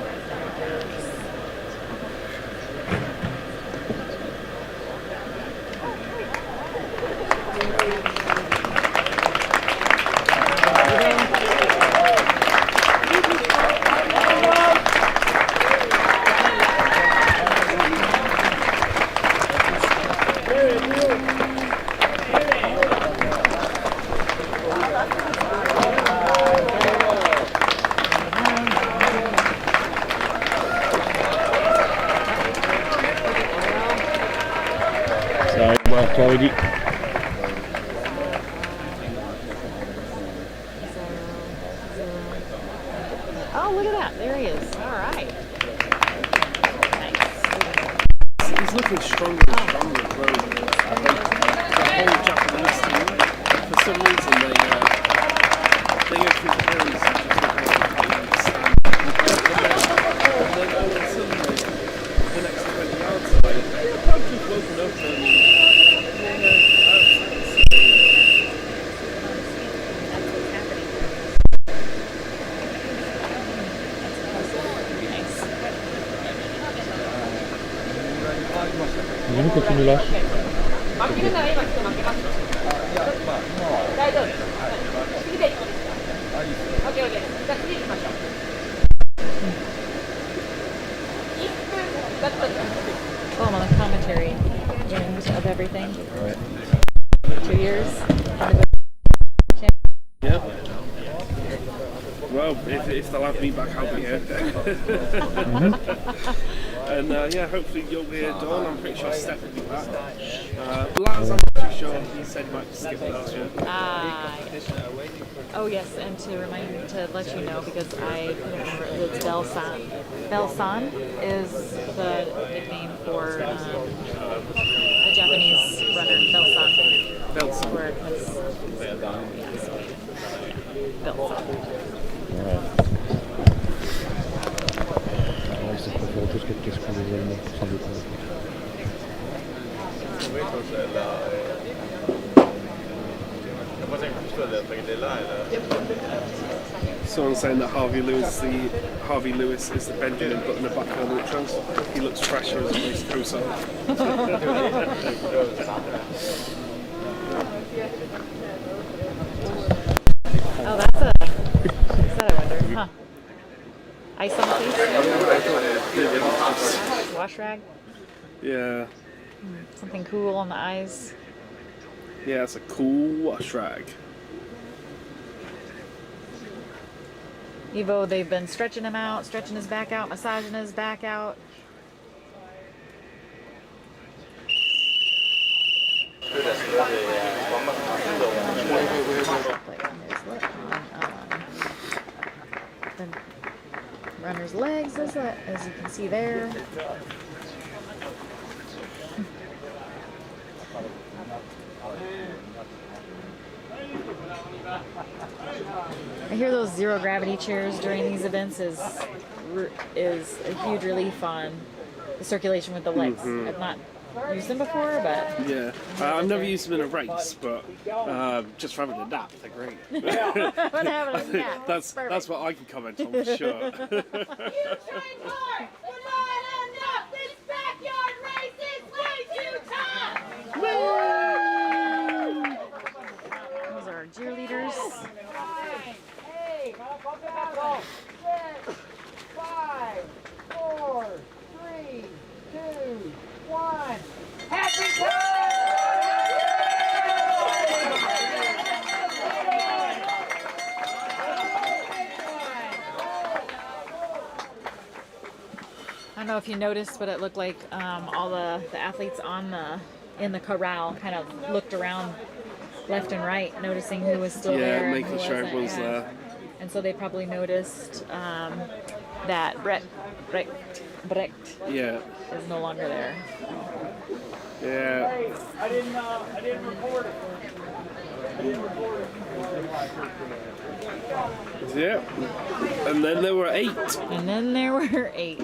Already. Oh, he's looking stronger and stronger as well. The whole Japanese team, for some reason, they go through the hills and just look like they stand. And then all of a sudden, the next 20 yards, like, I've just woken up and Vieni che tu mi lasci. Well, I'm on the commentary end of everything. 2 years. yeah. Well, if they'll have me back, I'll be here. And yeah, hopefully you'll be here, Dawn. I'm pretty sure Steph will be back. Laz, I'm not too sure. He said he might skip next year. Oh yes, and to let you know, because I couldn't remember, it's Belsan. Belsan is the nickname for the Japanese runner, Belsan. Belsan. Where it was, yes, Belsan. Ça peut faire autre chose que de question des Allemands, sans doute. Someone's saying that Harvey Lewis is the Benjamin Button of backyard ultras. He looks fresher as a race coaster. Oh, that's a. Is that, I wonder? Huh. Ice on the face? Wash rag? Yeah. Something cool on the eyes. Yeah, it's a cool wash rag. Evo, they've been stretching him out, stretching his back out, massaging his back out. The runner's legs, as you can see there. I hear those zero gravity chairs during these events is a huge relief on the circulation with the legs. I've not used them before, but yeah, I've never used them in a race, but just for having a nap, they're great. That's what I can comment on for sure. Those are our cheerleaders. 6, 5, 4, 3, 2, 1. Happy I don't know if you noticed, but it looked like all the athletes in the corral kind of looked around left and right, noticing who was still there. Yeah, making sure everyone's there. And so they probably noticed that Brecht Yeah. is no longer there. Yeah. I didn't record it. Yeah. And then there were 8.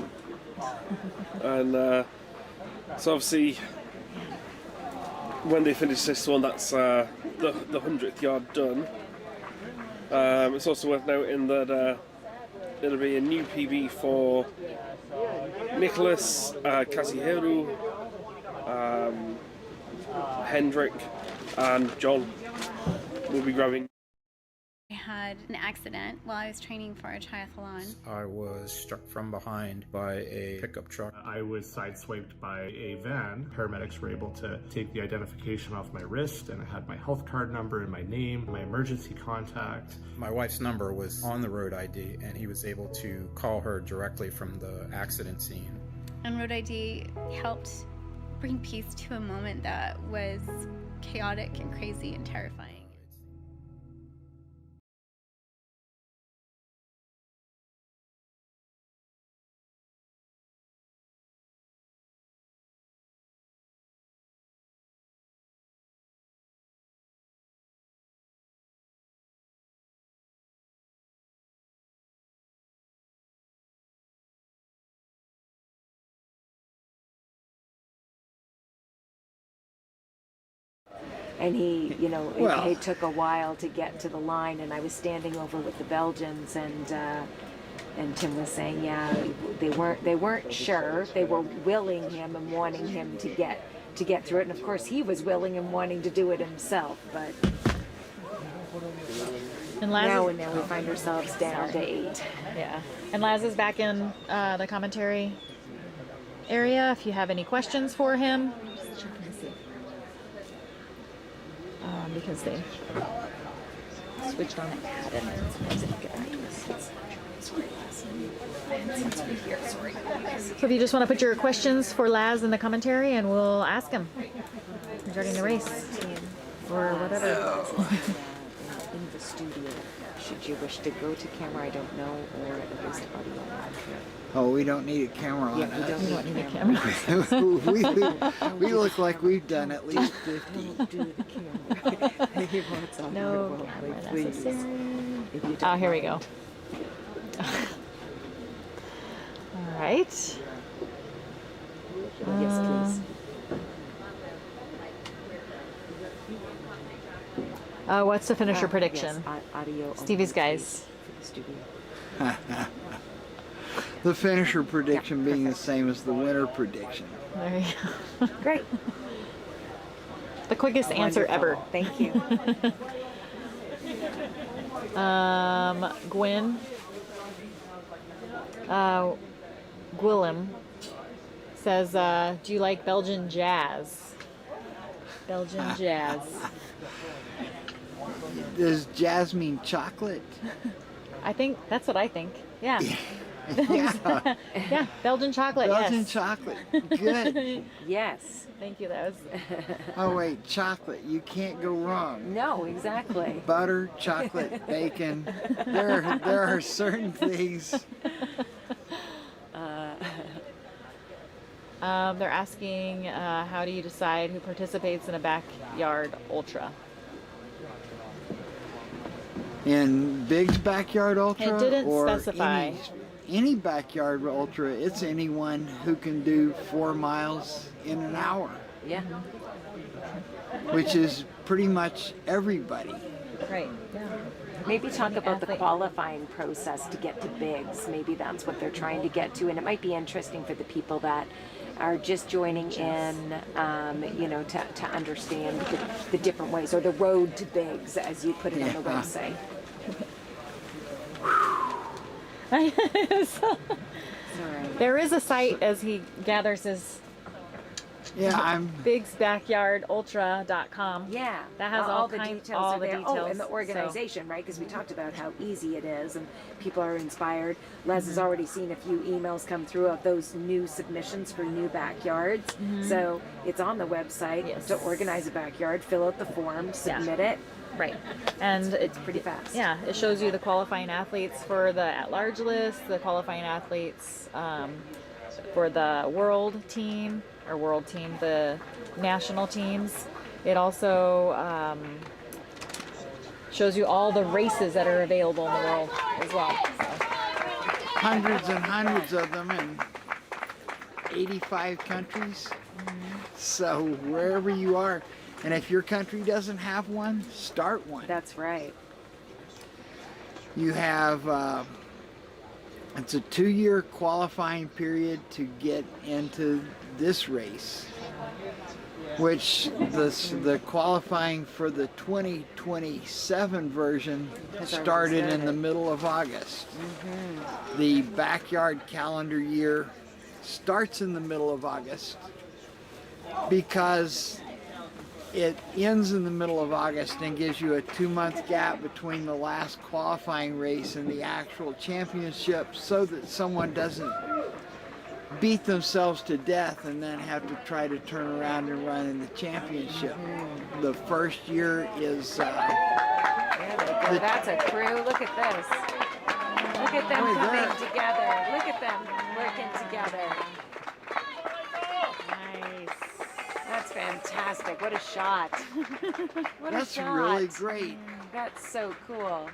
And so obviously, when they finish this one, that's the 100th yard done. It's also worth noting that it'll be a new PB for Nicholas, Kazuhiro, Hendrik, and John will be grabbing. I had an accident while I was training for a triathlon. I was struck from behind by a pickup truck. I was sideswiped by a van. Paramedics were able to take the identification off my wrist, and it had my health card number and my name, my emergency contact. My wife's number was on the road ID, and he was able to call her directly from the accident scene. And Road ID helped bring peace to a moment that was chaotic and crazy and terrifying. And he, you know, Well. it took a while to get to the line, and I was standing over with the Belgians, and Tim was saying, yeah, they weren't sure. They were willing him and wanting him to get through it, and of course he was willing and wanting to do it himself, but And Laz now is, we find ourselves down to 8. Yeah. And Laz is back in the commentary area if you have any questions for him. Just checking to see. Because they switched on it. Sometimes they don't get back to us. So if you just want to put your questions for Laz in the commentary, and we'll ask him regarding the race or whatever. In the studio, should you wish to go to camera, I don't know, or at least audio on. Oh, we don't need a camera on Yeah, we us. don't need a camera. we look like we've done at least 50. Don't do the camera. He wants on No your camera wall, please. necessary. If you don't Oh, here we mind. go. All right. Yes, please. What's the finisher prediction? Yes, audio Stevie's only, guys. please, for the studio. The finisher prediction being the same as the winner prediction. There you go. Great. The quickest answer ever. Thank you. Gwen. Gwillem says, do you like Belgian jazz? Belgian jazz. Does jazz mean chocolate? I think that's what I think. Yeah. Yeah. Yeah, Belgian chocolate. Belgian yes. chocolate. Good. Yes. Thank you. That was. Oh wait, chocolate. You can't go wrong. No, exactly. Butter, chocolate, bacon. There are certain things. They're asking, how do you decide who participates in a backyard ultra? In Big's Backyard Ultra? It didn't or specify. Any backyard ultra, it's anyone who can do 4 miles in an hour, Yeah. which is pretty much everybody. Right. Yeah. Maybe talk about the Athlete. qualifying process to get to bigs. Maybe that's what they're trying to get to, and it might be interesting for the people that are just joining in, you know, to understand the different ways, or the road to bigs, as you put it on the website. There is a site as he gathers his bigsbackyardultra.com. Yeah, That has all the kinds- details. all are the there. details, Oh, and the so- organization, right? Because we talked about how easy it is, and people are inspired. Les has already seen a few emails come through of those new submissions for new backyards. So it's on the website to organize a backyard, fill out the form, submit it. Right. And It's pretty fast. Yeah, it shows you the qualifying athletes for the at-large list, the qualifying athletes for the world team, the national teams. It also shows you all the races that are available in the world as well. So. Hundreds and hundreds of them in 85 countries. So wherever you are, and if your country doesn't have one, start one. That's right. You have, it's a 2-year qualifying period to get into this race, which the qualifying for the 2027 version Has already started in started. the middle of August. The backyard calendar year starts in the middle of August because it ends in the middle of August and gives you a 2-month gap between the last qualifying race and the actual championship, so that someone doesn't beat themselves to death and then have to try to turn around and run in the championship. The first year is There they go. That's a crew. Look at this. Look at them Look at coming that. together. Look at them working together. Nice. That's fantastic. What a shot. What That's a shot. really great. That's so cool.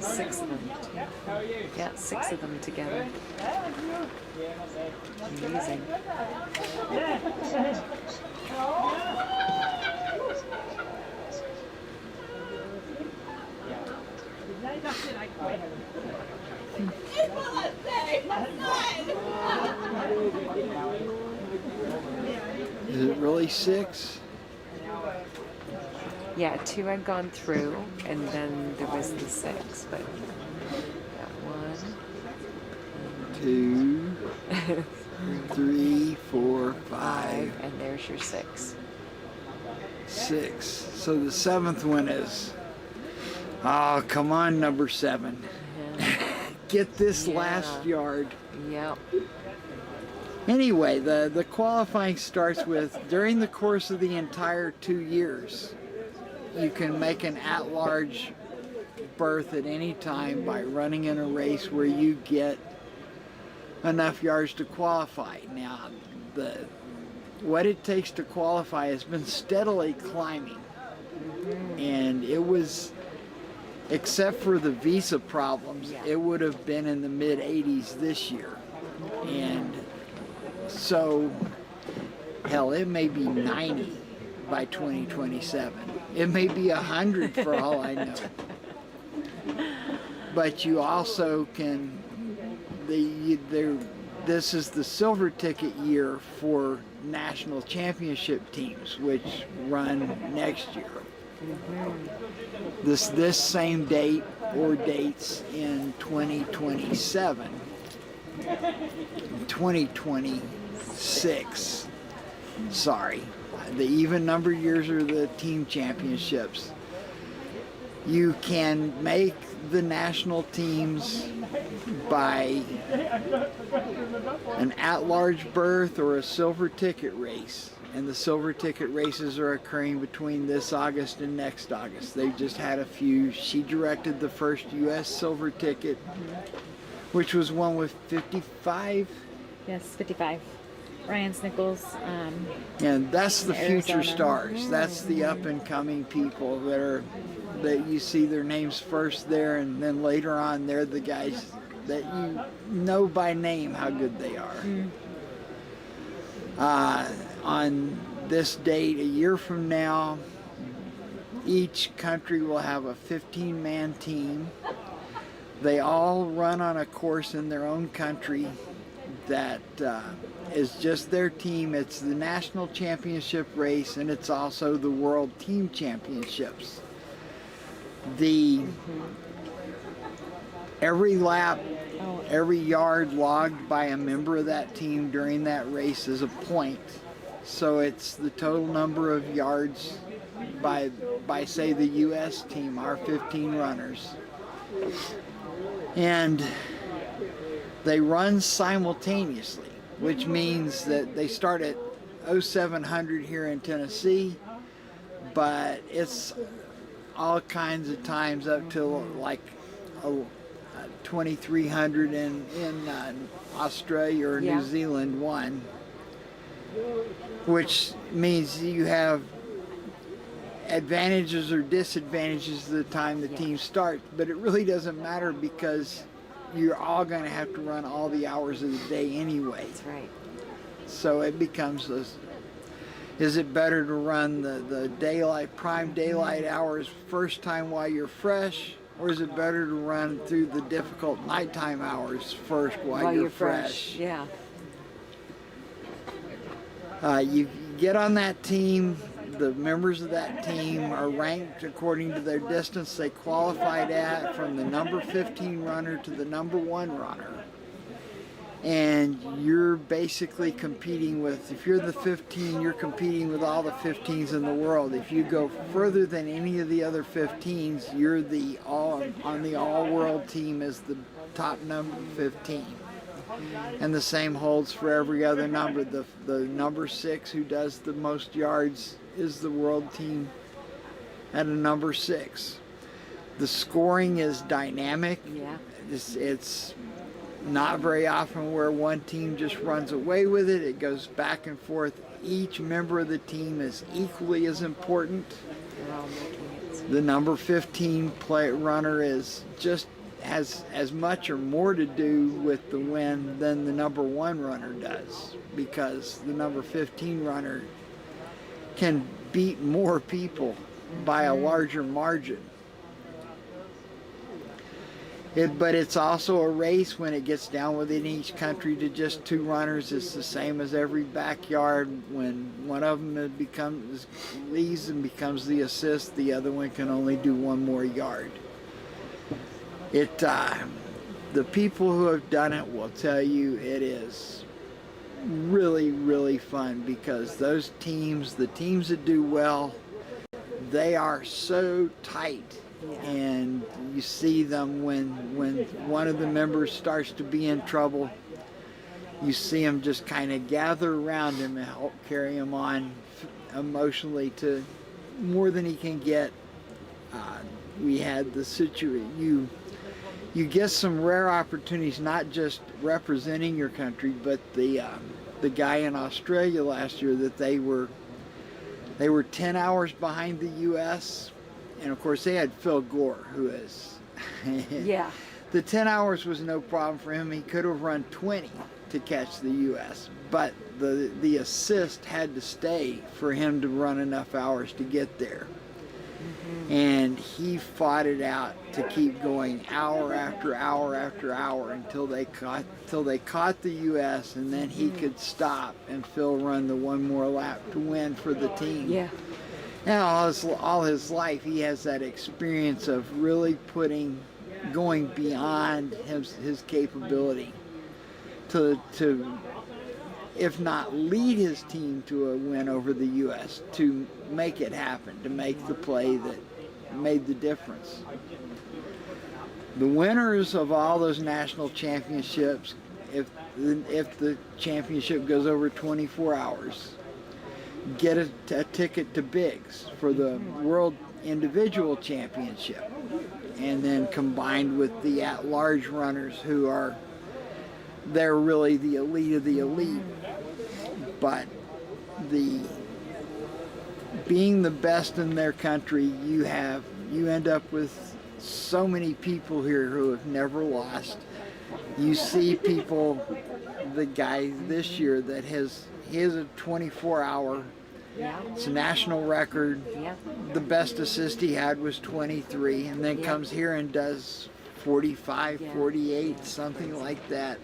6 of them. Yeah, 6 of them together. Amazing. Is it really 6? Yeah, 2 had gone through, and then there was the 6, but that 1, 2, 3, 4, 5, and there's your 6. 6. So the 7th one is, oh, come on, number 7. Get this last yard. Yep. Anyway, the qualifying starts with, during the course of the entire 2 years, you can make an at-large berth at any time by running in a race where you get enough yards to qualify. Now, what it takes to qualify has been steadily climbing, and it was, except for the visa problems, it would have been in the mid-80s this year. And so, hell, it may be 90 by 2027. It may be 100 for all I know. But you also can, this is the silver ticket year for national championship teams, which run next year. This same date or dates in 2027, 2026, sorry. The even number years are the team championships. You can make the national teams by an at-large berth or a silver ticket race. And the silver ticket races are occurring between this August and next August. They just had a few. She directed the first U.S. silver ticket, which was one with 55. Yes, 55. Ryan Snickles. And that's the future Arizona. stars. That's the up-and-coming people that you see their names first there, and then later on they're the guys that you know by name how good they are. On this date, a year from now, each country will have a 15-man team. They all run on a course in their own country that is just their team. It's the national championship race, and it's also the world team championships. Every lap, every yard logged by a member of that team during that race is a point. So it's the total number of yards by say the U.S. team, our 15 runners. And they run simultaneously, which means that they start at 0700 here in Tennessee, but it's all kinds of times up till like 2300 in Australia or New Zealand one, which means you have advantages or disadvantages the time the team starts, but it really doesn't matter because you're all going to have to run all the hours of the day anyway. That's right. So it becomes is it better to run the daylight, prime daylight hours first time while you're fresh, or is it better to run through the difficult nighttime hours first while you're fresh? Yeah. You get on that team. The members of that team are ranked according to their distance they qualified at, from the number 15 runner to the number 1 runner. And you're basically competing with, if you're the 15, you're competing with all the 15s in the world. If you go further than any of the other 15s, you're on the all-world team as the top number 15. And the same holds for every other number. The number 6 who does the most yards is the world team at a number 6. The scoring is dynamic. Yeah. It's not very often where one team just runs away with it. It goes back and forth. Each member of the team is equally as important. They're all making it. The number 15 runner is just has as much or more to do with the win than the number 1 runner does, because the number 15 runner can beat more people by a larger margin. But it's also a race when it gets down within each country to just 2 runners. It's the same as every backyard. When one of them leads and becomes the assist, the other one can only do 1 more yard. The people who have done it will tell you it is really, really fun, because those teams, the teams that do well, they are so tight. And you see them when one of the members starts to be in trouble, you see them just kind of gather around him and help carry him on emotionally to more than he can get. We had the situation, you get some rare opportunities, not just representing your country, but the guy in Australia last year, that they were 10 hours behind the U.S., and of course they had Phil Gore, who is yeah. The 10 hours was no problem for him. He could have run 20 to catch the U.S., but the assist had to stay for him to run enough hours to get there. And he fought it out to keep going hour after hour after hour until they caught the U.S., and then he could stop and Phil run the 1 more lap to win for the team. Yeah. Now all his life he has that experience of really going beyond his capability to if not lead his team to a win over the U.S., to make it happen, to make the play that made the difference. The winners of all those national championships, if the championship goes over 24 hours, get a ticket to Biggs for the World Individual Championship, and then combined with the at-large runners who they're really the elite of the elite. But being the best in their country, you end up with so many people here who have never lost. You see people, the guy this year that he has a 24-hour, it's a national record. The best assist he had was 23, and then comes here and does 45, 48, something like that.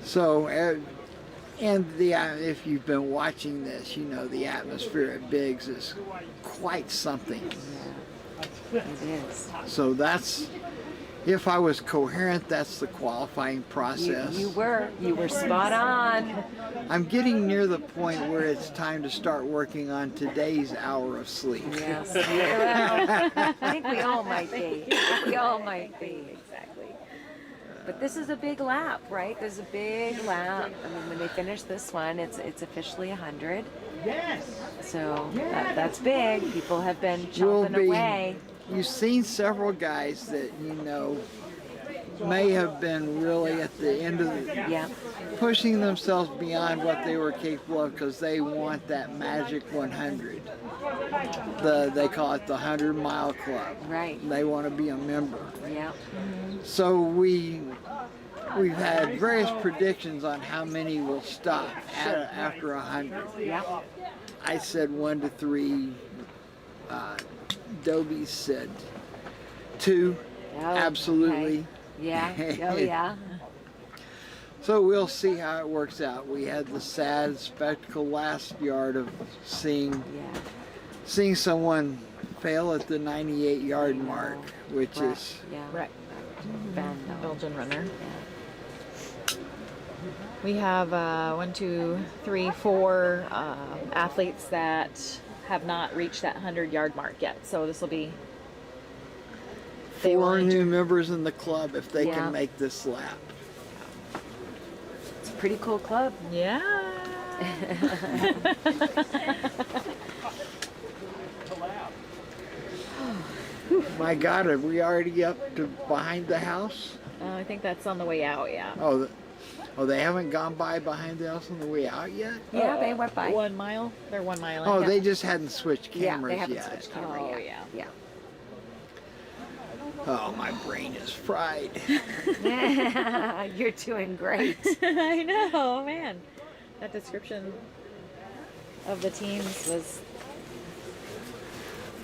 So, if you've been watching this, you know the atmosphere at Biggs is quite something. It is. So that's, if I was coherent, that's the qualifying process. You were spot on. I'm getting near the point where it's time to start working on today's hour of sleep. Yes, well, I think we all might be. We all might be, exactly. But this is a big lap, right? There's a big lap. I mean, when they finish this one, it's officially 100. Yes. So that's big. People have been chomping away. You've seen several guys that you know may have been really at the end of pushing themselves beyond what they were capable of, because they want that magic 100. They call it the 100-mile club. Right. They want to be a member. Yeah. So we've had various predictions on how many will stop after 100. Yeah. I said 1 to 3. Dobie said 2. Oh, absolutely. Okay. Yeah. Oh, yeah. So we'll see how it works out. We had the sad spectacle last yard of seeing someone fail at the 98-yard mark, which is right. Belgian runner. We have 1, 2, 3, 4 athletes that have not reached that 100-yard mark yet. So this will be 4 new members in the club if they can make this lap. It's a pretty cool club. Yeah. My God, are we already up to behind the house? I think that's on the way out, yeah. Oh, Oh, they haven't gone by behind the house on the way out yet? Yeah, they went by. 1 mile? They're 1 mile in. Oh, Yeah. they just hadn't switched Yeah, cameras they haven't yet. switched camera yet. Yeah. Oh, my brain is fried. You're doing great. I know, man. That description of the teams was.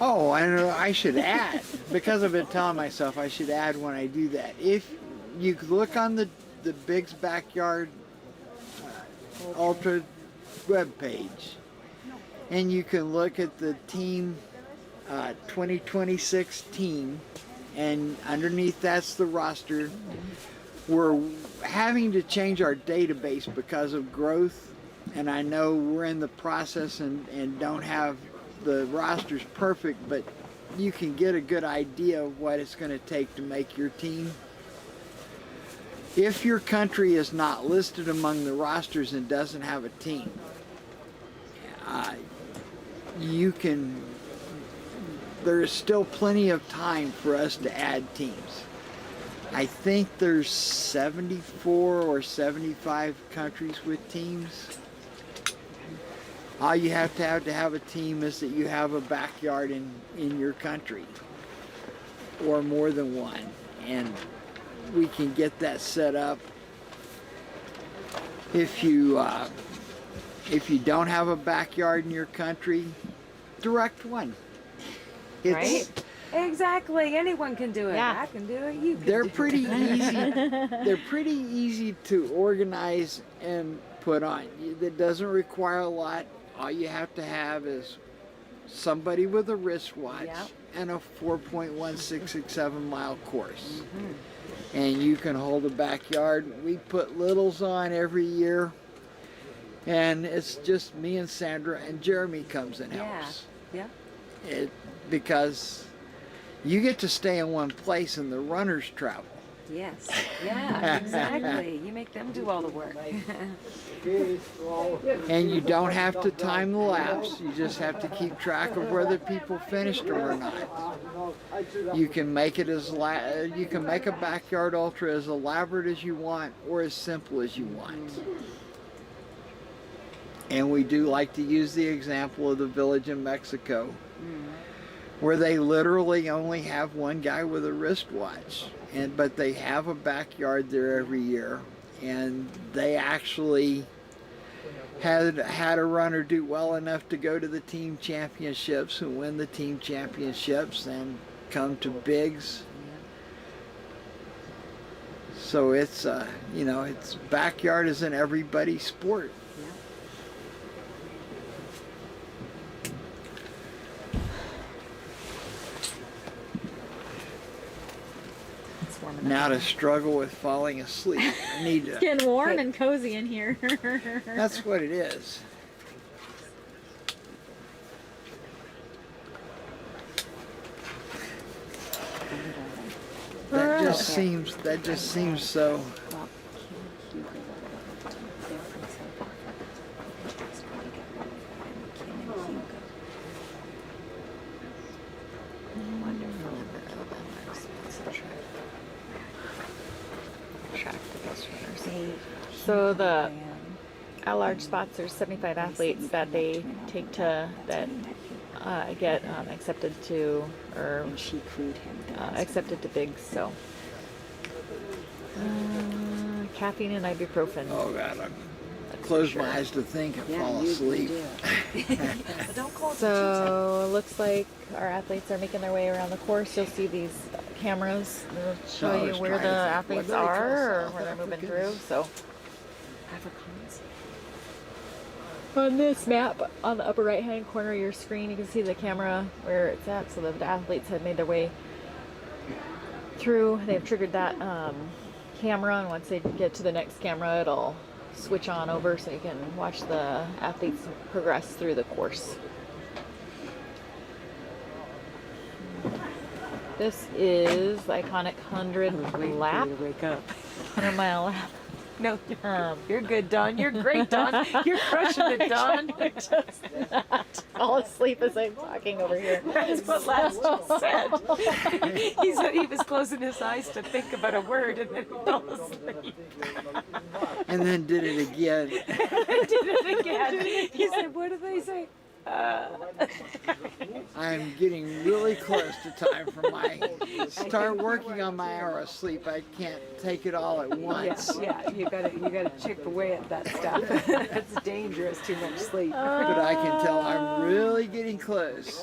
Oh, I should add, because I've been telling myself I should add when I do that. If you look on the Big's Backyard Ultra webpage, and you can look at the team 2026 team, and underneath that's the roster. We're having to change our database because of growth, and I know we're in the process and don't have the rosters perfect, but you can get a good idea of what it's going to take to make your team. If your country is not listed among the rosters and doesn't have a team, there's still plenty of time for us to add teams. I think there's 74 or 75 countries with teams. All you have to have a team is that you have a backyard in your country, or more than one, and we can get that set up. If you don't have a backyard in your country, direct one. Right? Exactly. Anyone can do it. Yeah. I can do it. You can They're do pretty it. easy. They're pretty easy to organize and put on. That doesn't require a lot. All you have to have is somebody with a wristwatch and a 4.1667 mile course. And you can hold a backyard. We put littles on every year, and it's just me and Sandra, and Jeremy comes and helps. Yeah. Because you get to stay in one place and the runners travel. Yes. Yeah, exactly. You make them do all the work. And you don't have to time the laps. You just have to keep track of whether people finished them or not. You can make it you can make a backyard ultra as elaborate as you want or as simple as you want. And we do like to use the example of the village in Mexico, where they literally only have one guy with a wristwatch, but they have a backyard there every year, and they actually had a runner do well enough to go to the team championships and win the team championships and come to bigs. So it's it's backyard is in everybody's sport. Now to struggle with falling asleep. I need to. It's getting warm and cozy in here. That's what it is. That just seems so. So the at-large spots, there's 75 athletes that they take to get accepted to accepted to bigs. So caffeine and ibuprofen. Oh God, I close my eyes to think and fall asleep. So it looks like our athletes are making their way around the course. You'll see these cameras. They'll show you where the athletes are or where they're moving through. So on this map, on the upper right hand corner of your screen, you can see the camera where it's at. So the athletes have made their way through. They've triggered that camera, and once they get to the next camera, it'll switch on over so you can watch the athletes progress through the course. This is the iconic 100 lap. 100 mile lap. No, you're good, Dawn. You're great, Dawn. You're crushing it, Dawn. Just not fall asleep as I'm talking over here. That's what Les just said. He said he was closing his eyes to think about a word and then he fell asleep. And then did it again. Did it again. He said, what did they say? I'm getting really close to time for my start working on my hour of sleep. I can't take it all at once. Yeah, you gotta chip away at that stuff. It's dangerous, too much sleep. But I can tell I'm really getting close.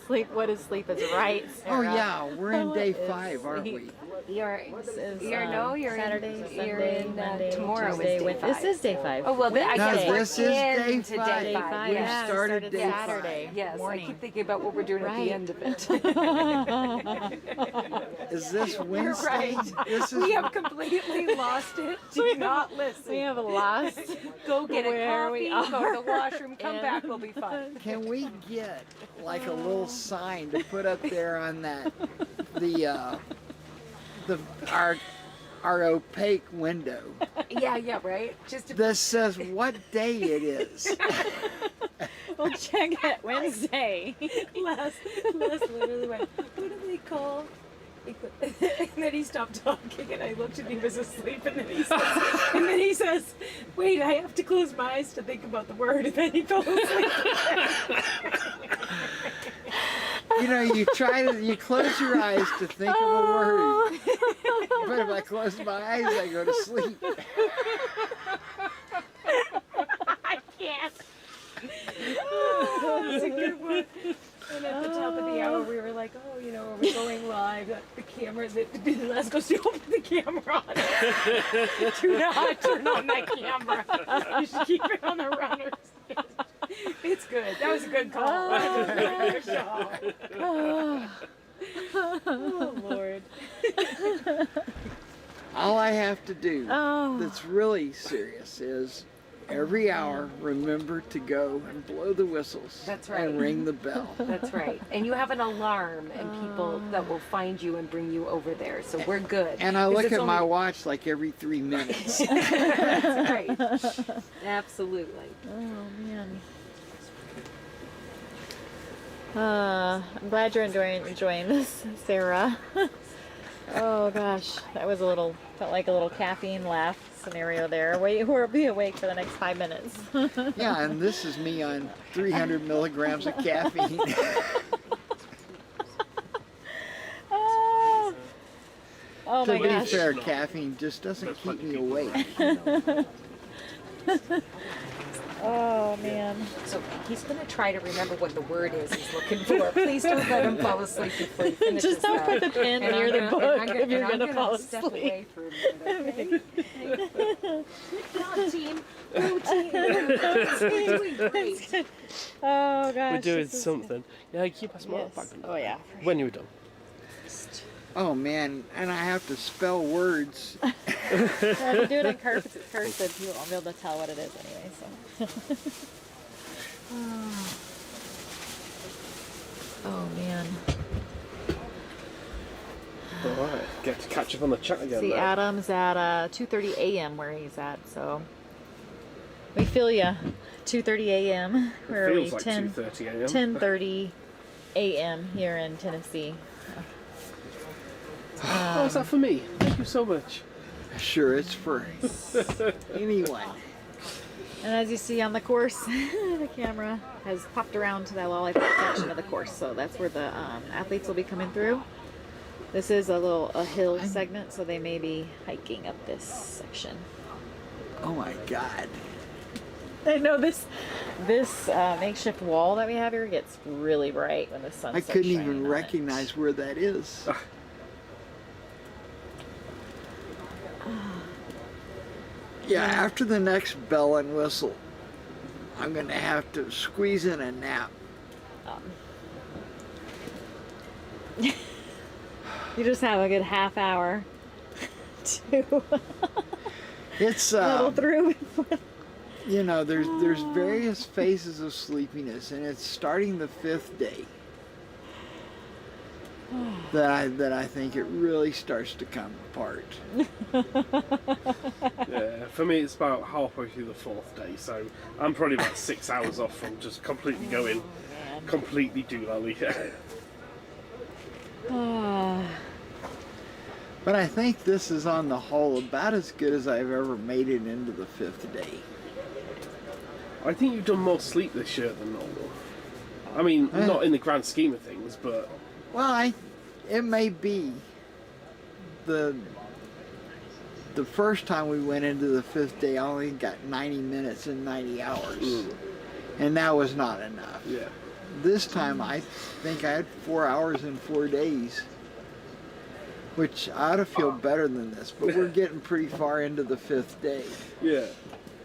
Sleep, what is sleep is right, Oh Sarah. yeah, we're in day What is 5, aren't we? You're Saturday, in Sunday, Monday, tomorrow Tuesday, is day 5. This is day 5. Oh well, I guess No, we're this is day into 5. day 5. We Yeah, started day Saturday. 5. Yes, morning. I keep thinking about what we're doing at the end of it. Is this Wednesday? You're right. This is We have completely lost it. Do not listen. We have lost Go get a where we coffee, go are. to the washroom, come And- back, we'll be fine. Can we get like a little sign to put up there on that our opaque window Yeah, right? Just to that says what day it is? We'll check it Wednesday. Les literally went, what do we call? And then he stopped talking, and I looked and he was asleep. And then he says, "Wait, I have to close my eyes to think about the word." And then he fell asleep. You know, you close your eyes to think of a word, but if I close my eyes, I go to sleep. I can't. Oh, that's a good one. And at the top of the hour, we were like, "Oh, you know, are we going live?" The camera, Les goes, "You open the camera on. Do not turn on that camera. You should keep it on the runners." It's good. That was a good call. Oh, Lord. All I have to do that's really serious is every hour remember to go and blow the whistles. That's right. And ring the bell. That's right. And you have an alarm and people that will find you and bring you over there. So we're good. And I 'Cause look it's at my only- watch like every 3 minutes. That's right. Absolutely. Oh, man. I'm glad you're enjoying this, Sarah. Oh gosh, that was felt like a little caffeine laugh scenario there. We'll be awake for the next 5 minutes. Yeah, and this is me on 300 milligrams of caffeine. Oh to my be gosh. fair, caffeine just doesn't keep me awake. Oh man. So he's going to try to remember what the word is he's looking for. Please don't let him fall asleep before he finishes Just don't that. put the pen And near I'm the gonna- book and I'm if you're and I'm gonna fall step asleep. away for a minute, okay? Protein. We're doing great. Oh gosh. We're doing this is- something. Yeah, keep us more Yes. back. Oh yeah. When you're done. Oh man, and I have to spell words. Well, if you do it in cursive, you won't be able to tell what it is anyway. So. Oh man. Alright, get to catch up on the chat again. See, now. Adam's at 2:30 a.m. where he's at, so we feel ya. 2:30 a.m. Where are we? feels like 2:30 a.m. 10:30 a.m. here in Tennessee. Oh, is that for me? Thank you so much. Sure, it's for anyone. And as you see on the course, the camera has popped around to that lollipop section of the course, so that's where the athletes will be coming through. This is a hill segment, so they may be hiking up this section. Oh my God. I know this makeshift wall that we have here gets really bright when the sun I starts couldn't shining even on it. recognize where that is. Yeah, after the next bell and whistle, I'm going to have to squeeze in a nap. You just have a good half hour to It's muddle through. you know, there's various phases of sleepiness, and it's starting the 5th day. that I think it really starts to come apart. Yeah, for me it's about halfway through the 4th day, so I'm probably about 6 hours off from just completely going, completely doolally. But I think this is on the whole about as good as I've ever made it into the 5th day. I think you've done more sleep this year than normal. I mean, not in the grand scheme of things, but... Well, it may be. The first time we went into the 5th day, I only got 90 minutes and 90 hours. And that was not enough. Yeah. This time, I think I had 4 hours in 4 days. Which I ought to feel better than this, but we're getting pretty far into the 5th day. Yeah.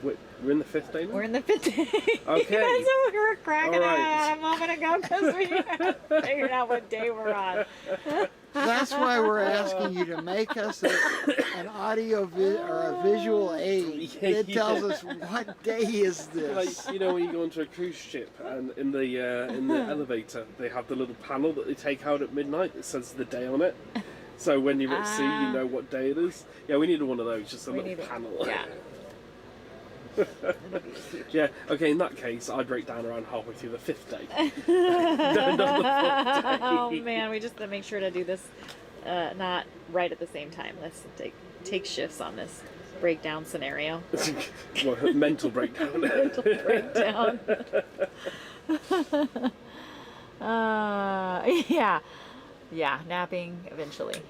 Wait, we're in the 5th day now? We're in the 5th day. Okay. That's what we were cracking All right. at a moment ago because we figured out what day we're on. That's why we're asking you to make us an audio or a visual aid that tells us what day is this. Like, you know, when you go onto a cruise ship and in the elevator, they have the little panel that they take out at midnight that says the day on it. So when you're at sea, you know what day it is. Yeah, we need one of those, just a little panel. Yeah. Yeah, okay, in that case, I'd break down around halfway through the 5th day. No, not the 4th day. Oh man, we just have to make sure to do this not right at the same time. Let's take shifts on this breakdown scenario. Well, mental breakdown. Mental breakdown. Yeah, napping eventually.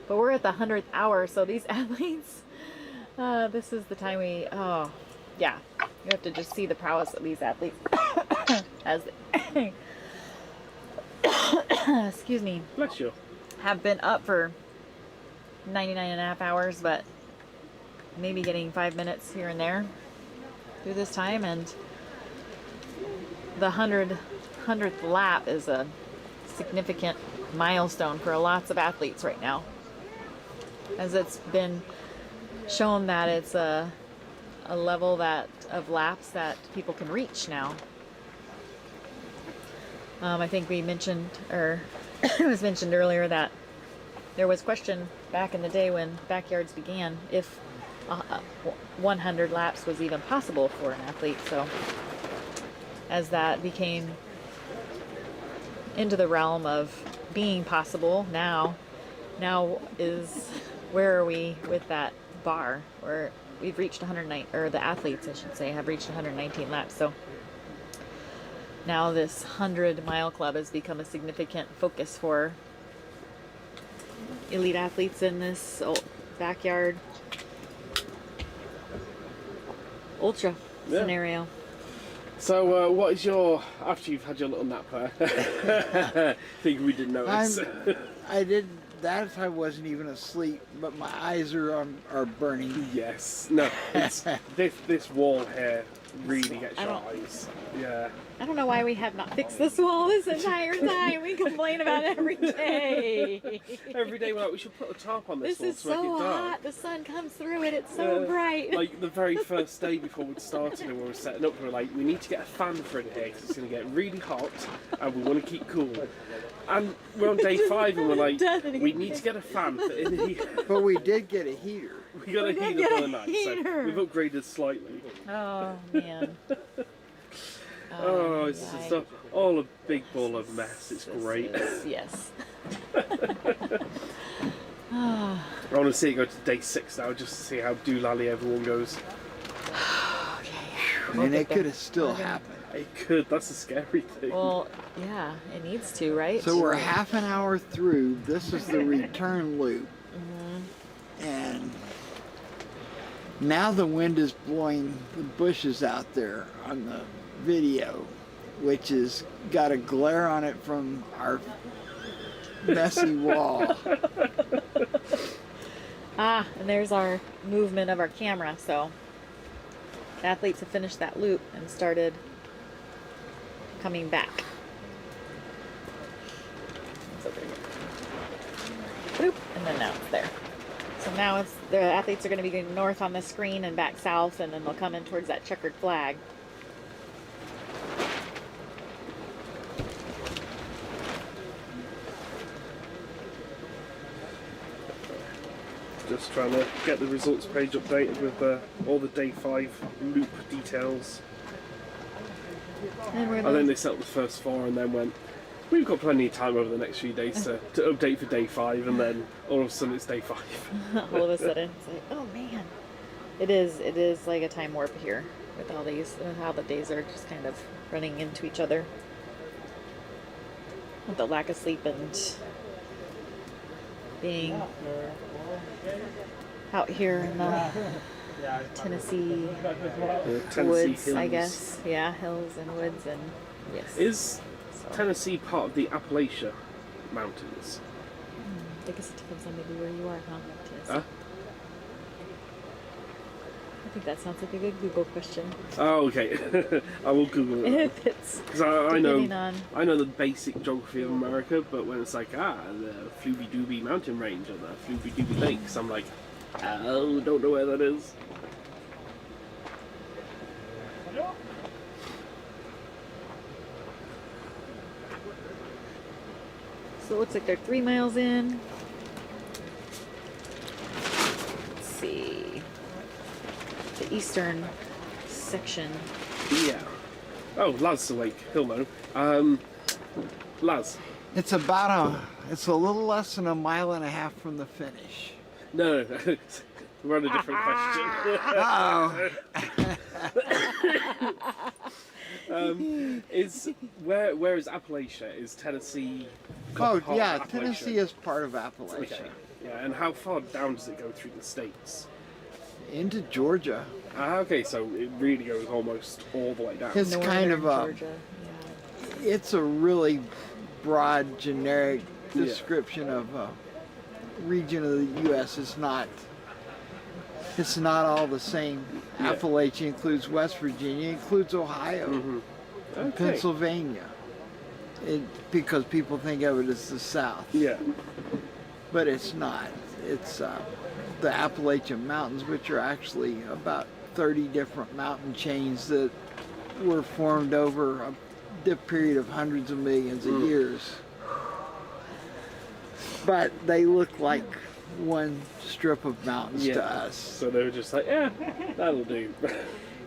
But we're at the 100th hour, so these athletes, this is the time we, you have to just see the prowess of these athletes as they, excuse me, bless you, have been up for 99.5 hours, but maybe getting 5 minutes here and there through this time, and the 100th lap is a significant milestone for lots of athletes right now, as it's been shown that it's a level of laps that people can reach now. I think we mentioned, or it was mentioned earlier, that there was question back in the day when backyards began if 100 laps was even possible for an athlete. So as that became into the realm of being possible, now is, where are we with that bar? Where we've reached 109, or the athletes, I should say, have reached 119 laps. So now this 100-mile club has become a significant focus for elite athletes in this backyard ultra scenario. So, what is your, after you've had your little nap there, think we didn't notice? I didn't, that if I wasn't even asleep, but my eyes are burning. Yes. No, it's, this wall here really gets your eyes. Yeah. I don't know why we have not fixed this wall this entire time. We complain about it every day. Every day we're like, we should put a tarp on this wall This is to make so it dark. hot. The sun comes through it. It's so bright. Like the very first day before we'd started and we were setting up, we were like, we need to get a fan for in here because it's going to get really hot and we want to keep cool. And we're on day 5 and we're like, we need to get a fan for in here. But we did get a heater. We got a heater for the night, so we've upgraded slightly. Oh, man. Oh, it's just all a big ball of mess. It's great. Yes. I want to see it go to day 6 now, just to see how doolally everyone goes. And it could have still happened. It could. That's a scary thing. Well, yeah, it needs to, right? So we're half an hour through. This is the return loop. And now the wind is blowing the bushes out there on the video, which has got a glare on it from our messy wall. And there's our movement of our camera. So the athletes have finished that loop and started coming back. It's over here. Boop, and then now it's there. So now the athletes are going to be going north on the screen and back south, and then they'll come in towards that checkered flag. Just trying to get the results page updated with all the day 5 loop details. And I think they set up the first 4 and then went, we've got plenty of time over the next few days to update for day 5, and then all of a sudden it's day 5. All of a sudden, it's like, oh man. It is like a time warp here with all these, and how the days are just kind of running into each other. With the lack of sleep and being out here in the Tennessee woods, hills. I guess. Yeah, hills and woods, and yes. Is Tennessee part of the Appalachia Mountains? I guess it depends on maybe where you are, huh? Tennessee. Huh? I think that sounds like a good Google question. Oh, okay. I will Google it. If it's because I know depending on- I know the basic geography of America, but when it's like the Flooby Dooby Mountain Range or the Flooby Dooby Lakes, I'm like, oh, don't know where that is. So it looks like they're 3 miles in. Let's see. The eastern section. Yeah. Oh, Laz awake. He'll know. Laz. It's a little less than 1.5 miles from the finish. No, we're on a different question. Where is Appalachia? Is Tennessee? Oh part yeah, of Appalachia? Tennessee is part of Appalachia. Okay. Yeah, and how far down does it go through the states? Into Georgia. Okay, so it really goes almost all the way down. It's kind of it's a really broad, generic description of a region of the U.S. It's not all the same. Yeah. Appalachia includes West Virginia, includes Ohio, and Okay. Pennsylvania. Because people think of it as the South. Yeah. But it's not. It's the Appalachian Mountains, which are actually about 30 different mountain chains that were formed over a period of hundreds of millions of years. But they look like one strip of mountains to us. So they were just like, yeah, that'll do.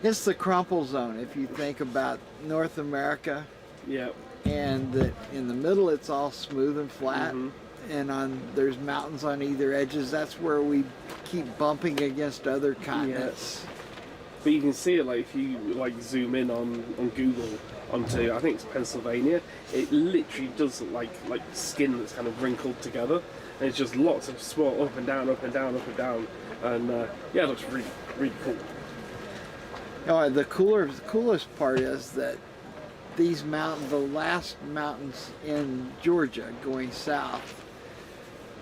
It's the crumple zone. If you think about North America, yeah, and in the middle it's all smooth and flat, and there's mountains on either edges. That's where we keep bumping against other continents. But you can see it, like if you like zoom in on Google onto, I think it's Pennsylvania, it literally does look like skin that's kind of wrinkled together, and it's just lots of small up and down, up and down, up and down, and yeah, it looks really, really cool. Oh, the coolest part is that these mountains, the last mountains in Georgia going south,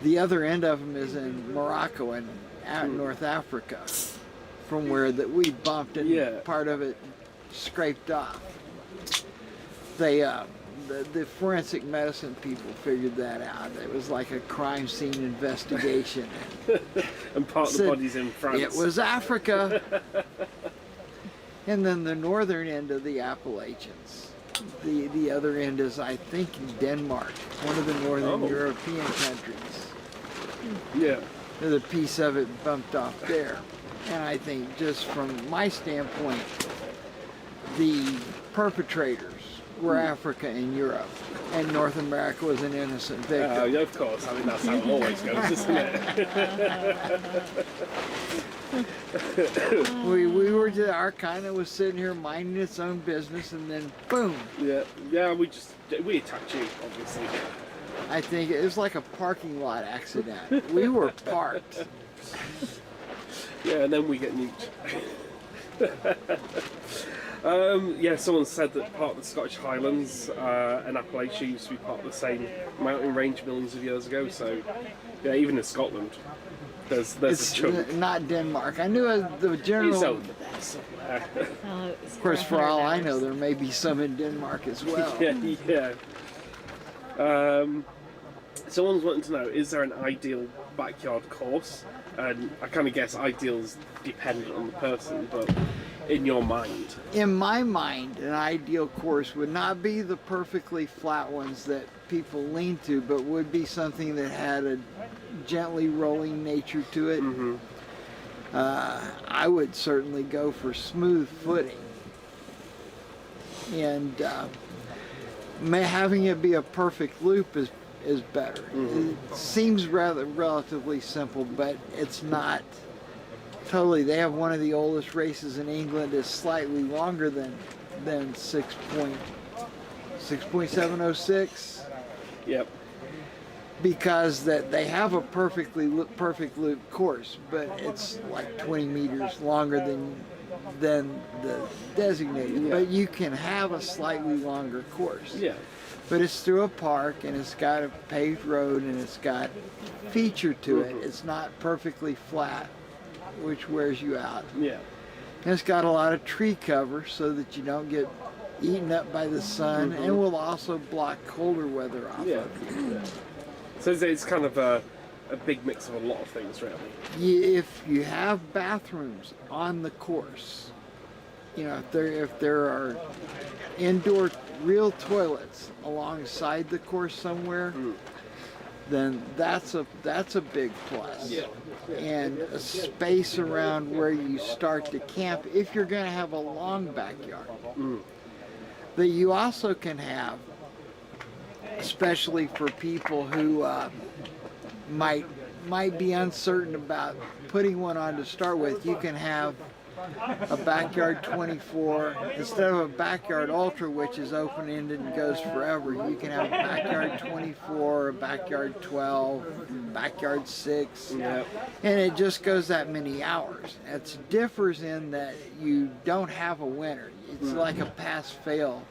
the other end of them is in Morocco and North Africa, from where that we bumped and part of it scraped off. They, the forensic medicine people figured that out. It was like a crime scene investigation. And part of the body's in France. It was Africa. And then the northern end of the Appalachians. The other end is, I think, Denmark, one of the northern European countries. Yeah. There's a piece of it bumped off there. And I think, just from my standpoint, the perpetrators were Africa and Europe, and North America was an innocent victim. Yeah, of course. I mean, that's how it always goes, isn't it? we were just, our kind of was sitting here minding its own business, and then boom. Yeah, we attacked you, obviously. I think it was like a parking lot accident. We were parked. Yeah, and then we get nuked. Yeah, someone said that part of the Scottish Highlands and Appalachia used to be part of the same mountain range millions of years ago. So, yeah, even in Scotland, there's It's a chunk. not Denmark. I knew the general. Of course, for all I know, there may be some in Denmark as well. Yeah. Someone's wanting to know: is there an ideal backyard course? And I kind of guess ideal's dependent on the person, but in your mind? In my mind, an ideal course would not be the perfectly flat ones that people lean to, but would be something that had a gently rolling nature to it. I would certainly go for smooth footing, and having it be a perfect loop is better. It seems rather relatively simple, but it's not totally. They have one of the oldest races in England is slightly longer than 6.706. Yep. Because they have a perfect loop course, but it's like 20 meters longer than the designated. But you can have a slightly longer course. Yeah. But it's through a park, and it's got a paved road, and it's got feature to it. It's not perfectly flat, which wears you out. Yeah. And it's got a lot of tree cover so that you don't get eaten up by the sun, and will also block colder weather off of you. So it's kind of a big mix of a lot of things, really. If you have bathrooms on the course, you know, if there are indoor real toilets alongside the course somewhere, then that's a big plus. Yeah. And a space around where you start to camp if you're going to have a long backyard. That you also can have, especially for people who might be uncertain about putting one on to start with. You can have a backyard 24 instead of a backyard ultra, which is open-ended and goes forever. You can have a backyard 24, a backyard 12, backyard 6, and it just goes that many hours. It differs in that you don't have a winter. It's like a pass-fail.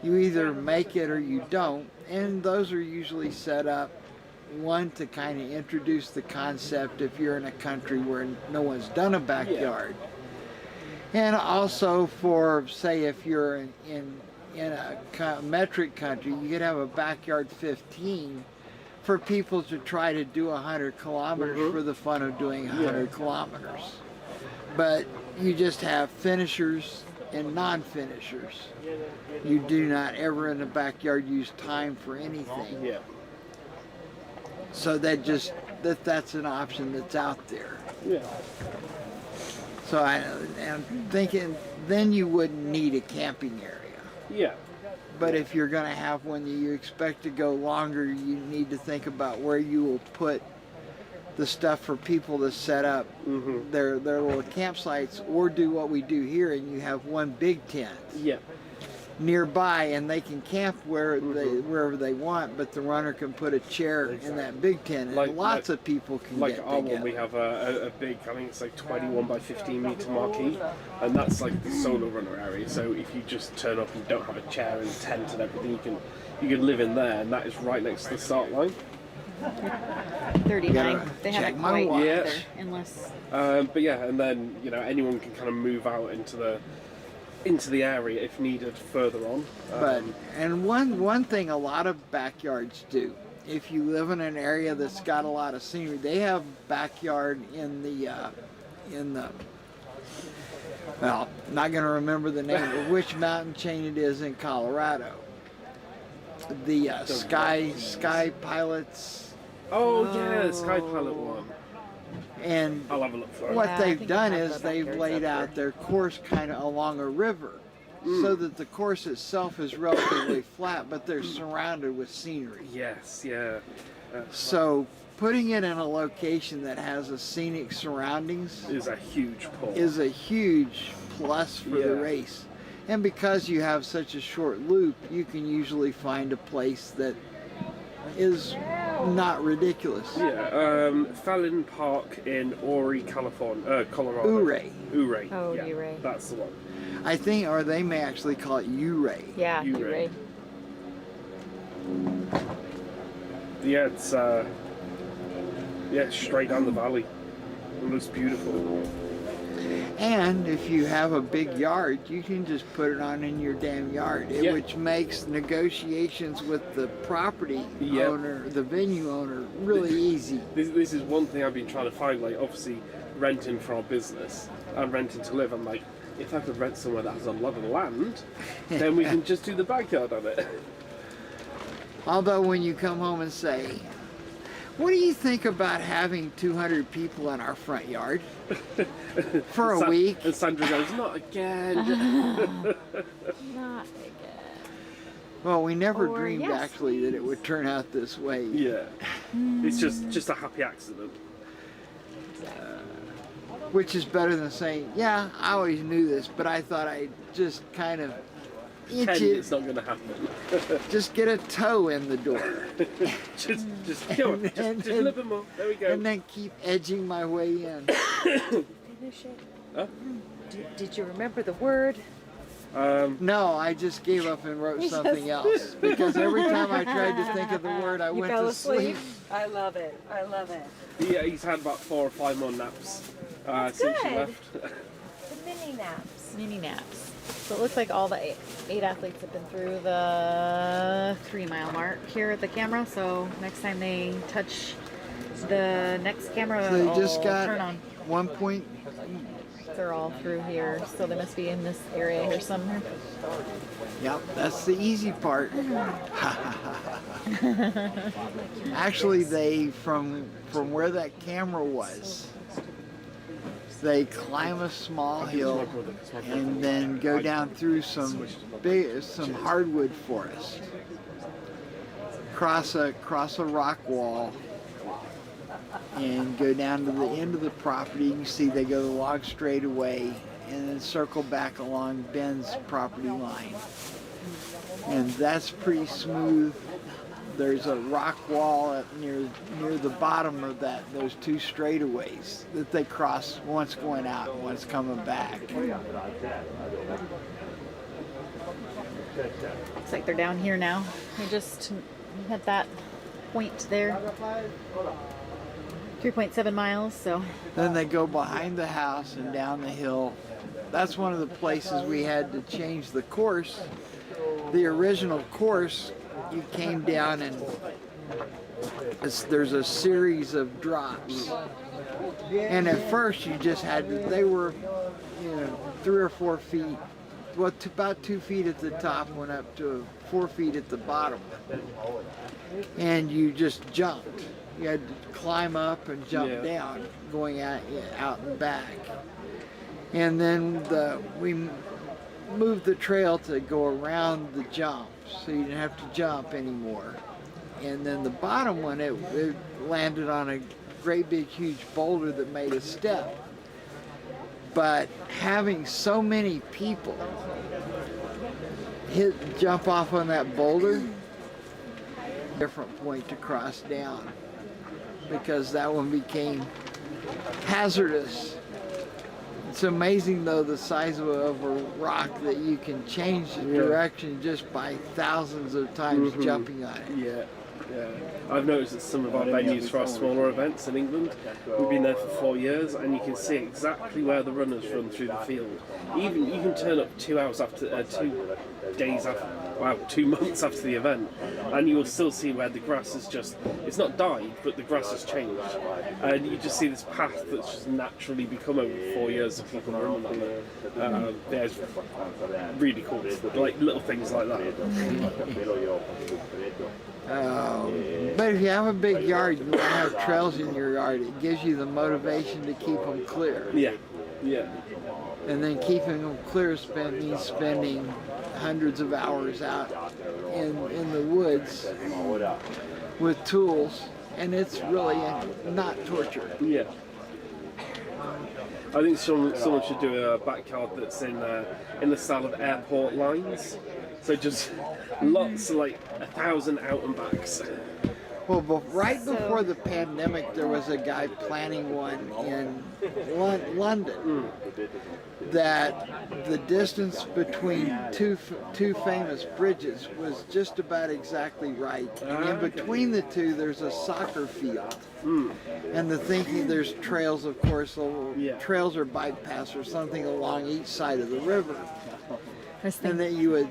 You either make it or you don't, and those are usually set up, one, to kind of introduce the concept if you're in a country where no one's done a backyard. And also for, say, if you're in a metric country, you could have a backyard 15 for people to try to do 100 kilometers for the fun of doing 100 kilometers. But you just have finishers and non-finishers. You do not ever in the backyard use time for anything. Yeah. So that's an option that's out there. Yeah. So I'm thinking then you wouldn't need a camping area. Yeah. But if you're going to have one that you expect to go longer, you need to think about where you will put the stuff for people to set up their little campsites, or do what we do here, and you have one big tent nearby, and they can camp wherever they want, but the runner can put a chair in that big tent, and lots of people can get together. Like our one, we have a big, I think it's like 21 by 15 meter marquee, and that's like the solo runner area. So if you just turn up and don't have a chair and tent and everything, you can live in there, and that is right next to the start line. 39. They haven't quite either, unless. But yeah, and then anyone can kind of move out into the area if needed further on. And one thing a lot of backyards do, if you live in an area that's got a lot of scenery, they have backyard in the well, not going to remember the name of which mountain chain it is in Colorado. The Sky Pilots. Oh yeah, the Sky Pilot one. And I'll have a look for it. What they've done is they've laid out their course kind of along a river, so that the course itself is relatively flat, but they're surrounded with scenery. Yes, yeah. So putting it in a location that has a scenic surroundings is a huge pull. Is a huge plus for the race. And because you have such a short loop, you can usually find a place that is not ridiculous. Yeah, Fallon Park in Ouray, California, Colorado. Ouray. Oh, yeah, Ouray. That's the one. I think, or they may actually call it Ouray. Yeah, Ouray. Yeah, it's straight down the valley. It looks beautiful. And if you have a big yard, you can just put it on in your damn yard, which makes negotiations with the property owner, the venue owner, really easy. This is one thing I've been trying to find, like obviously renting for our business and renting to live. I'm like, if I could rent somewhere that has a lot of land, then we can just do the backyard on it. Although when you come home and say, what do you think about having 200 people in our front yard for a week? And Sandra goes, not again. Not again. Well, we never Or dreamed yes, actually that it would turn out this way. Yeah. It's just a happy accident. Which is better than saying, yeah, I always knew this, but I thought I'd just kind of itch Pretend it. it's not going to happen. Just get a toe in the door. just go on, just a little bit more. There we go. And then keep edging my way in. Finish it. Huh? Did you remember the word? No, I just gave up and wrote something else. Because every time I tried to think of the word, I went fell to asleep? sleep. I love it. I love it. Yeah, he's had about 4 or 5 more naps since he good. left. The mini naps. Mini naps. So it looks like all the eight athletes have been through the 3-mile mark here at the camera. So next time they touch the next camera, So they it'll just got turn on. 1 point. They're all through here, so they must be in this area here somewhere. Yep, that's the easy part. Actually, they from where that camera was, they climb a small hill and then go down through some hardwood forest, cross a rock wall, and go down to the end of the property. You can see they go the log straight away and then circle back along Ben's property line. And that's pretty smooth. There's a rock wall up near the bottom of those 2 straightaways that they cross, once going out and once coming back. Looks like they're down here now. They just hit that point there. 3.7 miles, so. Then they go behind the house and down the hill. That's one of the places we had to change the course. The original course, you came down and there's a series of drops. And at first you just had to, they were, 3 or 4 feet, well, about 2 feet at the top, went up to 4 feet at the bottom. And you just jumped. You had to climb up and jump down, going out and back. And then we moved the trail to go around the jump, so you didn't have to jump anymore. And then the bottom one, it landed on a great big huge boulder that made a step. But having so many people jump off on that boulder, different point to cross down, because that one became hazardous. It's amazing though the size of a rock that you can change the direction just by thousands of times jumping on it. Yeah. I've noticed that some of our venues for our smaller events in England, we've been there for 4 years, and you can see exactly where the runners run through the field. Even you can turn up 2 hours after, 2 days after, 2 months after the event, and you will still see where the grass has it's not died, but the grass has changed. And you just see this path that's just naturally become over 4 years of people running on it. It's really cool, like little things like that. But if you have a big yard, you want to have trails in your yard. It gives you the motivation to keep them clear. Yeah. And then keeping them clear means spending hundreds of hours out in the woods with tools, and it's really not torture. Yeah. I think someone should do a backyard that's in the style of airport lines. So just lots, like 1,000 out and backs. Well, before the pandemic, there was a guy planning one in London that the distance between two famous bridges was just about exactly right. And in between the two, there's a soccer field. And the thinking, there's trails, of course, trails or bike paths or something along each side of the river. And that you would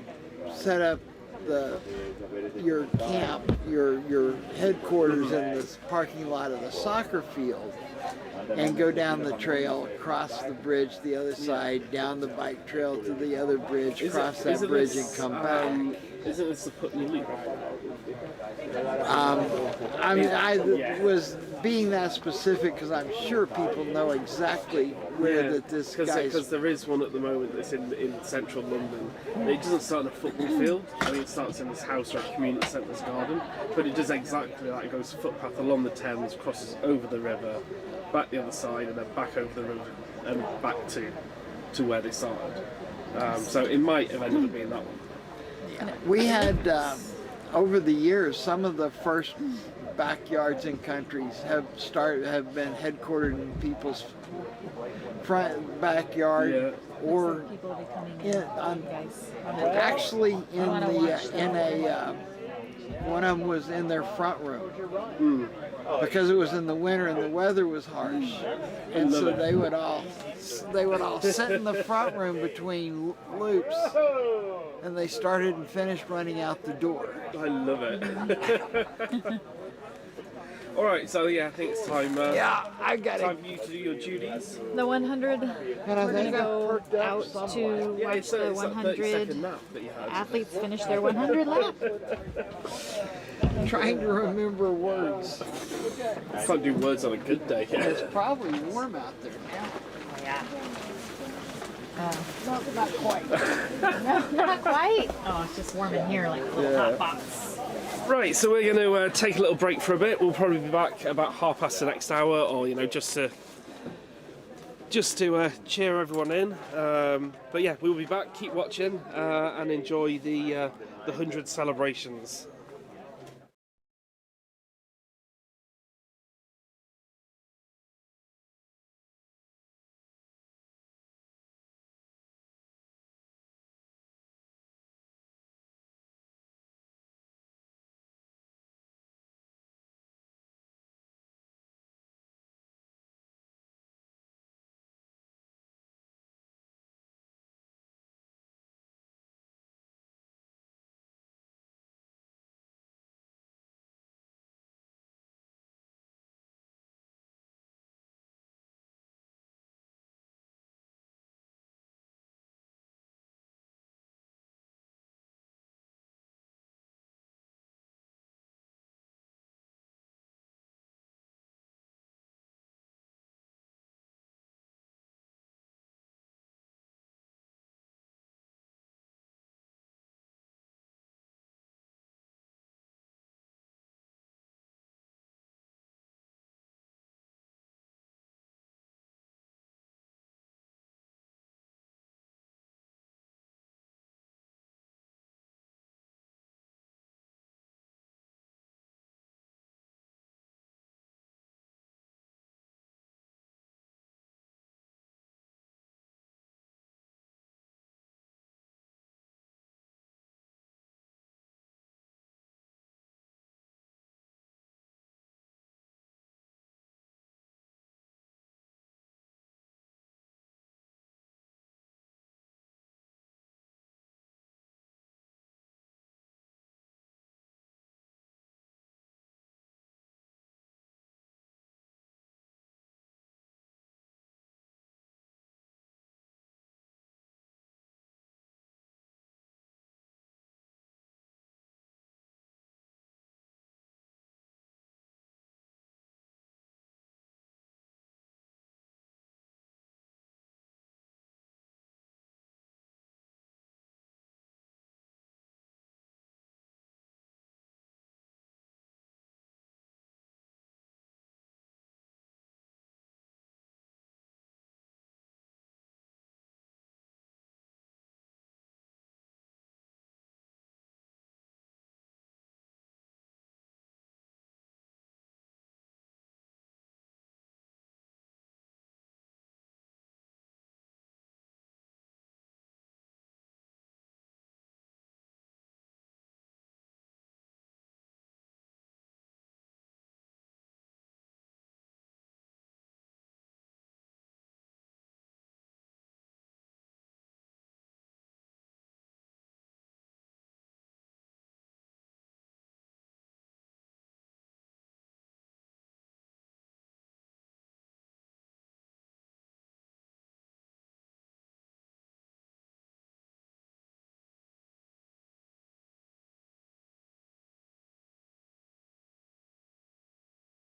set up your camp, your headquarters in this parking lot of the soccer field, and go down the trail, cross the bridge the other side, down the bike trail to the other bridge, cross that bridge and come back. Isn't this the Putney Loop? I mean, I was being that specific because I'm sure people know exactly where that this guy's... Because there is one at the moment that's in central London. It doesn't start in a football field. I think it starts in this house or a community centre's garden. But it does exactly that. It goes footpath along the Thames, crosses over the river, back the other side, and then back over the river and back to where they started. So it might have ended up being that one. We had, over the years, some of the first backyards in countries have been headquartered in people's front backyard, or actually one of them was in their front room because it was in the winter and the weather was harsh, and so they would all sit in the front room between loops, and they started and finished running out the door. I love it. All right, so yeah, I think it's time. I got time for you to do your duties. The 100. We're gonna go out to watch the 100 athletes finish their 100 lap. Trying to remember words. I can't do words on a good day. It's probably warm out there now. Yeah. Not quite. No, not quite. Oh, it's just warm in here, like a little hot box. Right, so we're going to take a little break for a bit. We'll probably be back about 1/2 the next hour, or just to cheer everyone in. But yeah, we'll be back. Keep watching and enjoy the 100 celebrations.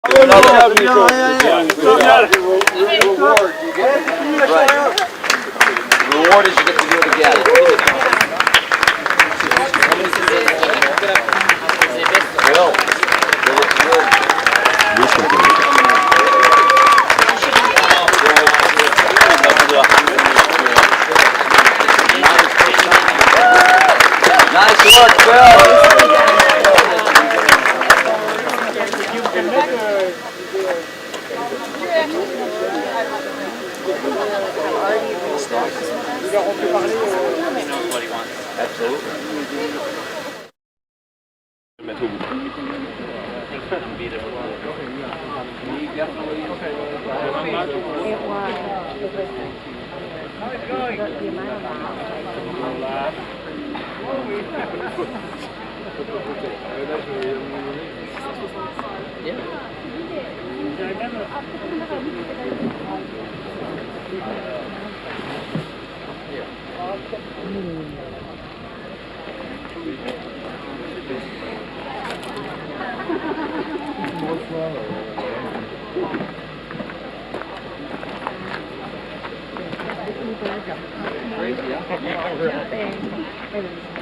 Reward is you get to do it again. Nice work, Phil.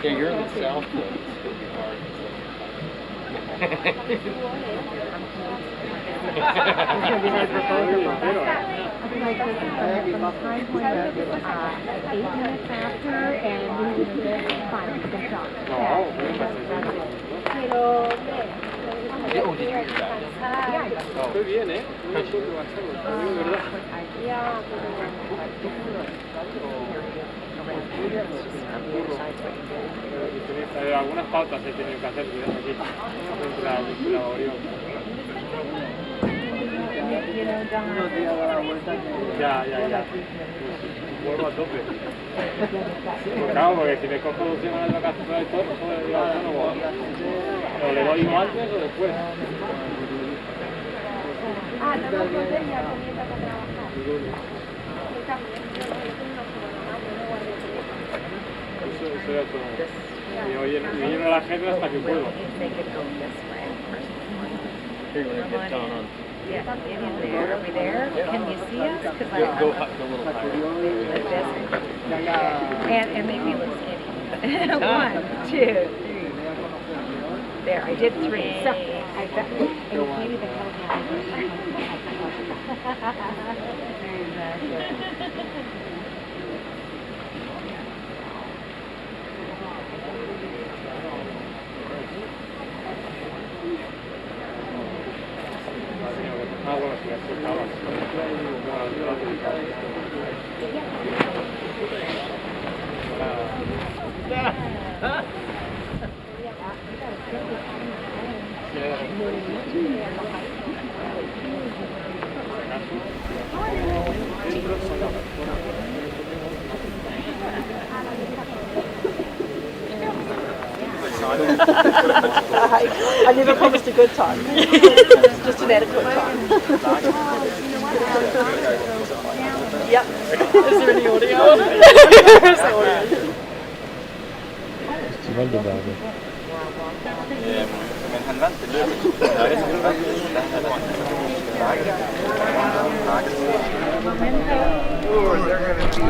Yeah, you're in the south, though. It's gonna be hard. It's going to be hard for both of us. Like from the time point of 8 minutes after, and we would get 5 percent shot. Oh, did you hear that? Yeah. Muy bien, ¿eh? Algunas pautas se tienen que hacer aquí. Ya. Vuelvo a tope. Claro, porque si me cojo 2 semanas de vacaciones y todo, o le doy antes o después. Eso ya todo. Y oye, me lleno la agenda hasta que puedo. Yeah, in there. Are we there? Can you see us? Because Go a little higher. like this. And maybe a little skinny. 1, 2, 3. There, I did 3. So I bet you can't even I never promised a good time. It's just an adequate time. Yep. Is there any audio? Is there audio? Festival de Barbe. Or they're going to be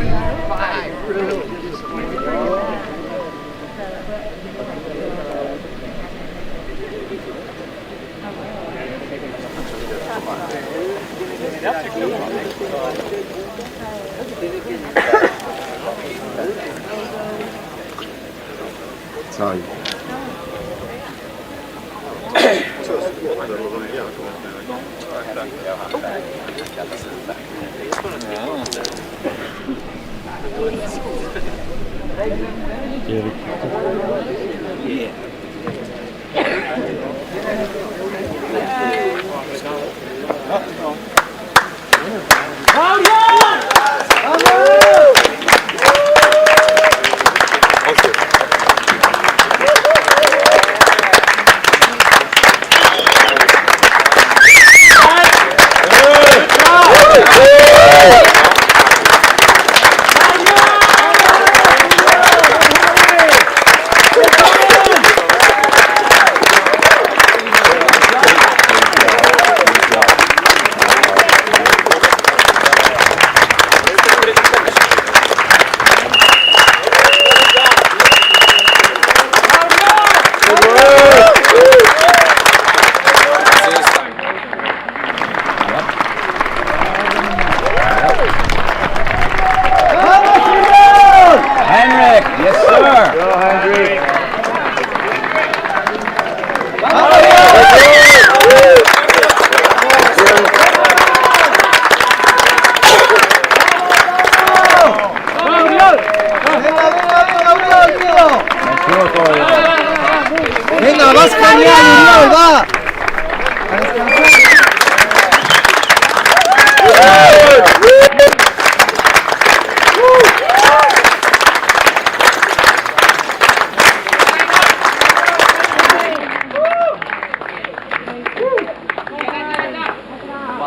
5 really disappointed. Sorry.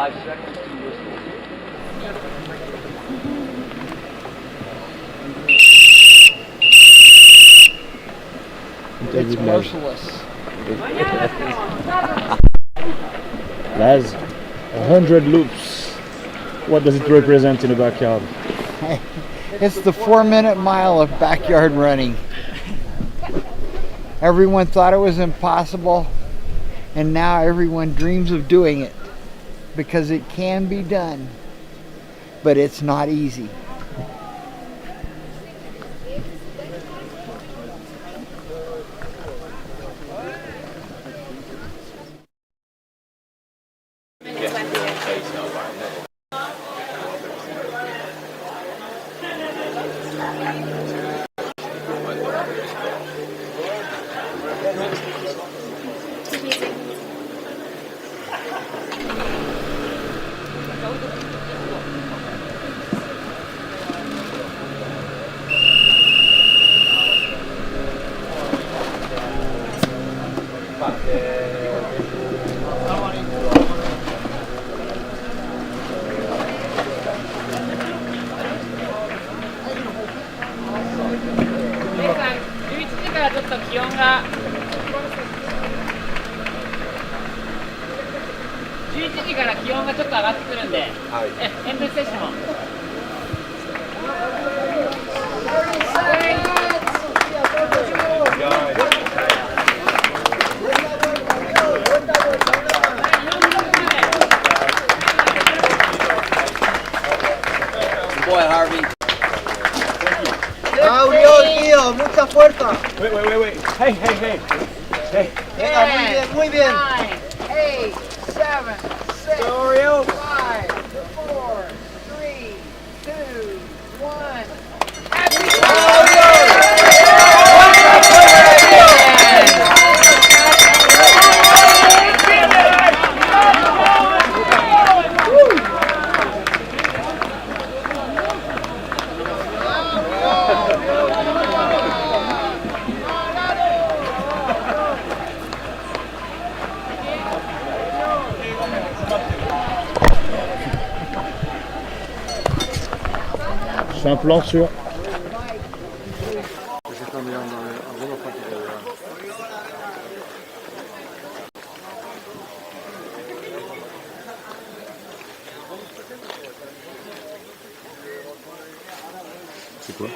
5 seconds to whistle. It's merciless. Laz, 100 loops. What does it represent in the backyard? It's the 4-minute mile of backyard running. Everyone thought it was impossible, and now everyone dreams of doing it because it can be done, but it's not easy. Boy, Harvey. Mucha fuerza. Wait. Hey. Venga, muy bien. 9, 8, 7, 6, 5, 4, 3, 2, 1. Je fais un plan sur. C'est quoi?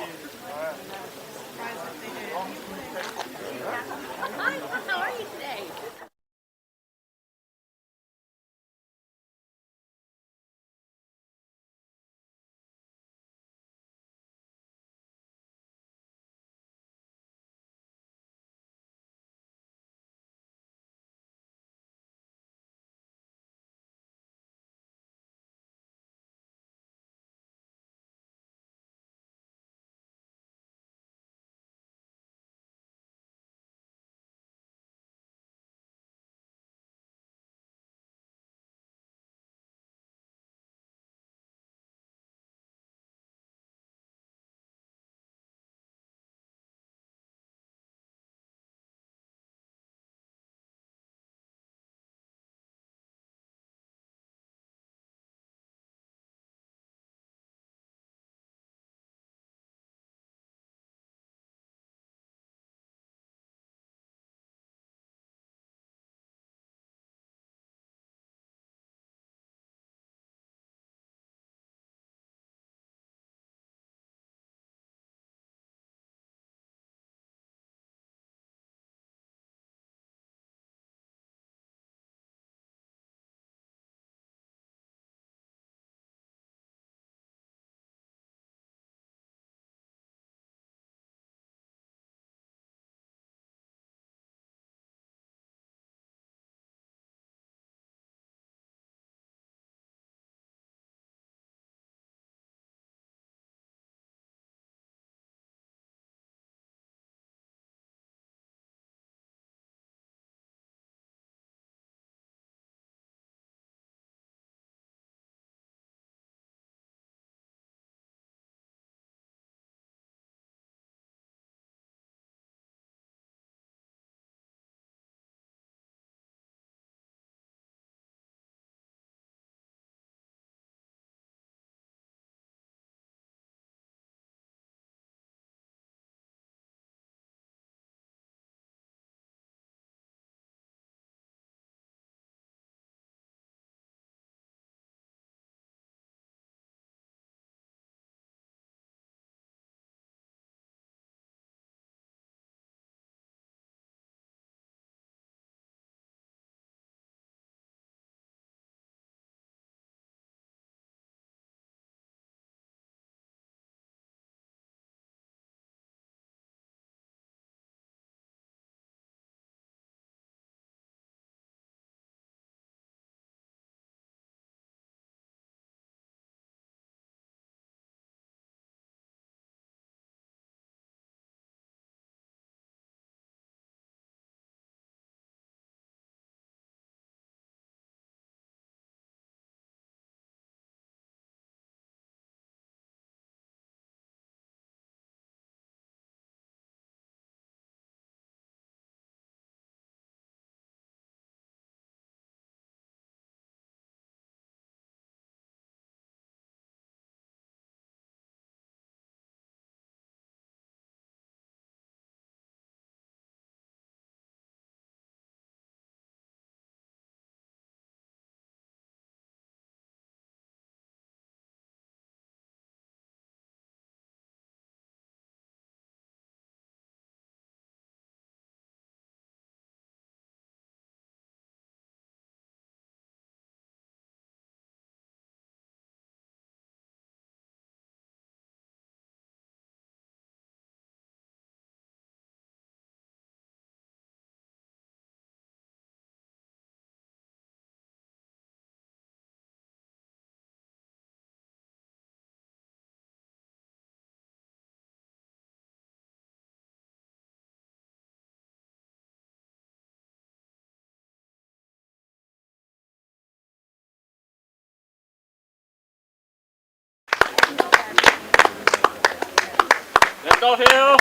go, Phil!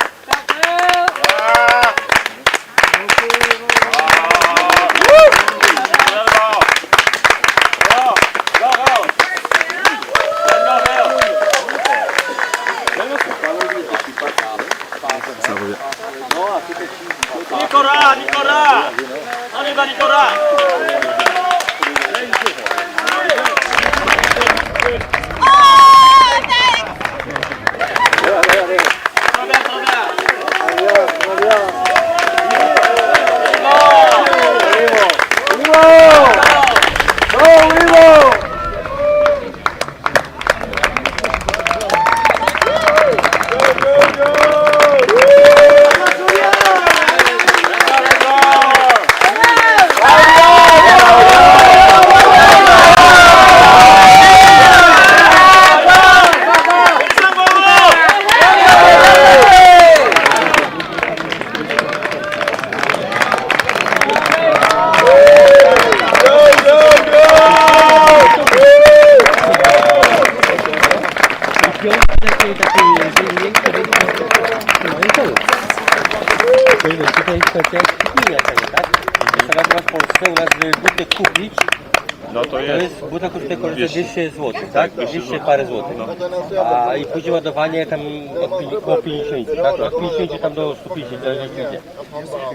Nicola! Nicola! On y va, Nicola! Tutaj kwestia kupienia tego, tak? Teraz w Polsce u nas, żeby buty kupić, No to jest. buta kosztuje 200 zł, tak? 200 parę złotych. A i później ładowanie tam około 50, tak? Od 50 tam do 150, to jak idzie.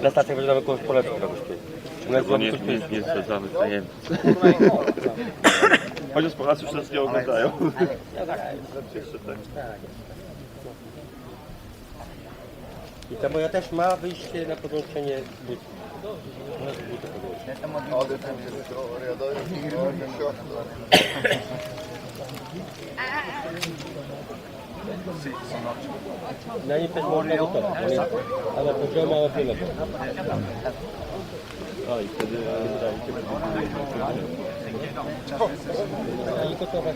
Na stacjach będzie nawet koło polepszenia kosztuje. To nie jest zajęty. Chociaż Polacy już nas nie oglądają. Jeszcze tak. I ta moja też ma wyjście na podłączenie butów. Na nie też można gotować, ale pozioma opielowa. O i wtedy I gotować.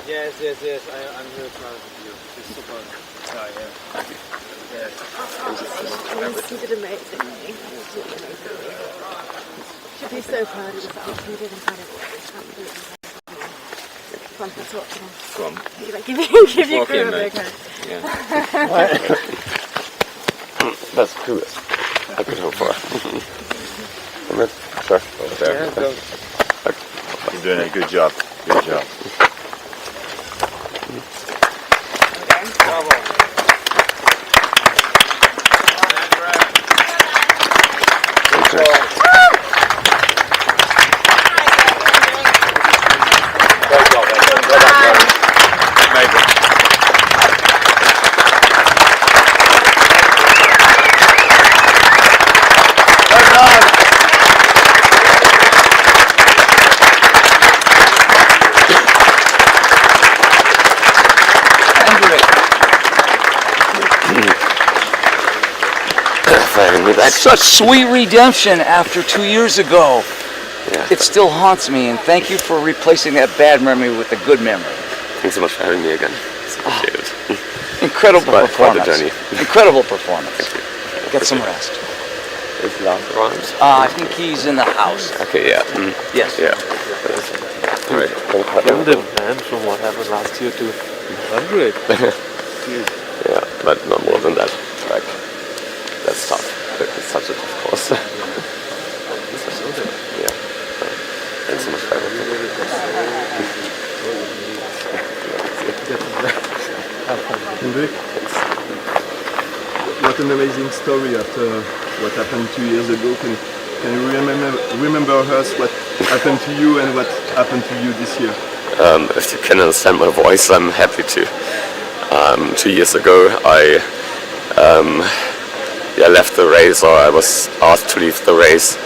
Yes. I'm really proud of you. You're super. Yeah. You did amazing. Should be so proud of yourself. You did incredible. Absolutely. Fun to talk to them. Go on. Give you crew a big hug. Yeah. That's cool. I could hope for. Come in. Sure. Over there. Yeah, go. You're doing a good job. Good job. That's such sweet redemption after 2 years ago. Yeah. It still haunts me, and thank you for replacing that bad memory with a good memory. Thanks so much for having me again. It's appreciated. Incredible performance. Quite the journey. Incredible performance. Get some rest. Is Lazarus around? I think he's in the house. Okay, yeah. Yes. Yeah. Alright. Man, from what happened last year to 100. Yeah, but not more than that. Like, that's tough. It's such a tough course. Yeah. Thanks so much for having me. Hendrik, what an amazing story after what happened 2 years ago. Can you remember us what happened to you and what happened to you this year? If you can understand my voice, I'm happy to. 2 years ago, I left the race, or I was asked to leave the race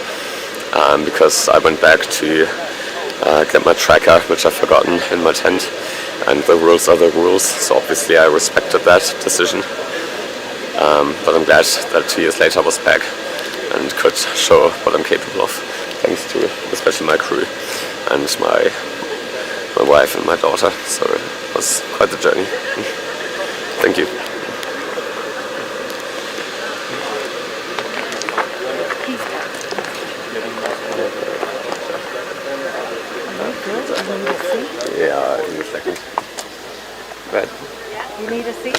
because I went back to get my tracker, which I've forgotten in my tent, and the rules are the rules, so obviously I respected that decision. But I'm glad that 2 years later I was back and could show what I'm capable of, thanks to especially my crew and my wife and my daughter, so it was quite the journey. Thank you. Yeah, in a second. But You need a seat?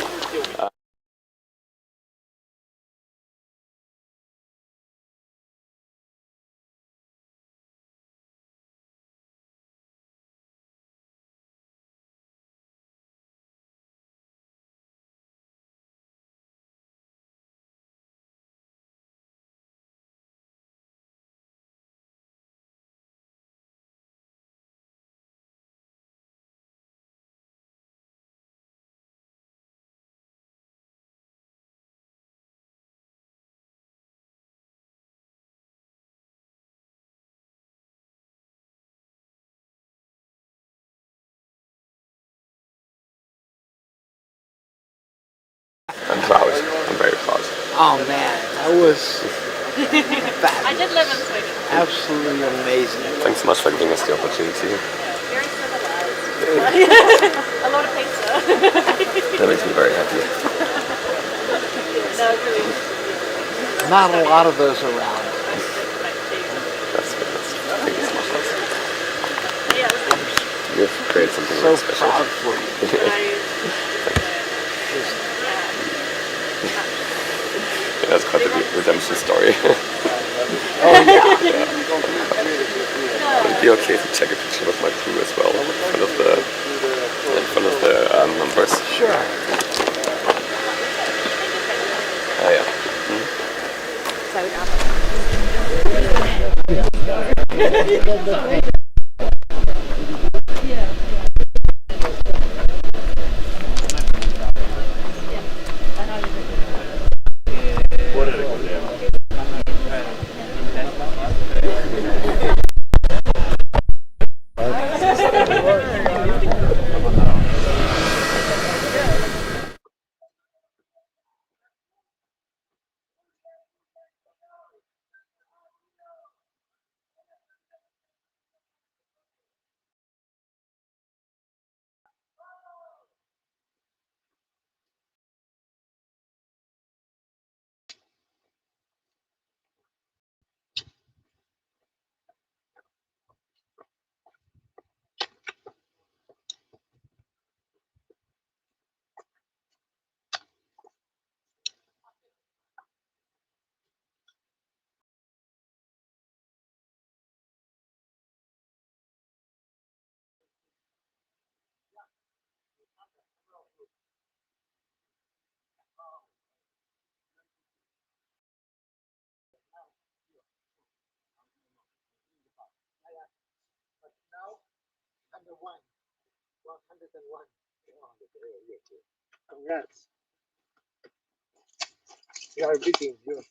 I'm proud. I'm very proud. Oh man, that was I did live in Sweden. absolutely amazing. Thanks so much for giving us the opportunity. Very civilized. A lot of pizza. That makes me very happy. No, really. Not a lot of those around. That's good. Thank you so much. Yeah, You've created something So really special. proud for you. Yeah, that's quite the redemption story. Oh yeah. Would it be okay to take a picture with my crew as well in front of the numbers? Sure. Oh yeah. Congrats. You are beating you.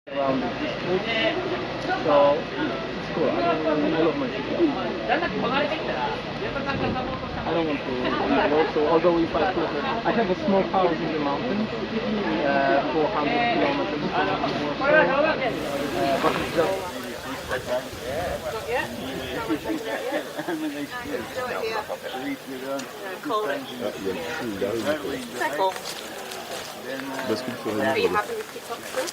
Around the district, so it's cool. I love my city. I don't want to work, so although if I have a small house in the mountains, 400 kilometers from Warsaw, but it's just... Are you happy with TikTok still?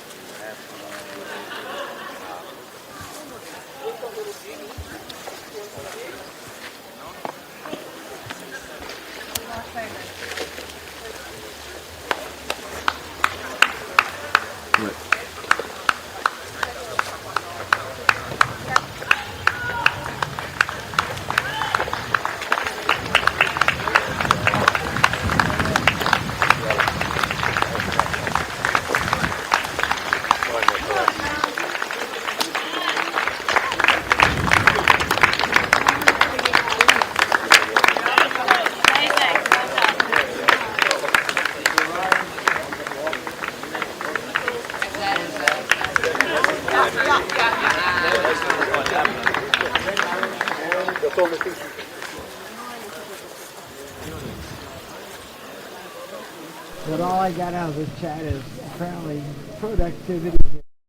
But all I got out of this chat is apparently productivity.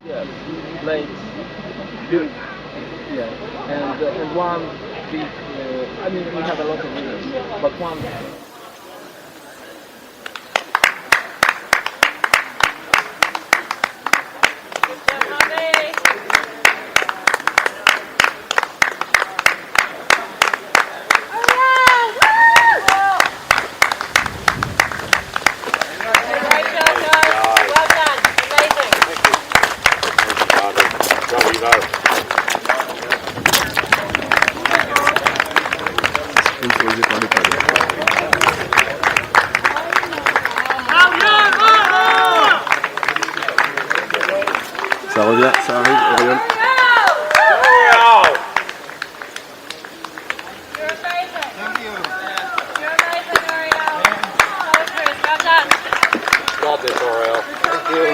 Yeah, plates, good. Yeah, and one big. I mean, we have a lot of winners, but one. Ça revient, ça arrive, Oriol. Got this, Oriel. Thank you.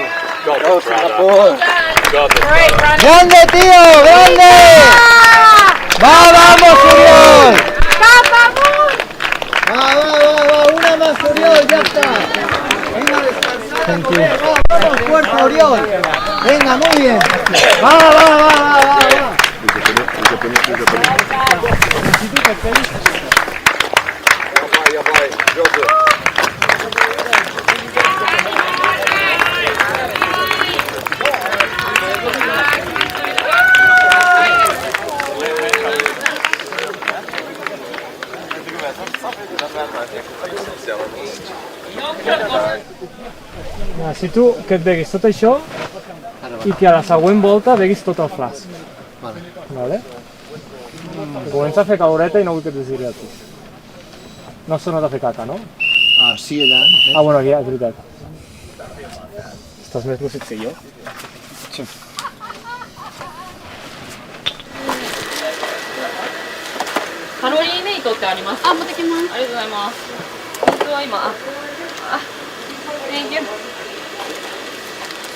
Got this, brother. Got this, brother. ¡Grande, tío! ¡Grande! ¡Vamos, Oriol! ¡Va! ¡Una más, Oriol! ¡Ya está! Venga a descansar. ¡Vamos, fuerza, Oriol! Venga, muy bien. ¡Va! Necessito que et beguis tot això i que a la següent volta beguis tot el flasc. Vale? Comença a fer caloreta i no vull que et deshidratis. No has tornat a fer caca, no? Ah, sí, allà. Ah, bueno, aquí, és veritat. Estàs més lúcid que jo. Sí.カロリーメイトってあります？あ、持ってきます。ありがとうございます。僕は今、Thank you。キ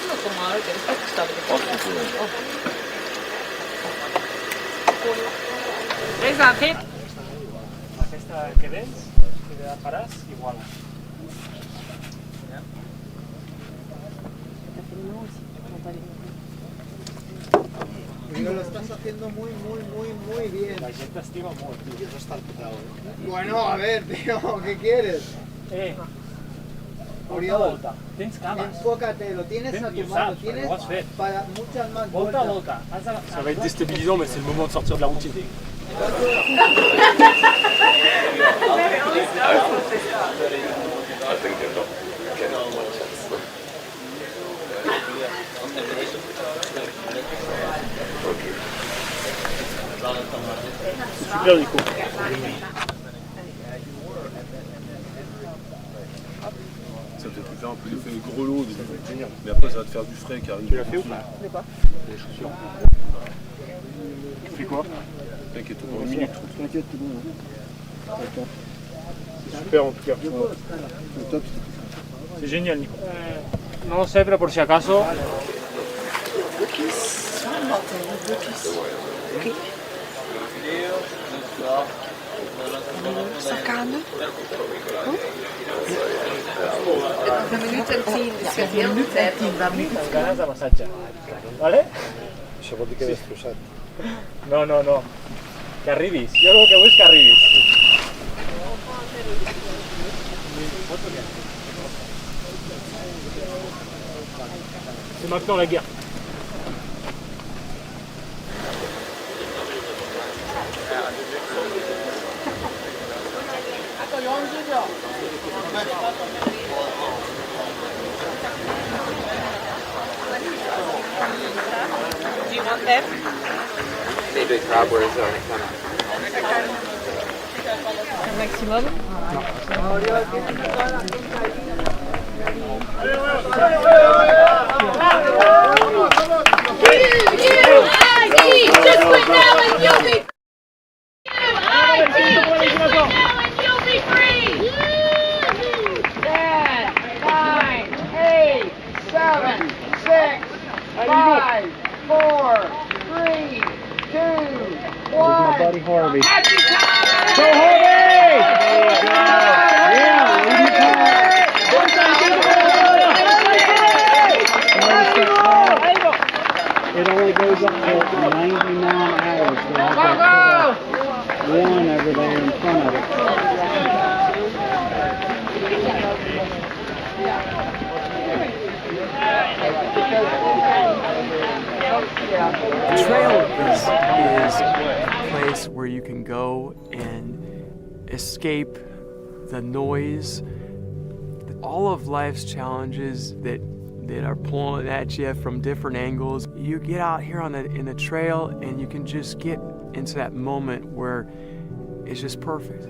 ノコもあるけど、さっき食べてきた。レイさん、手。que ves, que te faràs i voilà. Pero lo estás haciendo muy bien. La gent t'estima molt, tio. Això està al total, Bueno, a ver, tío, ¿qué quieres? Oriol, tens cames. enfócate, lo tienes a tu mano, tienes para muchas más vueltas. Ça va être déstabilisant, mais c'est le moment de sortir de la routine. Super du coup. Ça peut te faire un peu l'effet grelot, mais après ça va te faire du frais qui arrive. Tu l'as fait ou pas? De quoi? Les chaussures. Tu fais quoi? T'inquiète, pas une minute. T'inquiète, tout bon. C'est super en tout cas. C'est génial, Nico. No sé, pero por si acaso. Sacando. Een minuut en 10, dus je hebt heel de tijd. Amb ganes de massatge. Vale? Això vol dir que destrossat. No, no, no. Que arribis. Jo el que vull és que arribis. C'est maintenant la guerre. Do you want them? Maybe crab where is Un maximum? Just quit now and you'll be you'll be free! 10, 9, 8, 7, 6, 5, 4, 3, 2, 1. Buddy Harvey. Happy time! Go Harvey! It only goes up to 90 mile an hour, so I've got one over there in front of it. The trail is a place where you can go and escape the noise, all of life's challenges that are pulling at you from different angles. You get out here in the trail and you can just get into that moment where it's just perfect.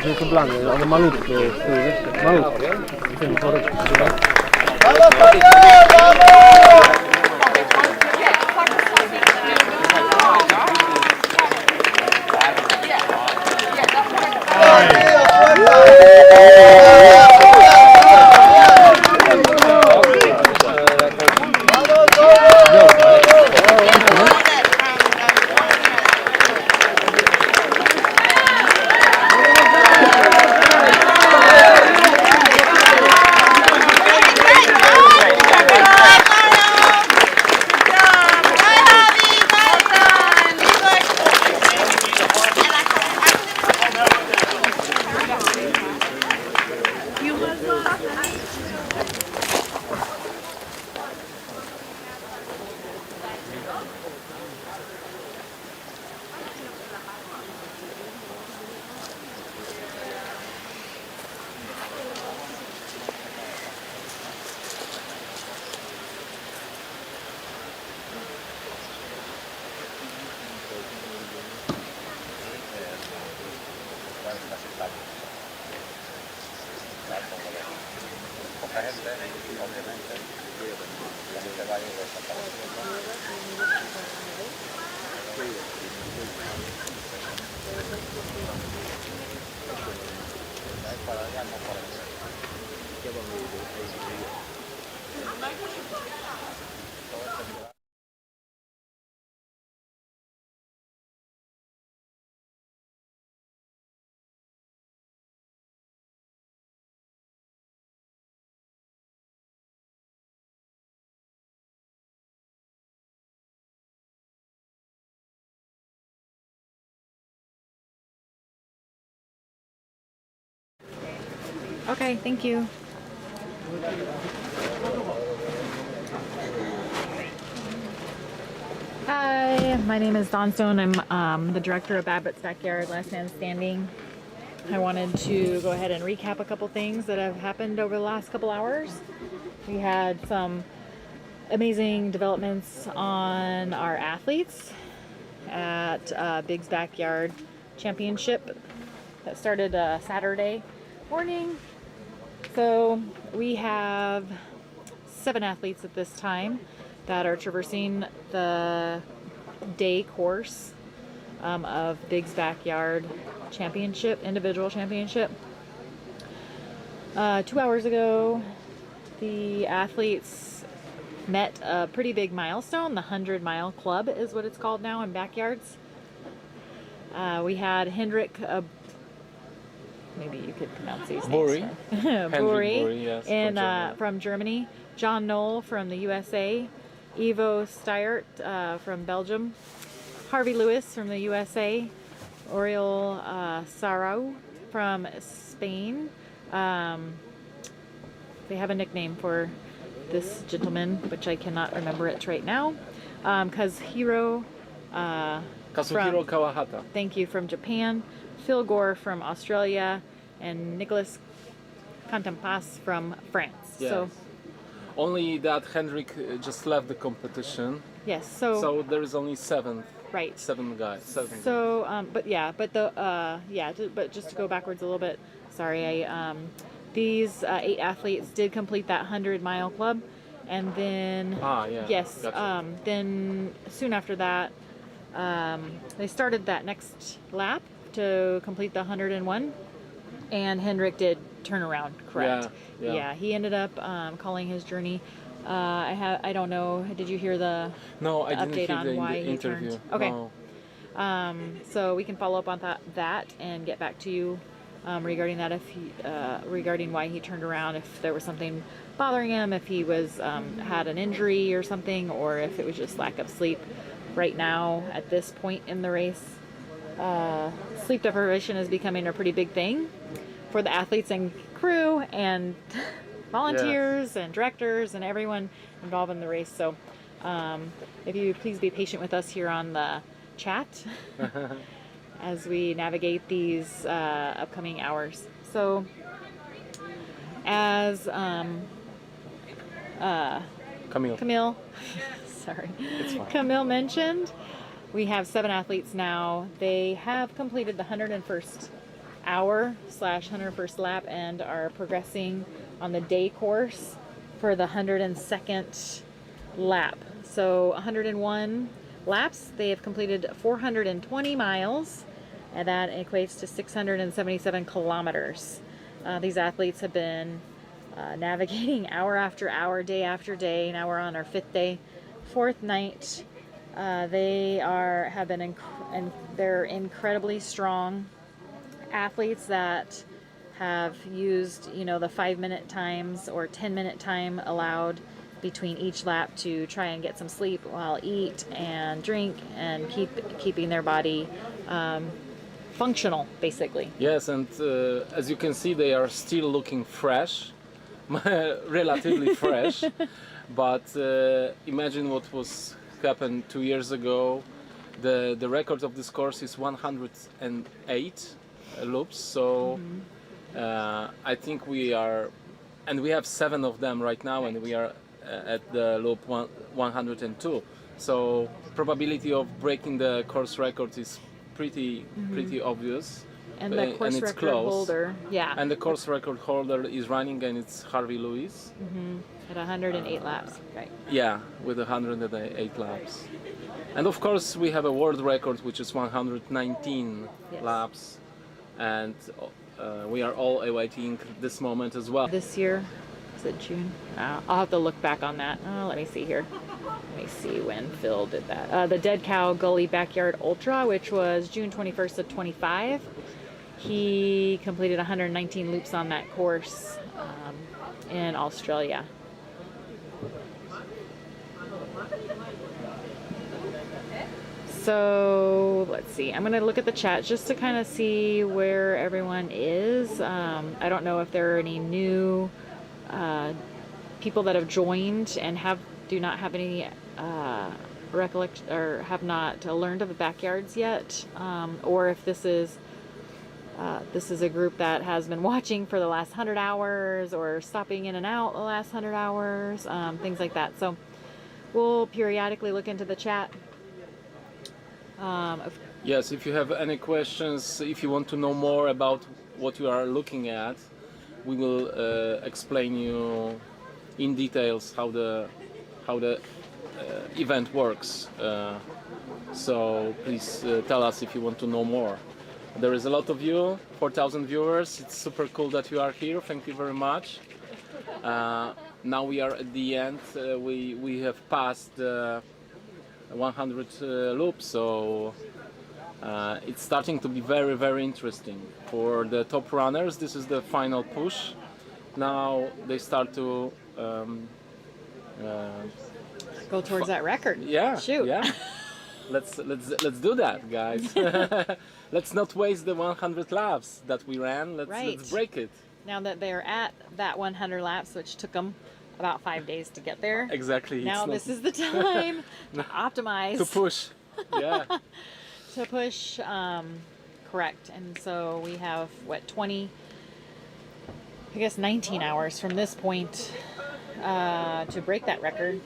Żeby są blane, ale malutkie, malutkie. Okay, thank you. Hi, my name is Dawn Stone. I'm the director of Babbitt's Backyard Last Man Standing. I wanted to go ahead and recap a couple things that have happened over the last couple hours. We had some amazing developments on our athletes at Big's Backyard Championship that started Saturday morning. So we have 7 athletes at this time that are traversing the day course of Big's Backyard Championship, individual championship. 2 hours ago, the athletes met a pretty big milestone. The 100-mile club is what it's called now in backyards. We had Hendrik, maybe you could pronounce these Buri. names. Buri, Yes, from Germany. John Knoll from the USA. Ivo Steyert from Belgium. Harvey Lewis from the USA. Oriol Sarau from Spain. They have a nickname for this gentleman, which I cannot remember it right now. Kazuhiro Kawahata. Thank you, from Japan. Phil Gore from Australia, and Nicholas Cantampas from France. Yes. So only that Hendrik just left the competition. yes, so there is only 7. right. 7 guys. 7 So but just to go backwards a little bit, sorry, these 8 athletes did complete that 100-mile club, and then yes, gotcha. then soon after that, they started that next lap to complete the 101, and Hendrik did turn around, correct? Yeah, he ended up calling his journey. I don't know, did you hear the No, I the didn't update hear on the why he interview. turned? Okay. No. So we can follow up on that and get back to you regarding that, if he, regarding why he turned around, if there was something bothering him, if he was had an injury or something, or if it was just lack of sleep. Right now, at this point in the race, sleep deprivation is becoming a pretty big thing for the athletes and crew and volunteers and directors and everyone involved in the race. So if you please be patient with us here on the chat as we navigate these upcoming hours. So as Camille sorry, It's fine. Camille mentioned, we have 7 athletes now. They have completed the 101st hour / 101st lap and are progressing on the day course for the 102nd lap. So 101 laps, they have completed 420 miles, and that equates to 677 kilometers. These athletes have been navigating hour after hour, day after day. Now we're on our 5th day, 4th night. They have been and they're incredibly strong athletes that have used, you know, the 5-minute times or 10-minute time allowed between each lap to try and get some sleep while eat and drink and keeping their body functional, basically. Yes, and as you can see, they are still looking fresh, relatively fresh. But imagine what was happened 2 years ago. The record of this course is 108 loops. So I think we are, and we have 7 of them right now, and we are at the loop 102. So probability of breaking the course record is pretty obvious. And the course it's record close. holder, yeah. And the course record holder is running, and it's Harvey Lewis. At 108 laps, right. Yeah, with 108 laps. And of course we have a world record, which is 119 laps. And we are all awaiting this moment as well. This year, is it June? I'll have to look back on that. Let me see here. Let me see when Phil did that. The Dead Cow Gully Backyard Ultra, which was June 21st of 25. He completed 119 loops on that course in Australia. So let's see, I'm gonna look at the chat just to kind of see where everyone is. I don't know if there are any new people that have joined and do not have any recollection or have not learned of the backyards yet, or if this is a group that has been watching for the last 100 hours or stopping in and out the last 100 hours, things like that. So we'll periodically look into the chat. Yes, if you have any questions, if you want to know more about what you are looking at, we will explain you in details how the event works. So please tell us if you want to know more. There is a lot of you, 4,000 viewers. It's super cool that you are here. Thank you very much. Now we are at the end. We have passed 100 loops, so it's starting to be very interesting. For the top runners, this is the final push. Now they start to go towards that record. Yeah, shoot. Yeah. Let's do that, guys. Let's not waste the 100 laps that we ran. Let's break it. Now that they're at that 100 laps, which took them about 5 days to get there. Exactly. Now this is the time to optimize. To push. Yeah. To push, correct. And so we have, 19 hours from this point to break that record.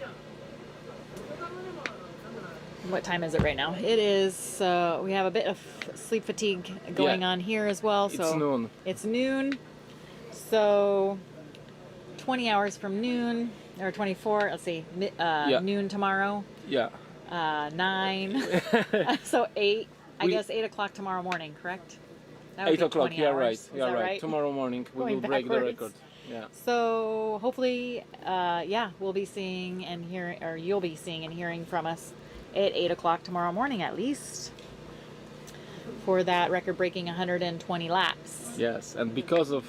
What time is it right now? It is, we have a bit of sleep fatigue going on here as well. So it's noon. It's noon. So 20 hours from noon, or 24, let's see, noon tomorrow. Yeah. 9, so 8, I guess 8 o'clock tomorrow morning, correct? 8 o'clock, yeah, right. Is Yeah, that right. Tomorrow morning we will break the record. Yeah. So hopefully, we'll be seeing and hearing, or you'll be seeing and hearing from us at 8 o'clock tomorrow morning at least for that record-breaking 120 laps. Yes, and because of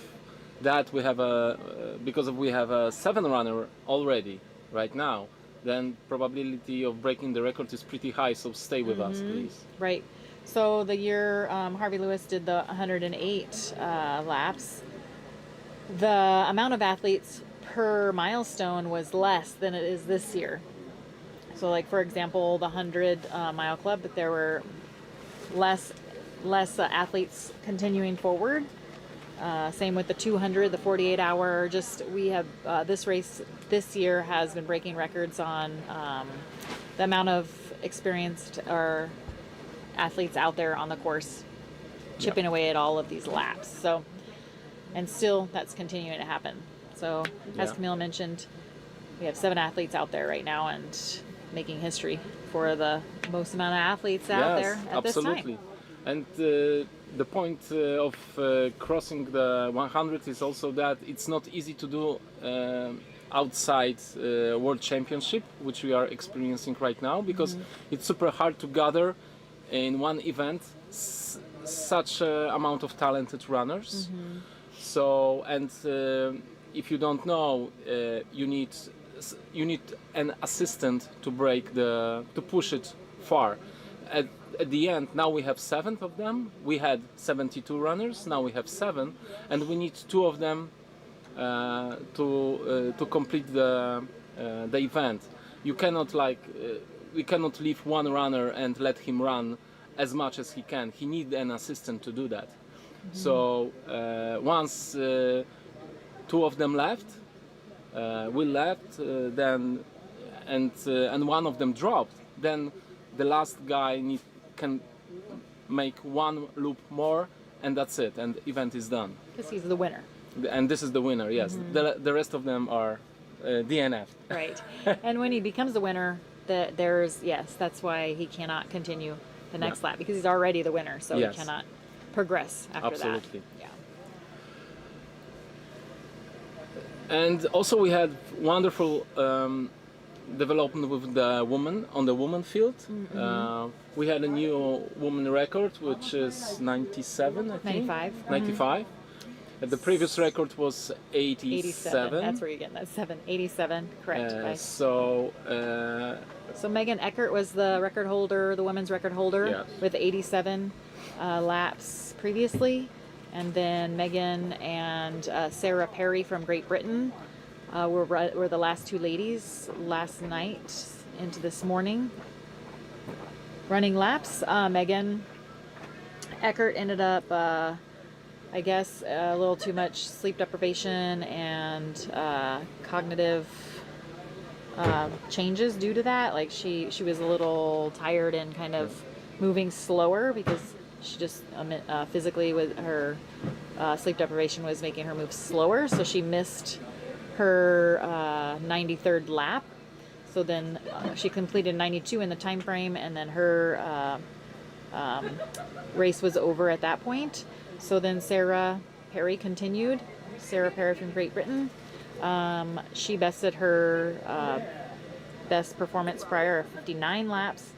that we have a 7 runner already right now, then probability of breaking the record is pretty high, so stay with us, please. Right. So the year Harvey Lewis did the 108 laps, the amount of athletes per milestone was less than it is this year. So like, for example, the 100 mile club, but there were less athletes continuing forward. Same with the 200, the 48 hour, we have this race this year has been breaking records on the amount of experienced or athletes out there on the course chipping away at all of these laps. So, and still that's continuing to happen. So as Camille mentioned, we have 7 athletes out there right now and making history for the most amount of athletes out there at absolutely. this time. And the point of crossing the 100 is also that it's not easy to do outside World Championship, which we are experiencing right now, because it's super hard to gather in one event such amount of talented runners. So, and if you don't know, you need an assistant to to push it far. At the end, now we have 7 of them. We had 72 runners. Now we have 7, and we need 2 of them to complete the event. You cannot we cannot leave one runner and let him run as much as he can. He needs an assistant to do that. So once 2 of them left, we left, then and one of them dropped. Then the last guy can make 1 loop more, and that's it, and the event is done. Because he's the winner. And this is the winner, yes. The rest of them are DNF. Right. And when he becomes the winner, that's why he cannot continue the next lap, because he's already the winner, so he cannot progress after Absolutely. that. Yeah. And also we had wonderful development with the woman on the woman field. We had a new woman record, which is 97, I think. 95. 95. The previous record was 87. That's where you're getting that 7. 87, correct. So Megan Eckert was the record holder, the women's record holder, with 87 laps previously. And then Megan and Sarah Perry from Great Britain were the last 2 ladies last night into this morning running laps. Megan Eckert ended up I guess a little too much sleep deprivation and cognitive changes due to that. Like she was a little tired and kind of moving slower because she just physically with her sleep deprivation was making her move slower. So she missed her 93rd lap. So then she completed 92 in the time frame, and then her race was over at that point. So then Sarah Perry continued. Sarah Perry from Great Britain. She bested her best performance prior of 59 laps,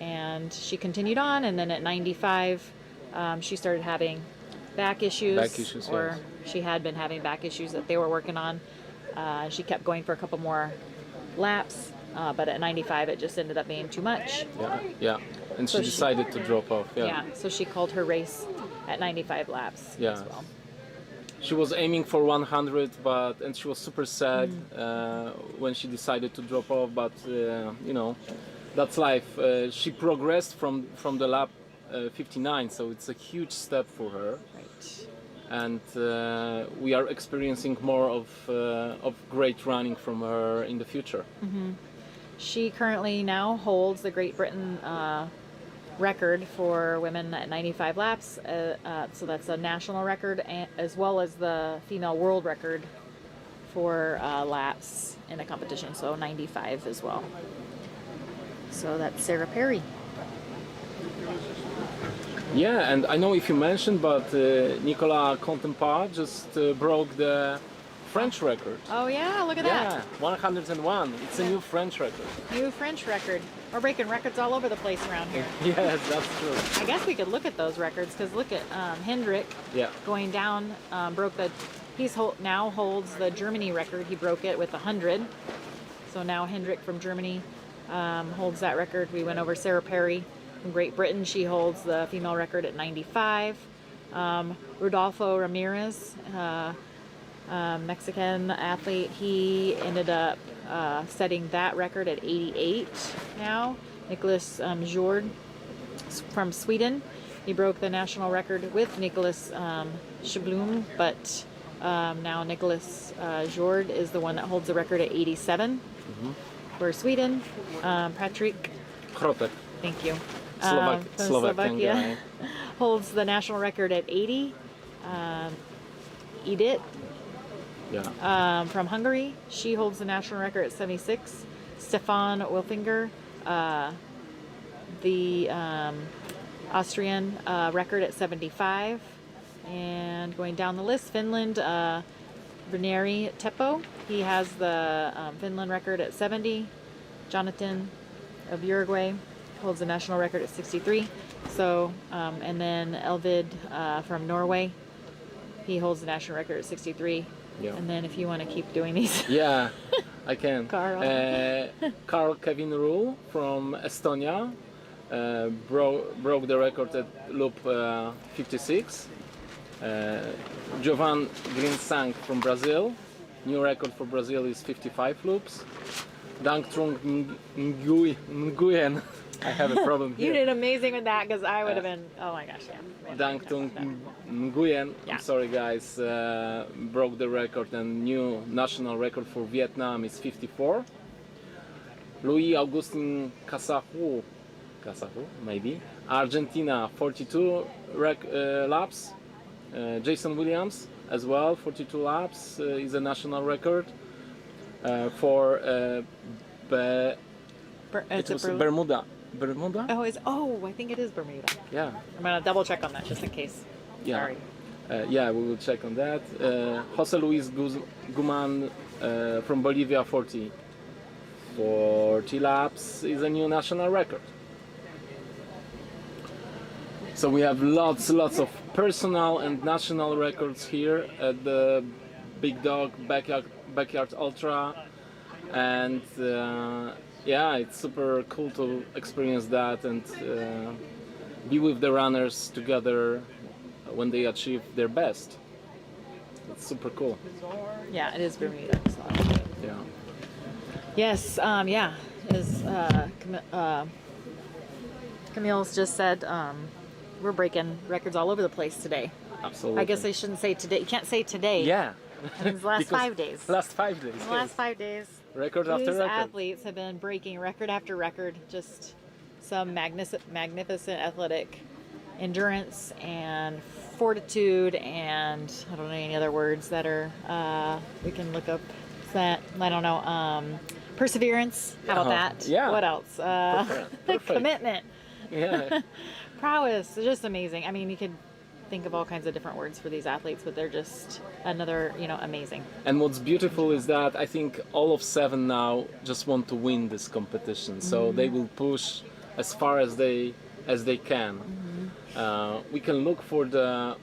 and she continued on. And then at 95, she started having back issues, or she had been having back issues that they were working on. She kept going for a couple more laps, but at 95, it just ended up being too much. Yeah. And so she decided to drop off. So she called her race at 95 laps as well. She was aiming for 100, and she was super sad when she decided to drop off. But you know, that's life. She progressed from the lap 59, so it's a huge step for her. Right. And we are experiencing more of great running from her in the future. She currently now holds the Great Britain record for women at 95 laps, so that's a national record, as well as the female world record for laps in a competition, so 95 as well. So that's Sarah Perry. Yeah, and I know if you mentioned, but Nicolas Contender just broke the French record. Oh yeah, look at that. 101. It's a new French record. New French record. We're breaking records all over the place around here. Yes, that's true. I guess we could look at those records, because look at Hendrick going down, broke the, now holds the Germany record. He broke it with 100. So now Hendrick from Germany holds that record. We went over Sarah Perry from Great Britain. She holds the female record at 95. Rodolfo Ramirez, Mexican athlete, he ended up setting that record at 88 now. Nicholas Jord from Sweden, he broke the national record with Nicholas Schablum, but now Nicholas Jord is the one that holds the record at 87. For Sweden, Patrick. Krotek. Thank you. Slovakian From Slovakia. guy. Holds the national record at 80. Edith. Yeah. From Hungary, she holds the national record at 76. Stefan Wilfinger, the Austrian record at 75. And going down the list, Finland, Veneri Teppo, he has the Finland record at 70. Jonathan of Uruguay holds the national record at 63. So, and then Elvid from Norway, he holds the national record at 63. Yeah. And then if you want to keep doing these. Yeah, I can. Carl. Carl Kevin Rule from Estonia broke the record at loop 56. Jovan Grinsang from Brazil, new record for Brazil is 55 loops. Dang Trung Nguyen, I have a problem here. You did amazing with that because I would have been, oh my gosh, yeah. Dang Trung Nguyen, I'm sorry guys, broke the record, and new national record for Vietnam is 54. Louis Augustin Casahu, maybe, Argentina, 42 laps. Jason Williams as well, 42 laps is a national record for Bermuda. Bermuda? Oh, I think it is Bermuda. Yeah. I'm gonna double check on that just in case. Yeah. Sorry. Yeah, we will check on that. Jose Luis Guman from Bolivia, 40 laps is a new national record. So we have lots of personal and national records here at the Big Dog Backyard Ultra, and yeah, it's super cool to experience that and be with the runners together when they achieve their best. It's super cool. Yeah, it is Bermuda. So. Yeah. Yes, yeah, as Camille's just said, we're breaking records all over the place today. Absolutely. I guess I shouldn't say today. You can't say today. Yeah. It's the last 5 days. Last 5 days. The last 5 days. Record after These record. athletes have been breaking record after record. Just some magnificent athletic endurance and fortitude, and I don't know any other words that are we can look up. That I don't know. Perseverance. How about that? Yeah. What else? Perfect. Commitment. Yeah. Prowess. They're just amazing. I mean, you could think of all kinds of different words for these athletes, but they're just another, amazing. And what's beautiful is that I think all of 7 now just want to win this competition, so they will push as far as they can. We can look for the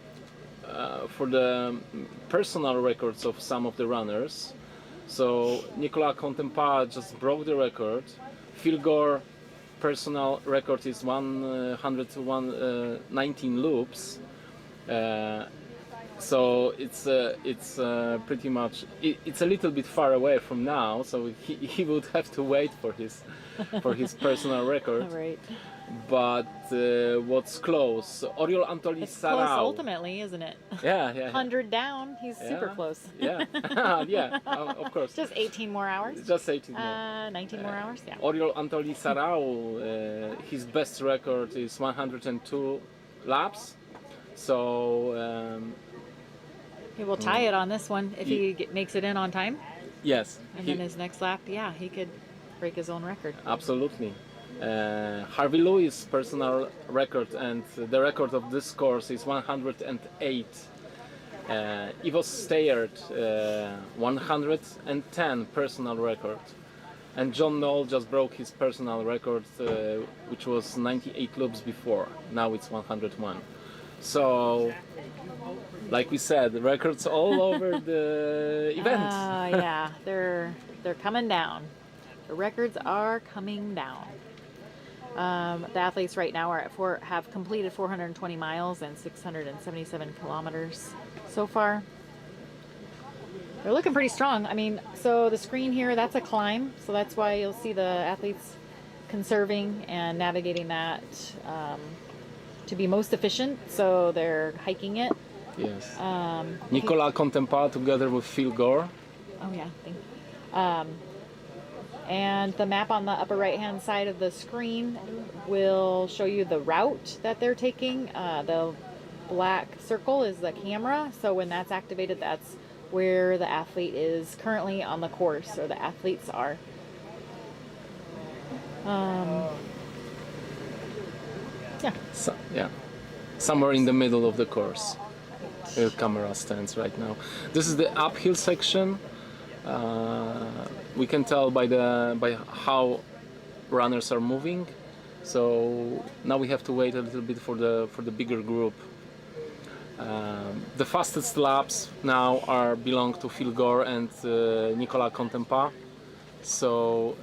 personal records of some of the runners. So Nicolas Contender just broke the record. Phil Gore personal record is 119 loops. So it's pretty much it's a little bit far away from now. So he would have to wait for his personal record. Right. But what's close? Oriol Antoli It's Sarau. close ultimately, isn't it? Yeah. 100 down. He's super close. Yeah. Yeah. Of course. Just 18 more hours. Just 18 more. 19 more hours. Yeah. Oriol Antoli Sarau, his best record is 102 laps. So He will tie it on this one if he makes it in on time. Yes. And then his next lap, yeah, he could break his own record. Absolutely. Harvey Lewis' personal record, and the record of this course is 108. Ivo Steyert, 110 personal record. And John Knoll just broke his personal record, which was 98 loops before. Now it's 101. So, like we said, records all over the event. Yeah, they're coming down. The records are coming down. The athletes right now have completed 420 miles and 677 kilometers so far. They're looking pretty strong. I mean, so the screen here, that's a climb. So that's why you'll see the athletes conserving and navigating that to be most efficient. So they're hiking it. Yes. Nicolas Contender together with Phil Gore. Oh yeah, thank you. And the map on the upper right hand side of the screen will show you the route that they're taking. The black circle is the camera, so when that's activated, that's where the athlete is currently on the course, or the athletes are. Yeah, somewhere in the middle of the course. The camera stands right now. This is the uphill section. We can tell by how runners are moving. So now we have to wait a little bit for the bigger group. The fastest laps now belong to Phil Gore and Nicolas Contender. So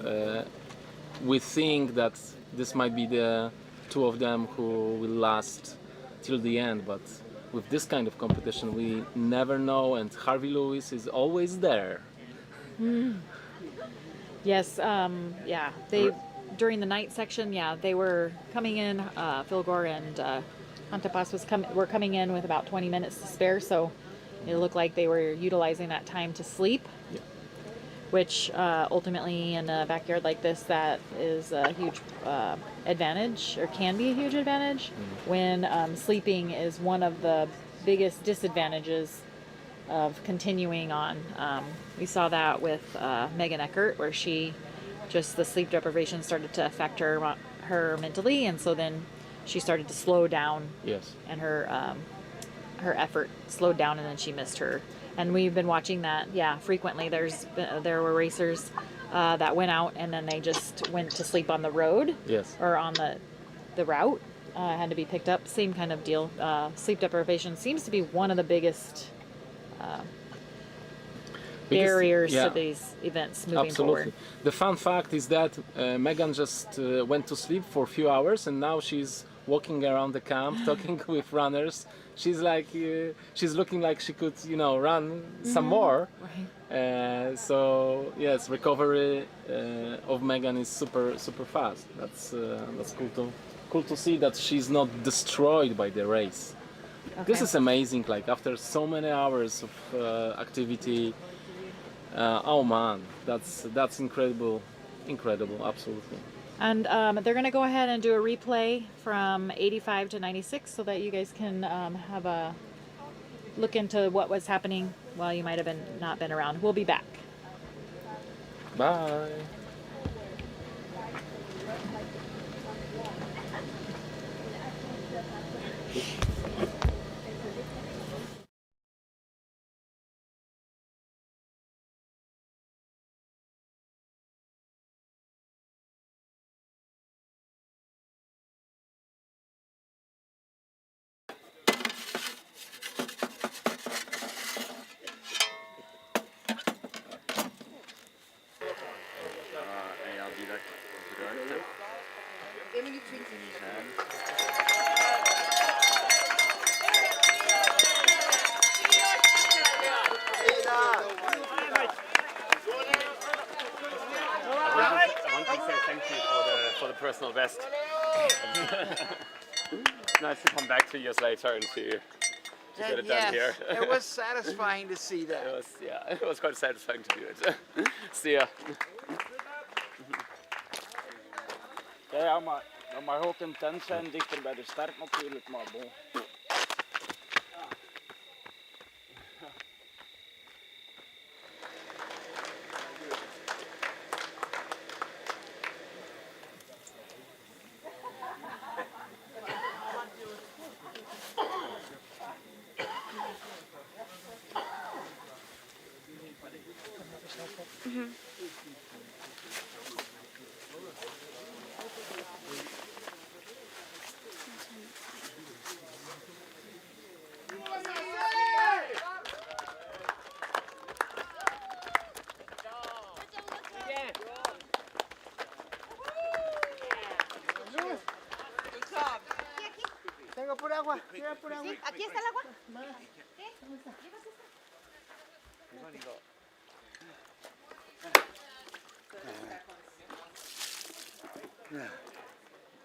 we think that this might be the two of them who will last till the end, but with this kind of competition we never know, and Harvey Lewis is always there. Yes, yeah, during the night section, yeah, they were coming in, Phil Gore and Contender were coming in with about 20 minutes to spare, so it looked like they were utilizing that time to sleep. Yeah. Which ultimately in a backyard like this, that is a huge advantage, or can be a huge advantage, when sleeping is one of the biggest disadvantages of continuing on. We saw that with Megan Eckert, where the sleep deprivation started to affect her mentally, and so then she started to slow down. Yes. And her effort slowed down, and then she missed her. And we've been watching that, yeah, frequently. There were racers that went out and then they just went to sleep on the road. Yes. Or on the route, had to be picked up. Same kind of deal. Sleep deprivation seems to be one of the biggest barriers to these events moving forward. The fun fact is that Megan just went to sleep for a few hours, and now she's walking around the camp talking with runners. She's like, she's looking like she could, run some more. Right. So yes, recovery of Megan is super fast. That's cool to see that she's not destroyed by the race. Okay. This is amazing. Like after so many hours of activity, oh man, that's incredible, absolutely. And they're going to go ahead and do a replay from 85 to 96 so that you guys can have a look into what was happening while you might have not been around. We'll be back. Bye. For the personal best. Nice to come back 2 years later and to get it done here. It was satisfying to see that. It was quite satisfying to do it. See ya. Ja, maar dat mag ook intens zijn, dichter bij de start natuurlijk, maar bon. Tengo por agua, tira por agua. Aquí está el agua.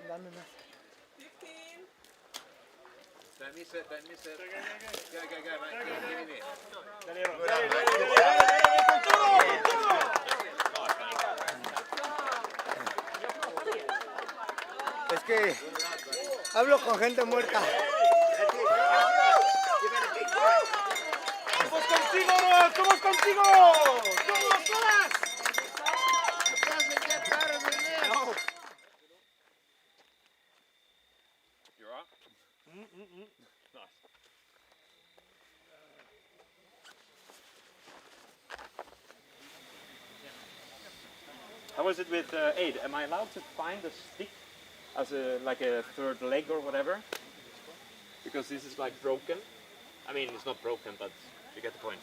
Dame más. Let me sit. Go, mate. Give me this. que hablo con gente muerta. ¡Vamos contigo, Rob! ¡Vamos contigo! ¡Todos, todas! You alright? Nice. How was it with aid? Am I allowed to find a stick as like a third leg or whatever? Because this is like broken. I mean, it's not broken, but you get the point.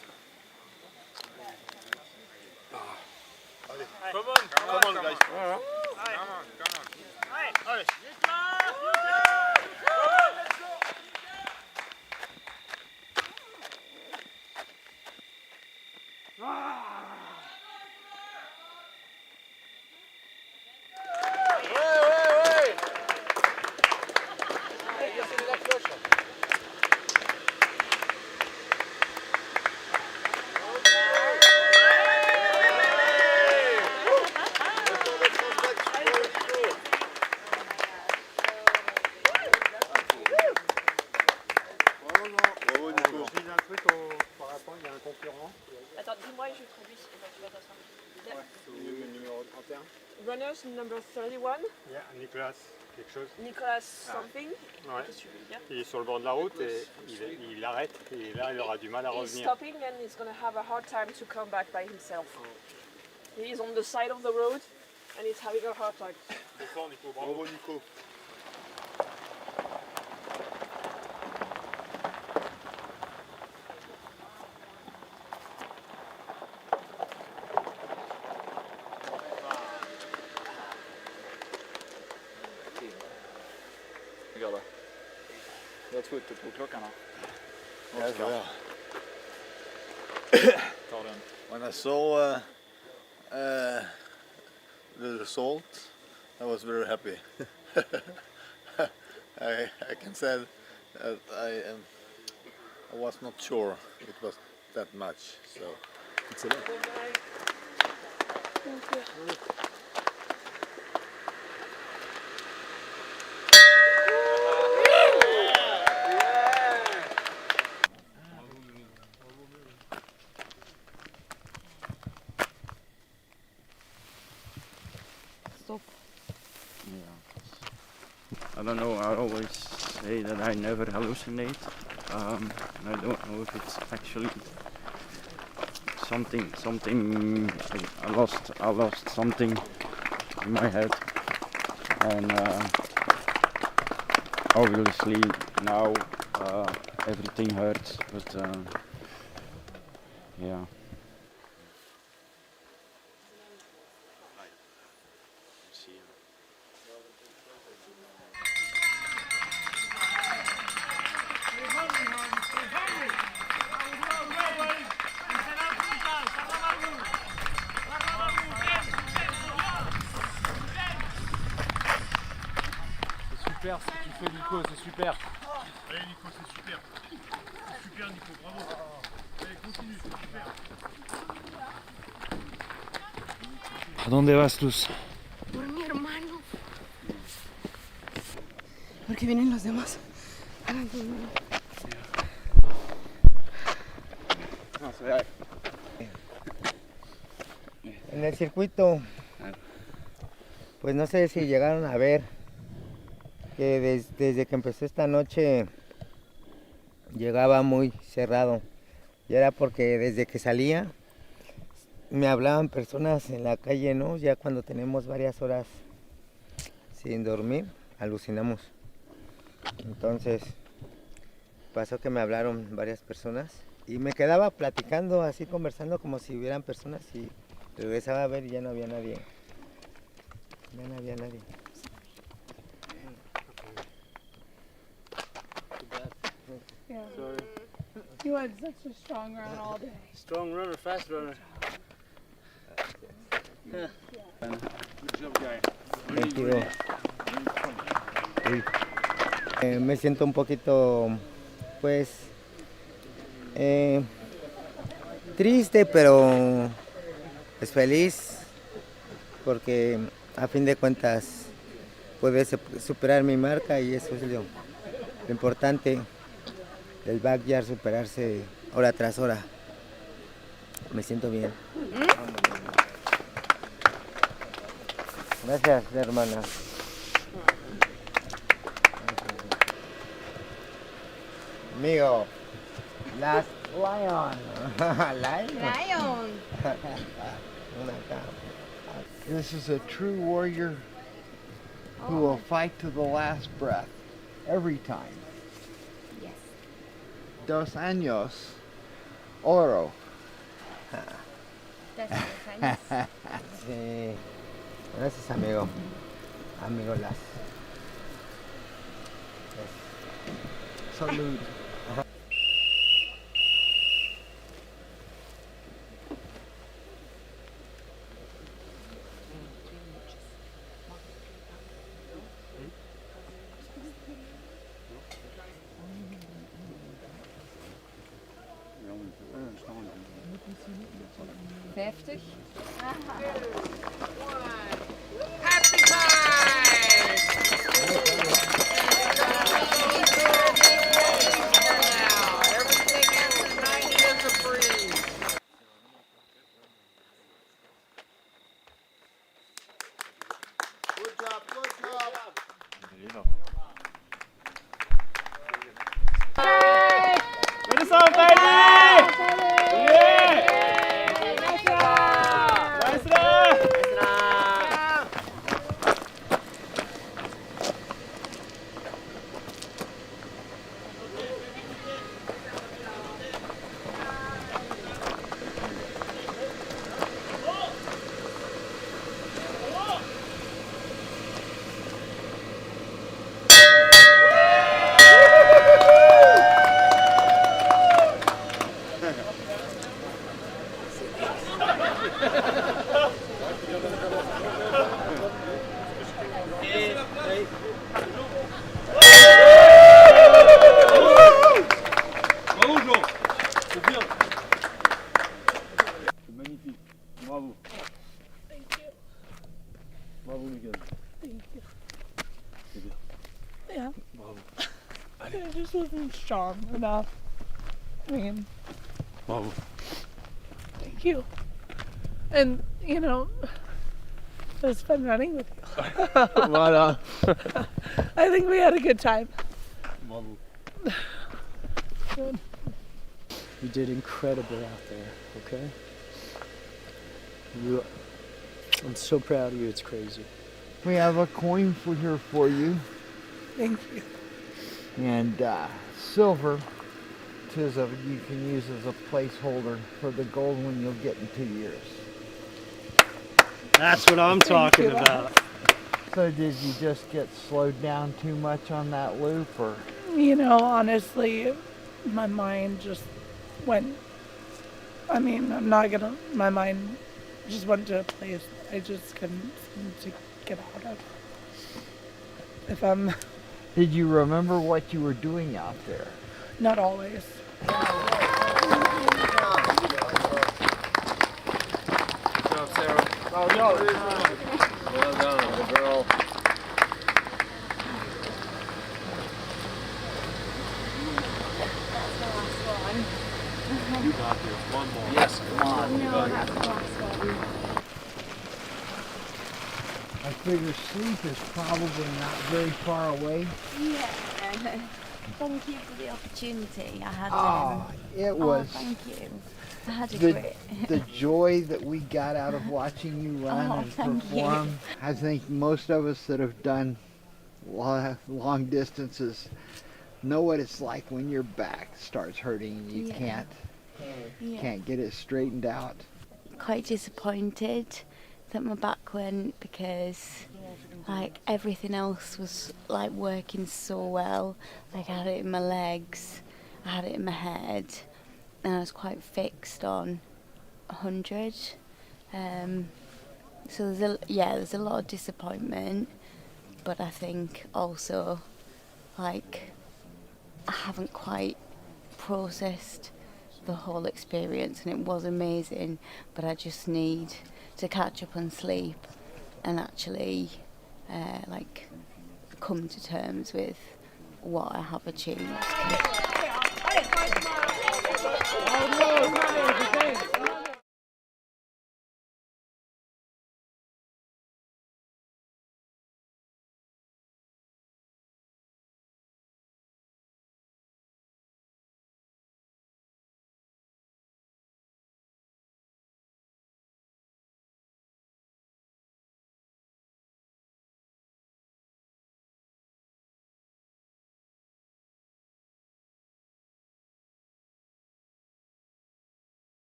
Come on, guys. Come on. Allez. Attends, dis-moi et je traduis. Tu vas t'asseoir. Numéro 31. Runners number 31. Yeah, Nicolas, quelque chose. Nicolas something. Ouais. Qu'est-ce que tu veux dire? Il est sur le bord de la route et il arrête et là il aura du mal à He's revenir. stopping and he's going to have a hard time to come back by himself. He's on the side of the road and he's having a hard time. C'est fort, Nico. Bravo, Nico. Jag tror inte på klockan. Yes, well. Ta den. When I saw the result, I was very happy. I can say that I was not sure it was that much. So it's a lot. Stop. Yeah. I don't know, I always say that I never hallucinate. I don't know if it's actually something I lost something in my head, and obviously now everything hurts, but yeah. Super ce que tu fais, Nico, c'est super. Allez, Nico, c'est super. C'est super, Nico, bravo. Allez, continue, c'est super. ¿A dónde vas, Luz? Por mi hermano. Porque vienen los demás. En el circuito, pues no sé si llegaron a ver que desde que empezó esta noche llegaba muy cerrado. Y era porque desde que salía me hablaban personas en la calle, ¿no? Ya cuando tenemos varias horas sin dormir, alucinamos. Entonces pasó que me hablaron varias personas y me quedaba platicando, así conversando como si hubieran personas, y regresaba a ver y ya no había nadie. Ya no había nadie. Yeah. You had such a strong run all day. Strong runner, fast runner. Yeah. Good job, guy. Thank you. Me siento un poquito, pues, triste, pero pues feliz, porque a fin de cuentas poder superar mi marca y eso es lo importante del backyard, superarse hora tras hora. Me siento bien. Gracias, hermana. Amigo, last lion. Lion. This is a true warrior who will fight to the last breath, every time. Yes. 2 años, oro. Sí. Gracias, amigo. Amigo Las. Salud. Heftig. Happy time! Everything after 90 is a freeze. Good job, good job. Finish off, baby! Yeah! Yeah. I just wasn't strong enough. I mean, thank you. And, you know, it was fun running with you. Right on. I think we had a good time. Good. You did incredible out there, okay? I'm so proud of you, it's crazy. We have a coin here for you. Thank you. And silver you can use as a placeholder for the gold one you'll get in 2 years. That's what I'm talking about. So did you just get slowed down too much on that loop, or? You know, honestly, my mind just went, I mean, I'm not gonna, my mind just went to a place I just couldn't seem to get out of. If I'm... Did you remember what you were doing out there? Not always. Good job, Sarah. Well done, the girl. You got this. One more. Yes, come on. No, that's the last one. I figure sleep is probably not very far away. Yeah. Thank you for the opportunity. I had. It was. Thank you. I had a the, great. the joy that we got out of watching you run and perform. You. I think most of us that have done long distances know what it's like when your back starts hurting and you can't get it straightened out. Quite disappointed that my back went, because like everything else was like working so well. Like I had it in my legs, I had it in my head, and I was quite fixed on 100. So there's a lot of disappointment, but I think also like I haven't quite processed the whole experience, and it was amazing, but I just need to catch up on sleep and actually like come to terms with what I have achieved.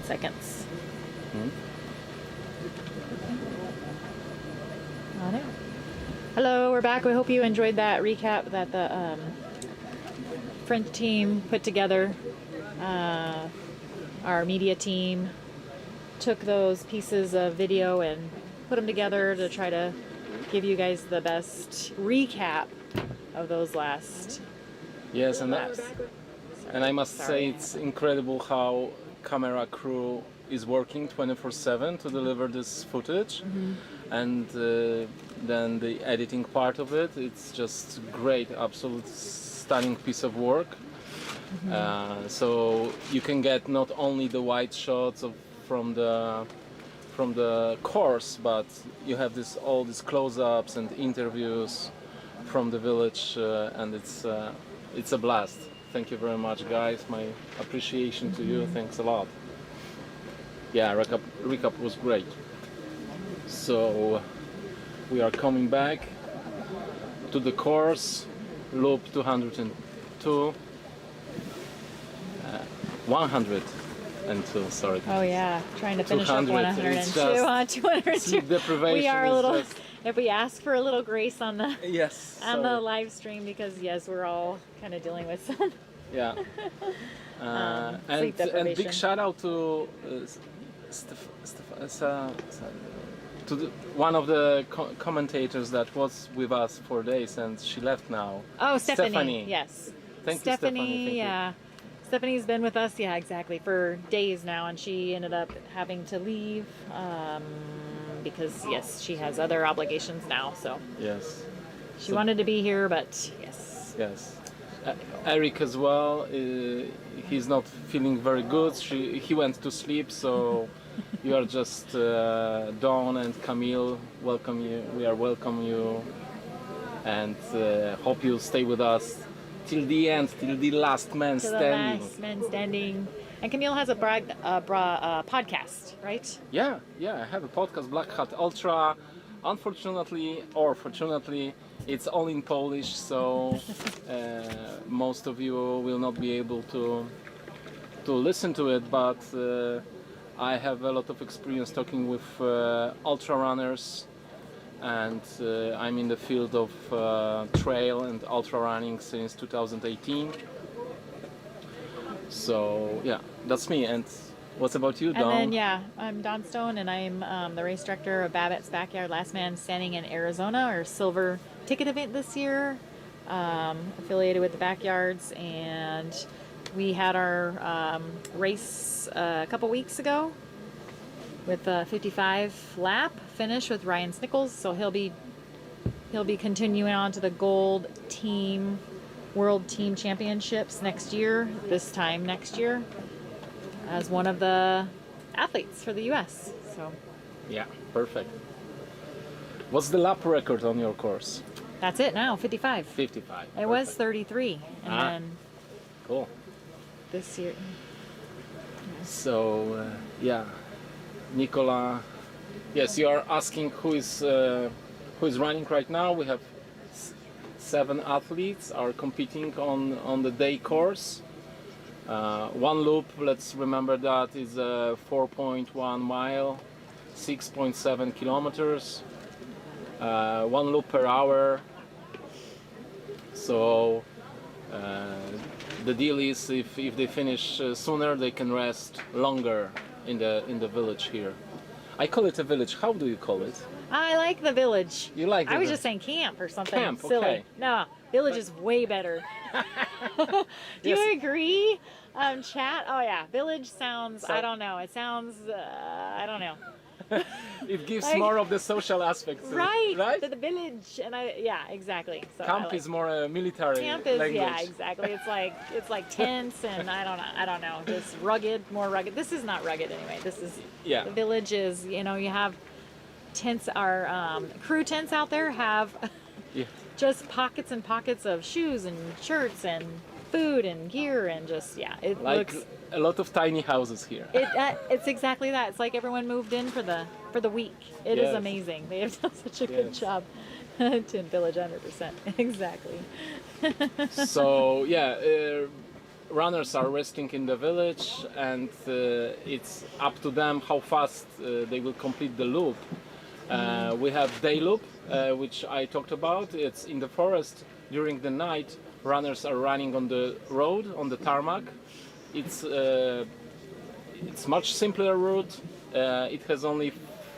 Seconds. Hmm? On it. Hello, we're back. We hope you enjoyed that recap that the French team put together. Our media team took those pieces of video and put them together to try to give you guys the best recap of those last. Yes, and I must say it's incredible how camera crew is working 24/7 to deliver this footage, and then the editing part of it, it's just great, absolute stunning piece of work. So you can get not only the wide shots from the course, but you have all these close-ups and interviews from the village, and it's a blast. Thank you very much, guys. My appreciation to you. Thanks a lot. Yeah, recap was great. So we are coming back to the course, loop 202. 102, sorry. Oh yeah, trying to finish up 102 on 202. Sleep deprivation. We are a little. If we ask for a little grace on the the live stream, because yes, we're all kind of dealing with some. Yeah. And big shout out to one of the commentators that was with us for days, and she left now. Oh, Stephanie. Yes. Thank you, Stephanie. Yeah. Stephanie's been with us, yeah, exactly, for days now, and she ended up having to leave because, yes, she has other obligations now, so. Yes. She wanted to be here, but yes. Yes. Eric as well, he's not feeling very good. He went to sleep, so you are just Dawn and Camille, welcome you. We are welcome you, and hope you stay with us till the end, till the last man standing. The last man standing. And Camille has a podcast, right? Yeah, I have a podcast, Black Hat Ultra. Unfortunately, or fortunately, it's all in Polish, so most of you will not be able to listen to it, but I have a lot of experience talking with ultra runners, and I'm in the field of trail and ultra running since 2018. So yeah, that's me. And what's about you, Dawn? And then yeah, I'm Dawn Stone, and I'm the race director of Babbitt's Backyard Last Man Standing in Arizona, our silver ticket event this year, affiliated with the Backyards, and we had our race a couple weeks ago with a 55 lap finish with Ryan Snickles, so he'll be continuing on to the Gold Team World Team Championships next year, this time next year, as one of the athletes for the U.S. So Yeah, perfect. What's the lap record on your course? that's it now, 55. 55. It was 33, and Ah. then Cool. this year. So yeah, Nicola. Yes, you are asking who is running right now. We have 7 athletes are competing on the day course. One loop, let's remember that, is 4.1 mile, 6.7 kilometers. 1 loop per hour. So the deal is if they finish sooner, they can rest longer in the village here. I call it a village. How do you call it? I like the village. You like I was the- just saying camp or something Camp, silly. okay. No, village is way better. Do Yes. you agree, chat? Oh yeah, village sounds. So- I don't know. It sounds. I don't know. It gives Like- more of the social aspect. to it, Right, right? to the village, and yeah, exactly. So I Camp like- is more a military Camp is language. yeah, exactly. It's like tents and I don't know, just rugged, more rugged. This is not rugged anyway. This is Yeah. The village is, you know, you have tents. Our crew tents out there have Yeah. just pockets and pockets of shoes and shirts and food and gear and just it Like looks. a lot of tiny houses here. It's exactly that. It's like everyone moved in for the week. It is Yes. amazing. They have done such a good Yes. job. Tin Village, 100%. Exactly. So yeah, runners are resting in the village, and it's up to them how fast they will complete the loop. We have day loop, which I talked about. It's in the forest during the night. Runners are running on the road, on the tarmac. It's much simpler route. It has only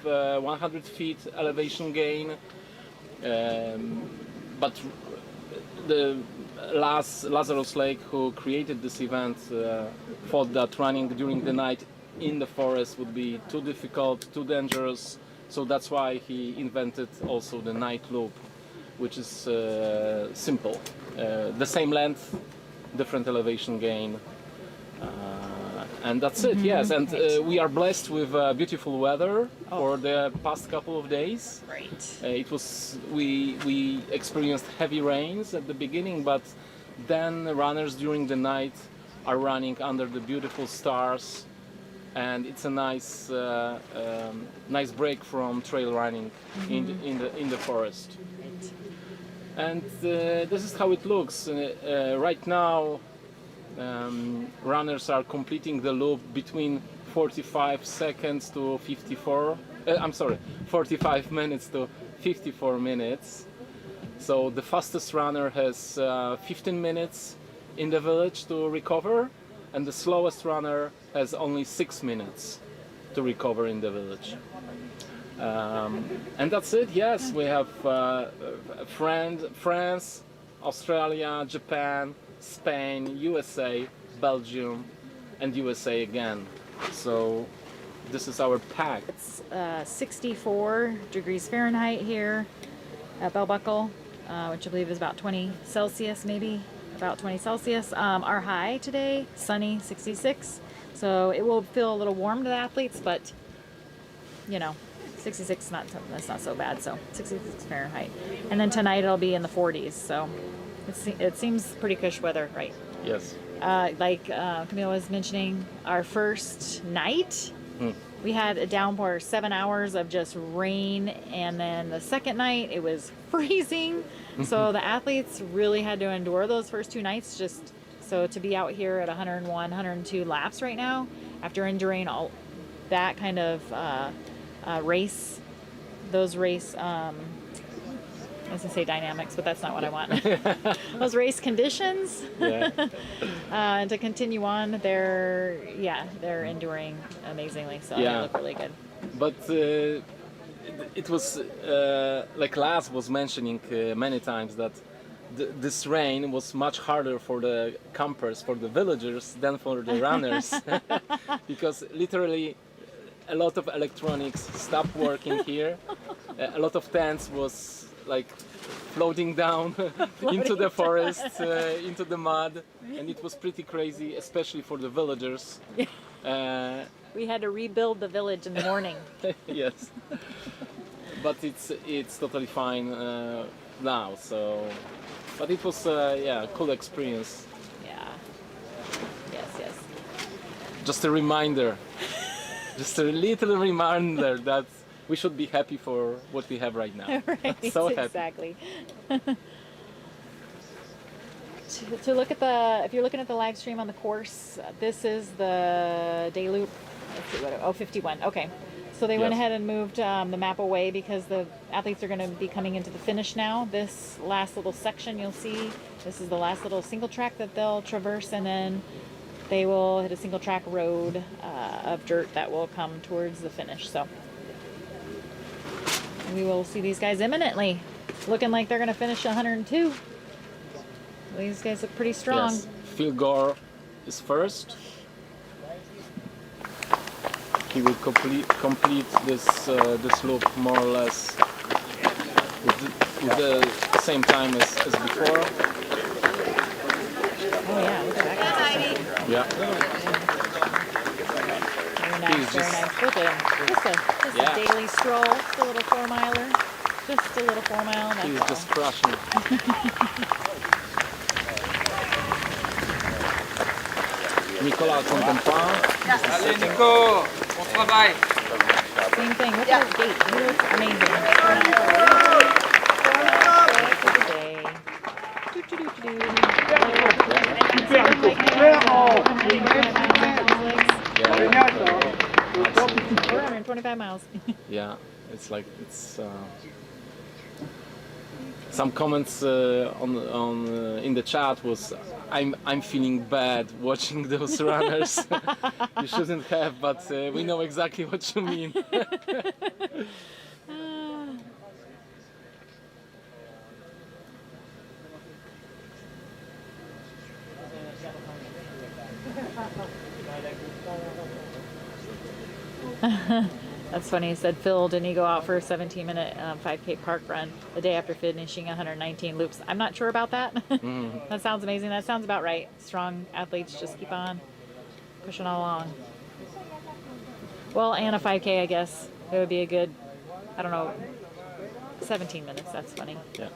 100 feet elevation gain, but the Lazarus Lake, who created this event, thought that running during the night in the forest would be too difficult, too dangerous. So that's why he invented also the night loop, which is simple. The same length, different elevation gain. And that's it, yes. And we are blessed with beautiful weather for the past couple of days. Right. We experienced heavy rains at the beginning, but then runners during the night are running under the beautiful stars, and it's a nice nice break from trail running in the forest. And this is how it looks right now. Runners are completing the loop between 45 seconds to 45 minutes to 54 minutes. So the fastest runner has 15 minutes in the village to recover, and the slowest runner has only 6 minutes to recover in the village. And that's it, yes. We have France, Australia, Japan, Spain, USA, Belgium, and USA again. So this is our pack. It's 64 degrees Fahrenheit here at Bell Buckle, which I believe is about 20 Celsius, maybe about 20 Celsius. Our high today, sunny, 66. So it will feel a little warm to the athletes, but you know, 66 is that's not so bad. So 66 Fahrenheit, and then tonight it'll be in the 40s. So it seems pretty cush weather, right? Yes. Like Camille was mentioning, our first night, we had a downpour, 7 hours of just rain, and then the second night it was freezing. So the athletes really had to endure those first 2 nights. Just so to be out here at 101, 102 laps right now, after enduring all that kind of race, those race. I was gonna say dynamics, but that's not what I want. Those race conditions. Yeah. And to continue on, they're enduring amazingly. So they look really good. But it was like Laz was mentioning many times that this rain was much harder for the campers, for the villagers, than for the runners, because literally a lot of electronics stopped working here. A lot of tents was like floating down into the forest, into the mud, and it was pretty crazy, especially for the villagers. We had to rebuild the village in the morning. Yes, but it's totally fine now. So, but it was yeah, a cool experience. Yeah. Yes. Just a reminder, just a little reminder that we should be happy for what we have right now. Right. So happy. Exactly. To look at the, if you're looking at the live stream on the course, this is the day loop. Let's see what, 51. Okay. So they went ahead and moved the map away because the athletes are going to be coming into the finish now. This last little section you'll see, this is the last little single track that they'll traverse, and then they will hit a single track road of dirt that will come towards the finish. So we will see these guys imminently, looking like they're going to finish 102. These guys look pretty strong. Yes. Phil Gore is first. He will complete this loop more or less with the same time as before. Oh yeah, look at that guy. Yeah. Very nice, very nice. Just a daily stroll, just a little 4-miler. Just a little 4-mile. He's just crushing it. Nicolas Contender. Allez Nico, bon travail. Same thing. Look at his gait. He looks amazing. Yeah. 425 miles. Yeah, it's like some comments on in the chat was I'm feeling bad watching those runners. You shouldn't have, but we know exactly what you mean. That's funny. He said, Phil, didn't he go out for a 17-minute 5K park run the day after finishing 119 loops? I'm not sure about that. That sounds amazing. That sounds about right. Strong athletes just keep on pushing along. Well, and a 5K, I guess. It would be a good, I don't know, 17 minutes. That's funny. Yeah.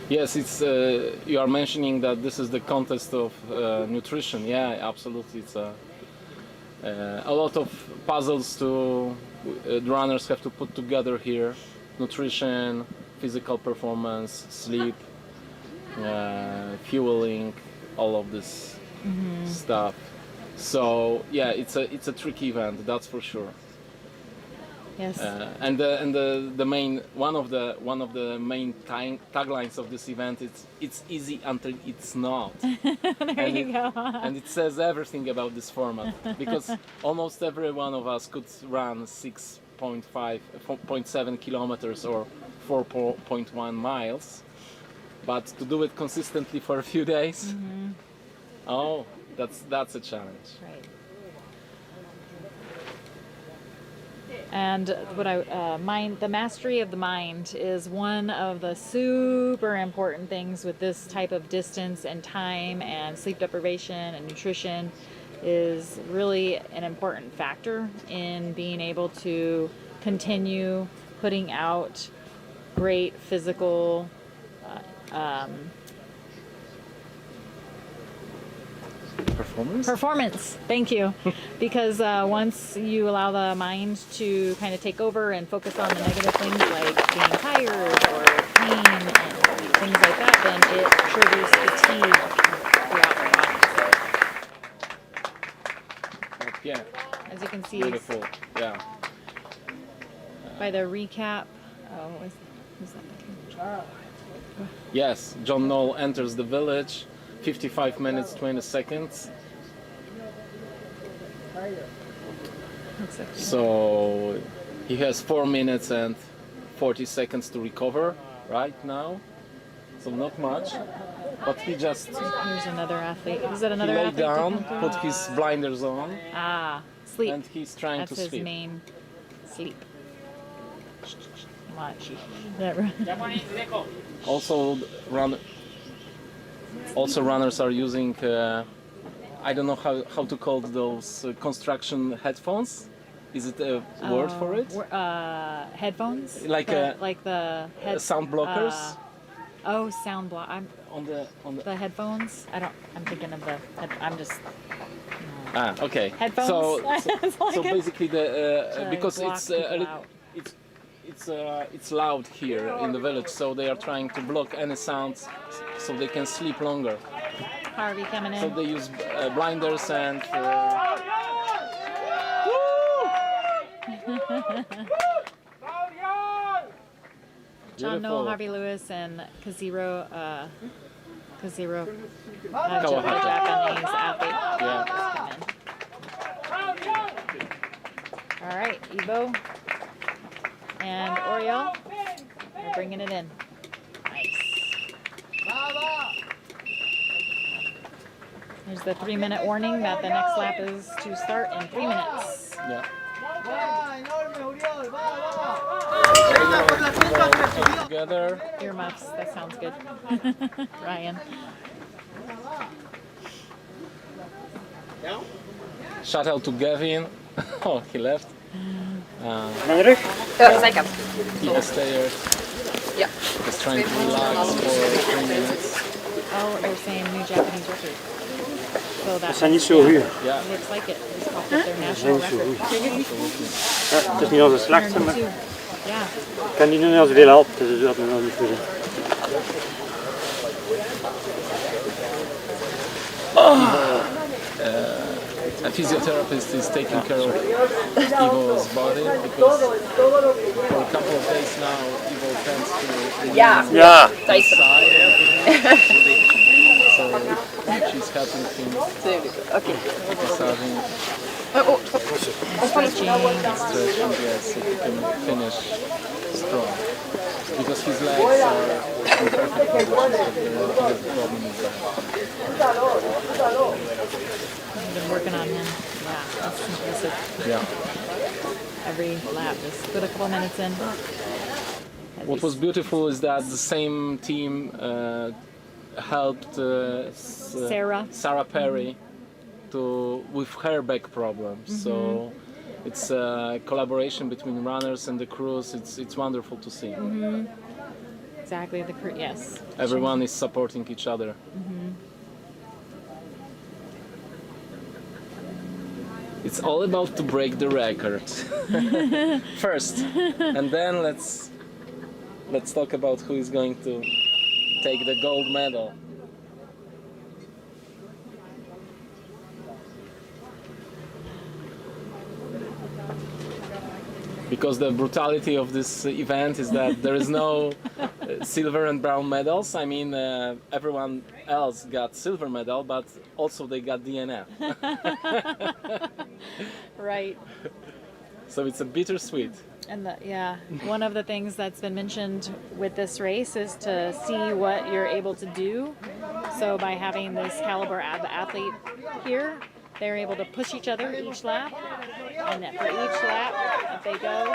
Yes, it's you are mentioning that this is the contest of nutrition. Yeah, absolutely. It's a lot of puzzles to the runners have to put together here: nutrition, physical performance, sleep, fueling, all of this stuff. So yeah, it's a tricky event, that's for sure. Yes. And the main one of the main taglines of this event is it's easy until it's not. There you go. And it says everything about this format because almost every one of us could run 6.7 kilometers or 4.1 miles, but to do it consistently for a few days, oh, that's a challenge. Right. And what the mastery of the mind is one of the super important things with this type of distance and time, and sleep deprivation and nutrition is really an important factor in being able to continue putting out great physical performance. Thank you. Because once you allow the mind to kind of take over and focus on the negative things like being tired or pain and things like that, then it triggers fatigue throughout the body. Yeah. As you can see, beautiful. Yeah. By the recap. Oh, what was that? Yes, John Knoll enters the village. 55 minutes, 20 seconds. So he has 4 minutes and 40 seconds to recover right now. so not much. But he just... Here's another athlete. Is that He another lay athlete? down, put his blinders on. Ah, sleep. And he's trying That's to his sleep. main sleep. Watch. Also, runners are using, I don't know how to call those construction headphones. Is it a word for it? Headphones? Like the head, sound blockers? Sound block. I'm on the headphones. I'm thinking of the. I'm just. Okay. Headphones. So basically because block people out. it's loud here in the village, so they are trying to block any sounds so they can sleep longer. Harvey coming in. So they use blinders and. John Noel, Harvey Lewis, and Kaziro the Japanese athlete. Yeah. All right, Ivo and Oriole are bringing it in. Nice. There's the 3-minute warning that the next lap is to start in 3 minutes. Yeah. Together. Earmuffs, that sounds good. Ryan. Shout out to Gavin. Oh, he left. Second. He was there. Yeah. Just trying to relax for 3 minutes. Oh, they're saying new Japanese record. So that Yeah. looks like it. It's popped up their national record. Het is niet onze slechtste, maar Ja. ik kan die nu niet als veel helpen, dus dat moet nog niet goed zijn. A physiotherapist is taking care of Ivo's body because for a couple of days now Ivo tends to inside. So she's helping him. Okay. Massaging. Stretching. Stretching, yes, so he can finish strong. Because his legs are in perfect condition, but he has a problem with that. I've been working on him. Yeah, that's impressive. Yeah. Every lap, just put a couple minutes in. What was beautiful is that the same team helped Sarah Perry with her back problems. So it's a collaboration between runners and the crews. It's wonderful to see. Exactly, the crew. Yes. Everyone is supporting each other. It's all about to break the record first, and then let's talk about who is going to take the gold medal. Because the brutality of this event is that there is no silver and brown medals. I mean, everyone else got silver medal, but also they got DNF. Right. So it's a bittersweet. And one of the things that's been mentioned with this race is to see what you're able to do. So by having this caliber athlete here, they're able to push each other each lap, and then for each lap, if they go.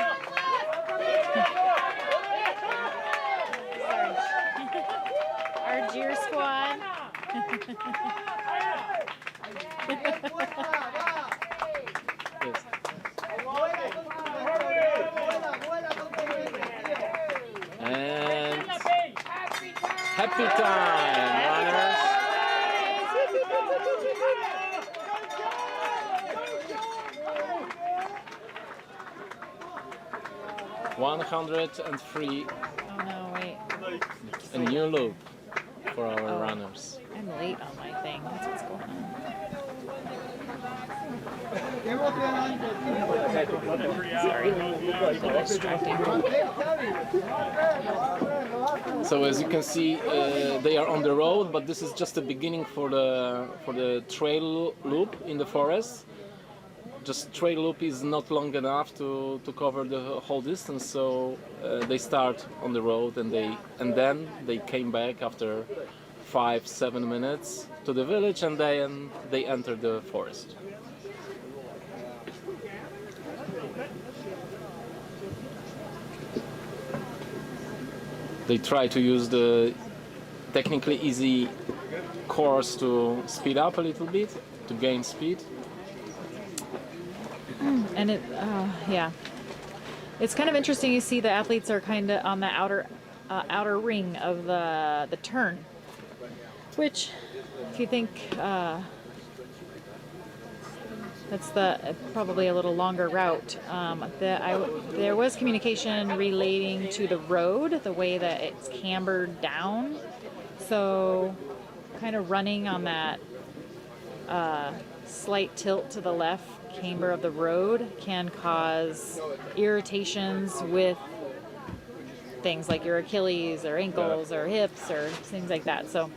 Our Jeer squad. And happy time, runners. 103. Oh no, wait. A new loop for our runners. I'm late on my thing. That's what's going on. Sorry. Distracting. So as you can see, they are on the road, but this is just the beginning for the trail loop in the forest. just trail loop is not long enough to cover the whole distance, so they start on the road and then they came back after 5-7 minutes to the village, and then they enter the forest. They try to use the technically easy course to speed up a little bit, to gain speed. And yeah, it's kind of interesting. You see the athletes are kind of on the outer ring of the turn, which, if you think that's probably a little longer route. There was communication relating to the road, the way that it's cambered down. So kind of running on that slight tilt to the left camber of the road can cause irritations with things like your Achilles or ankles or hips or things like that. So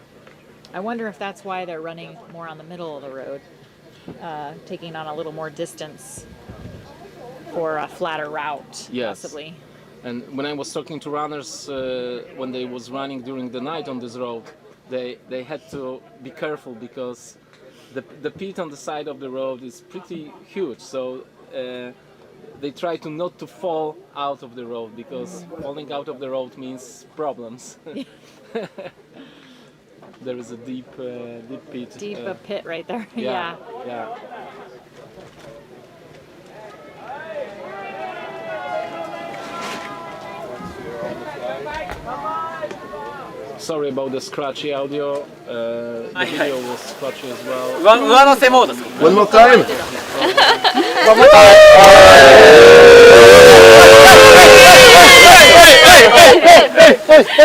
I wonder if that's why they're running more on the middle of the road, taking on a little more distance for a flatter route, possibly. And when I was talking to runners when they was running during the night on this road, they had to be careful because the pit on the side of the road is pretty huge. So they try to not to fall out of the road, because falling out of the road means problems. There is a deep pit. Deep pit right there. Yeah. Sorry about the scratchy audio. The video was scratchy as well. One more time. One more time.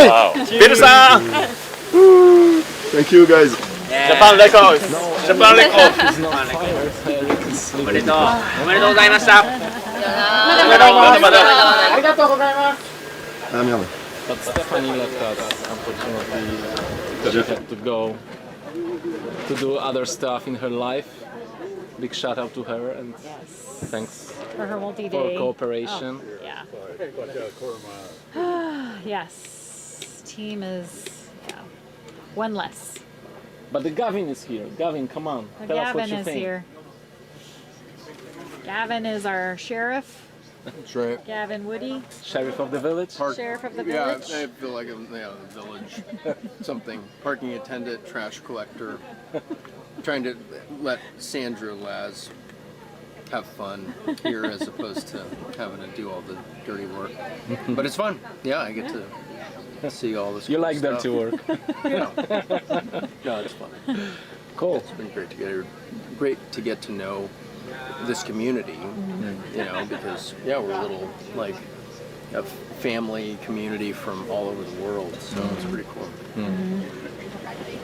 Wow. Thank you guys. Japan records. Japan records. おめでとう。おめでとうございました。ありがとうございます。But Stephanie left us, unfortunately, because she had to go to do other stuff in her life. Big shout out to her, and thanks for her multi-day for cooperation. Oh, yeah. Yes. Team is one less. But the Gavin is here. Gavin, come on. Tell us what you think. Gavin is here. Gavin is our sheriff. That's right. Gavin Woody. Sheriff of the village? Sheriff of the village. Yeah, I feel like I'm the village. Something. Parking attendant, trash collector. Trying to let Sandra Laz have fun here as opposed to having to do all the dirty work. But it's fun. Yeah, I get to see all this. You cool like stuff. dirty work. No, it's fun. Cool. It's been great to get to know this community, you know, because we're a little like a family community from all over the world, so it's pretty cool.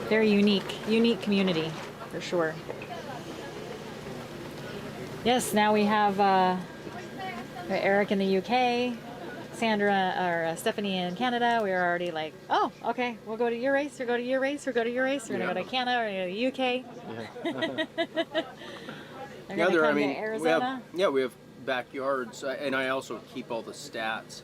Very unique community for sure. Yes, now we have Eric in the UK, Sandra or Stephanie in Canada. We are already like, oh, okay, we'll go to your race, or go to your race, or go to your race. We're gonna go to Canada, or go to the UK. They're gonna come to Arizona. We have backyards, and I also keep all the stats,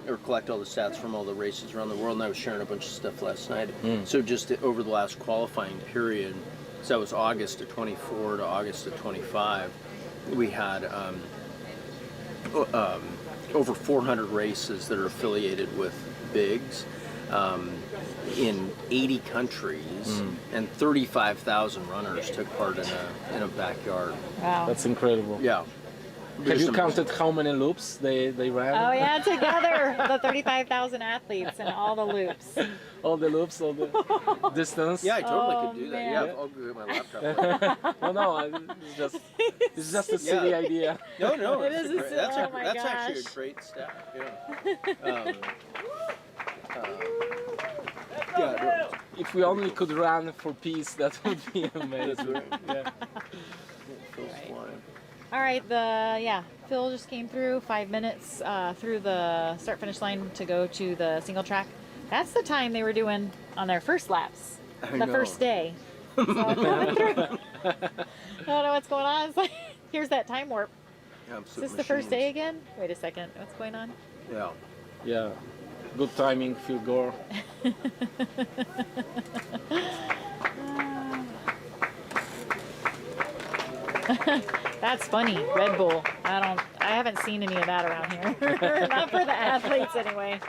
or collect all the stats from all the races around the world. And I was sharing a bunch of stuff last night. So just over the last qualifying period, so that was August of 24 to August of 25, we had over 400 races that are affiliated with Bigs in 80 countries, and 35,000 runners took part in a backyard. Wow. That's incredible. Yeah. Have you counted how many loops they ran? Oh yeah, together, the 35,000 athletes and all the loops. All the loops, all the distance. Yeah, I totally could do that. Yeah, I'll go get my laptop. No, it's just a silly idea. No, It is that's gosh. actually a great stat. Yeah. If we only could run for peace, that would be amazing. Yeah. All right, Phil just came through 5 minutes through the start-finish line to go to the single track. That's the time they were doing on their first laps, I know. first day. So I don't know what's going on. It's like Here's that time warp. Absolute Is this the first day machines. again? Wait a second. What's going on? Yeah. Yeah. Good timing, Phil Gore. That's funny. Red Bull. I haven't seen any of that around here. Not for the athletes anyway.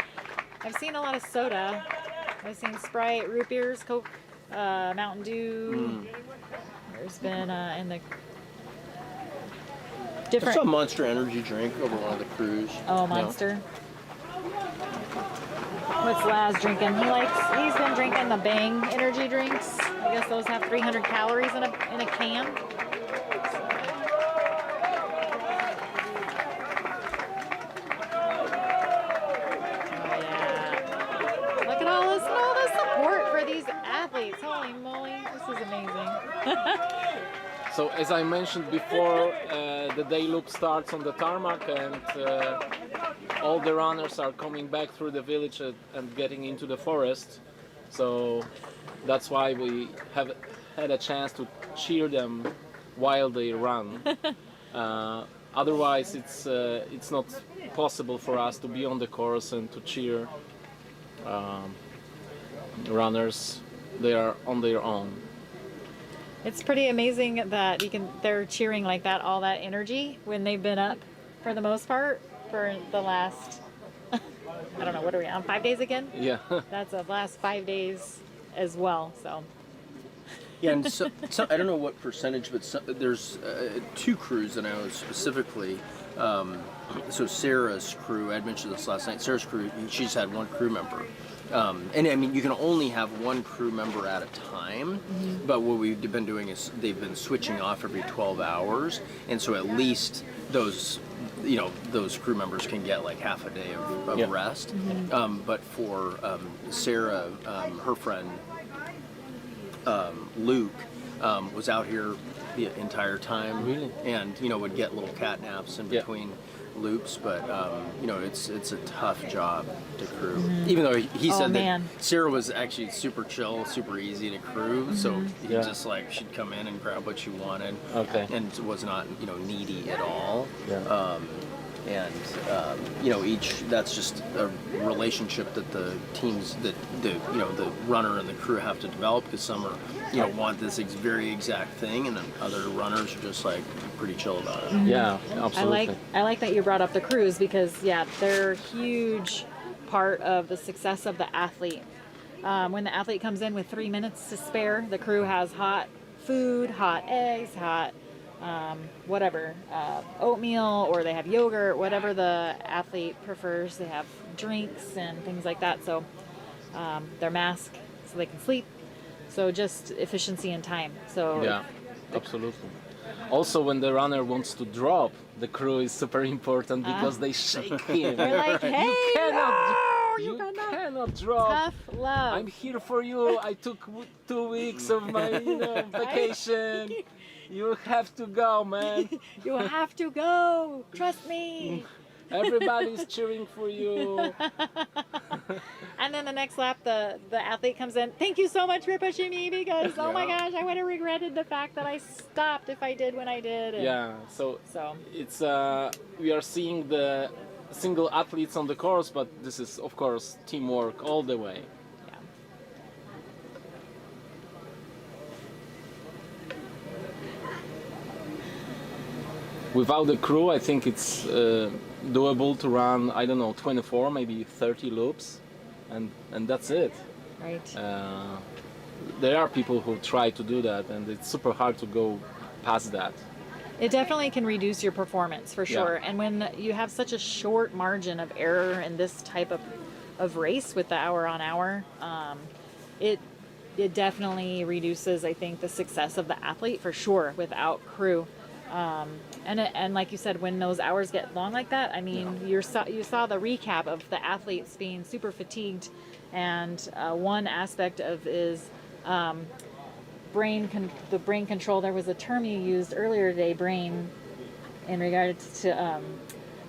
I've seen a lot of soda. I've seen Sprite, root beers, Coke, Mountain Dew. There's been in the I different. saw Monster Energy drink over one of the crews. Oh, Monster. What's Laz drinking? He's been drinking the Bang energy drinks. I guess those have 300 calories in a can. Oh yeah. Look at all the support for these athletes. Holy moly, this is amazing. So as I mentioned before, the day loop starts on the tarmac, and all the runners are coming back through the village and getting into the forest. So that's why we have had a chance to cheer them while they run. Otherwise, it's not possible for us to be on the course and to cheer runners. They are on their own. It's pretty amazing that they're cheering like that, all that energy when they've been up for the most part for the last, I don't know, what are we on, 5 days again? Yeah. That's the last 5 days as well, so. Yeah, and so I don't know what percentage, but there's two crews that I know specifically. So Sarah's crew, I mentioned this last night, Sarah's crew, she's had one crew member. And I mean, you can only have one crew member at a time, but what we've been doing is they've been switching off every 12 hours, and so at least those crew members can get like half a day of rest. But for Sarah, her friend Luke was out here the entire time, Really? and would get little cat naps in between loops, but it's a tough job to crew. Even though he said that Sarah was actually super chill, super easy to crew, so he just like she'd come in and grab what she wanted, and was not needy at all. Each that's just a relationship that the teams that the runner and the crew have to develop, because some are want this very exact thing, and then other runners are just like pretty chill about it. Yeah, absolutely. I like that you brought up the crews, because they're a huge part of the success of the athlete. When the athlete comes in with 3 minutes to spare, the crew has hot food, hot eggs, hot whatever, oatmeal, or they have yogurt, whatever the athlete prefers. They have drinks and things like that, so their mask so they can sleep. So just efficiency and time. So yeah, absolutely. Also, when the runner wants to drop, the crew is super important, because they shake him. They're like, hey, you cannot drop. Tough love. I'm here for you. I took 2 weeks of my vacation. You have to go, man. You have to go. Trust me. Everybody's cheering for you. And then the next lap, the athlete comes in. Thank you so much for pushing me, because oh my gosh, I would have regretted the fact that I stopped if I did when I did. And so it's we are seeing the single athletes on the course, but this is of course teamwork all the way. Without the crew, I think it's doable to run, I don't know, 24, maybe 30 loops, and that's it. Right. There are people who try to do that, and it's super hard to go past that. It definitely can reduce your performance, for sure. And when you have such a short margin of error in this type of race with the hour-on-hour, it definitely reduces, I think, the success of the athlete, for sure, without crew. And like you said, when those hours get long like that, I mean, you saw the recap of the athletes being super fatigued, and one aspect of is the brain control. There was a term you used earlier today, brain, in regards to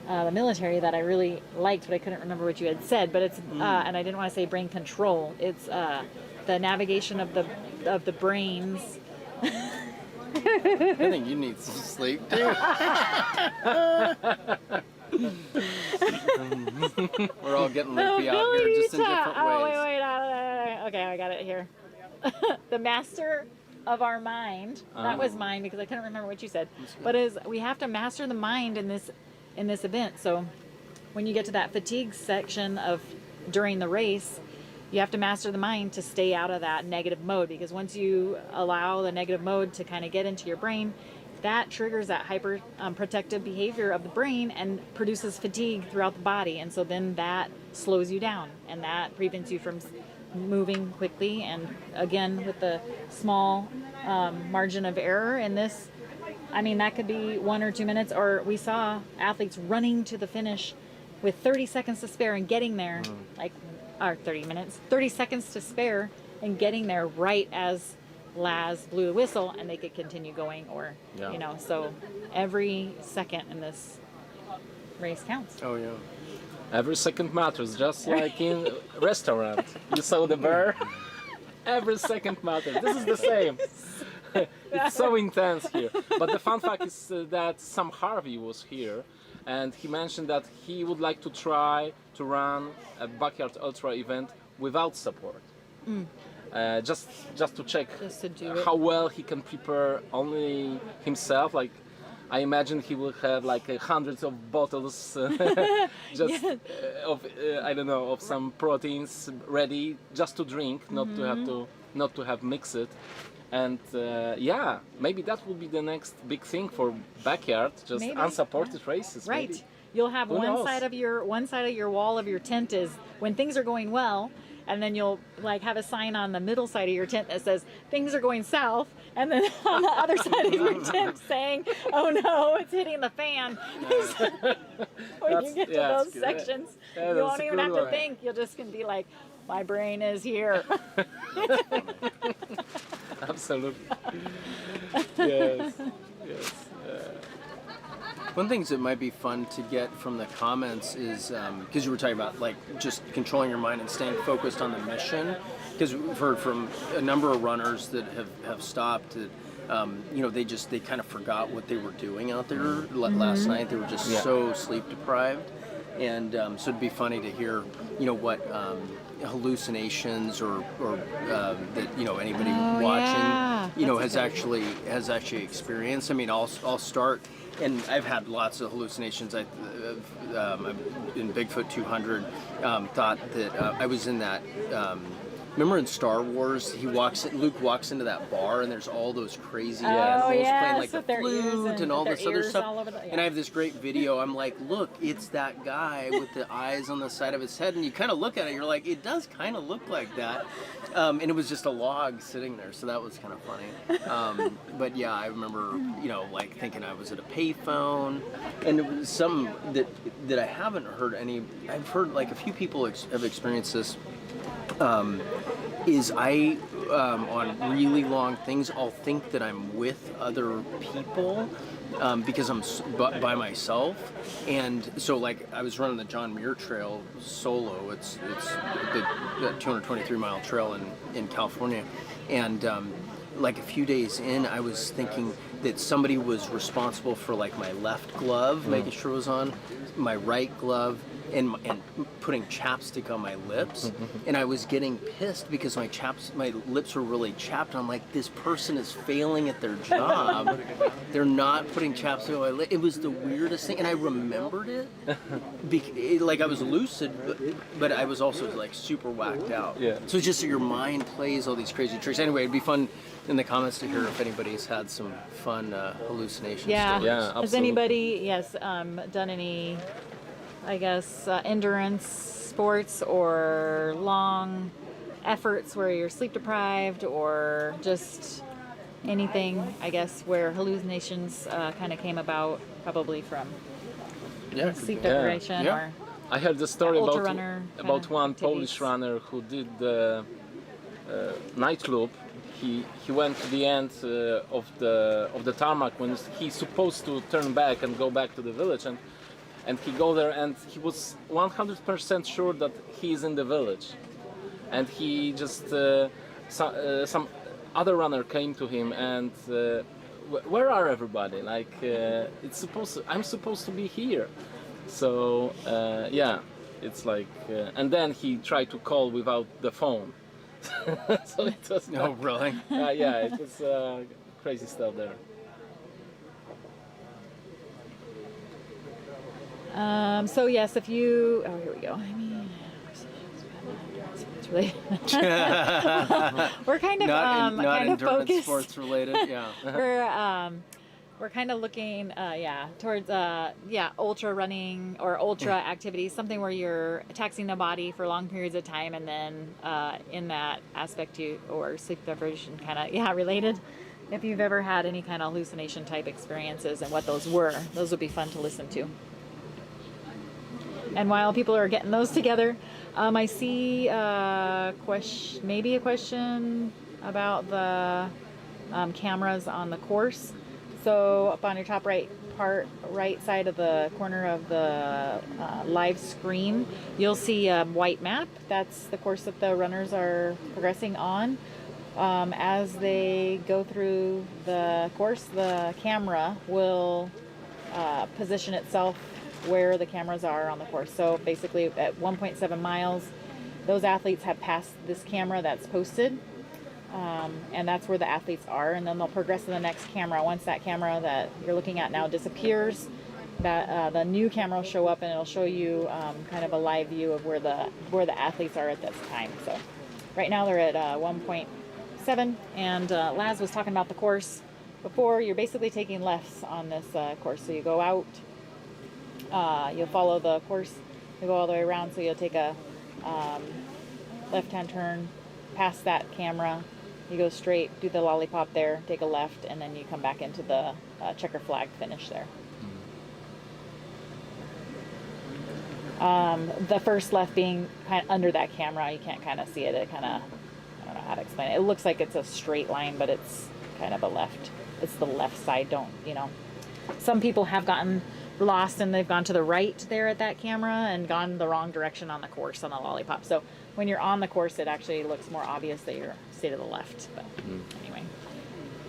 the military, that I really liked, but I couldn't remember what you had said. But it's and I didn't want to say brain control. It's the navigation of the brains. I think you need some sleep too. We're all getting loopy out here, just in different ways. Oh, wait. Okay, I got it here. The master of our mind. That was mine because I couldn't remember what you said. But we have to master the mind in this event. So when you get to that fatigue section of during the race, you have to master the mind to stay out of that negative mode, because once you allow the negative mode to kind of get into your brain, that triggers that hyper protective behavior of the brain and produces fatigue throughout the body. And so then that slows you down, and that prevents you from moving quickly. And again, with the small margin of error in this, I mean, that could be 1 or 2 minutes, or we saw athletes running to the finish with 30 seconds to spare and getting there, or 30 seconds to spare and getting there right as Laz blew the whistle, and they could continue going, or so every second in this race counts. Oh yeah, every second matters, just like in restaurant. You saw the bar, every second matters. This is the same. It's so intense here. But the fun fact is that Sam Harvey was here, and he mentioned that he would like to try to run a backyard ultra event without support. Just to check how well he can prepare only himself. Like, I imagine he will have like hundreds of bottles I don't know, of some proteins ready just to drink, not to have mix it. And maybe that will be the next big thing for backyard, just unsupported races. Right. Maybe. You'll have one side of your wall of your tent is when things are going well, and then you'll like have a sign on the middle side of your tent that says things are going south, and then on the other side of your tent saying, "Oh no, it's hitting the fan." When you get to those sections, you won't even have to think. You'll just can be like, "My brain is here." Absolutely. Yes. One of the things that might be fun to get from the comments is, because you were talking about like just controlling your mind and staying focused on the mission, because we've heard from a number of runners that have stopped that, they kind of forgot what they were doing out there last night. They were just so sleep deprived. And so it'd be funny to hear, what hallucinations or that anybody watching has actually experienced. I mean, I'll start, and I've had lots of hallucinations. In Bigfoot 200, thought that I was in that. Remember in Star Wars, Luke walks into that bar and there's all those crazy animals playing like the flute and all this other stuff. And I have this great video. I'm like, look, it's that guy with the eyes on the side of his head. And you kind of look at it, you're like, it does kind of look like that. And it was just a log sitting there, so that was kind of funny. But yeah, I remember, like thinking I was at a payphone, and it was some that I haven't heard any. I've heard like a few people have experienced this. Is I, on really long things, I'll think that I'm with other people because I'm by myself. And so like I was running the John Muir Trail solo. It's the 223-mile trail in California. And like a few days in, I was thinking that somebody was responsible for like my left glove, making sure it was on, my right glove, and putting chapstick on my lips, and I was getting pissed because my lips were really chapped. I'm like, this person is failing at their job. They're not putting chapstick on my lips. It was the weirdest thing, and I remembered it. Like I was lucid, but I was also like super whacked out. Yeah. So it's just that your mind plays all these crazy tricks. Anyway, it'd be fun in the comments to hear if anybody's had some fun hallucinations. Yeah. Has anybody done any, I guess, endurance sports or long efforts where you're sleep deprived, or just anything, I guess, where hallucinations kind of came about, probably from sleep deprivation or I heard the story about one activities. Polish runner who did the nightclub. He went to the end of the tarmac when he's supposed to turn back and go back to the village, and he go there and he was 100% sure that he's in the village, and he just some other runner came to him and where are everybody? Like, I'm supposed to be here. So yeah, it's like, and then he tried to call without the phone. So it was. Oh, really? Yeah, it was crazy stuff there. So yes, if you, oh, here we go. I mean, it's really, we're kind of not kind of endurance focused. sports related. Yeah. We're kind of looking, towards ultra running or ultra activities, something where you're taxing the body for long periods of time, and then in that aspect, or sleep deprivation, kind of related. If you've ever had any kind of hallucination type experiences and what those were, those would be fun to listen to. And while people are getting those together, I see maybe a question about the cameras on the course. So up on your top right side of the corner of the live screen, you'll see a white map. That's the course that the runners are progressing on. As they go through the course, the camera will position itself where the cameras are on the course. So basically at 1.7 miles, those athletes have passed this camera that's posted, and that's where the athletes are, and then they'll progress to the next camera. Once that camera that you're looking at now disappears, that the new camera will show up, and it'll show you kind of a live view of where the athletes are at this time. So right now they're at 1.7, and Laz was talking about the course before. You're basically taking lefts on this course. So you go out, you'll follow the course, you go all the way around, so you'll take a left-hand turn past that camera, you go straight, do the lollipop there, take a left, and then you come back into the checker flag finish there. The first left being kind of under that camera, you can't kind of see it. It kind of, I don't know how to explain it. It looks like it's a straight line, but it's kind of a left. It's the left side. Some people have gotten lost and they've gone to the right there at that camera and gone the wrong direction on the course on the lollipop. So when you're on the course, it actually looks more obvious that you're stay to the left. But anyway,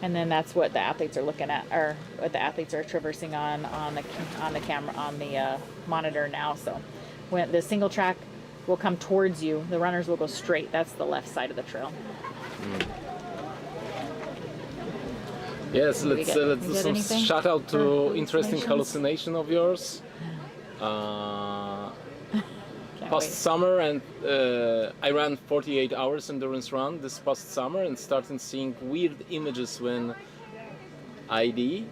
and then that's what the athletes are looking at, or what the athletes are traversing on the camera, on the monitor now. So when the single track will come towards you, the runners will go straight. That's the left side of the trail. Yes, let's shout out to interesting hallucination of yours. Past summer, and I ran 48 hours endurance run this past summer, and started seeing weird images when I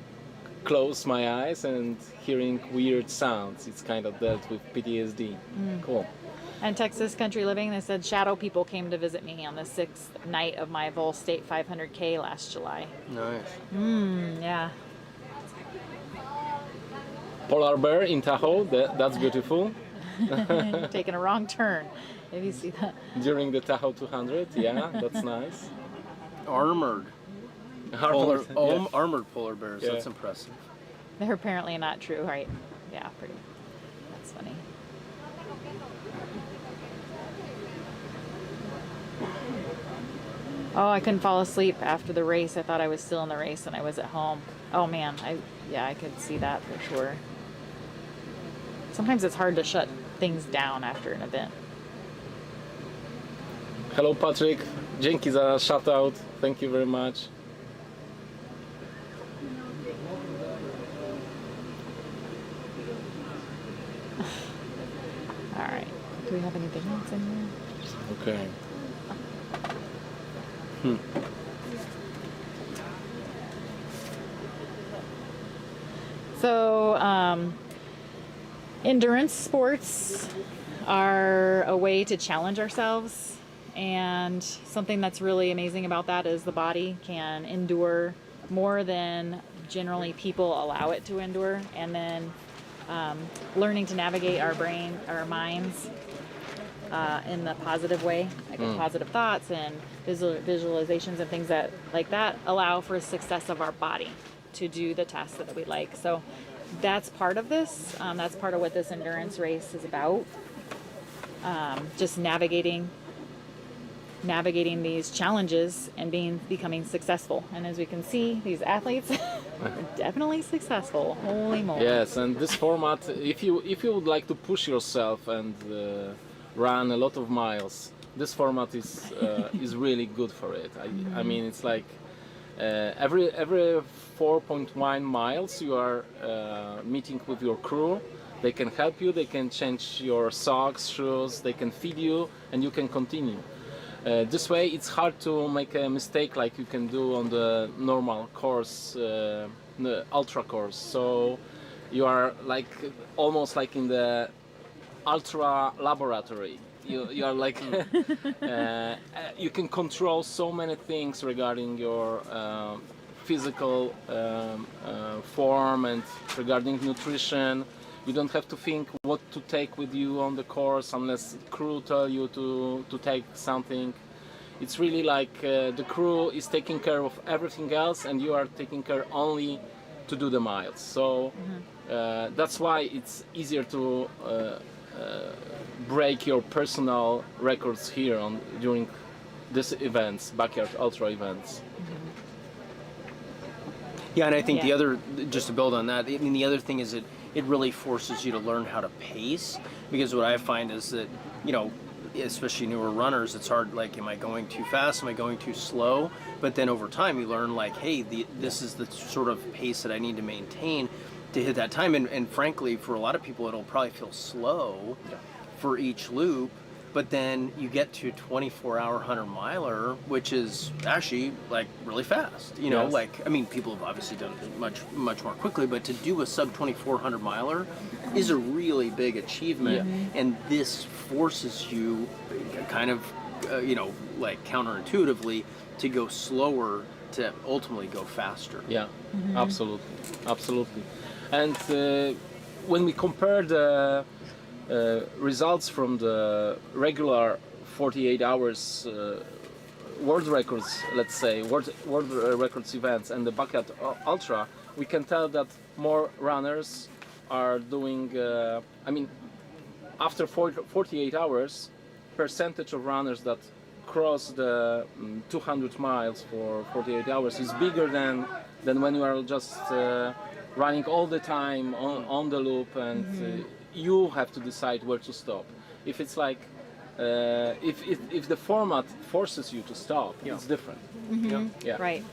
close my eyes and hearing weird sounds. It's kind of dealt with PTSD. Cool. And Texas Country Living, they said shadow people came to visit me on the 6th night of my Vol State 500K last July. Nice. Yeah. Polar bear in Tahoe, that's beautiful. Taking a wrong turn, if you see that. During the Tahoe 200, yeah, that's nice. Armored polar bears, Yeah. that's impressive. They're apparently not true, right? Yeah, pretty. That's funny. Oh, I couldn't fall asleep after the race. I thought I was still in the race and I was at home. Oh man, I could see that for sure. Sometimes it's hard to shut things down after an event. Hello Patrick, dzięki za shoutout. Thank you very much. All right. Do we have anything else in here? Okay. So, endurance sports are a way to challenge ourselves, and something that's really amazing about that is the body can endure more than generally people allow it to endure, and then learning to navigate our brain, our minds in the positive way, like with positive thoughts and visualizations and things that like that allow for success of our body to do the tasks that we like. So that's part of this. That's part of what this endurance race is about. Just navigating these challenges and becoming successful. And as we can see, these athletes definitely successful. Holy moly. Yes, and this format, if you would like to push yourself and run a lot of miles, this format is really good for it. I mean, it's like every 4.1 miles you are meeting with your crew. They can help you, they can change your socks, shoes, they can feed you, and you can continue. This way it's hard to make a mistake like you can do on the normal course, the ultra course. So you are like almost like in the ultra laboratory. You are like you can control so many things regarding your physical form and regarding nutrition. You don't have to think what to take with you on the course unless the crew tell you to take something. It's really like the crew is taking care of everything else and you are taking care only to do the miles. So that's why it's easier to break your personal records here during these events, backyard ultra events. Yeah, and I think the other, just to build on that, I mean, the other thing is that it really forces you to learn how to pace, because what I find is that, you know, especially newer runners, it's hard, like, am I going too fast, am I going too slow? But then over time you learn, like, hey, this is the sort of pace that I need to maintain to hit that time, and frankly, for a lot of people it'll probably feel slow for each loop, but then you get to 24-hour 100-miler, which is actually like really fast. You know, like, I mean, people have obviously done it much more quickly, but to do a sub 2400 miler is a really big achievement, and this forces you kind of, you know, like counterintuitively to go slower to ultimately go faster. Yeah, absolutely. And when we compare the results from the regular 48 hours world records, let's say, world records events and the backyard ultra, we can tell that more runners are doing, I mean, after 48 hours, percentage of runners that cross the 200 miles for 48 hours is bigger than when you are just running all the time on the loop, and you have to decide where to stop. If it's like, if the format forces you to stop, it's different. Right.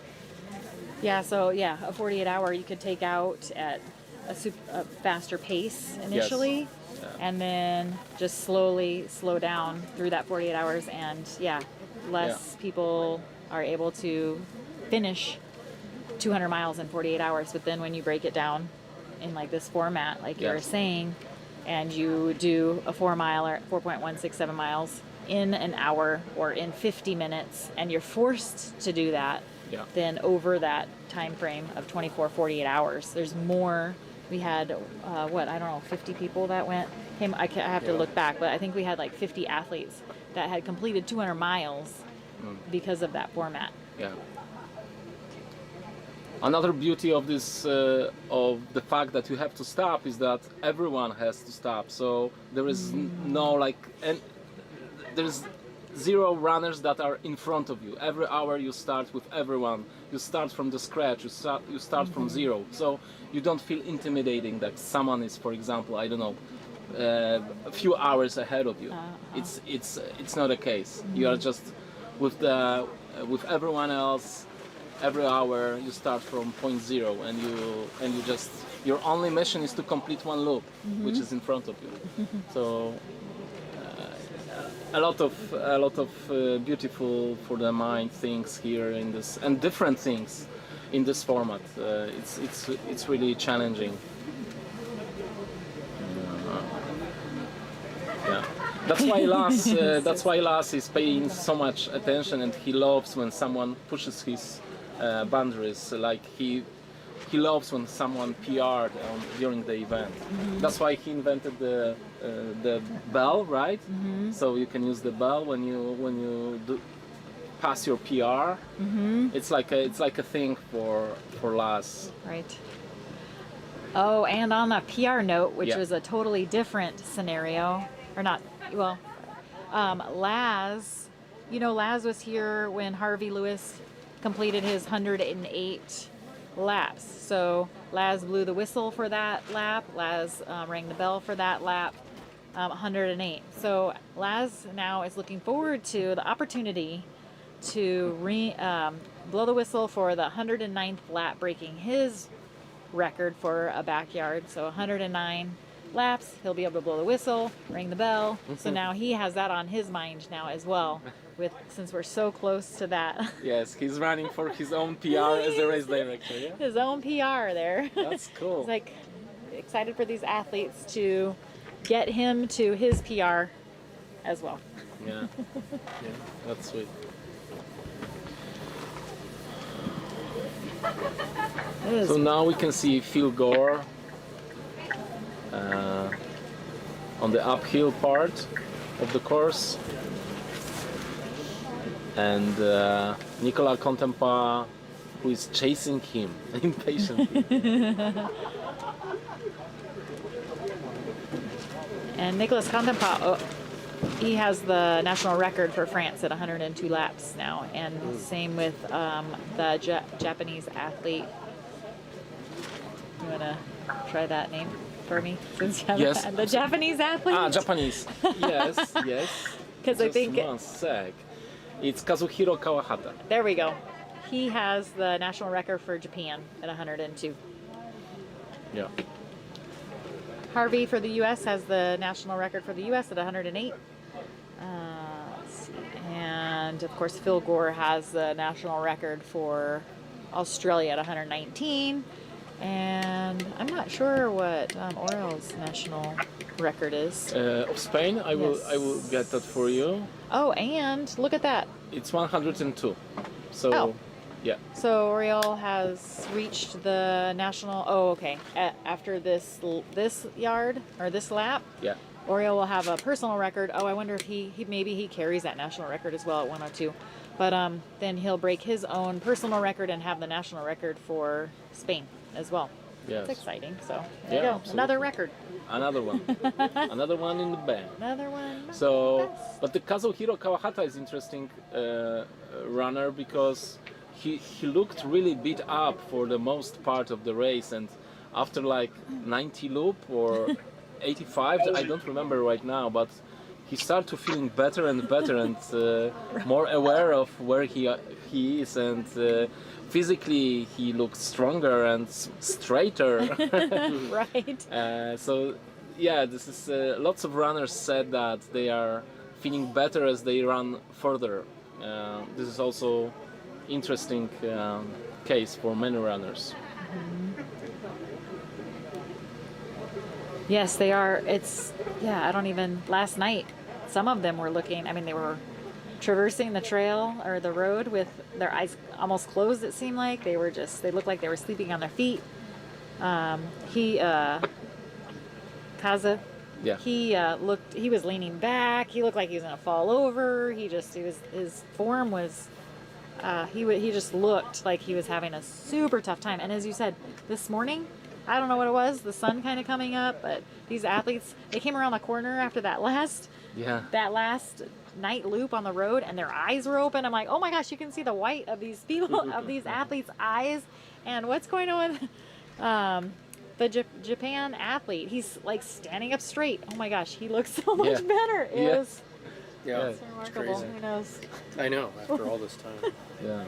Yeah, so yeah, a 48 hour you could take out at a faster pace initially, and then just slowly slow down through that 48 hours, and less people are able to finish 200 miles in 48 hours. But then when you break it down in like this format, like you were saying, and you do a 4 mile or 4.167 miles in an hour or in 50 minutes, and you're forced to do that, then over that time frame of 48 hours, there's more. We had, I don't know, 50 people that came. I have to look back, but I think we had like 50 athletes that had completed 200 miles because of that format. Yeah. Another beauty of this, of the fact that you have to stop, is that everyone has to stop. So there is no like, and there's zero runners that are in front of you. Every hour you start with everyone. You start from the scratch. You start from zero. So you don't feel intimidating that someone is, for example, I don't know, a few hours ahead of you. It's not a case. You are just with everyone else. Every hour you start from point zero, and you just, your only mission is to complete one loop, which is in front of you. So a lot of beautiful for the mind things here in this, and different things in this format. It's really challenging. That's why Lars is paying so much attention, and he loves when someone pushes his boundaries. Like he loves when someone PR'd during the event. That's why he invented the bell, right? So you can use the bell when you pass your PR. It's like a thing for Lars. Right. Oh, and on a PR note, which was a totally different scenario, or not, well, Laz, Laz was here when Harvey Lewis completed his 108 laps. So Laz blew the whistle for that lap. Laz rang the bell for that lap. 108. So Laz now is looking forward to the opportunity to blow the whistle for the 109th lap, breaking his record for a backyard. So 109 laps, he'll be able to blow the whistle, ring the bell. So now he has that on his mind now as well, since we're so close to that. Yes, he's running for his own PR as a race director, yeah? His own PR there. That's cool. He's like excited for these athletes to get him to his PR as well. Yeah, yeah, that's sweet. So now we can see Phil Gore on the uphill part of the course, and Nicolas Contender, who is chasing him impatiently. And Nicolas Contender, he has the national record for France at 102 laps now, and same with the Japanese athlete. You want to try that name for me? Since you Yes. the Japanese athlete? Ah, Japanese. Yes, yes. Because I think... Just one sec. It's Kazuhiro Kawahata. There we go. He has the national record for Japan at 102. Yeah. Harvey for the U.S. has the national record for the U.S. at 108. Let's see. And of course, Phil Gore has the national record for Australia at 119. And I'm not sure what Oriol's national record is. Of Spain, I will get that for you. Oh, and look at that. It's 102. So, Oh. yeah. So Oriol has reached the national. Oh, okay. After this yard or this lap, Yeah. Oriol will have a personal record. Oh, I wonder if he maybe he carries that national record as well at 102. But then he'll break his own personal record and have the national record for Spain as well. Yes. It's exciting. So there Yeah, you go. absolutely. Another record. Another one. Another one in the bag. Another one. So, but the Kazuhiro Kawahata is interesting runner because he looked really beat up for the most part of the race, and after like 90 loop or 85, I don't remember right now, but he started to feeling better and better and more aware of where he is, and physically he looks stronger and straighter. Right. So yeah, this is lots of runners said that they are feeling better as they run further. This is also interesting case for many runners. Yes, they are. It's, yeah, I don't even, last night, some of them were looking, I mean, they were traversing the trail or the road with their eyes almost closed, it seemed like. They were just, they looked like they were sleeping on their feet. Kaza, yeah. He was leaning back. He looked like he was going to fall over. His form was, he just looked like he was having a super tough time. And as you said, this morning, I don't know what it was, the sun kind of coming up, but these athletes, they came around the corner after that last night loop on the road, and their eyes were open. I'm like, oh my gosh, you can see the white of these people, of these athletes' eyes. And what's going on with the Japan athlete? He's like standing up straight. Oh my gosh, he looks so much better. It was it's remarkable. crazy. Who knows? I know, after all this time. Yeah.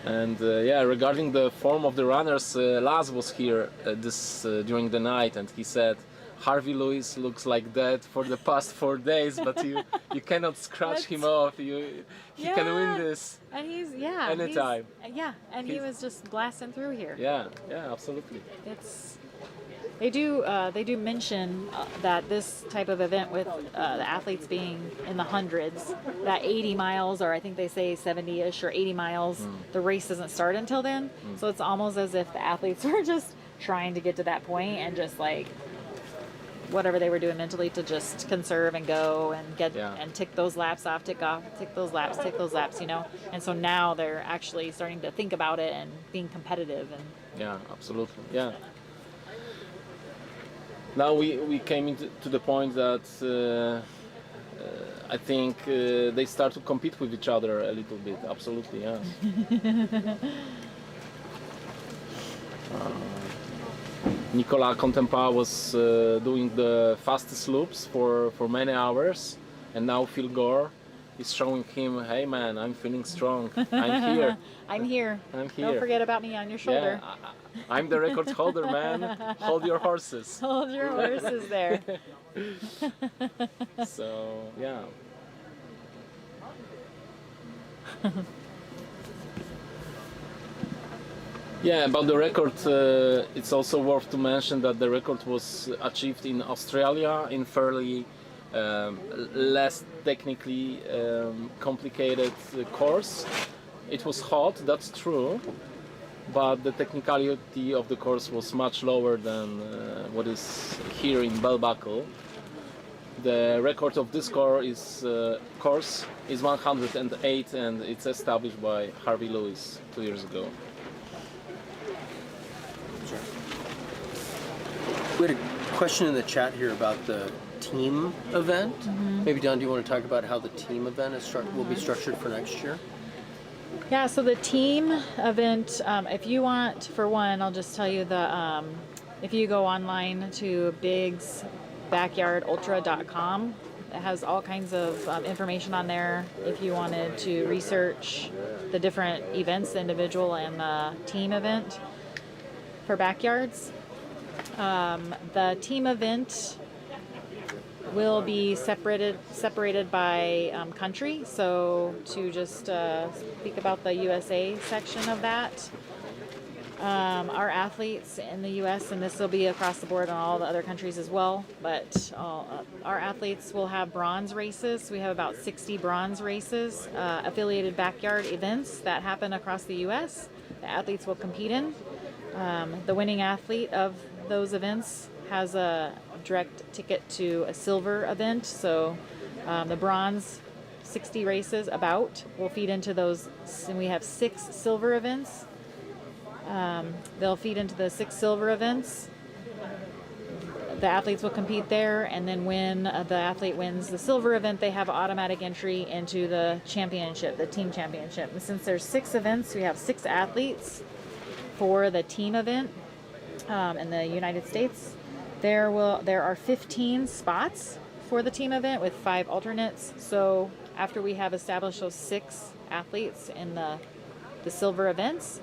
And regarding the form of the runners, Laz was here during the night, and he said Harvey Lewis looks like that for the past 4 days, but you cannot scratch him off. He can win this. And he's anytime. He was just blasting through here. Yeah, absolutely. They do mention that this type of event with the athletes being in the hundreds, that 80 miles, or I think they say 70-ish or 80 miles, the race doesn't start until then. So it's almost as if the athletes were just trying to get to that point and just like whatever they were doing mentally to just conserve and go and get and tick those laps off, tick those laps, you know. And so now they're actually starting to think about it and being competitive. And yeah, absolutely. Yeah. Now we came to the point that I think they start to compete with each other a little bit. Absolutely, yeah. Nicolas Contender was doing the fastest loops for many hours, and now Phil Gore is showing him, hey man, I'm feeling strong, I'm here. I'm here. I'm here. Don't forget about me on your shoulder. Yeah, I'm the record holder, man. Hold your horses. Hold your horses there. So, yeah. Yeah, about the record, it's also worth to mention that the record was achieved in Australia in fairly less technically complicated course. It was hot, that's true, but the technicality of the course was much lower than what is here in Bell Buckle. The record of this course is 108, and it's established by Harvey Lewis 2 years ago. We had a question in the chat here about the team event. Maybe Don, do you want to talk about how the team event will be structured for next year? Yeah, so the team event, if you want, for one, I'll just tell you if you go online to bigsbackyardultra.com, it has all kinds of information on there if you wanted to research the different events, the individual and the team event for backyards. The team event will be separated by country. So to just speak about the USA section of that, our athletes in the US, and this will be across the board on all the other countries as well, but our athletes will have bronze races. We have about 60 bronze races, affiliated backyard events that happen across the US. The athletes will compete in. The winning athlete of those events has a direct ticket to a silver event. So the bronze 60 races will feed into those, and we have 6 silver events. They'll feed into the 6 silver events. The athletes will compete there, and then when the athlete wins the silver event, they have automatic entry into the championship, the team championship. And since there's 6 events, we have 6 athletes for the team event in the United States. There are 15 spots for the team event with 5 alternates. So after we have established those 6 athletes in the silver events,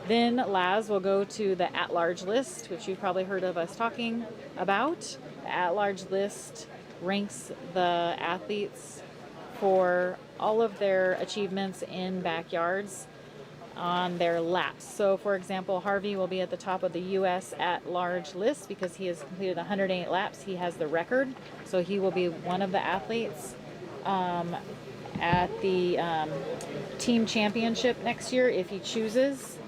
then Laz will go to the at-large list, which you've probably heard of us talking about. The at-large list ranks the athletes for all of their achievements in backyards on their laps. So for example, Harvey will be at the top of the US at-large list because he has completed 108 laps. He has the record, so he will be one of the athletes at the team championship next year if he chooses.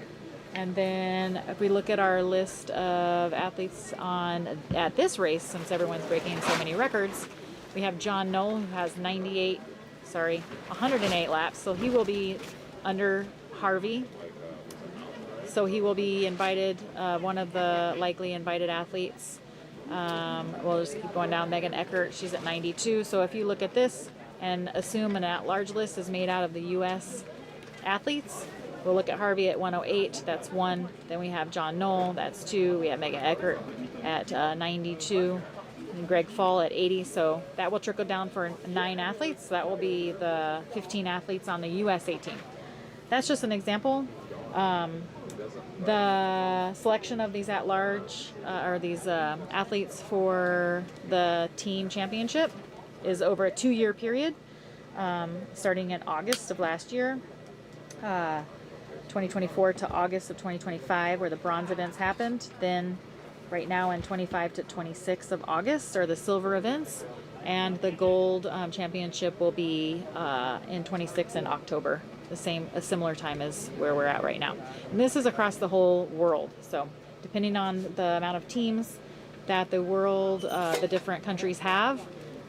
And then if we look at our list of athletes at this race, since everyone's breaking so many records, we have John Knoll, who has 108 laps, so he will be under Harvey. So he will be invited, one of the likely invited athletes. We'll just keep going down. Megan Eckert, she's at 92. So if you look at this and assume an at-large list is made out of the U.S. athletes, we'll look at Harvey at 108, that's 1. Then we have John Knoll, that's 2. We have Megan Eckert at 92. And Greg Fall at 80. So that will trickle down for 9 athletes. That will be the 15 athletes on the USA team. That's just an example. The selection of these at-large or these athletes for the team championship is over a 2-year period, starting in August of last year, 2024 to August of 2025, where the bronze events happened. Then right now in 25 to 26 of August are the silver events, and the gold championship will be in 26 in October, a similar time as where we're at right now. And this is across the whole world. So depending on the amount of teams that the world, the different countries have,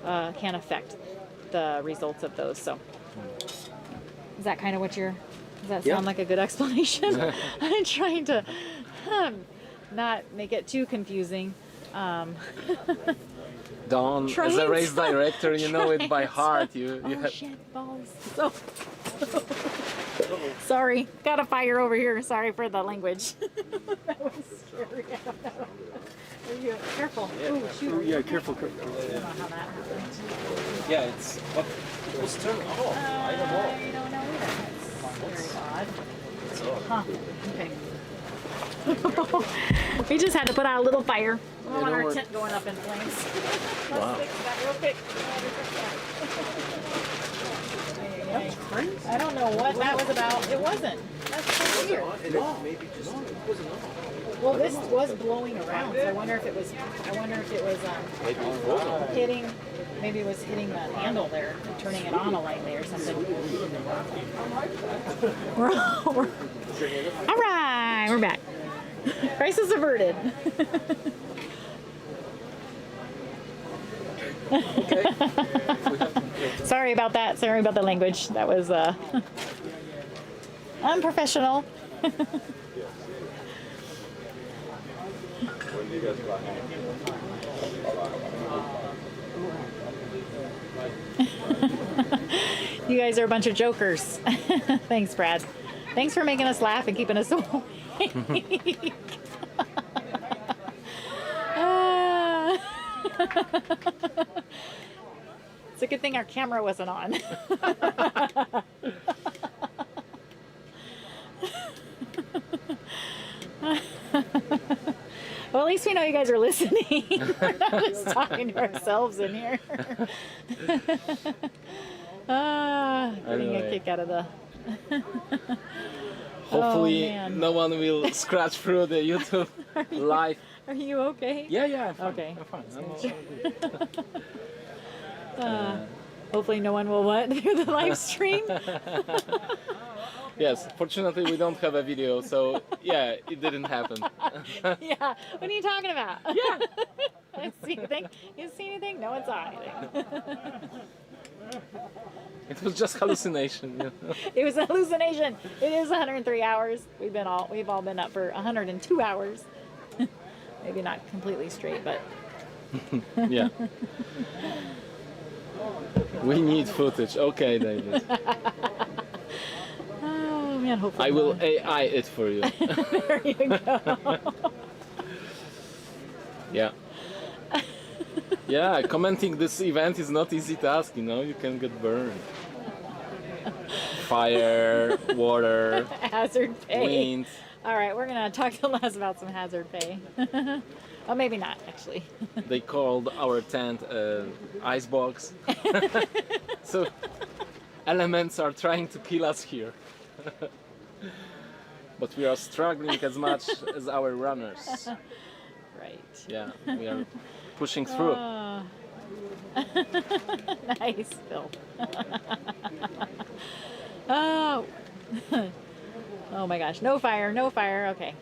can affect the results of those. So is that kind of what does that sound like a good explanation? I'm trying to not make it too confusing. Dawn, as a race director, you know it by heart. Shit, balls. So Sorry, got a fire over here. Sorry for the language. That was scary. I don't know. Are you careful? Ooh, shoot. Yeah, careful, careful. I don't know how that happened. Yeah, it's what it was turned off. I don't know. I don't know either. It's very odd. It's odd. Huh. Okay. We just had to put out a little fire. We don't want our work. tent going up in flames. Wow. Let's fix that real quick. That's crazy. I don't know what that was about. It wasn't. That's so weird. Maybe just it wasn't on. Well, this was blowing around, so I wonder if it was. Maybe it was on. Hitting. Maybe it was hitting the handle there, and turning it on lightly or something. All right, we're back. Crisis averted. Sorry about that. Sorry about the language. That was unprofessional. You guys are a bunch of jokers. Thanks, Brad. Thanks for making us laugh and keeping us awake. It's a good thing our camera wasn't on. Well, at least we know you guys are listening. We're not just talking to ourselves in here. Getting a kick out of the... Hopefully Oh, no one will scratch through the YouTube live. Are you okay? Yeah, I'm fine. Okay. I'm fine. I'm all good. Hopefully no one will what? Through the live stream? Yes, fortunately we don't have a video, so yeah, it didn't happen. Yeah, what are you talking about? Yeah. I see anything? You see anything? No one saw anything. It was just hallucination. You know? It was a hallucination. It is 103 hours. We've all been up for 102 hours. Maybe not completely straight, but Yeah. We need footage. Okay, David. Oh man, hopefully I will AI it for you. There you go. Yeah. Yeah, commenting this event is not easy task, you know, you can get burned. Fire, water, Hazard pay. wind. All right, we're gonna talk to Les about some hazard pay. Oh, maybe not actually. They called our tent icebox. So elements are trying to kill us here. But we are struggling as much as our runners. Right. Yeah, we are pushing through. Nice, Phil. Oh. Oh my gosh, no fire, no fire. Okay.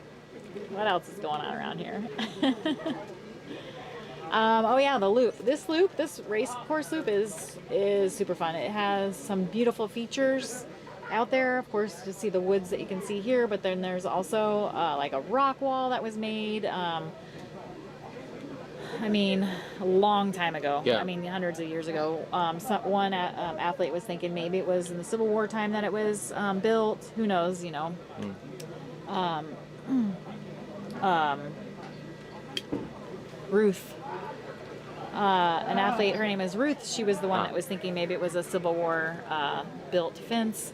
What else is going on around here? Oh yeah, the loop. This race course loop is super fun. It has some beautiful features out there, of course, to see the woods that you can see here, but then there's also like a rock wall that was made I mean, a long time ago. Yeah. I mean, hundreds of years ago. One athlete was thinking maybe it was in the Civil War time that it was built. Who knows, you know. Ruth. An athlete, her name is Ruth. She was the one that was thinking maybe it was a Civil War built fence.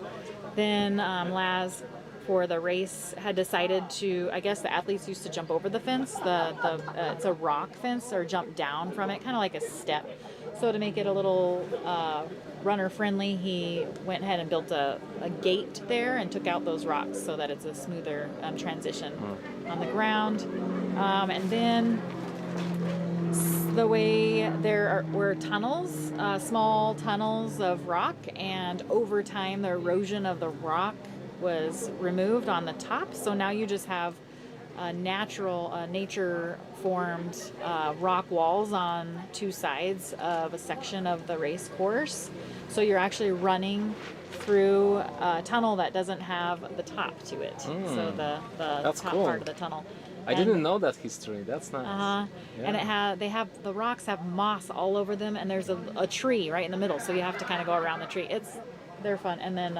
Then Laz, for the race, had decided to, I guess the athletes used to jump over the fence. It's a rock fence, or jump down from it, kind of like a step. So to make it a little runner friendly, he went ahead and built a gate there and took out those rocks so that it's a smoother transition on the ground. And then the way were tunnels, small tunnels of rock, and over time the erosion of the rock was removed on the top, so now you just have natural, nature-formed rock walls on two sides of a section of the race course. So you're actually running through a tunnel that doesn't have the top to it. So the That's top cool. part of the tunnel. I didn't know that history. That's nice. And the rocks have moss all over them, and there's a tree right in the middle, so you have to kind of go around the tree. They're fun. And then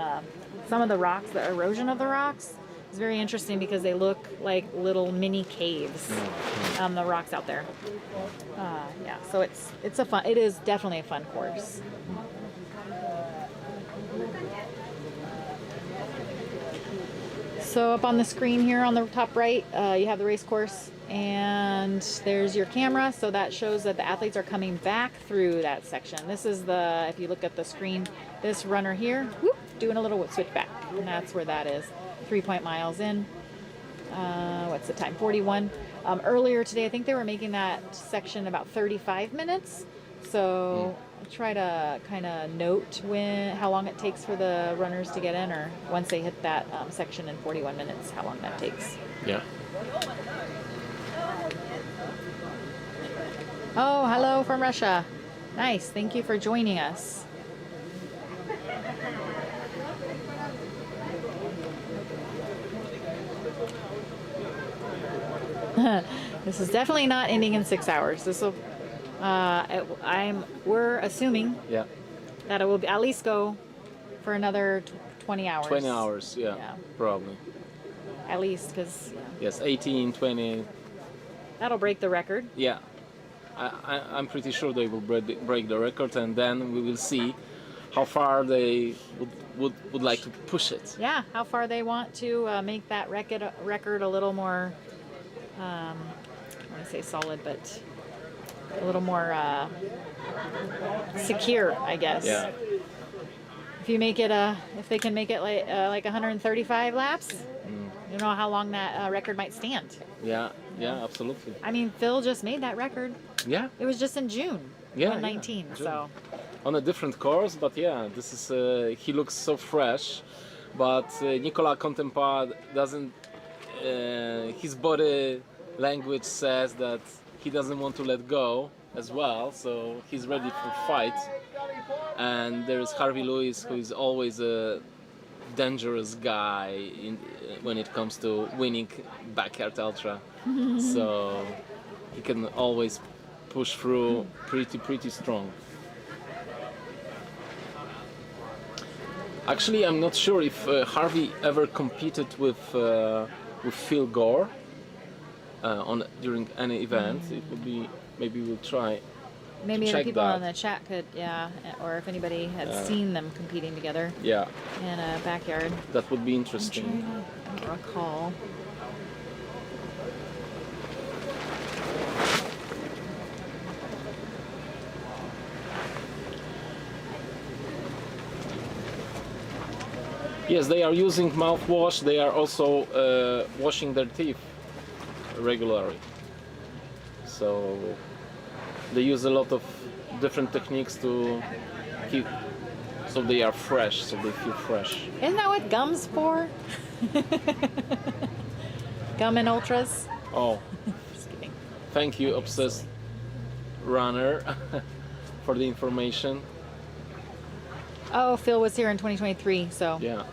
some of the rocks, the erosion of the rocks is very interesting because they look like little mini caves. The rocks out there. Yeah, so it is definitely a fun course. So up on the screen here on the top right, you have the race course, and there's your camera. So that shows that the athletes are coming back through that section. This is if you look at the screen, this runner here, whoop, doing a little switchback, and that's where that is. 3 miles in. What's the time? 41. Earlier today, I think they were making that section about 35 minutes. So I'll try to kind of note how long it takes for the runners to get in, or once they hit that section in 41 minutes, how long that takes. Yeah. Oh, hello from Russia. Nice. Thank you for joining us. This is definitely not ending in 6 hours. This will. We're assuming that it will at least go for another 20 hours. 20 hours, yeah. Probably. At least, because... Yes, 18, 20. That'll break the record. Yeah. I'm pretty sure they will break the record, and then we will see how far they would like to push it. Yeah, how far they want to make that record a little more, I want to say solid, but a little more secure, I guess. Yeah. If you make it, if they can make it like 135 laps, you know how long that record might stand. Yeah, yeah, absolutely. I mean, Phil just made that record. Yeah. It was just in June. Yeah. 2019. Yeah, so. On a different course, but yeah, this is he looks so fresh, but Nicolas Contender doesn't. His body language says that he doesn't want to let go as well, so he's ready for fight. And there's Harvey Lewis, who is always a dangerous guy when it comes to winning backyard ultra. So he can always push through pretty strong. Actually, I'm not sure if Harvey ever competed with Phil Gore during any event. It would be, maybe we'll try. Maybe to the check people that. in the chat could, or if anybody had seen them competing together. Yeah. In a backyard. That would be interesting. I'm trying to recall. Yes, they are using mouthwash. They are also washing their teeth regularly. So they use a lot of different techniques to keep, so they are fresh, so they feel fresh. Isn't that what gum's for? Gum and ultras? Oh, just kidding. Thank you, obsessed runner, for the information. Oh, Phil was here in 2023, so. Yeah.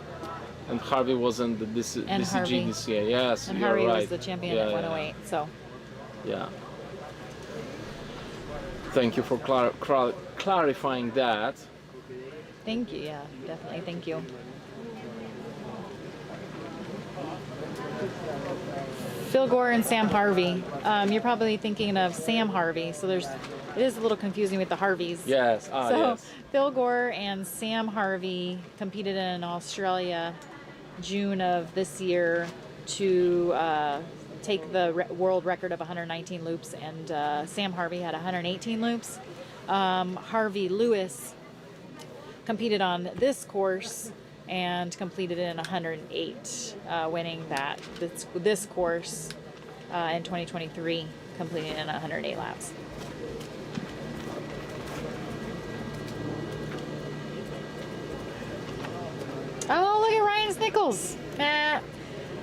And Harvey wasn't the DCG this year. Yes, and you're Harvey right. was the champion at 108, so. Yeah. Thank you for clarifying that. Thank you, yeah, definitely, thank you. Phil Gore and Sam Harvey. You're probably thinking of Sam Harvey, so it is a little confusing with the Harveys. Yes, yes. Phil Gore and Sam Harvey competed in Australia June of this year to take the world record of 119 loops, and Sam Harvey had 118 loops. Harvey Lewis competed on this course and completed it in 108, winning this course in 2023, completing it in 108 laps. Oh, look at Ryan Snickles.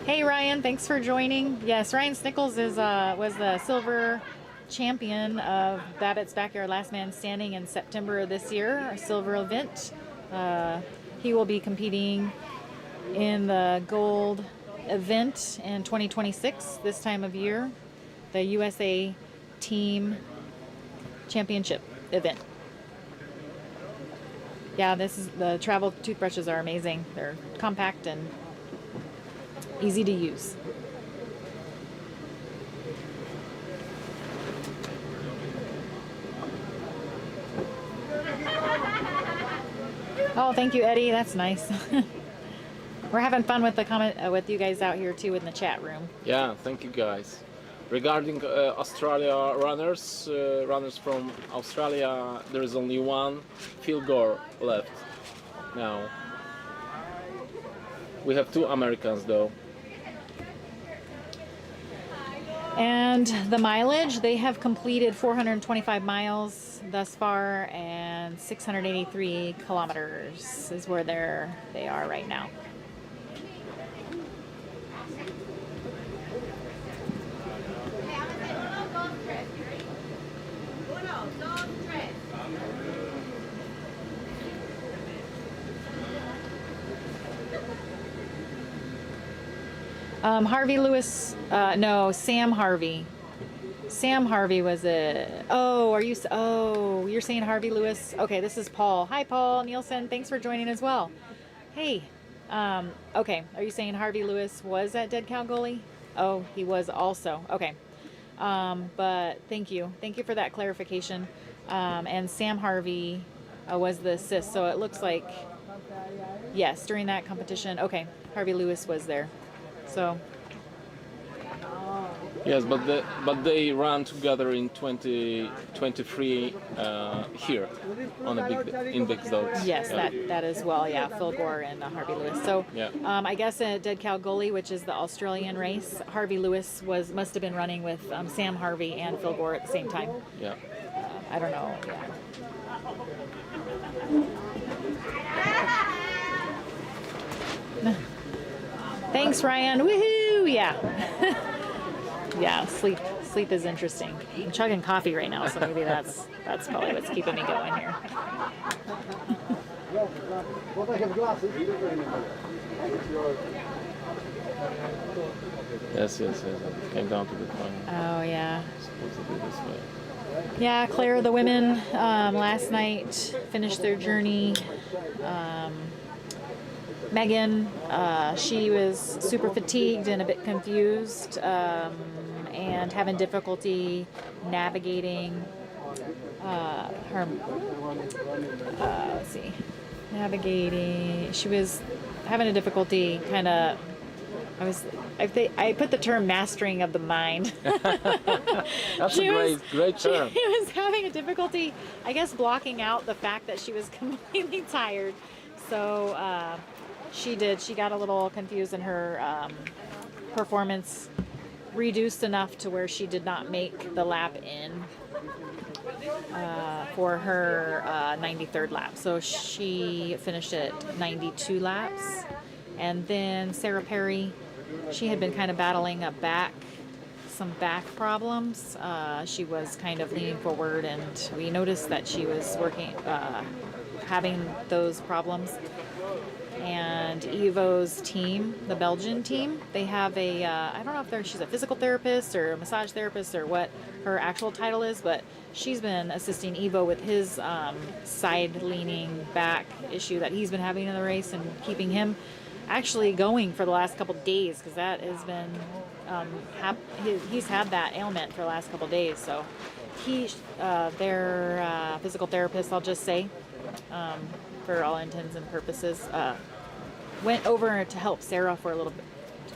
Hey Ryan, thanks for joining. Yes, Ryan Snickles was the silver champion of Babbitt's Backyard Last Man Standing in September of this year, a silver event. He will be competing in the gold event in 2026, this time of year, the USA Team Championship event. Yeah, the travel toothbrushes are amazing. They're compact and easy to use. Oh, thank you, Eddie. That's nice. We're having fun with the comment with you guys out here too in the chat room. Yeah, thank you guys. Regarding Australia runners, runners from Australia, there is only one, Phil Gore, left now. We have 2 Americans though. And the mileage, they have completed 425 miles thus far, and 683 kilometers is where they are right now. Harvey Lewis, no, Sam Harvey. Sam Harvey was you're saying Harvey Lewis? Okay, this is Paul. Hi, Paul Nielsen. Thanks for joining as well. Hey, okay, are you saying Harvey Lewis was at Dead Cow Gully? Oh, he was also. Okay. But thank you. Thank you for that clarification. And Sam Harvey was the assist. So it looks like, yes, during that competition. Okay, Harvey Lewis was there. So. Yes, but they ran together in 2023 here on in Big Dogs. Yes, yeah. that as well. Yeah, Phil Gore and Harvey Lewis. So yeah. I guess at Dead Cow Gully, which is the Australian race, Harvey Lewis must have been running with Sam Harvey and Phil Gore at the same time. Yeah. I don't know. Yeah. Thanks, Ryan. Woohoo! Yeah. Yeah, sleep is interesting. I'm chugging coffee right now, so maybe that's probably what's keeping me going here. Yes. I came down to the final. Oh yeah. It's supposed to be this way. Yeah, Claire, the women last night finished their journey. Megan, she was super fatigued and a bit confused, and having difficulty navigating her. Let's see, navigating. She was having a difficulty, kind of. I put the term mastering of the mind. That's a great term. She was having a difficulty, I guess, blocking out the fact that she was completely tired. So she got a little confused, and her performance reduced enough to where she did not make the lap in for her 93rd lap. So she finished at 92 laps. And then Sarah Perry, she had been kind of battling some back problems. She was kind of leaning forward, and we noticed that she was having those problems. And Evo's team, the Belgian team, they have I don't know if she's a physical therapist or a massage therapist or what her actual title is, but she's been assisting Evo with his side-leaning back issue that he's been having in the race, and keeping him actually going for the last couple of days, because that has been he's had that ailment for the last couple of days. So their physical therapist, I'll just say, for all intents and purposes, went over to help Sarah for a little bit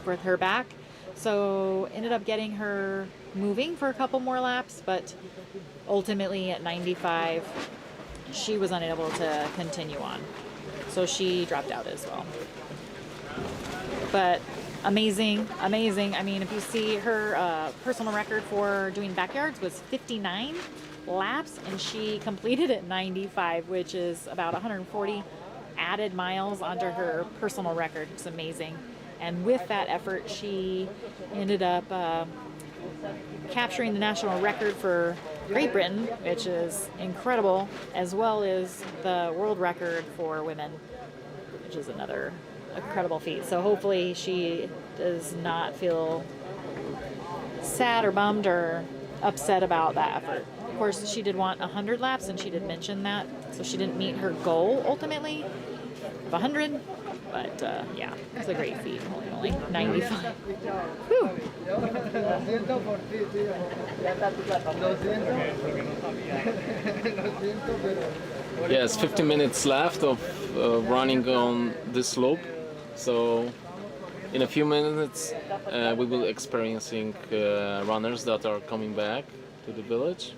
with her back. So ended up getting her moving for a couple more laps, but ultimately at 95 she was unable to continue on, so she dropped out as well. But amazing. I mean, if you see her personal record for doing backyards was 59 laps, and she completed at 95, which is about 140 added miles onto her personal record. It's amazing. And with that effort, she ended up capturing the national record for Great Britain, which is incredible, as well as the world record for women, which is another incredible feat. So hopefully she does not feel sad or bummed or upset about that effort. Of course, she did want 100 laps, and she did mention that. So she didn't meet her goal ultimately of 100, but yeah, it's a great feat. Holy moly, 95. Whew. Yes, 50 minutes left of running on this slope. So in a few minutes we will experiencing runners that are coming back to the village.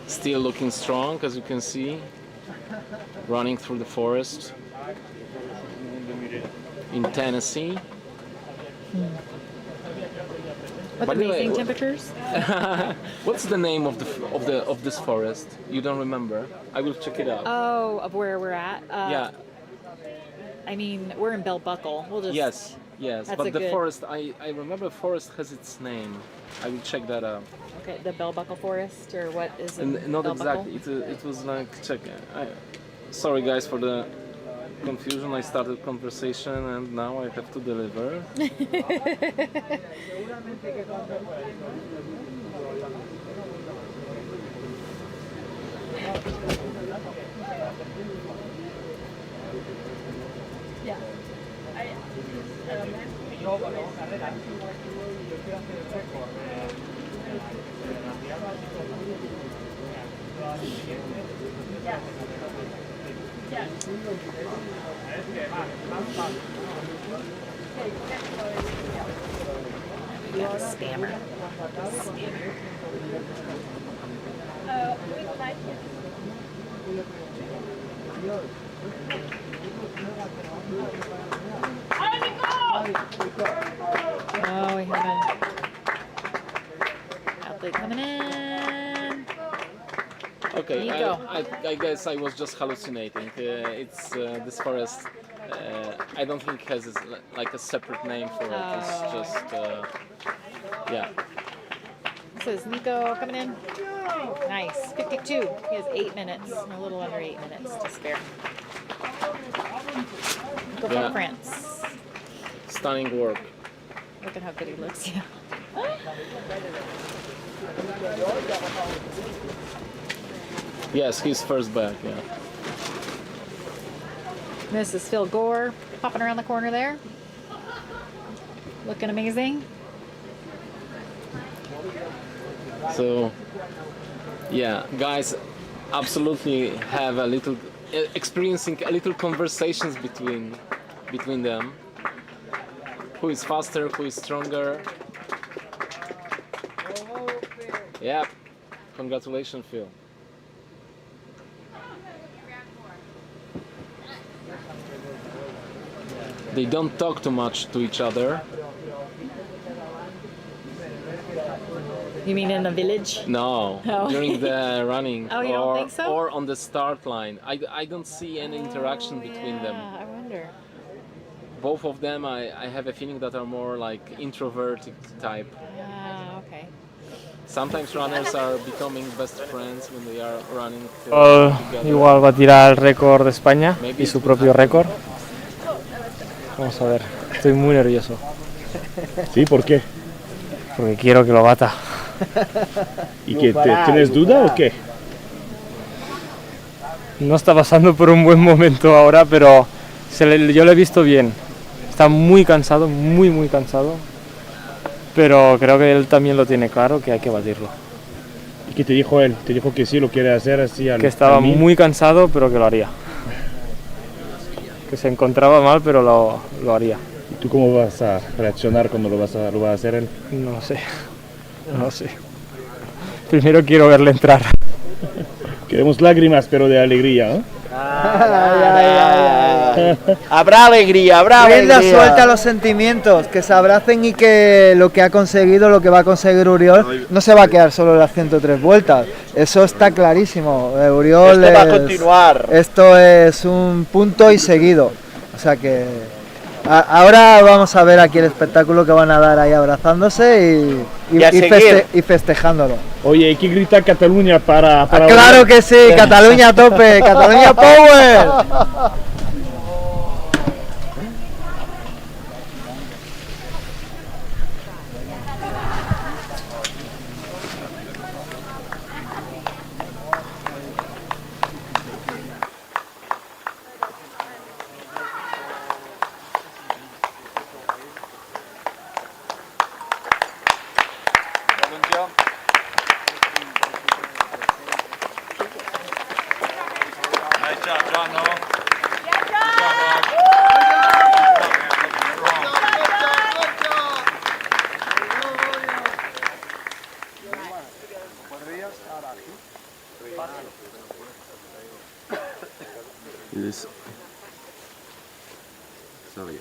Still looking strong, as you can see, running through the forest in Tennessee. With amazing temperatures. What's the name of this forest? You don't remember? I will check it out. Oh, of where we're at? Yeah. I mean, we're in Bell Buckle. We'll just. Yes. That's But a the good- forest, I remember forest has its name. I will check that out. Okay, the Bell Buckle Forest, or what is it? Not Bell exactly. It was like check. Sorry guys for the confusion. I started conversation and now I have to deliver. We got a spammer. Oh, we haven't. Athlete coming in. Okay, Nico. I guess I was just hallucinating. It's this forest. I don't think it has like a separate name for it. It's just yeah. This is Nico coming in. Nice. 52. He has 8 minutes. A little under 8 minutes to spare. Nico Yeah. from France. Stunning work. Look at how good he looks. Yeah. Yes, he's first back. Yeah. This is Phil Gore popping around the corner there. Looking amazing. So, yeah, guys, absolutely have a little experiencing a little conversations between them. Who is faster? Who is stronger? Yeah, congratulations, Phil. They don't talk too much to each other. You mean in the village? No, Oh. during the running Oh, you don't think so? or on the start line. I don't see any interaction between them. I wonder. Both of them, I have a feeling that are more like introverted type. Ah, okay. Sometimes runners are becoming best friends when they are running together. Igual va a tirar el récord de España Maybe y su it propio will happen. récord. Vamos a ver, estoy muy nervioso. Sí, ¿por qué? Porque quiero que lo bata. ¿Y qué? ¿Tienes duda o qué? No está pasando por un buen momento ahora, pero yo lo he visto bien. Está muy cansado, muy cansado. Pero creo que él también lo tiene claro, que hay que batirlo. ¿Y qué te dijo él? ¿Te dijo que sí lo quiere hacer así al Que estaba al mil? muy cansado, pero que lo haría. Que se encontraba mal, pero lo haría. ¿Y tú cómo vas a reaccionar cuando lo va a hacer él? No sé. No sé. Primero quiero verle entrar. Queremos lágrimas, pero de alegría, ¿no? Habrá alegría, habrá Rienda alegría. suelta a los sentimientos, que se abracen y que lo que ha conseguido, lo que va a conseguir Uriol, no se va a quedar solo en las 103 vueltas. Eso está clarísimo. Uriol Esto va a continuar. Esto es un punto y seguido. O sea que ahora vamos a ver aquí el espectáculo que van a dar ahí abrazándose y festejándolo. Oye, hay que gritar Cataluña para Claro que sí, Cataluña a tope, Cataluña Power. job, John, Noah. Yes. Sorry.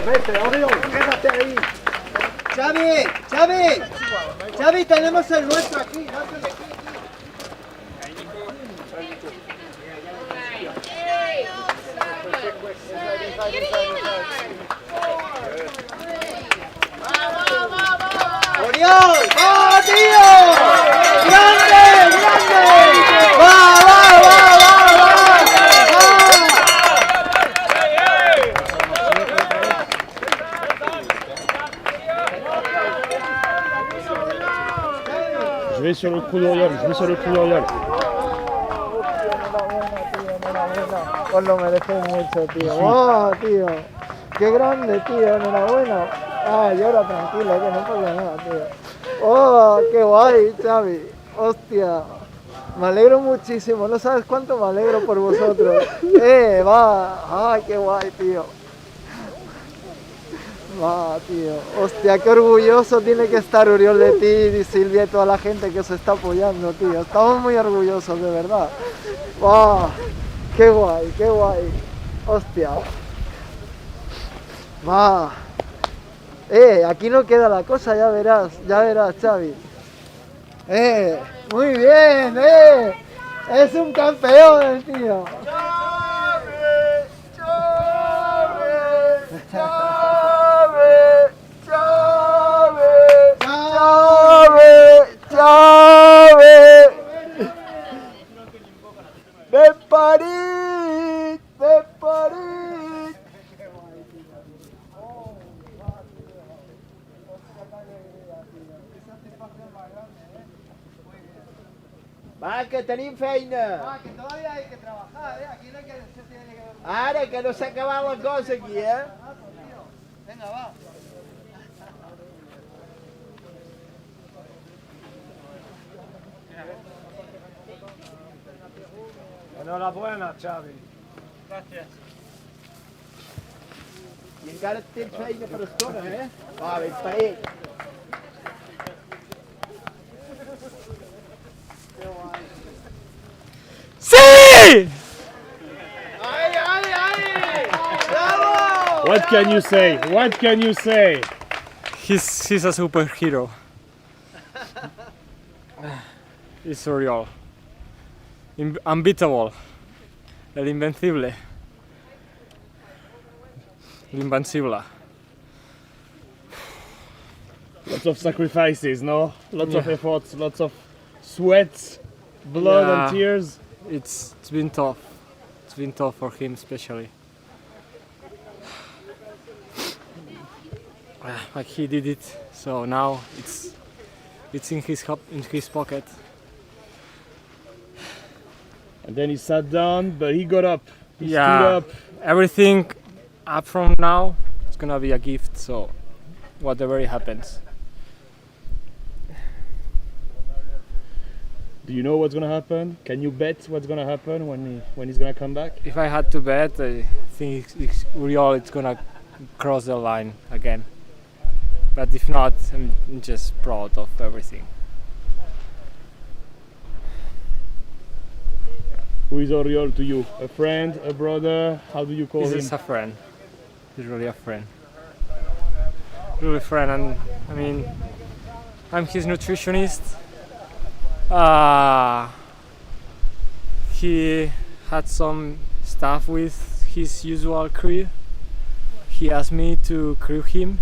Vete, Orión, quédate ahí. Xavi, Xavi, Xavi, tenemos el nuestro aquí. ¡Orión! ¡Va, tío! ¡Grande, grande! ¡Va, va, va, va, va! Je vais sur le coup d'Oriol, je vais sur le coup d'Oriol. Os lo mereces mucho, tío. ¡Oh, tío! ¡Qué grande, tío! Enhorabuena. Ah, llora tranquilo, que no pasa nada, tío. ¡Oh, qué guay, Xavi! ¡Hostia! Me alegro muchísimo, no sabes cuánto me alegro por vosotros. Va! ¡Ay, qué guay, tío! Va, tío. Hostia, qué orgulloso tiene que estar Uriol de ti y Silvia y toda la gente que os está apoyando, tío. Estamos muy orgullosos, de verdad. Va, qué guay, qué guay. Hostia. Va. Aquí no queda la cosa, ya verás, Xavi. Muy bien, Es un campeón el tío. ¡De París! ¡De París! Va, que tenim feina. Va, que todavía hay que trabajar, Aquí no hay que, se tiene que dormir. Ara, que no s'ha acabat la cosa aquí, Venga, va. Enhorabuena, Xavi. Gràcies. I encara tens feina per estona, Va, ben paït. Sí! Bravo! What can you say? What can you say? He's a superhero. It's real. Unbeatable. El invencible. L'invincible. Lots of sacrifices, no? Lots of efforts, lots of sweat, blood and tears. It's been tough. It's been tough for him especially. Like he did it, so now it's in his pocket. And then he sat down, but he got up. He stood up. Everything up from now is gonna be a gift. So whatever happens. Do you know what's gonna happen? Can you bet what's gonna happen when he's gonna come back? If I had to bet, I think Uriol is gonna cross the line again. But if not, I'm just proud of everything. Who is Oriol to you? A friend, a brother? How do you call him? He's a friend. He's really a friend. Really friend, and I mean, I'm his nutritionist. He had some stuff with his usual crew. He asked me to crew him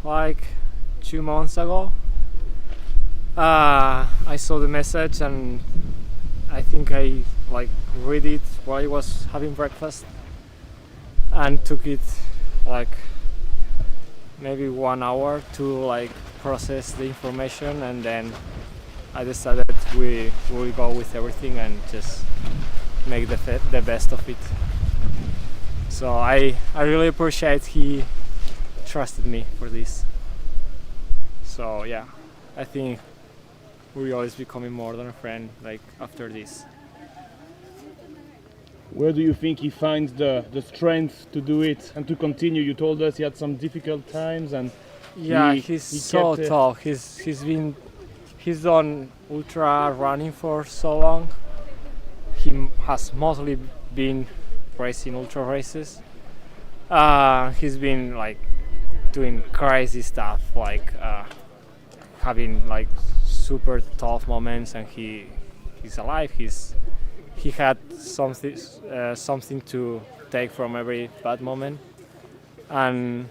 like 2 months ago. I saw the message and I think I read it while I was having breakfast and took it like maybe 1 hour to process the information, and then I decided we will go with everything and just make the best of it. So I really appreciate he trusted me for this. So yeah, I think Uriol is becoming more than a friend after this. Where do you think he finds the strength to do it and to continue? You told us he had some difficult times and he's so tough. He's done ultra running for so long. He has mostly been racing ultra races. He's been doing crazy stuff, having super tough moments, and he's alive. He had something to take from every bad moment, and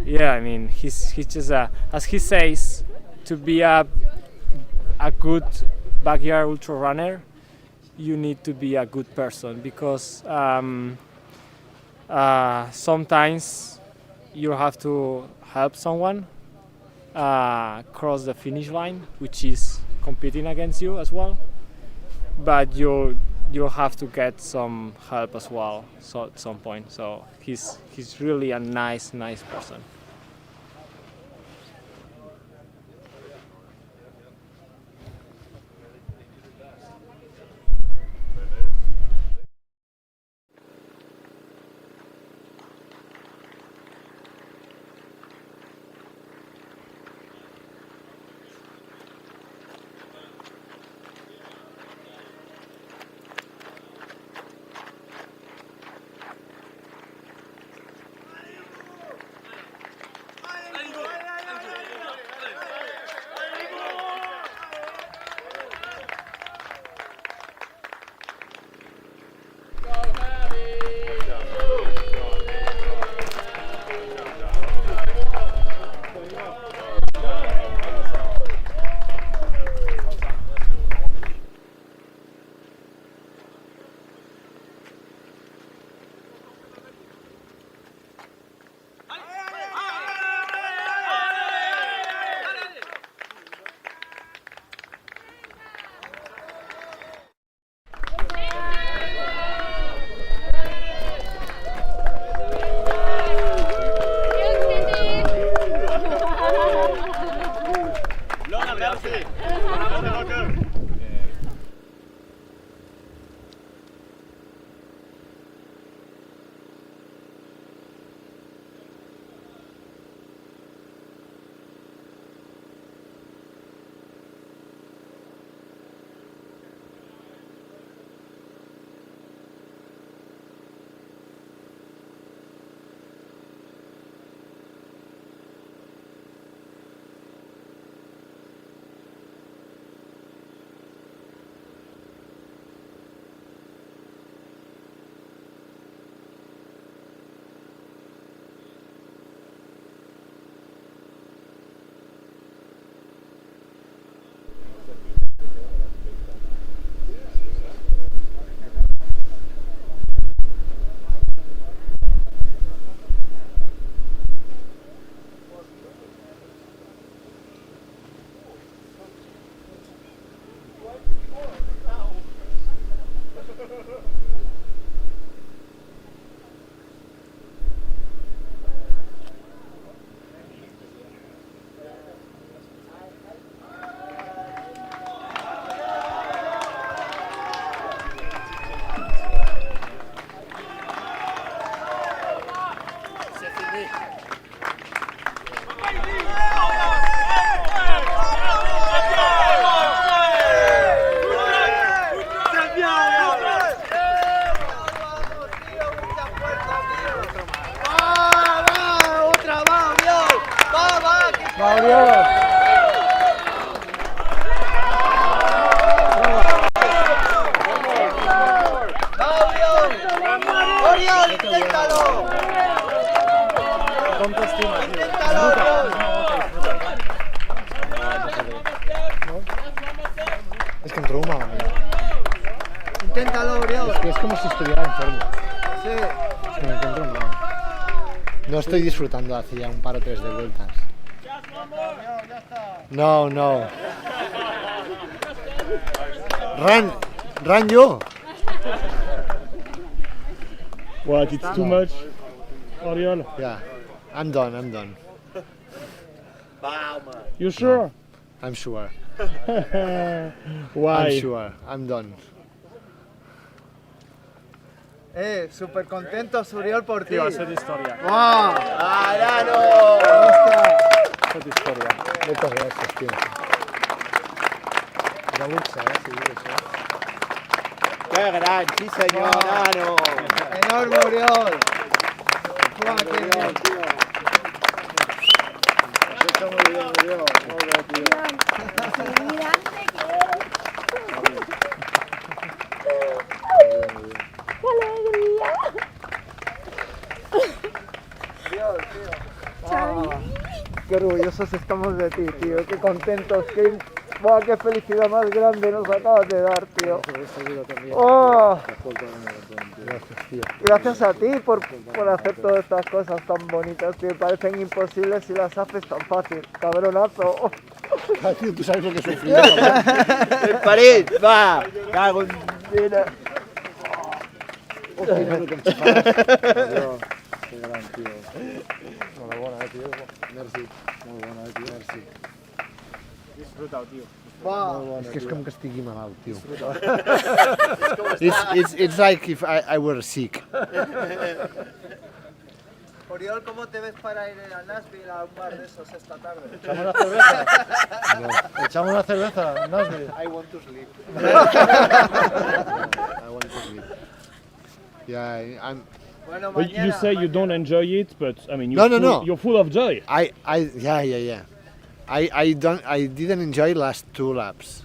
yeah, I mean he's just as he says, to be a good backyard ultra runner, you need to be a good person, because sometimes you have to help someone cross the finish line, which is competing against you as well, but you'll have to get some help as well, so at some point. So he's really a nice person. Oriol, inténtalo. Es que entró una manera. Inténtalo, Oriol. Es que es como si estuviera enfermo. Sí. Es que me encuentro mal. No estoy disfrutando hace ya un par o tres de vueltas. No, no. Run you. What? It's too much, Oriol? Yeah, I'm done. You sure? I'm sure. Why? I'm sure. I'm done. Súper contentos, Oriol, por ti. Tío, hacer historia. ¡Wow! ¡Arano! Hacer historia. Muchas gracias, tío. Da mucha, sí, eso. ¡Qué gran! ¡Sí, señor! ¡Arano! ¡Enorme, Oriol! ¡Guau, qué bien! Está muy bien, Oriol. Muy bien, tío. Qué orgullosos estamos de ti, tío. Qué contentos. Qué felicidad más grande nos acabas de dar, tío. Oh, Gracias, tío. gracias a ti por hacer todas estas cosas tan bonitas, tío. Parecen imposibles y las haces tan fácil. Cabronazo. Tío, tú sabes lo que sufrí. ¡En París! ¡Va! ¡Cago en Dios! Hostia, lo que em xafas. Qué gran, tío. Enhorabuena, tío. Merci. Molt bona, tío. Merci. Disfruta, tío. Es que és com que estigui malalt, tio. It's like if I were sick. Oriol, ¿cómo te ves para ir a Nashville a un bar de esos esta tarde? ¿Echamos una cerveza? No. ¿Echamos una cerveza, Nashville? I want to sleep. I want to sleep. Yeah, I'm... Bueno, But you say you don't enjoy it, but I mean, No. You're full of joy. Yeah. I didn't enjoy last 2 laps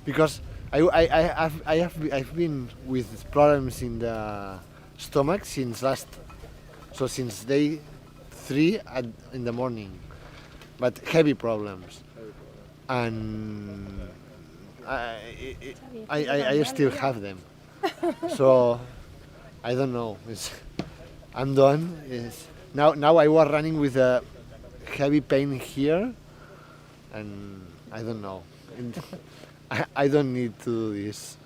because I've been with problems in the stomach since day 3 in the morning, but heavy problems, and I still have them. So I don't know. I'm done. Now I was running with a heavy pain here. And I don't know. I don't need to do this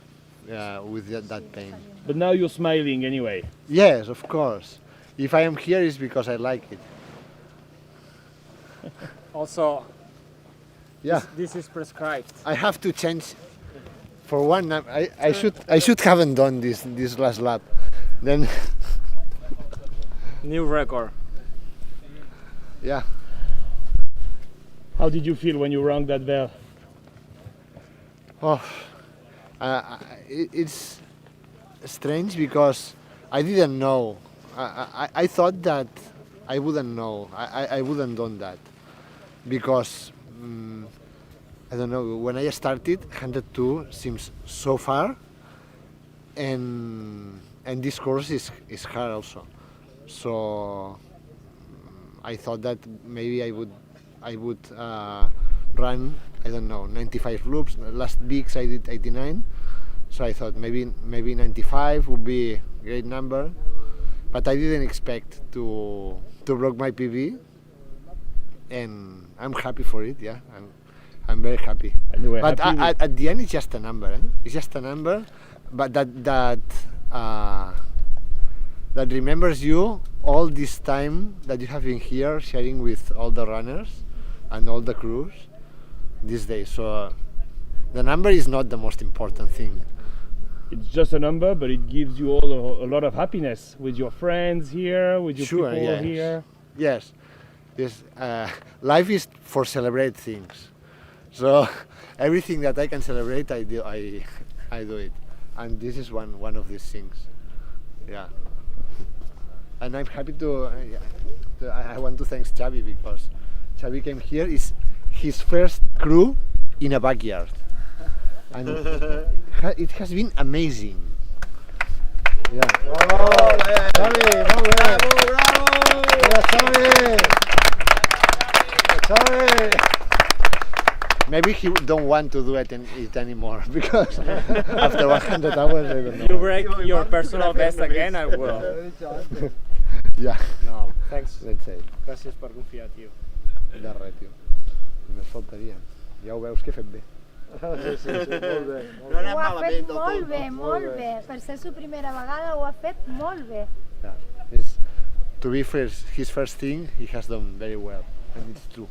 with that pain. But now you're smiling anyway. Yes, of course. If I am here, it's because I like it. Also, Yeah. this is prescribed. I have to change. For one, I should haven't done this last lap. Then. New record. Yeah. How did you feel when you rang that bell? Oh, it's strange because I didn't know. I thought that I wouldn't know. I wouldn't done that because I don't know. When I started, 102 seems so far, and this course is hard also. So I thought that maybe I would run, I don't know, 95 loops. Last weeks I did 89, so I thought maybe 95 would be a great number, but I didn't expect to break my PB, and I'm happy for it. Yeah, I'm very happy. Anyway, but at the end it's just a number. It's just a number, but that remembers you all this time that you have been here sharing with all the runners and all the crews these days. So the number is not the most important thing. It's just a number, but it gives you all a lot of happiness with your friends here, with your people here. Yes. Life is for celebrate things. So everything that I can celebrate, I do it, and this is one of these things. Yeah. And I'm happy I want to thank Xavi because Xavi came here, is his first crew in a backyard. And it has been amazing. Yeah. Bravo! Xavi, molt bé! Bravo! Xavi! Xavi! Maybe he don't want to do it anymore because after 100 hours, I don't know. You break your personal best again, I will. Yeah. No, thanks. Let's say. Gràcies per confiar, tio. De res, tio. Només faltaria. Ja ho veus que he fet bé. Sí, molt bé. Ho ha fet molt bé, molt bé. Per ser su primera vegada ho ha fet molt bé. Yeah. To be his first thing, he has done very well, and it's true.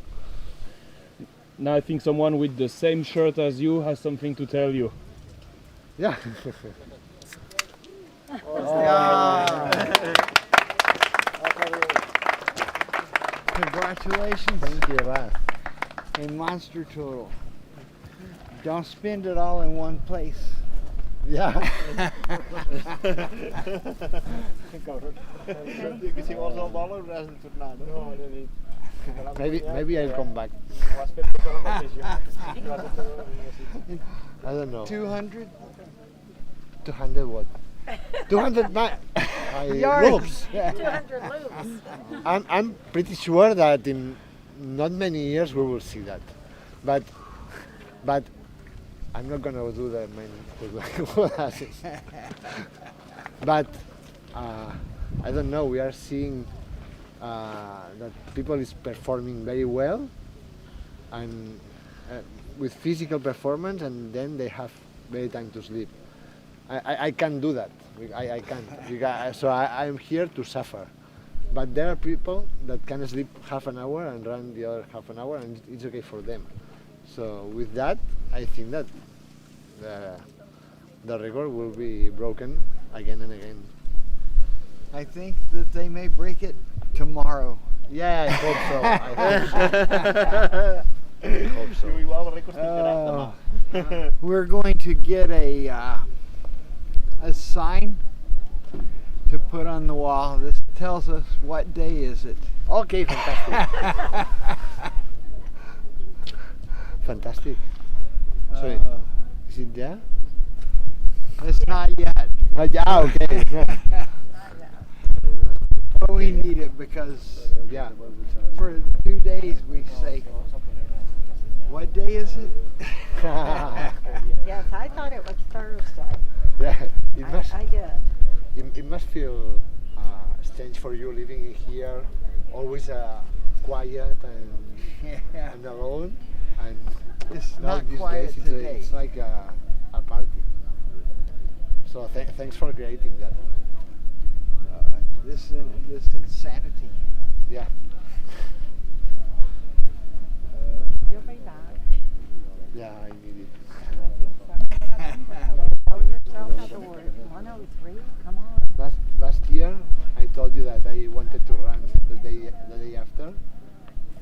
Now I think someone with the same shirt as you has something to tell you. Yeah. Congratulations. Thank you, Bas. A monster total. Don't spend it all in one place. Yeah. Maybe I'll come back. I don't know. 200? 200 what? 200 loops. 200 loops. I'm pretty sure that in not many years we will see that, but I'm not gonna do that many. But I don't know. We are seeing that people is performing very well, and with physical performance, and then they have very time to sleep. I can't do that. I can't. So I'm here to suffer. But there are people that can sleep half an hour and run the other half an hour, and it's okay for them. So with that, I think that the record will be broken again and again. I think that they may break it tomorrow. Yeah, I hope so. I hope so. We're going to get a sign to put on the wall. This tells us what day is it. Okay, fantastic. Fantastic. So, is it there? It's not yet. Yeah, okay. But we need it because for 2 days we say, what day is it? Yes, I thought it was Thursday. Yeah, I did. It must feel strange for you living in here, always quiet and alone. And it's now not these quiet days today. it's like a party. So thanks for creating that. This insanity. Yeah. You'll be back. Yeah, I need it. I think so. Tell yourself how to work. 103, come on. Last year, I told you that I wanted to run the day after.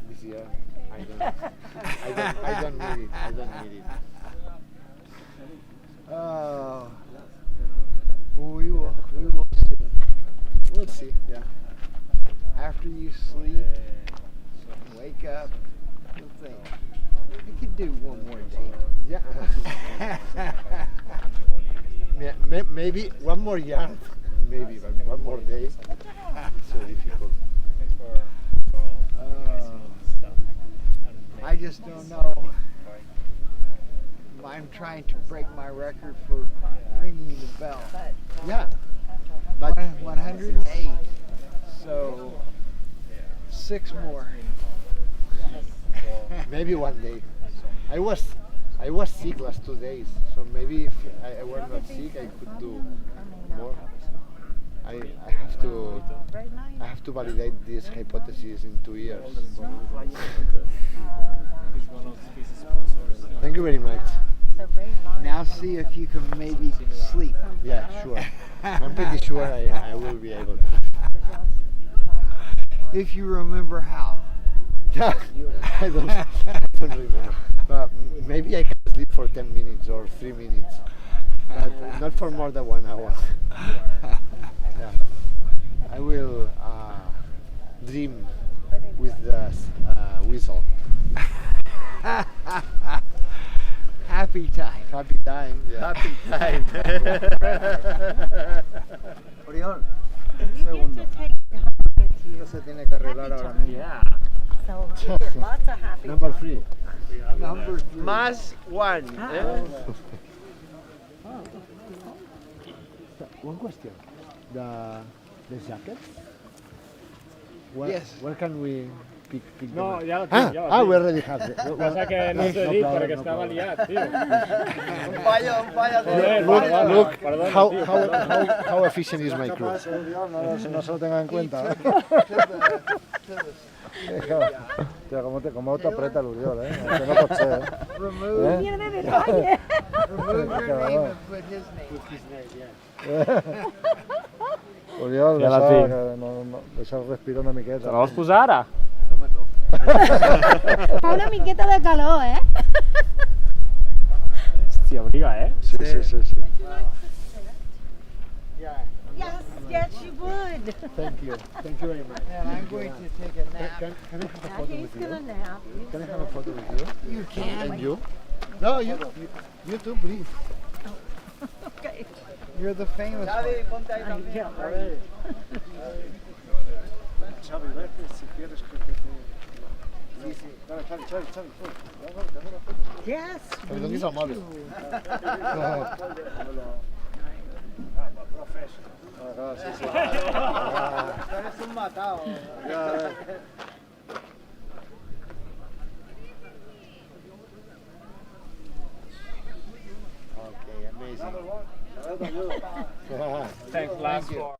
This year, I don't need it. I don't need it. Oh, we will see. We'll see. Yeah. After you sleep, wake up, you'll think, I could do one more day. Yeah. Maybe one more yard. Maybe, but one more day. It's so difficult. I just don't know. I'm trying to break my record for ringing the bell. Yeah. But 108. So 6 more. Maybe one day. I was sick last 2 days, so maybe if I were not sick, I could do more. I have to validate this hypothesis in 2 years. Thank you very much. Now see if you can maybe sleep. Yeah, sure. I'm pretty sure I will be able to. If you remember how. Yeah, I don't remember. But maybe I can sleep for 10 minutes or 3 minutes. But not for more than 1 hour. Yeah. I will dream with the whistle. Happy time. Happy time. Yeah. Happy time. Oriol, You get to take with you. se tiene que arreglar ahora mismo. Yeah. So you get lots of happy Number time. 3. Number 3. Más one. One question. The jackets? Yes. Where can we pick No, them ya lo up? tinc, ja lo Ah, tinc. we already have it. Passa que no t'ho he dit perquè estava liat, tio. Look Perdona, how, tio, how, perdona. how efficient is my crew. No se lo tenga en cuenta. Tío, cómo te aprieta el Uriol, que no pot ser, Remove, Pierde detalle. remove your name and put his name. Uriol, Ja la deixa, tinc. que deixa el respiro una miqueta. Te la vols posar ara? Fa una miqueta de calor, Hòstia, abriga, Sí. Yes, yes, you would. Thank you. Thank you very much. And I'm going to take a nap. Can I have a Now photo he's with you? gonna nap. Can I have a photo with you? You can. And you? No, you too, please. Okay. You're the famous one. Yeah, right. Xavi, vete si quieres que te... Sí, sí. Dale, Xavi. Yes. Xavi, ¿dónde está el móvil? Eres un matado. Okay, amazing. Thanks, last you. for...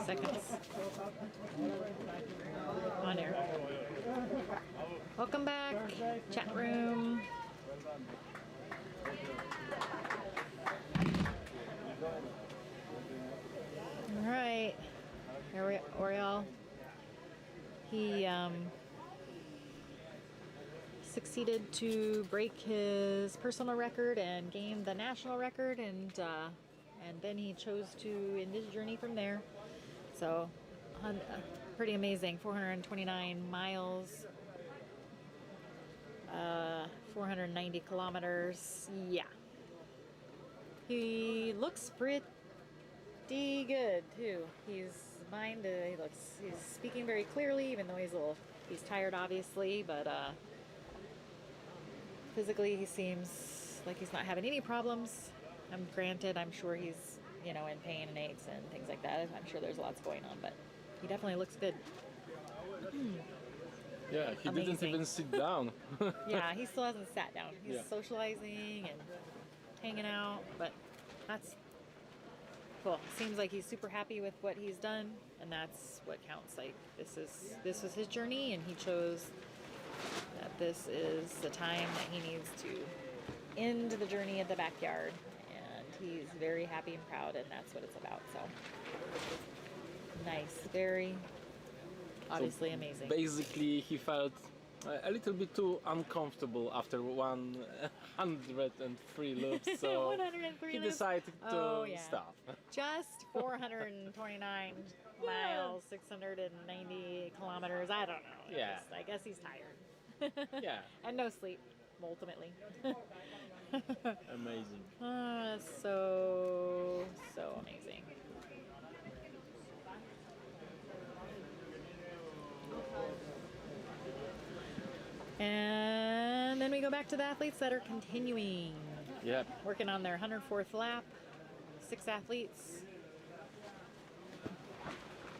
Seconds. On air. Welcome back, chat room. All right, Oriol. He succeeded to break his personal record and gain the national record, and then he chose to end his journey from there. So, pretty amazing. 429 miles, 490 kilometers. Yeah. He looks pretty good too. He's speaking very clearly, even though he's tired, obviously. But physically, he seems like he's not having any problems. Granted, I'm sure he's in pain and aches and things like that. I'm sure there's lots going on, but he definitely looks good. Yeah, he Amazing. didn't even sit down. Yeah, he still hasn't sat down. He's socializing and hanging out, but that's cool. Seems like he's super happy with what he's done, and that's what counts. Like this was his journey, and he chose that this is the time that he needs to end the journey at the backyard. And he's very happy and proud, and that's what it's about. So nice, very obviously So amazing. Basically, he felt a little bit too uncomfortable after 103 loops, so 103 he loops? decided Oh, to yeah. stop. Just 429 miles, 690 kilometers. I don't know. Yeah. I guess he's tired. Yeah. And no sleep, ultimately. Amazing. So amazing. And then we go back to the athletes that are continuing. Yep. Working on their 104th lap. 6 athletes.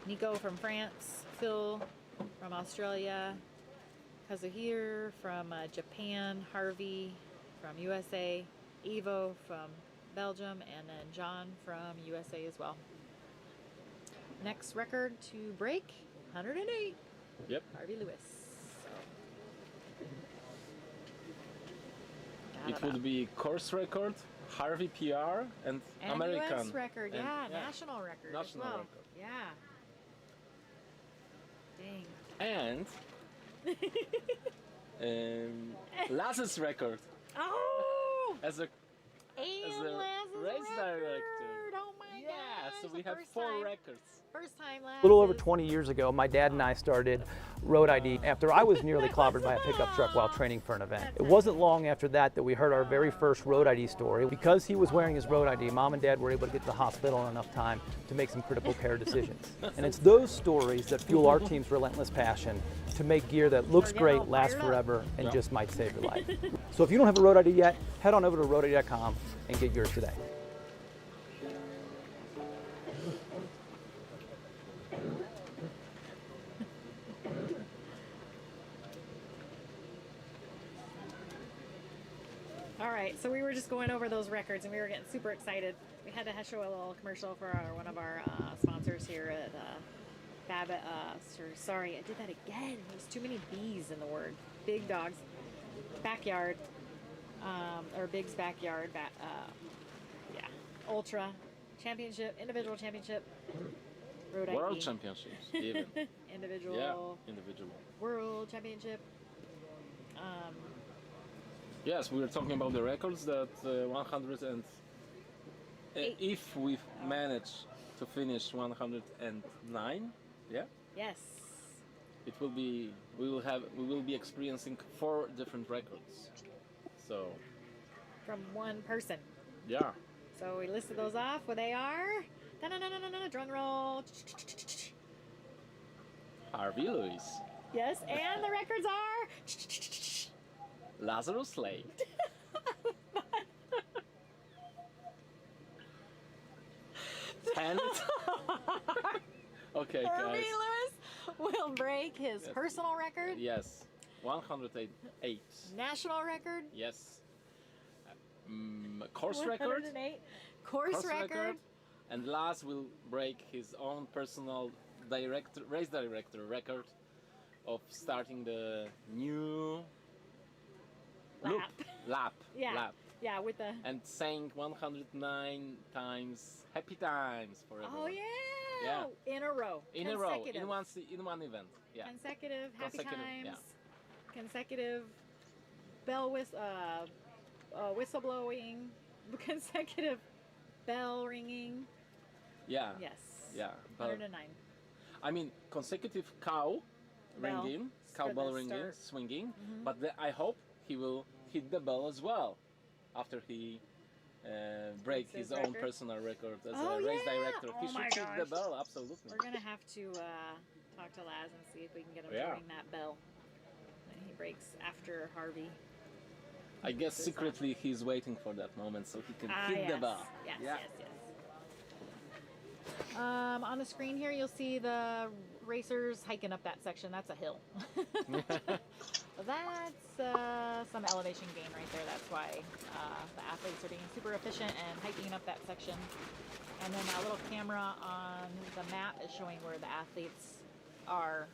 Nico from France, Phil from Australia, Kazuhiro from Japan, Harvey from USA, Ivo from Belgium, and then John from USA as well. Next record to break, 108. Yep. Harvey Lewis. It would be course record, Harvey PR, and American. US record, and, national record as National well. record. Yeah. Dang. And Lazarus record Oh! as a Lazarus race director. Oh my Yeah, so we have 4 records. First time A little over 20 years ago, my dad and I started Road ID after I was nearly clobbered by a pickup truck while training for an event. It wasn't long after that we heard our very first Road ID story. Because he was wearing his Road ID, Mom and Dad were able to get to the hospital in enough time to make some critical care decisions. And it's those stories that fuel our team's relentless passion to make gear that looks great, lasts forever, and just might save your life. So if you don't have a Road ID yet, head on over to roadid.com and get yours today. All right, so we were just going over those records and we were getting super excited. We had to show a little commercial for one of our sponsors here at Babbitt. Sorry, I did that again. There's too many B's in the word. Big Dogs Backyard, or Big's Backyard. Yeah, Ultra Championship, Individual Championship, Road ID. World Championships, even. Individual. Yeah, individual. World Championship. Yes, we were talking about the records that 100 and if we manage to finish 109, yeah. Yes. It will be we will be experiencing 4 different records. So. From one person. Yeah. So we listed those off. What they are? Drum roll. Harvey Lewis. Yes, and the records are Lazarus Lake. Okay, Harvey guys. Lewis will break his personal record. Yes, 108. National record. Yes. Course record. 108. Course record. And Laz will break his own personal race director record of starting the new lap. Yeah. Lap. Yeah, with the. And saying 109 times happy times forever. Oh yeah. Yeah. In a row. In a row. In one event. Yeah. Consecutive happy times. Yeah. Consecutive whistle blowing. Consecutive bell ringing. Yeah. Yes. Yeah. 109. I mean, consecutive cow ringing, cowbell ringing, swinging. Mm-hmm. But I hope he will hit the bell as well after he break his own personal record as a race director. He should hit the bell, absolutely. We're gonna have to talk to Laz and see if we can get him to ring that bell when he breaks after Harvey. I guess secretly he's waiting for that moment so he can hit the bell. Yes. On the screen here, you'll see the racers hiking up that section. That's a hill. That's some elevation gain right there. That's why the athletes are being super efficient and hiking up that section. And then that little camera on the map is showing where the athletes are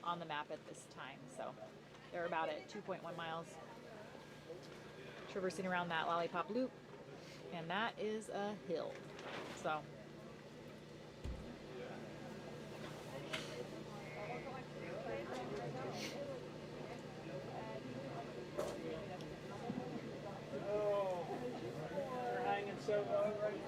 on the map at this time. So they're about at 2.1 miles, traversing around that lollipop loop. and that is a hill. So. They're hanging so low right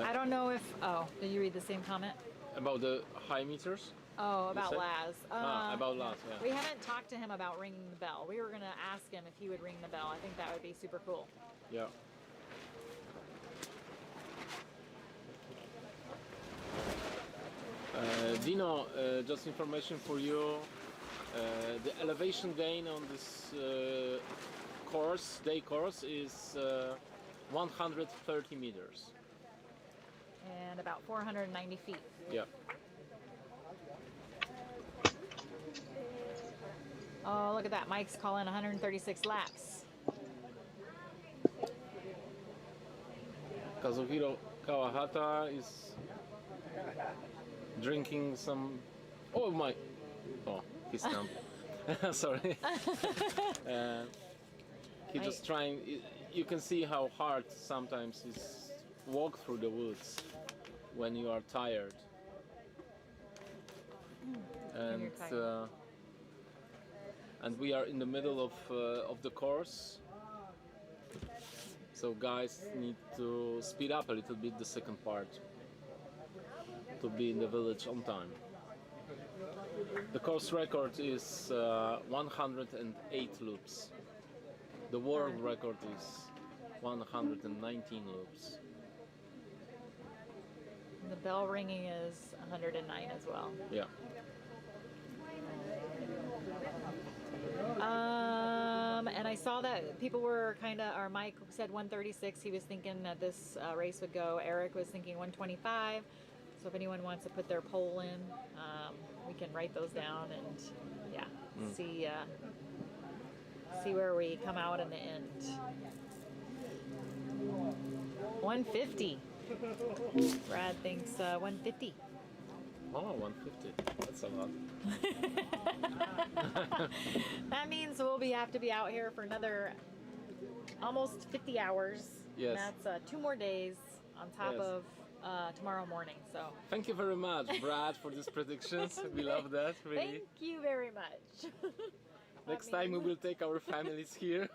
I don't know if. Oh, did you read the same comment? About the high meters? Oh, You about said? Laz. About Laz, yeah. We haven't talked to him about ringing the bell. We were gonna ask him if he would ring the bell. I think that would be super cool. Yeah. Dino, just information for you. The elevation gain on this course, day course, is 130 meters. And about 490 feet. Yeah. Oh, look at that. Mike's calling 136 laps. Kazuhiro Kawahata is drinking some. Oh my! Oh, he's stumped. Sorry. He's just trying. You can see how hard sometimes is walk through the woods when you are tired. And we are in the middle of the course. So guys need to speed up a little bit the second part to be in the village on time. The course record is 108 loops. The world record is 119 loops. The bell ringing is 109 as well. Yeah. And I saw that people were or Mike said 136. He was thinking that this race would go. Eric was thinking 125. So if anyone wants to put their poll in, we can write those down and see where we come out in the end. 150. Brad thinks 150. Oh, 150. That's a lot. That means we'll have to be out here for another almost 50 hours. Yes. And that's 2 more days on top Yes. of tomorrow morning. So Thank you very much, Brad, for these predictions. We love that, really. thank you very much. Next time we will take our families here.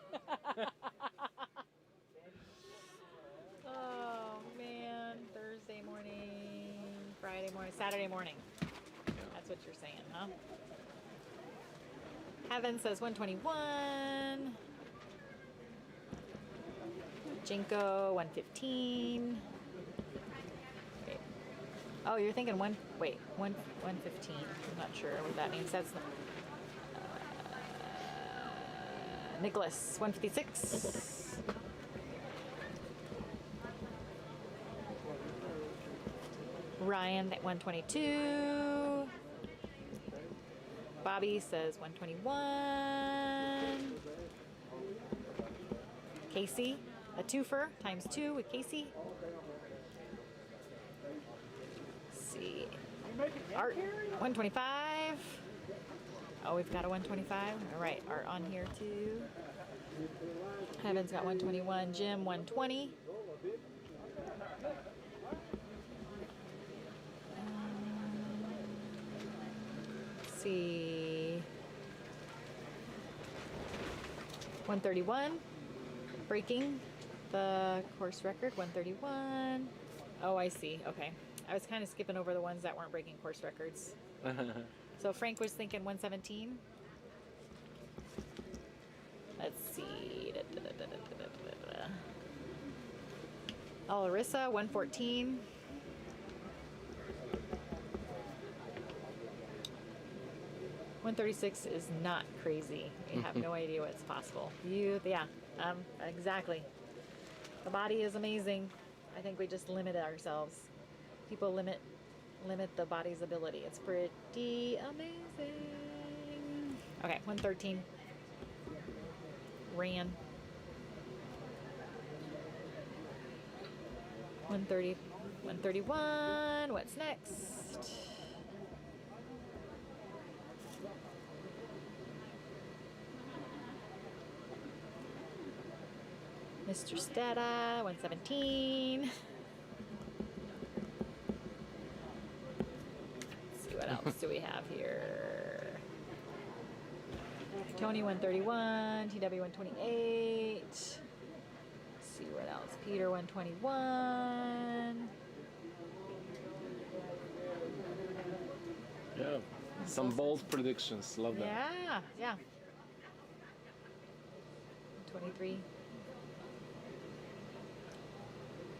Oh man, Thursday morning, Friday morning, Saturday morning. That's what you're saying, huh? Heaven says 121. Jinko 115. Wait. Oh, you're thinking 115. I'm not sure what that means. That's Nicholas 156. Ryan at 122. Bobby says 121. Casey, a twofer times 2 with Casey. Let's see. Art 125. Oh, we've got a 125. All right, Art on here too. Heaven's got 121. Jim 120. See, 131, breaking the course record. 131. Oh, I see. Okay, I was kind of skipping over the ones that weren't breaking course records. So Frank was thinking 117. Let's see. Oh, Larissa 114. $136 is not crazy. You have no idea what's possible. Exactly. The body is amazing. I think we just limit ourselves. People limit the body's ability. It's pretty amazing. Okay, 113. Ran. 130. 131. What's next? Mr. Stetta, 117. Let's see what else do we have here. Tony 131, TW 128. Let's see what else. Peter 121. Yeah, some bold predictions. Love that. Yeah, yeah. 23.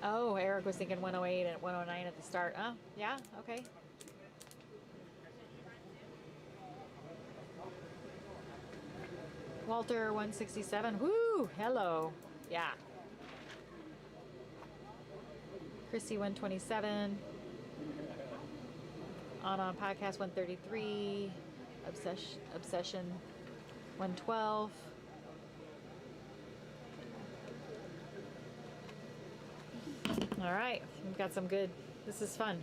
Oh, Eric was thinking 108 and 109 at the start. Oh, yeah, okay. Walter 167. Woo! Hello. Yeah. Chrissy 127. On podcast 133. Obsession 112. All right, we've got some good. This is fun.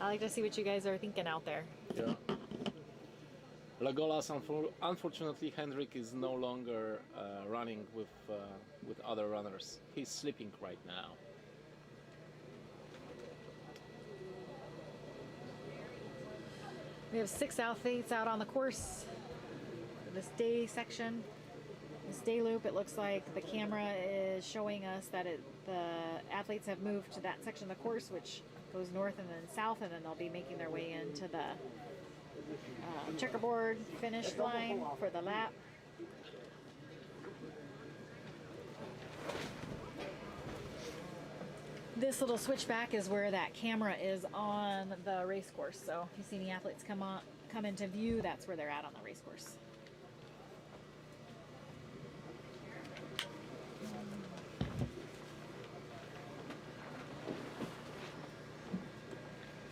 I like to see what you guys are thinking out there. Yeah. Lagolas, unfortunately, Hendrik is no longer running with other runners. He's sleeping right now. We have 6 athletes out on the course. This day section, this day loop, it looks like the camera is showing us that the athletes have moved to that section of the course, which goes north and then south, and then they'll be making their way into the checkerboard finish line for the lap. This little switchback is where that camera is on the race course. So if you see any athletes come into view, that's where they're at on the race course.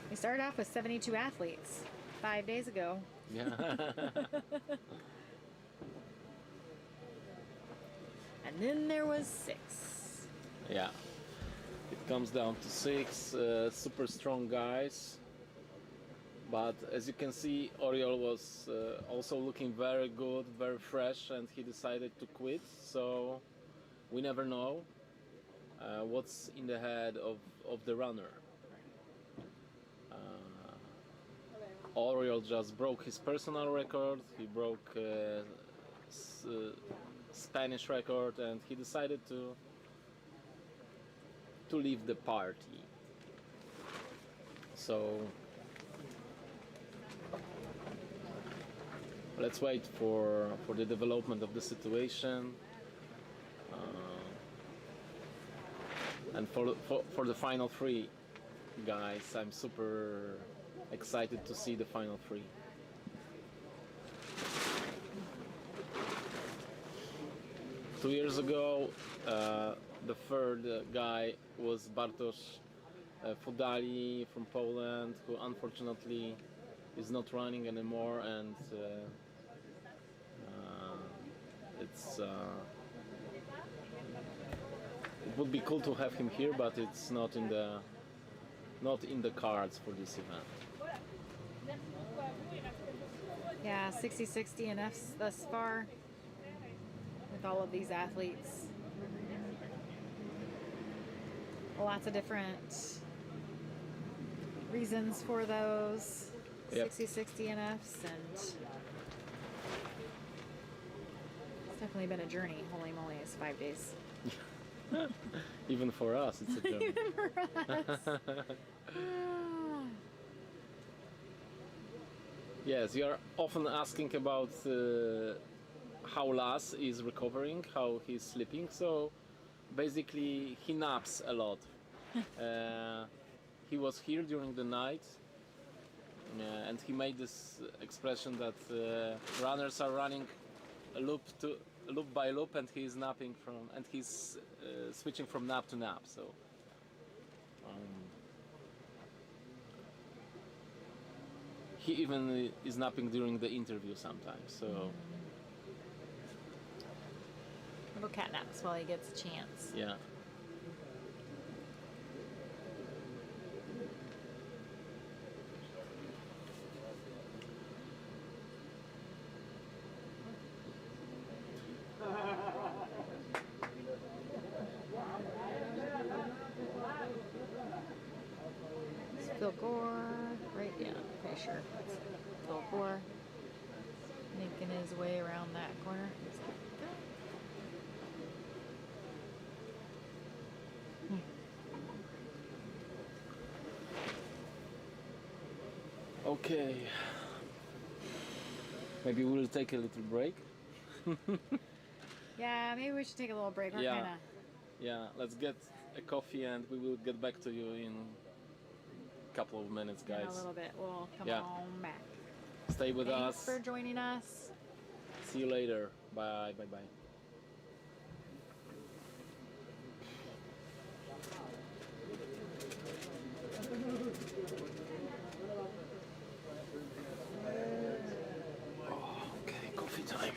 We started off with 72 athletes 5 days ago. Yeah. And then there was 6. Yeah. It comes down to 6 super strong guys. But as you can see, Oriol was also looking very good, very fresh, and he decided to quit. So we never know what's in the head of the runner. Oriol just broke his personal record, he broke Spanish record, and he decided to leave the party. So let's wait for the development of the situation, and for the final 3 guys. I'm super excited to see the final 3. Two years ago, the third guy was Bartosz Fudali from Poland, who unfortunately is not running anymore, and it would be cool to have him here, but it's not in the cards for this event. Yeah, 60-60 and Fs thus far with all of these athletes. Lots of different reasons for those 60-60 and Fs, and it's definitely been a journey. Holy moly, it's 5 days. Even for us, it's a journey. Even for us. Yes, you are often asking about how Laz is recovering, how he's sleeping. So basically, he naps a lot. He was here during the night, and he made this expression that runners are running loop by loop, and he's napping and he's switching from nap to nap. So he even is napping during the interview sometimes. So little cat naps while he gets a chance. yeah. Gore. Right, yeah, pretty sure. That's Phil Gore. Making his way around that corner. Okay. Maybe we'll take a little break. Yeah, maybe we should take a little break. We're Yeah. Yeah, let's get a coffee and we will get back to you in a couple of minutes, in a guys. little bit. We'll come Yeah. on back. Stay with Thanks us. for joining us. See you later. Bye, bye, bye. Okay, coffee time.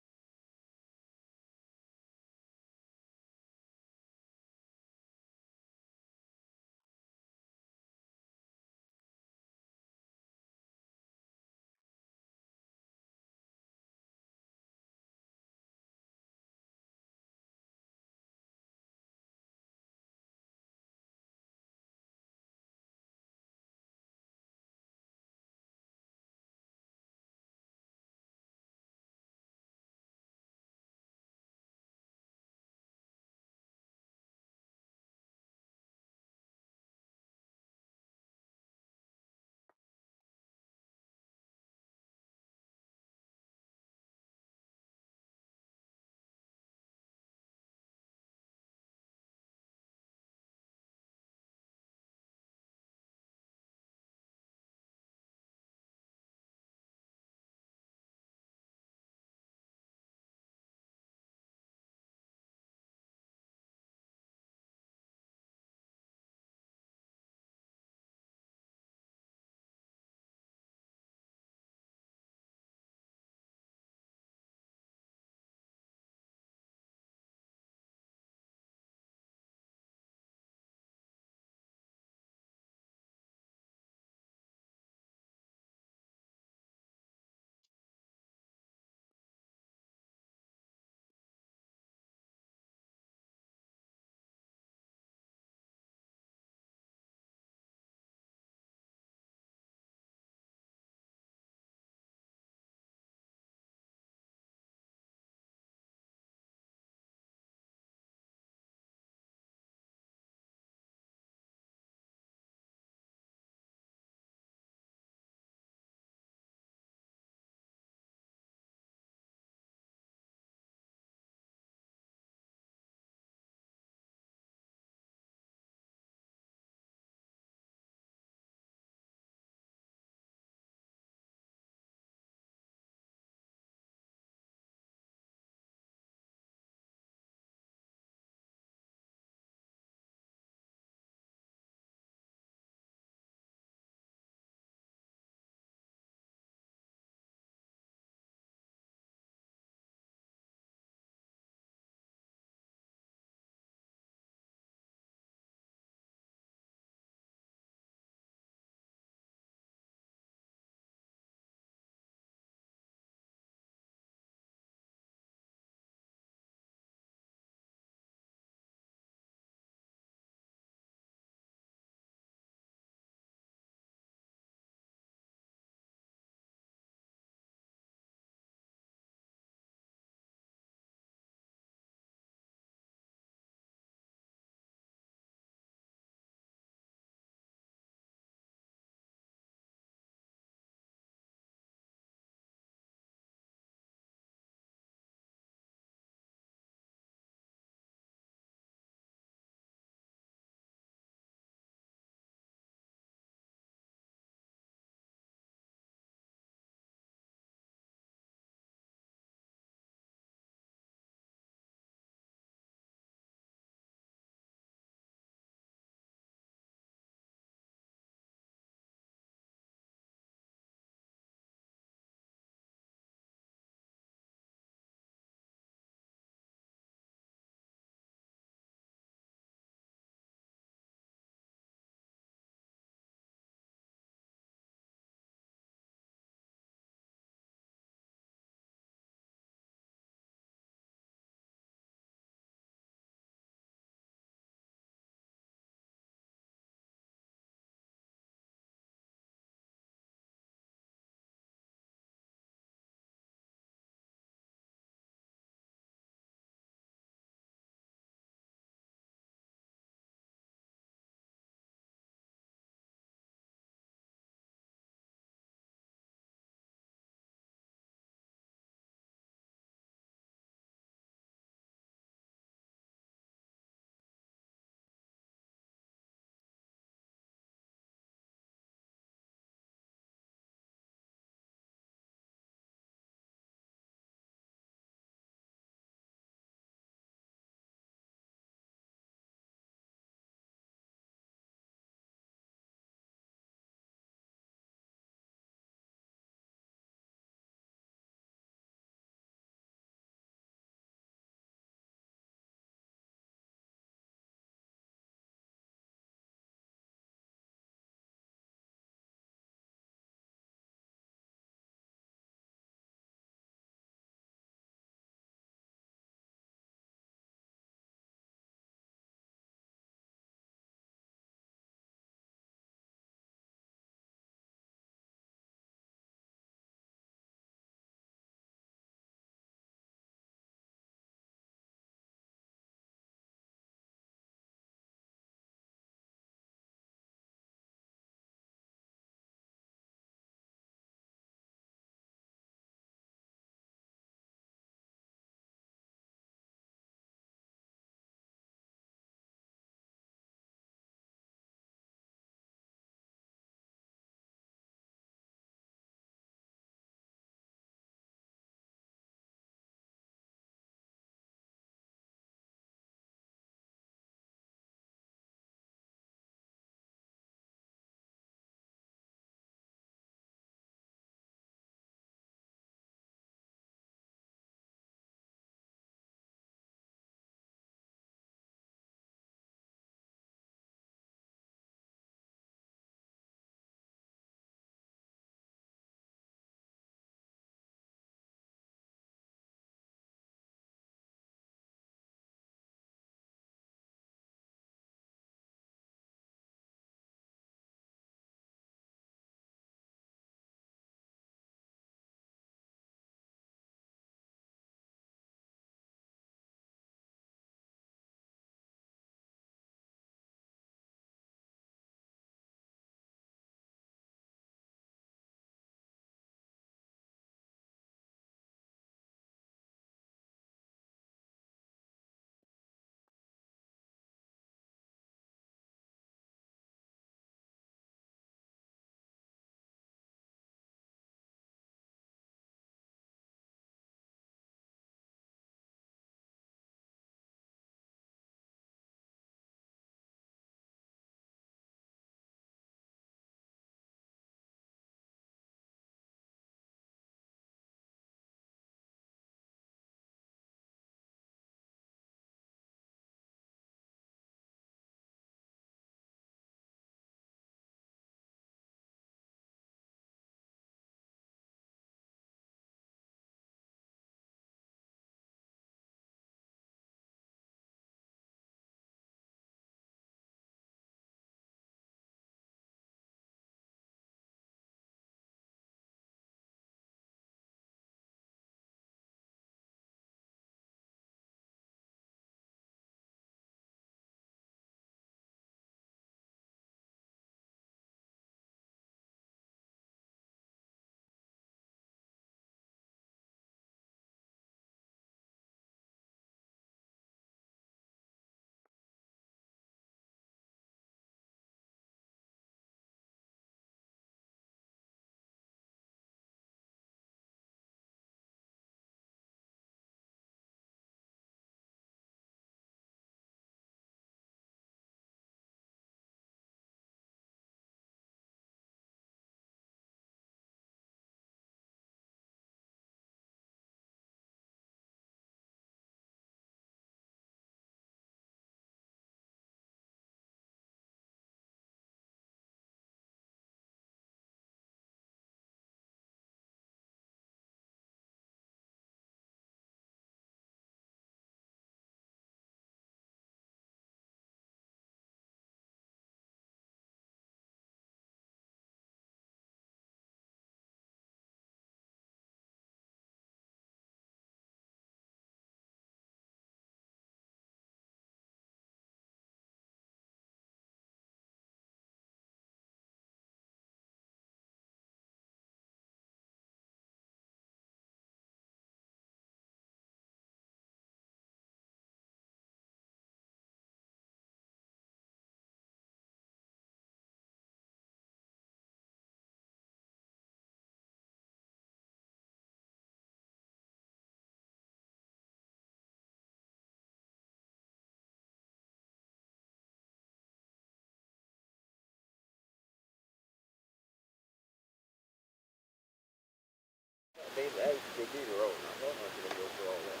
They do their own. I don't know if they're going to go through all that.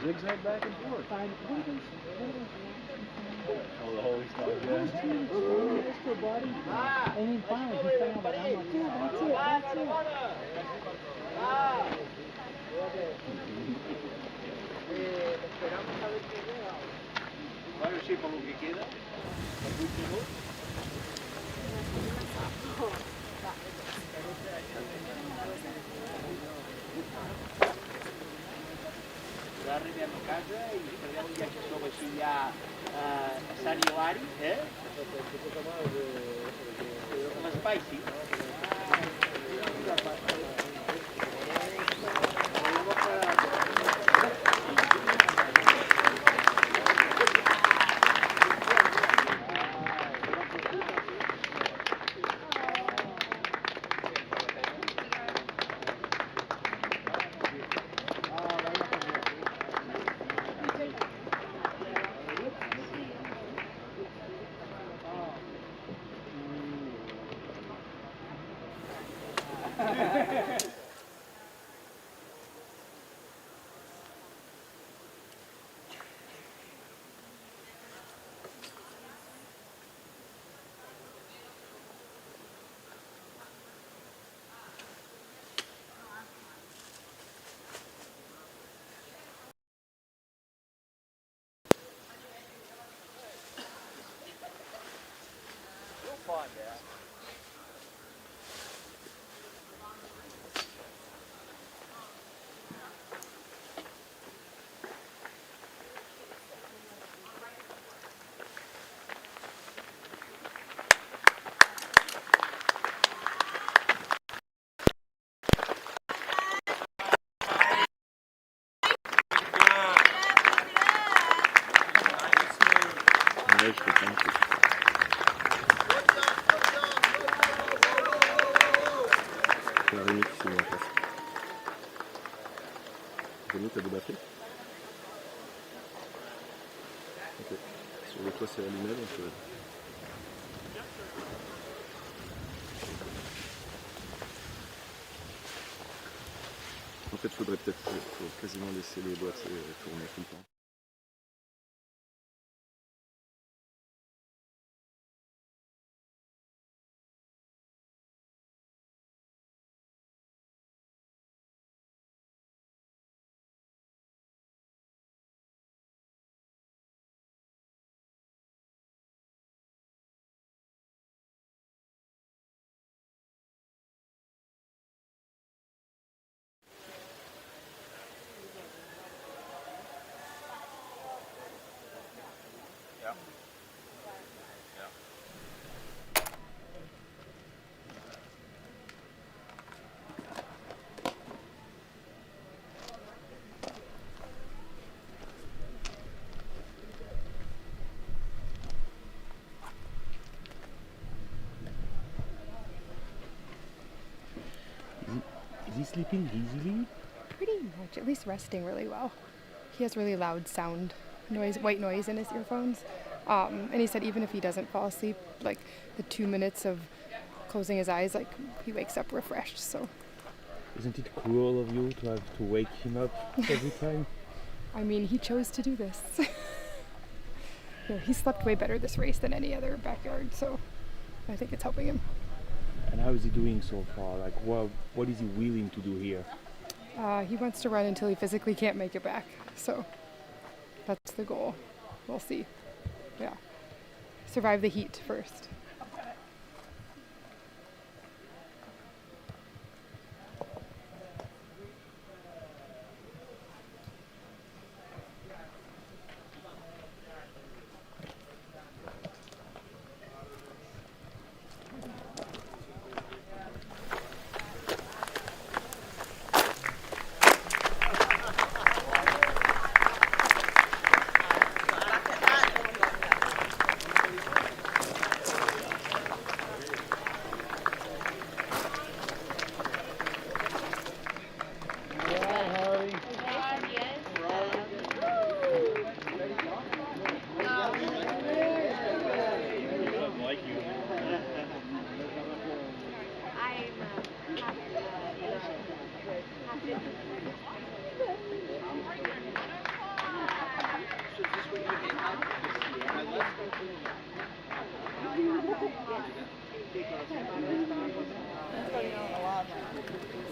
Zigzag back and forth. Oh, the holy stuff, yeah. And then finally he found it. I'm like, yeah, that's it. Va a ver por lo que queda. Va arriba a casa i perdeu ja que sou així ja a Sant Hilari, l'espai sí. Fun, yeah. T'as débattu? Ok. Sur le toit c'est allumé donc en fait il faudrait peut-être quasiment laisser les boîtes tourner tout le temps. Is he sleeping easily? Pretty much, at least resting really well. He has really loud white noise in his earphones. And he said even if he doesn't fall asleep, like the 2 minutes of closing his eyes, like he wakes up refreshed, so. Isn't it cruel of you to have to wake him up every time? I mean, he chose to do this. Yeah, he slept way better this race than any other backyard, so I think it's helping him. And how is he doing so far? Like, what is he willing to do here? He wants to run until he physically can't make it back, so that's the goal. We'll see. Yeah. Survive the heat first.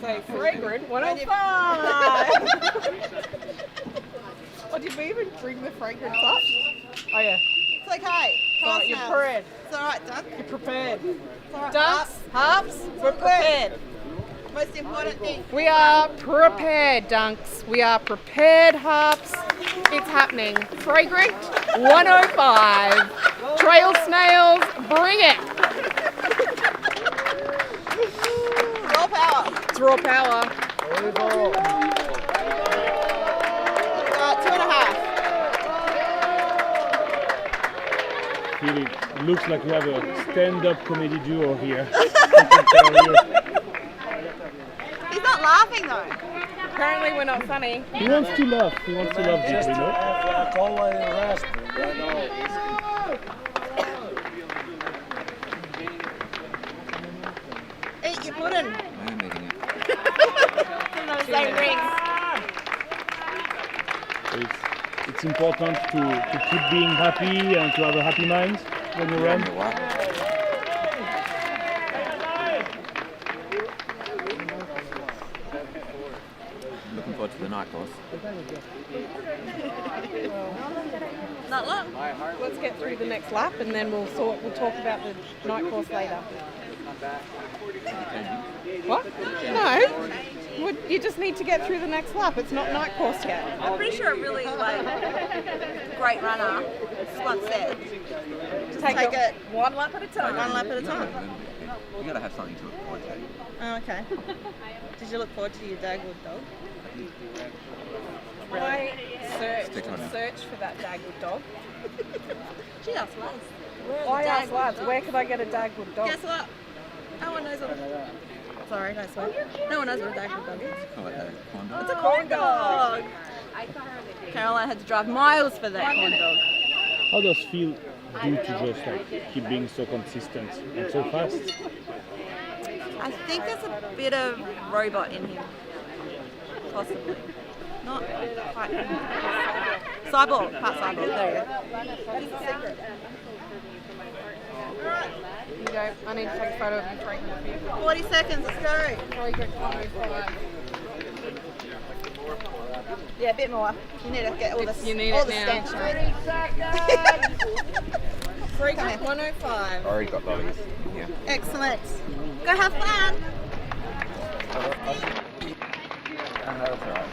Say fragrant 105. Oh, did we even bring the fragrance up? Oh yeah. It's okay. It's all right, you're prepared. It's all right, Dunk. You're prepared. It's all right. Dunks, harps, we're prepared. Most important thing. We are prepared, Dunks. We are prepared, harps. It's happening. Fragrant 105. Trail snails, bring it. Raw power. It's raw power. 2.5. Really, it looks like we have a stand-up comedy duo here. He's not laughing though. Apparently we're not funny. He wants to laugh. He wants to laugh deeply, no? Eat your pudding. I am eating it. Those same rings. It's important to keep being happy and to have a happy mind when you run. Looking forward to the night course. Not long. Let's get through the next lap and then we'll talk about the night course later. What? No. You just need to get through the next lap. It's not night course yet. I'm pretty sure a really great runner once said, just take it one lap at a time. One lap at a time. You gotta have something to look forward to. Oh, okay. Did you look forward to your Dagwood dog? I Stick on it. search for that Dagwood dog. She asked Laz. I asked lads, where can I get a Dagwood dog? Guess what? No one knows what. Sorry, no swear. No one knows what a Dagwood dog is. Call it a corn dog. It's a corn dog. Caroline had to drive miles for that corn dog. How does it feel you to just keep being so consistent and so fast? I think there's a bit of robot in him. Possibly. Not quite. Cyborg. Part cyborg. There you go. That is a secret. Here you go. I need to take a photo of you drinking with you. 40 seconds. Let's go. Yeah, a bit more. You need to get all the You need all it the now. stench, mate. Fragrant 105. Already got lollies. Yeah. Excellent. Go have fun. That's alright.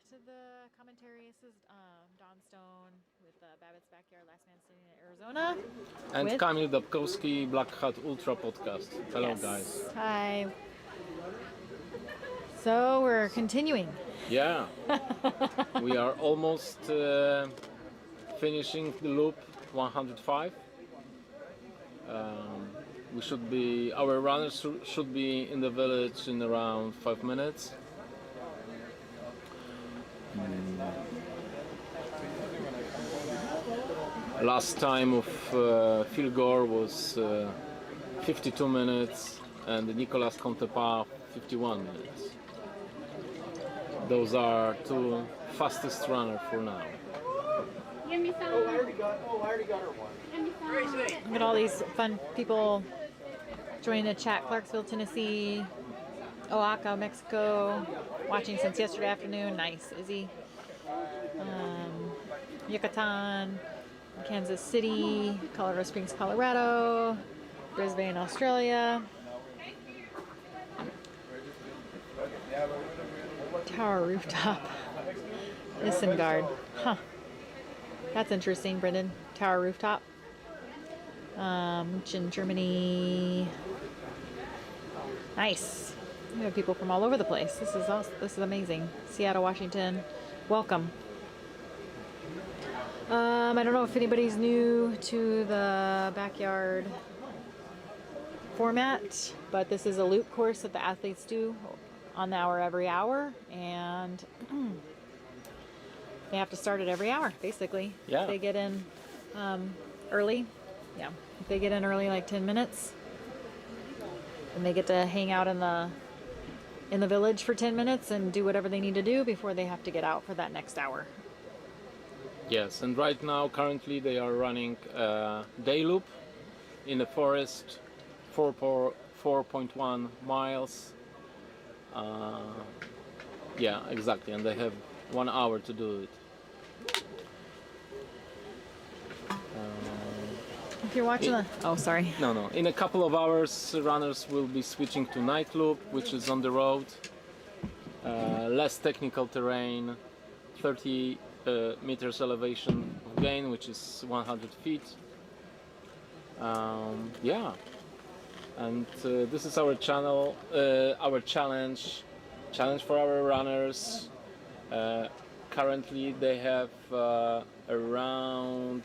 to the commentary. This is Don Stone with Babbitt's Backyard, Last Man Standing in Arizona. And with Kamil Dabkowski, Black Hat Ultra Podcast. Hello, Yes. guys. Hi. So we're continuing. Yeah. We are almost finishing the loop 105. Our runners should be in the village in around 5 minutes. Last time of Phil Gore was 52 minutes and Nicolas Contender 51 minutes. Those are two fastest runners for now. Look at all these fun people joining the chat. Clarksville, Tennessee, Oaxaca, Mexico, watching since yesterday afternoon. Nice, Izzy. Yucatan, Kansas City, Colorado Springs, Colorado, Brisbane, Australia. Tower Rooftop, Isengard. Huh. That's interesting, Brendan. Tower Rooftop. In Germany. Nice. We have people from all over the place. This is awesome. This is amazing. Seattle, Washington. Welcome. I don't know if anybody's new to the backyard format, but this is a loop course that the athletes do on the hour every hour, and they have to start it every hour, basically. Yeah. If they get in early, yeah. If they get in early, like 10 minutes, and they get to hang out in the village for 10 minutes and do whatever they need to do before they have to get out for that next hour. Yes, and right now, currently, they are running a day loop in the forest, 4.1 miles. Yeah, exactly, and they have 1 hour to do it. If you're watching oh, sorry. No. In a couple of hours, runners will be switching to night loop, which is on the road. Less technical terrain, 30 meters elevation of gain, which is 100 feet. Yeah, and this is our channel, our challenge for our runners. Currently, they have around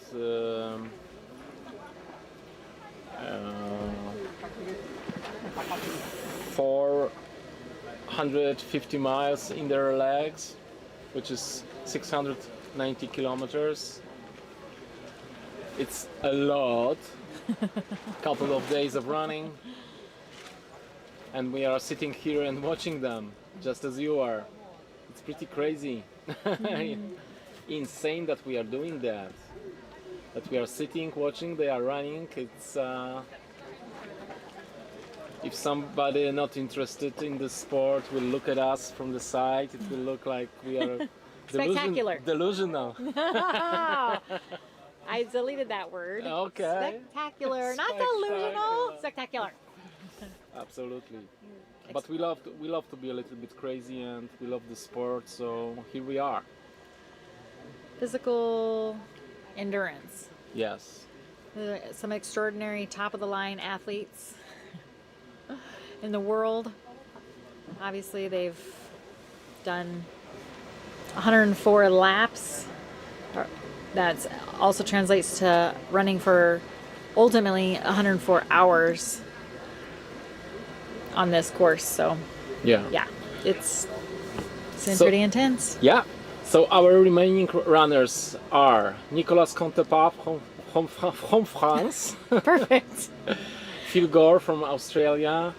450 miles in their legs, which is 690 kilometers. It's a lot. Couple of days of running, and we are sitting here and watching them, just as you are. It's pretty crazy. Insane that we are doing that. That we are sitting, watching, they are running. It's if somebody not interested in the sport will look at us from the side, it will look like we are Spectacular. Delusional. I deleted that word. Okay. Spectacular, not delusional. Spectacular. Absolutely. But we love to be a little bit crazy, and we love the sport, so here we are. Physical endurance. Yes. Some extraordinary top-of-the-line athletes in the world. Obviously, they've done 104 laps. That also translates to running for ultimately 104 hours on this course. So yeah, it's pretty intense. Yeah. So our remaining runners are Nicolas Contender from France. Perfect. Phil Gore from Australia,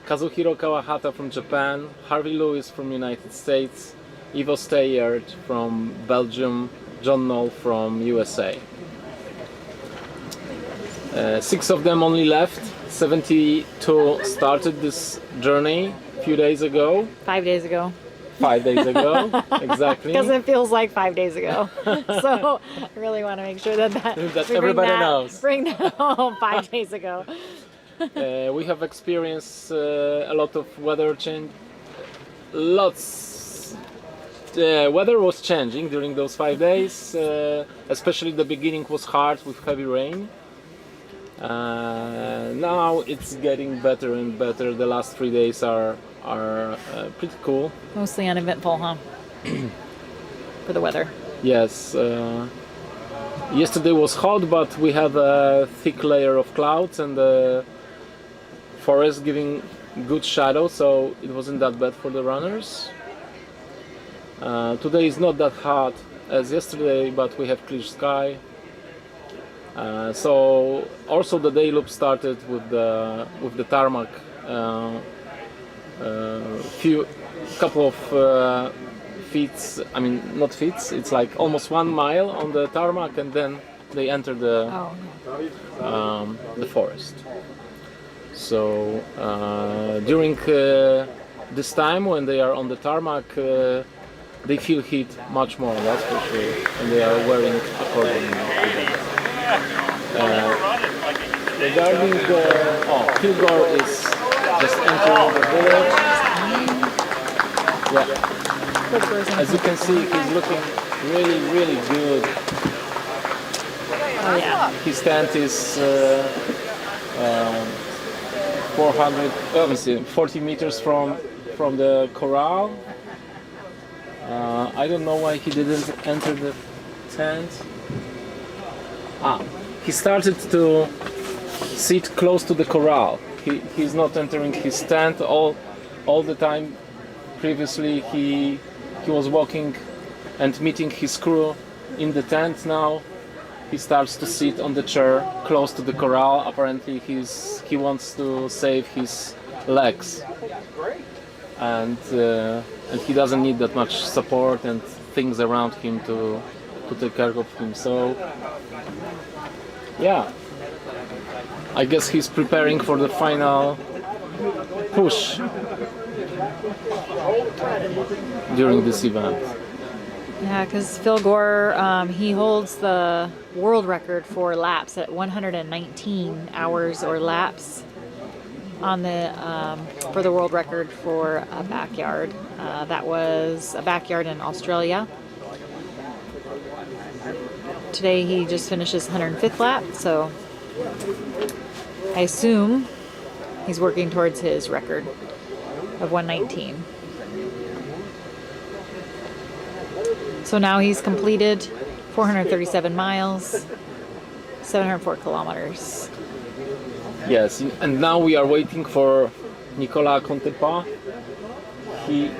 Kazuhiro Kawahata from Japan, Harvey Lewis from United States, Ivo Steyert from Belgium, John Knoll from USA. 6 of them only left. 72 started this journey a few days ago. 5 days ago. 5 days ago, exactly. Because it feels like 5 days ago. So I really want to make sure that we everybody knows. Bring that home 5 days ago. We have experienced a lot of weather change, lots weather was changing during those 5 days, especially the beginning was hard with heavy rain. Now it's getting better and better. The last 3 days are pretty cool. Mostly uneventful, huh? For the weather. Yes. Yesterday was hot, but we had a thick layer of clouds and the forest giving good shadow, so it wasn't that bad for the runners. Today is not that hot as yesterday, but we have clear sky. So also the day loop started with the tarmac. Couple of feet. I mean, not feet. It's like almost 1 mile on the tarmac, and then they enter the forest. So during this time when they are on the tarmac, they feel heat much more, that's for sure, and they are wearing accordingly. Regarding Phil Gore is just entering the village. Yeah. As you can see, he's looking really, really good. Oh yeah. His tent is 40 meters from the corral. I don't know why he didn't enter the tent. He started to sit close to the corral. He's not entering his tent all the time. Previously he was walking and meeting his crew in the tent. Now he starts to sit on the chair close to the corral. Apparently he wants to save his legs, and he doesn't need that much support and things around him to take care of him. So yeah, I guess he's preparing for the final push during this event. Yeah, because Phil Gore, he holds the world record for laps at 119 hours or laps on the for the world record for a backyard. That was a backyard in Australia. Today he just finished his 105th lap, so I assume he's working towards his record of 119. So now he's completed 437 miles, 704 kilometers. Yes, and now we are waiting for Nicolas Contender. He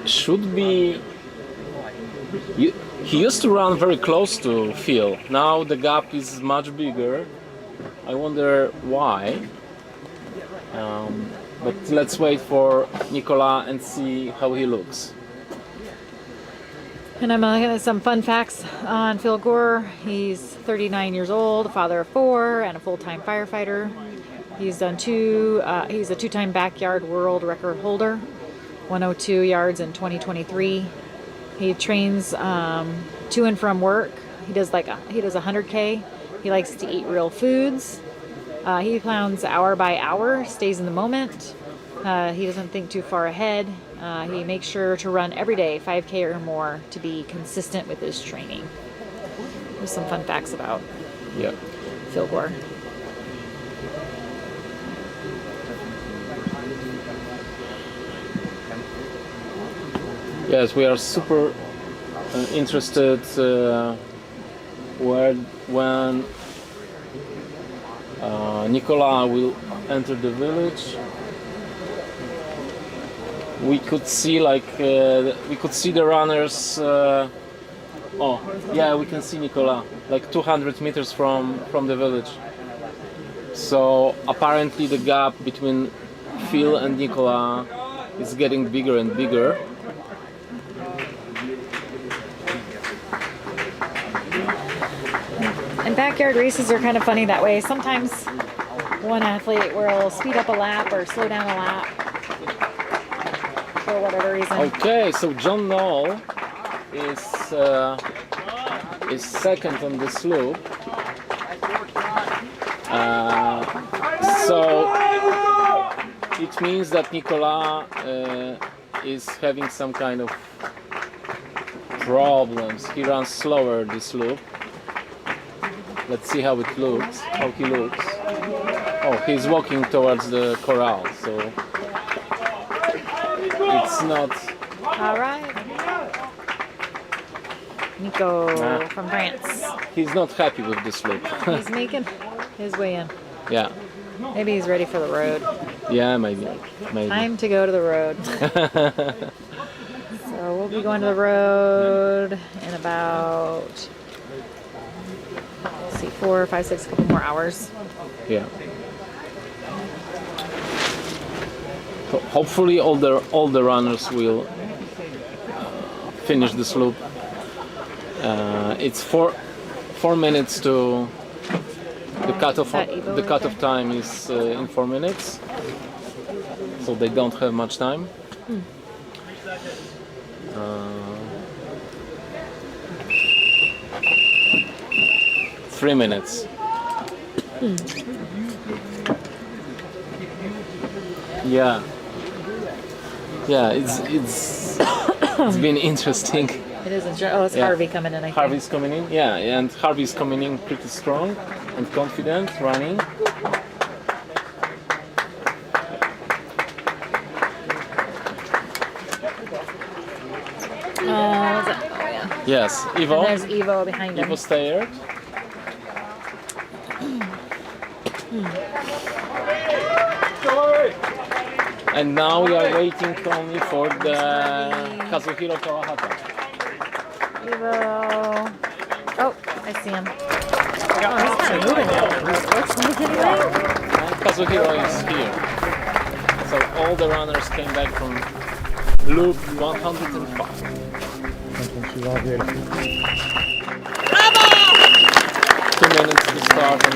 should be... He used to run very close to Phil. Now the gap is much bigger. I wonder why. But let's wait for Nicolas and see how he looks. And I'm looking at some fun facts on Phil Gore. He's 39 years old, a father of 4, and a full-time firefighter. He's done he's a 2-time backyard world record holder, 102 yards in 2023. He trains to and from work. He does 100K. He likes to eat real foods. He plans hour by hour, stays in the moment. He doesn't think too far ahead. He makes sure to run every day, 5K or more, to be consistent with his training. There's some fun facts about Phil Gore. Yes, we are super interested when Nicolas will enter the village. We could see the runners. We can see Nicolas like 200 meters from the village. So apparently the gap between Phil and Nicolas is getting bigger and bigger. And backyard races are kind of funny that way. Sometimes one athlete will speed up a lap or slow down a lap for whatever reason. Okay, so John Knoll is second on the slope. So it means that Nicolas is having some kind of problems. He runs slower this loop. Let's see how it looks, how he looks. Oh, he's walking towards the corral, so it's not... All right. Nico Nah. from France. He's not happy with this loop. He's making his way in. Yeah. Maybe he's ready for the road. Yeah, maybe. Time to go to the road. So we'll be going to the road in about, let's see, 4, 5, 6, couple more hours. Yeah. So hopefully all the runners will finish this loop. It's 4 minutes to the cutoff. The cutoff time is in 4 minutes, so they don't have much time. 3 minutes. Yeah. Yeah, it's been interesting. It is interesting. Oh, it's Yeah. Harvey coming in, I think. Harvey's coming in, yeah, and Harvey's coming in pretty strong and confident, running. Was it? Oh, yeah. Yes, Ivo. And there's Ivo behind him. Ivo Steyert. And now we are waiting only for the Kazuhiro Kawahata. Ivo. Oh, I see him. Oh, he's kind of moving down the road. Looks like anyway. And Kazuhiro is here. So all the runners came back from loop 105. 2 minutes to start and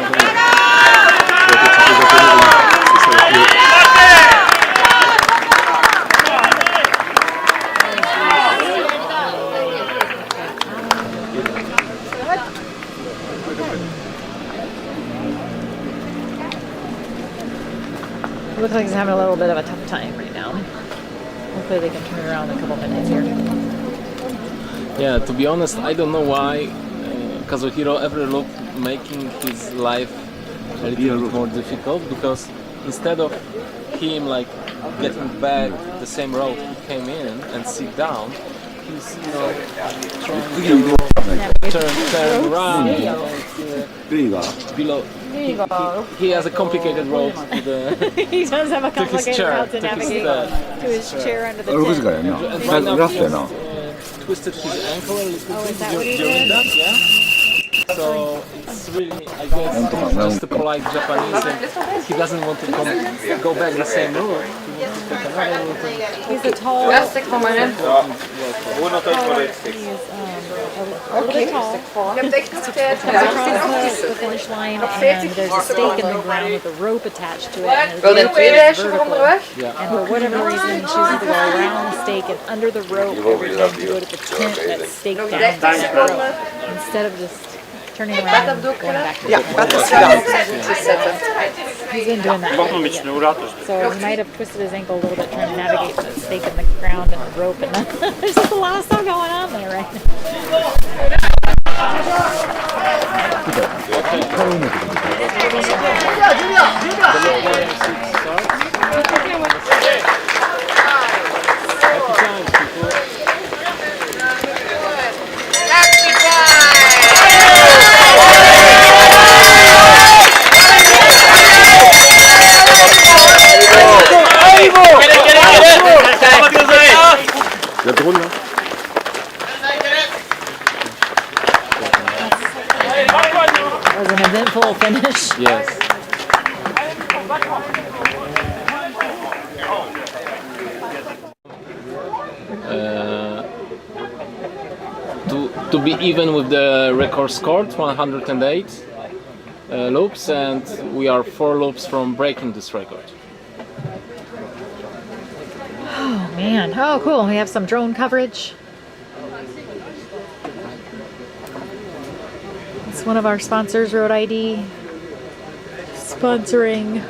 Looks like he's having a little bit of a tough time right now. Hopefully they can turn around in a couple minutes here. yeah, to be honest, I don't know why Kazuhiro every loop making his life a little bit more difficult, because instead of him like getting back the same road he came in and sit down, he's trying to turn around. Below. He has a complicated road to the He does have a to his complicated chair, route to navigate to his chair under the tent. And right now he has twisted his ankle a little bit is that what he during did? that, yeah. So it's really, I guess, just a polite Japanese, and he doesn't want to go back the same route. He wants to take another route. He's a tall. Ja, stek van mij, hè? He's a little bit tall. Je hebt echt nog tijd. Comes across the finish line, and there's a stake in the ground with a rope attached to it. And Wel, the de rope tweede is ijsje van vertical. onderweg. And for whatever reason, he chooses to go around the stake and under the rope every time to go to the tent that's staked down by the rope, instead of just turning around and going back to the tent. He's been doing that. So he might have twisted his ankle a little bit trying to navigate the stake in the ground and the rope, and there's just a lot of stuff going on there right now. That was an eventful finish. Yes. To be even with the record score, 108 loops, and we are 4 loops from breaking this record. Oh man, oh cool, we have some drone coverage. It's one of our sponsors, Road ID, sponsoring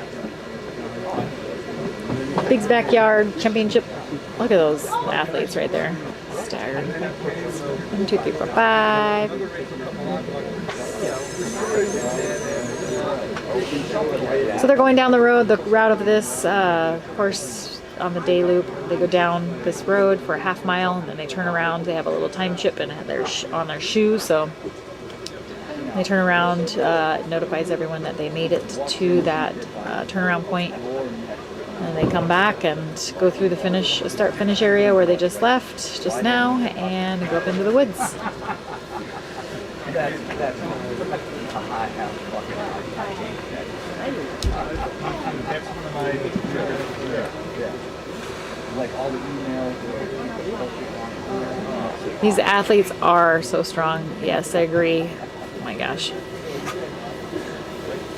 Big's Backyard Championship Look at those athletes right there. Staggered. 1, 2, 3, 4, 5. So they're going down the road, the route of this course on the day loop. They go down this road for a half mile and then they turn around. They have a little time chip and on their shoe, so they turn around. It notifies everyone that they made it to that turnaround point. And they come back and go through the start-finish area where they just left just now and go up into the woods. These athletes are so strong. Yes, I agree. Oh my gosh.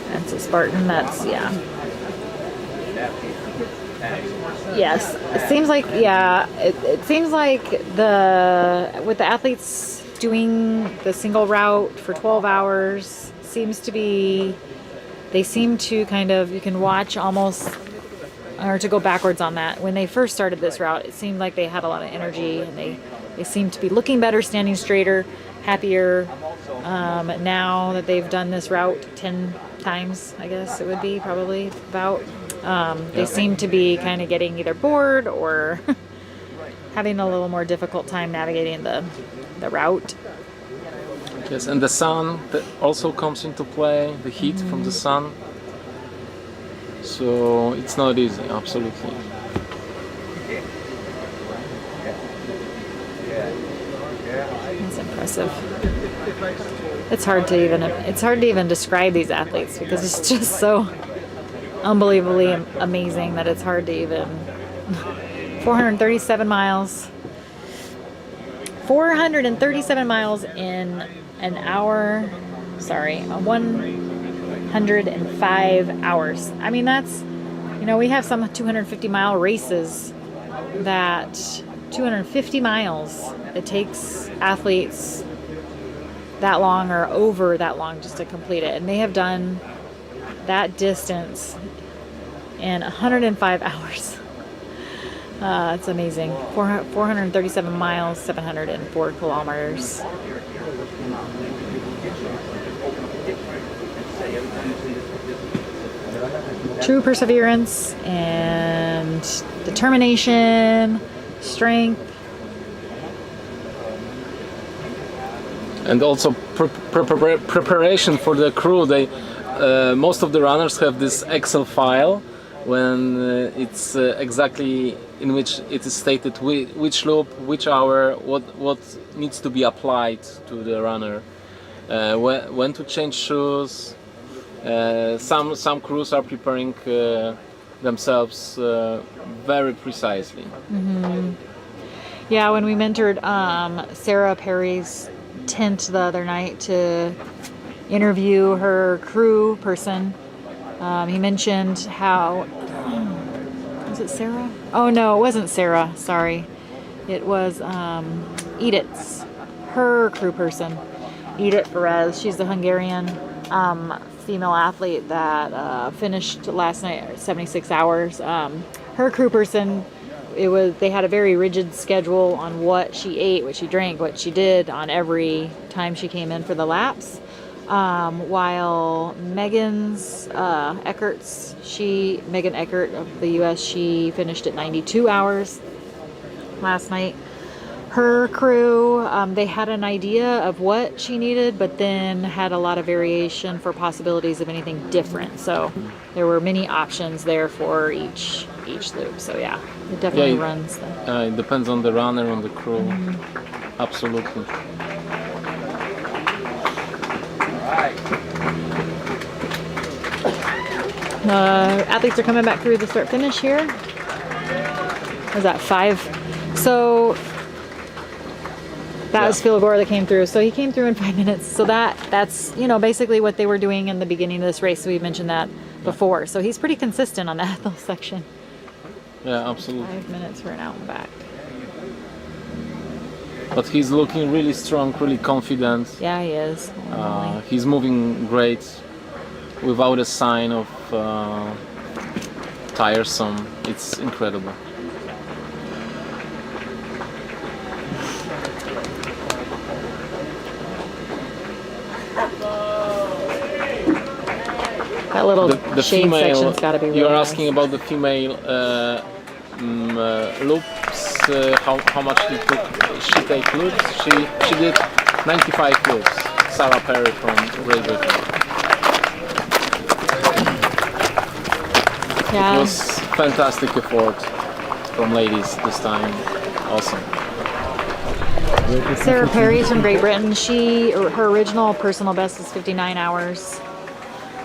That's a Spartan. That's, yeah. Yes, it seems like, yeah, it seems like with the athletes doing the single route for 12 hours seems to be, they seem to kind of, you can watch almost, or to go backwards on that. When they first started this route, it seemed like they had a lot of energy and they seem to be looking better, standing straighter, happier. Now that they've done this route 10 times, I guess it would be probably about, they seem to be kind of getting either bored or having a little more difficult time navigating the route. Yes, and the sun also comes into play, the heat from the sun. So it's not easy, absolutely. That's impressive. It's hard to even describe these athletes because it's just so unbelievably amazing that it's hard to even. 437 miles. 437 miles in an hour. Sorry, 105 hours. I mean, that's, we have some 250-mile races that 250 miles. It takes athletes that long or over that long just to complete it. And they have done that distance in 105 hours. It's amazing. 437 miles, 704 kilometers. True perseverance and determination, strength. And also preparation for the crew. Most of the runners have this Excel file when it's exactly in which it is stated which loop, which hour, what needs to be applied to the runner, when to change shoes. Some crews are preparing themselves very precisely. Mm-hmm. Yeah, when we mentored Sarah Perry's tent the other night to interview her crew person, he mentioned how, was it Sarah? Oh no, it wasn't Sarah, sorry. It was Edith's, her crew person, Edith Perez. She's the Hungarian female athlete that finished last night 76 hours. Her crew person, they had a very rigid schedule on what she ate, what she drank, what she did on every time she came in for the laps. While Megan Eckert of the US, she finished at 92 hours last night. Her crew, they had an idea of what she needed, but then had a lot of variation for possibilities of anything different. So there were many options there for each loop. So yeah, it definitely runs. It depends on the runner, on the crew. Mm-hmm. Absolutely. Athletes are coming back through the start finish here. Was that 5? So that was Phil Gore that came through. So he came through in 5 minutes. So that's basically what they were doing in the beginning of this race. So we mentioned that before. So he's pretty consistent on that little section. Yeah, absolutely. 5 minutes for an out and back. But he's looking really strong, really confident. Yeah, he is. He's moving great, without a sign of tiresome. It's incredible. That little the shade female, section's got to be really you're nice. asking about the female loops, how much she take loops. She did 95 loops. Sarah Perry from Great Britain. Yeah. It was fantastic effort from ladies this time. Awesome. Sarah Perry's from Great Britain. Her original personal best is 59 hours,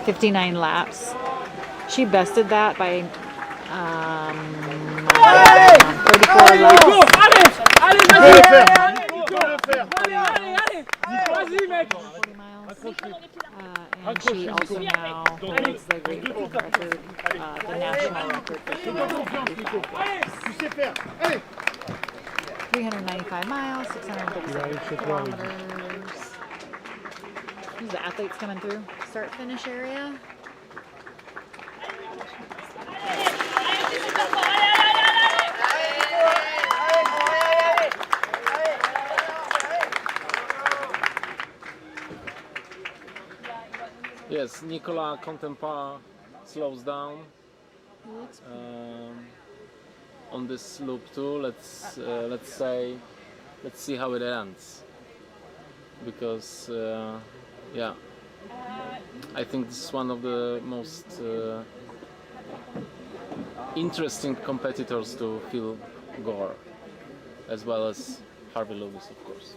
59 laps. She bested that by 34 laps. And she also now holds the Great Britain record, the national record for 395 miles, 657 kilometers. There's the athletes coming through. Start-finish area. Yes, Nicola Contender slows down on this loop too. Let's see how it ends, because yeah, I think this is one of the most interesting competitors to Phil Gore, as well as Harvey Lewis, of course.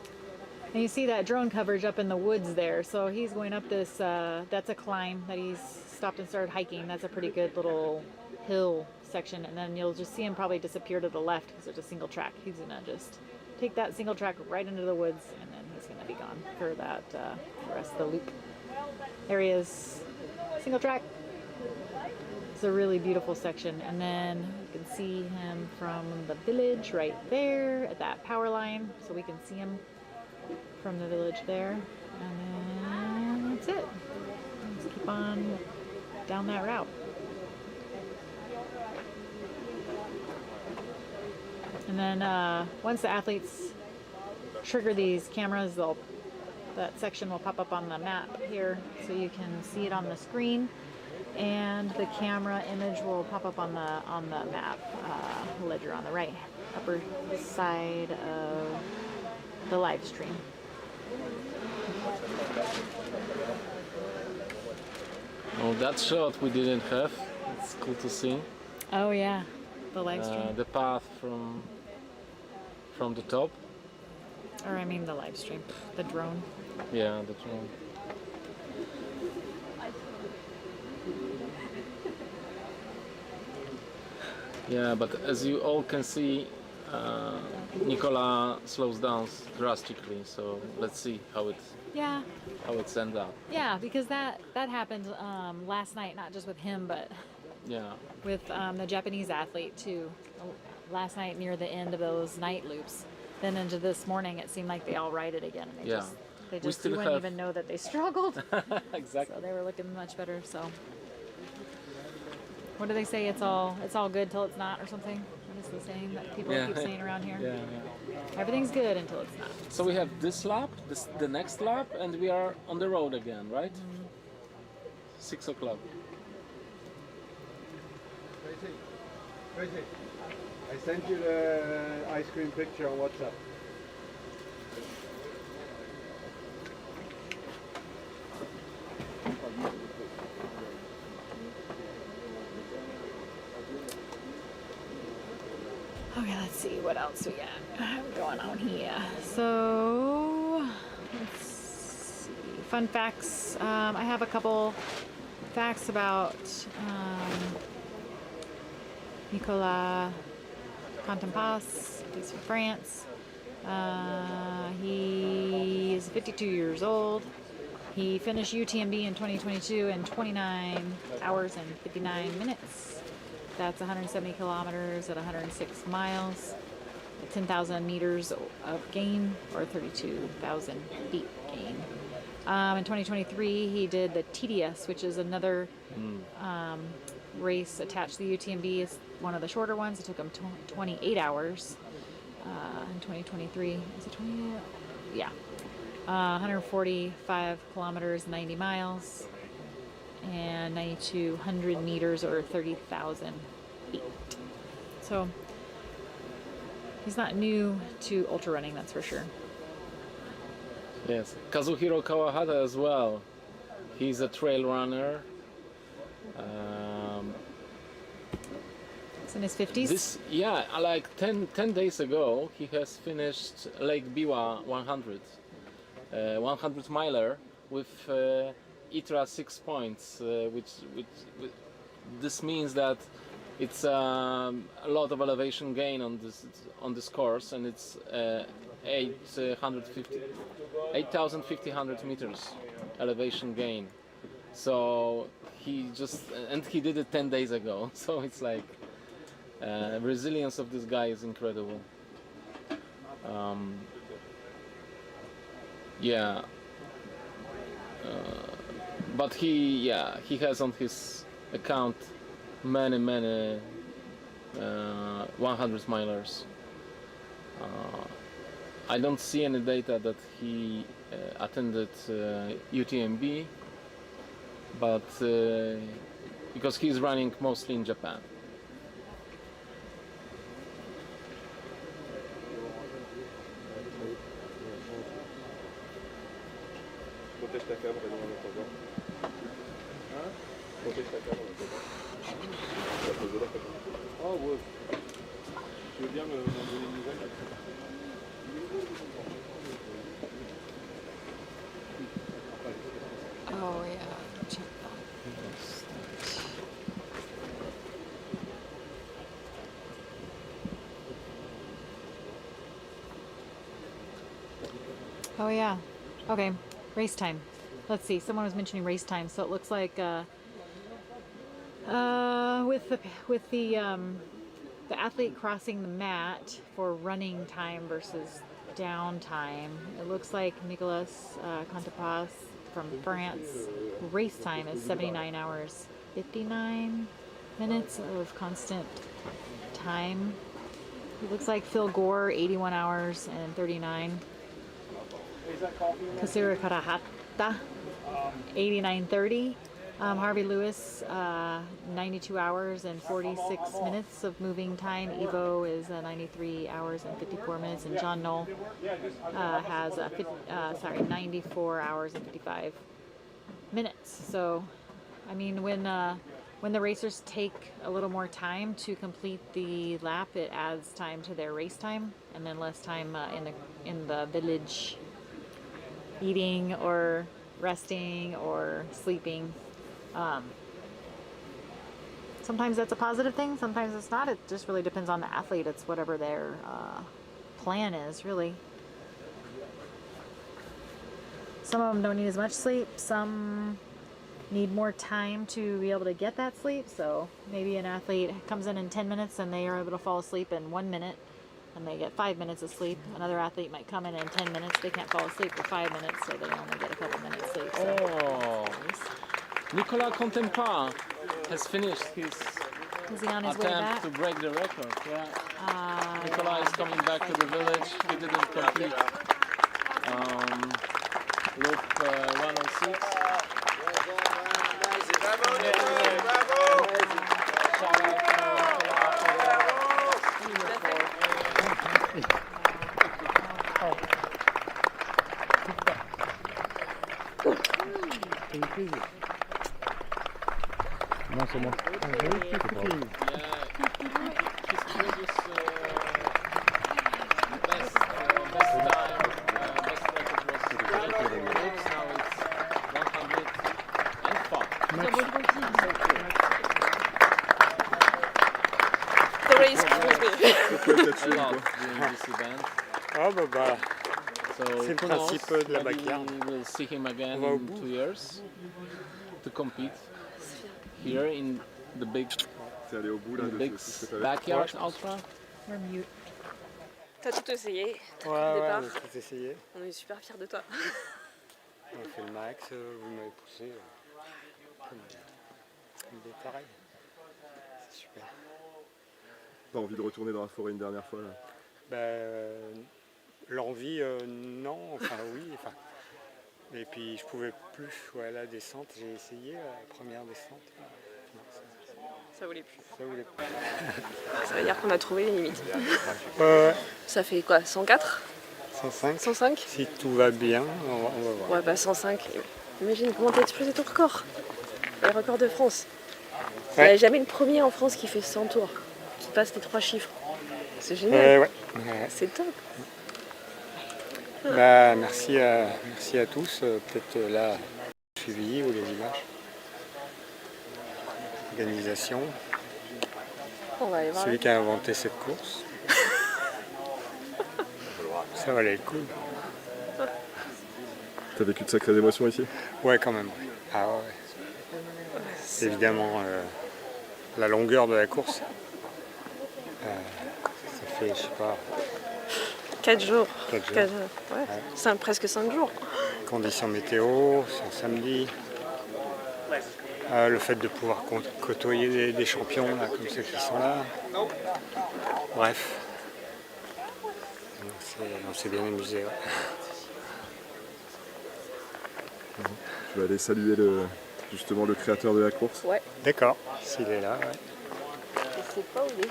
And you see that drone coverage up in the woods there. So he's going up this, that's a climb that he's stopped and started hiking. That's a pretty good little hill section. And then you'll just see him probably disappear to the left because there's a single track. He's gonna just take that single track right into the woods, and then he's gonna be gone for that, the rest of the loop. There he is, single track. It's a really beautiful section. And then you can see him from the village right there at that power line. So we can see him from the village there, and then that's it. Let's keep on down that route. And then once the athletes trigger these cameras, that section will pop up on the map here, so you can see it on the screen, and the camera image will pop up on the map ledger on the right upper side of the live stream. Oh, that shot we didn't have. It's cool to see. Oh yeah, the live stream. The path from the top. Or I mean the live stream, the drone. Yeah, the drone. Yeah, but as you all can see, Nicola slows down drastically. So let's see how it's end up. Yeah, because that happened last night, not just with him, but yeah, with the Japanese athlete too. Last night near the end of those night loops, then into this morning, it seemed like they all righted again, and they just you wouldn't even know that they struggled. Exactly. So they were looking much better. So what do they say? It's all good till it's not, or something. What is the saying that people keep saying around here? Yeah. Everything's good until it's not. So we have this lap, the next lap, and we are on the road again, right? 6 o'clock. Tracy, I sent you the ice cream picture on WhatsApp. Okay, let's see what else we got going on here. So, let's see. Fun facts. I have a couple facts about Nicolas Contender. He's from France. He is 52 years old. He finished UTMB in 2022 in 29 hours and 59 minutes. That's 170 kilometers at 106 miles, 10,000 meters of gain, or 32,000 feet gain. In 2023, he did the TDS, which is another race attached to the UTMB. It's one of the shorter ones. It took him 28 hours in 2023. Is it 28? Yeah. 145 kilometers, 90 miles. and 9,200 meters or 30,000 feet. So he's not new to ultra running, that's for sure. Yes, Kazuhiro Kawahata as well. He's a trail runner. He's in his 50s? Like 10 days ago, he has finished Lake Biwa 100. 100 miler with ITRA 6 points, which this means that it's a lot of elevation gain on this course, and it's 8,500 meters elevation gain. So he did it 10 days ago. So it's like resilience of this guy is incredible. But he has on his account many 100 milers. I don't see any data that he attended UTMB, but because he's running mostly in Japan. Protège ta caméra dans le programme. Hein? Protège ta caméra dans le programme. Oh ouais. Tu veux bien me donner une nouvelle? Oh yeah, check that. Oh yeah. Okay. Race time. Let's see. Someone was mentioning race time, so it looks like with the athlete crossing the mat for running time versus down time, it looks like Nicolas Contender from France race time is 79 hours 59 minutes of constant time. It looks like Phil Gore 81 hours and 39. Kasura Karahata 89.30. Harvey Lewis 92 hours and 46 minutes of moving time. Evo is 93 hours and 54 minutes, and John Knoll has 94 hours and 55 minutes. So, I mean, when the racers take a little more time to complete the lap, it adds time to their race time, and then less time in the village, eating or resting or sleeping. Sometimes that's a positive thing, sometimes it's not. It just really depends on the athlete. It's whatever their plan is, really. Some of them don't need as much sleep. Some need more time to be able to get that sleep. So maybe an athlete comes in 10 minutes and they are able to fall asleep in 1 minute and they get 5 minutes of sleep. Another athlete might come in 10 minutes, they can't fall asleep for 5 minutes, so they only get a couple minutes sleep. So. Oh, Nicolas Contender has finished his attempt to break the record. Yeah. Nicolas is coming back to the village. He didn't complete loop 106. Non, c'est moi. Ah bah, c'est le principe de la bagarre. We'll see him again in 2 years to compete here in the big backyard ultra. We're mute. T'as tout essayé depuis Ouais, le départ. j'ai tout essayé. On est super fiers de toi. On a fait le max, vous m'avez poussé. Comme des tarés. C'est super. T'as envie de retourner dans la forêt une dernière fois là? L'envie, non, enfin oui. Enfin, Et puis je pouvais plus, la descente, j'ai essayé la première descente. Non, Ça voulait plus. ça voulait plus. Ça veut dire qu'on a trouvé les limites. Ouais. Ça fait quoi, 104 105. 105 Si tout va bien, on va voir. Ouais, bah 105. Imagine comment t'as explosé ton record. Le record de France. Il n'y a jamais le premier en France qui fait 100 tours, qui passe les 3 chiffres. C'est génial. Ouais. C'est top. Bah, merci à tous. Peut-être là, suivi ou les images. Organisation. On va aller voir. Celui qui a inventé cette course. Ça valait le coup. T'as vécu de sacrées émotions ici? Ouais, quand même. Ah ouais. Évidemment, la longueur de la course. Ça fait, je sais pas. 4 jours. 4 jours. 4 jours. Ouais. Presque 5 jours. Conditions météo, c'est un samedi. Le fait de pouvoir côtoyer des champions là, comme ceux qui sont là. Bref. On s'est bien amusé. Ouais. Tu vas aller saluer justement le créateur de la course. Ouais. D'accord, s'il est là. Ouais. Je sais pas où il est.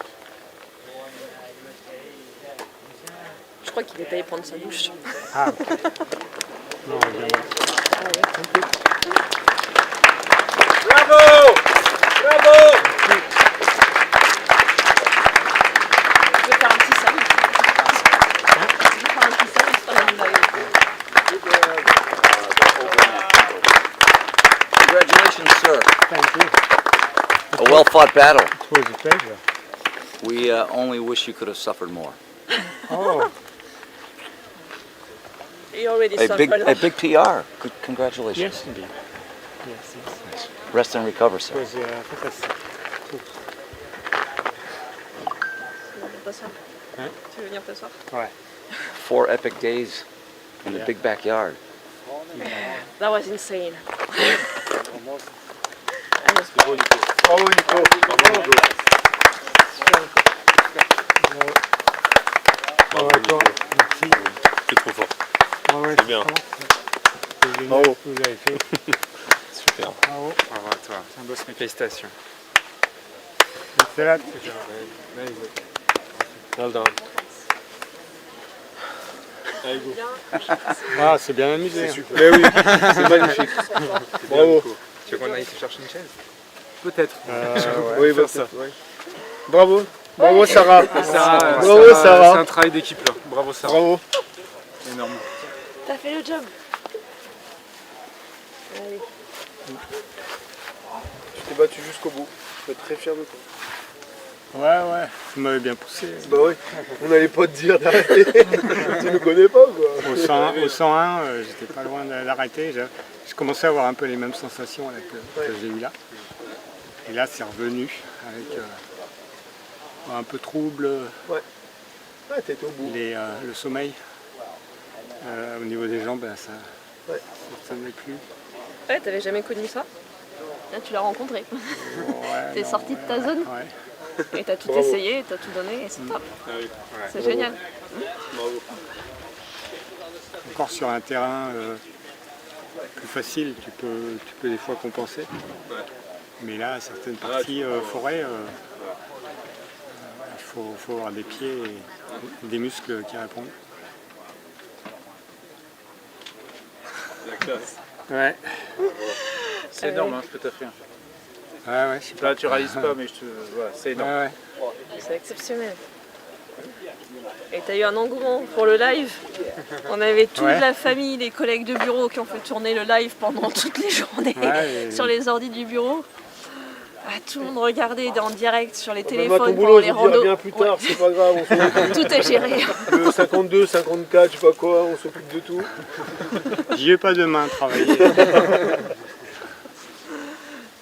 Je crois qu'il est allé prendre sa douche. Ah, ok. Non, évidemment. Bravo! Bravo! Je vais faire un petit salut. Je vais faire un petit salut, c'est pas mal. Congratulations, sir. Thank you. A well-fought battle. It was a pleasure. We only wish you could have suffered more. Oh. He already A suffered. big PR. Good, congratulations. Yes, indeed. Yes. Rest and recover, It sir. was fantastic. Hein? Tu veux venir t'asseoir? Ouais. 4 epic days in the big backyard. That was insane. Bravo Nico. Merci. C'est trop fort. C'est bien. Bravo. Vous avez fait. Super. Bravo. Bravo à toi. C'est un beau félicitations. C'est là. Well done. Allez, go. Ah, c'est bien amusé. C'est super. Mais oui, c'est magnifique. Bravo. Tu veux qu'on aille te chercher une chaise? Peut-être. Oui, faire ça. Bravo. Bravo Sarah. Bravo Sarah. C'est un travail d'équipe là. Bravo Sarah. Bravo. Énorme. T'as fait le job. Allez. Tu t'es battu jusqu'au bout. Je suis très fier de toi. Ouais. Vous m'avez bien poussé. Bah oui. On n'allait pas te dire d'arrêter. Tu nous connais pas quoi. Au 101, j'étais pas loin d'arrêter. Je commençais à avoir un peu les mêmes sensations là, que j'ai eu là. Et là, c'est revenu avec un peu trouble. Ouais. Ouais, t'étais au bout. Le sommeil. Au niveau des jambes, ça ne m'est plus. Ouais, t'avais jamais connu ça? Là, tu l'as rencontré. Ouais, T'es sorti de ta zone. Ouais. Et t'as tout essayé, t'as tout donné, et c'est top. Ah oui. C'est génial. Bravo. Encore sur un terrain plus facile, tu peux des fois compenser. Mais là, certaines parties forêt, il faut avoir des pieds et des muscles qui répondent. La classe. Ouais. C'est énorme, je peux t'offrir. Ouais, je sais pas. Là, tu réalises pas, mais c'est énorme. Ouais. C'est exceptionnel. Et t'as eu un engouement pour le live. On avait toute la famille, les collègues de bureau qui ont fait tourner le live pendant toutes les journées sur les ordi du bureau. Ah, tout le monde regardait en direct sur les téléphones pendant les randos. Bien plus tard, c'est pas grave. Tout est géré. Le 52, 54, je sais pas quoi, on s'occupe de tout. J'y vais pas demain travailler. Non,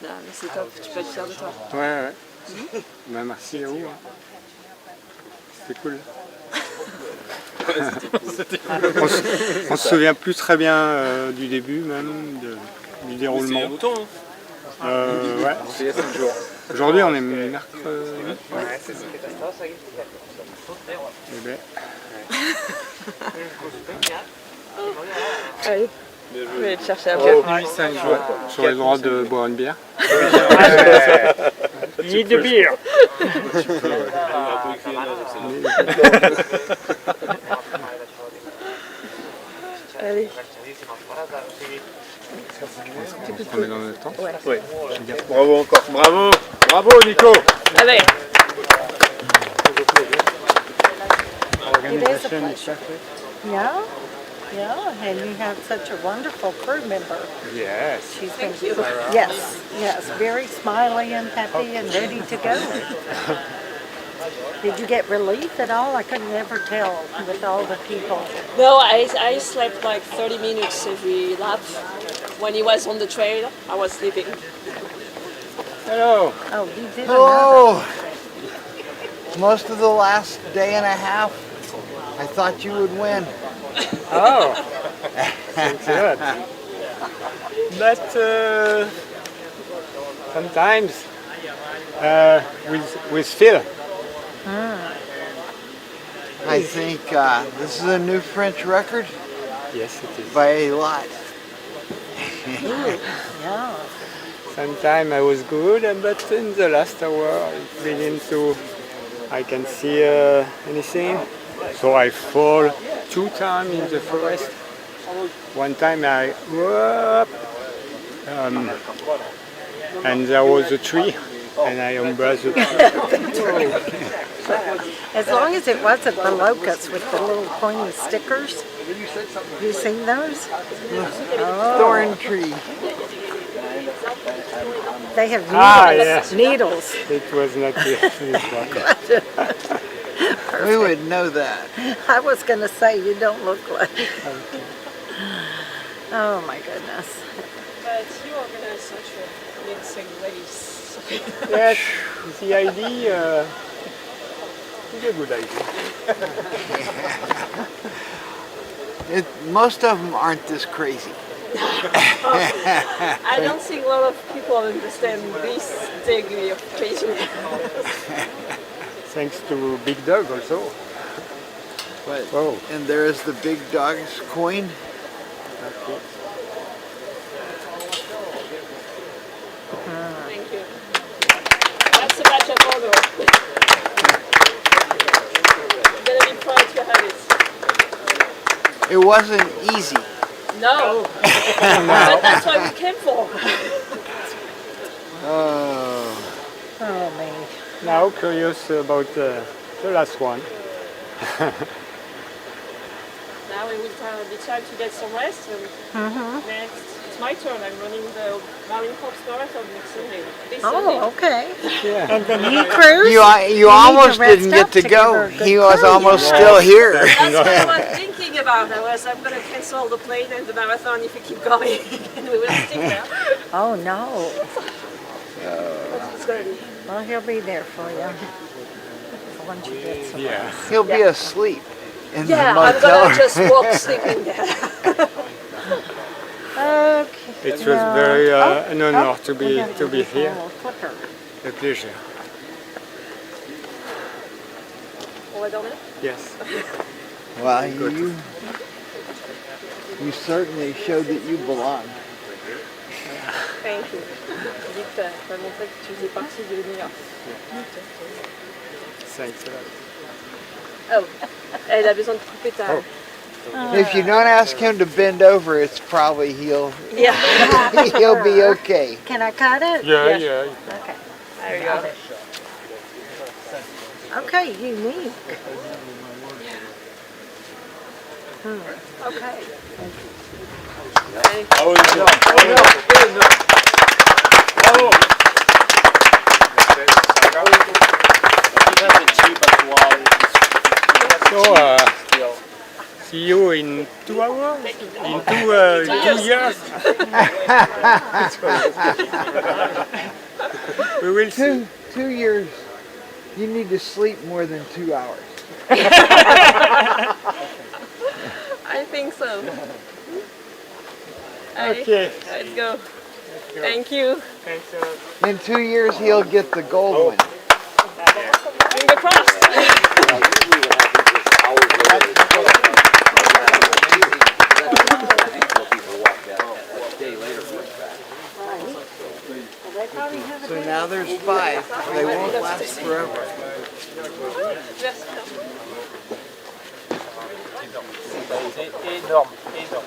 mais c'est top, tu peux être fier de toi. Ouais. Bah, merci à vous. C'était cool. On se souvient plus très bien du début même, du déroulement. C'est un bouton, hein. Ouais. C'est il y a 5 jours. Aujourd'hui on est mercredi. c'est ça. Eh ben. Allez. Je vais aller te chercher un Oh, peu. j'aurais le droit de boire une bière. Need the beer. Allez. On est dans le temps. Ouais. Oui. Bravo encore. Bravo. Bravo Nico. Allez. It is a pleasure. Yeah, yeah, and you have such a wonderful crew member. Yes. She's been, yes, very smiley and happy and ready to go. Did you get relief at all? I couldn't ever tell with all the people. No, I slept like 30 minutes every lap. When he was on the trail, I was sleeping. Hello. Oh, you did. Hello. Most of the last day and a half, I thought you would win. Oh, thanks a lot. But sometimes with Phil. I think this is a new French record. Yes, it is. By a lot. Yeah. Sometimes I was good, but in the last hour it began to. I can see anything. So I fall 2 times in the forest. One time I whoop, and there was a tree, and I embraced the tree. As long as it wasn't the locusts with the little pointy stickers. You seen those? Oh. Thorn tree. They have needles. Yes. Needles. It was not this one. We would know that. I was going to say you don't look like. Oh my goodness. But you organize such an insane race. Yes, the idea is a good idea. Most of them aren't this crazy. I don't think a lot of people understand this degree of craziness. Thanks to Big Dog also. But, oh. And there is the Big Dog's coin. Thank you. That's a badge of honor. I'm gonna be proud to have it. It wasn't easy. No. But that's what we came for. Oh me. Now curious about the last one. Now it will be time to get some rest, and next it's my turn. I'm running the lollypop marathon next Sunday. This Sunday. Okay. Yeah. And then you cruise. You almost didn't get to go. He was almost still here. That's what I was thinking about. I'm going to cancel the plane and the marathon if we keep going, and we will stick there. Oh no. But it's going to be. Well, he'll be there for you. Once you get some rest. He'll be asleep in the Yeah, motel. I'm going to just walk sleeping there. Okay. It was very an honor to be here. Clipper. A pleasure. On va dormir? Yes. Well, you certainly showed that you belong. Thank you. Dis que tu as montré que tu faisais partie de l'univers. Thanks a lot. Oh, elle a besoin de couper ta... If you don't ask him to bend over, it's probably he'll be okay. Can I cut it? Yeah, Yes. yeah. Okay. There you Got go. it. Okay, unique. Okay. Bravo Nico. Bravo. So, see you in 2 hours? In 2 years? We will see. 2 years. You need to sleep more than 2 hours. I think so. Okay. Let's go. Thank you. Thanks a lot. In 2 years, he'll get the gold one. Finger crossed. Now there's 5. They won't last forever. Énorme, énorme.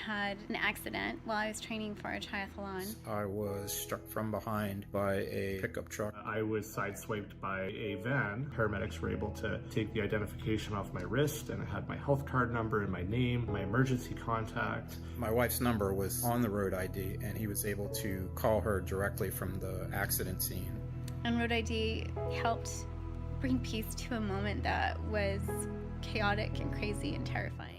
had an accident while I was training for a triathlon. I was struck from behind by a pickup truck. I was sideswiped by a van. Paramedics were able to take the identification off my wrist, and it had my health card number and my name, my emergency contact. My wife's number was on the road ID, and he was able to call her directly from the accident scene. And Road ID helped bring peace to a moment that was chaotic and crazy and terrifying.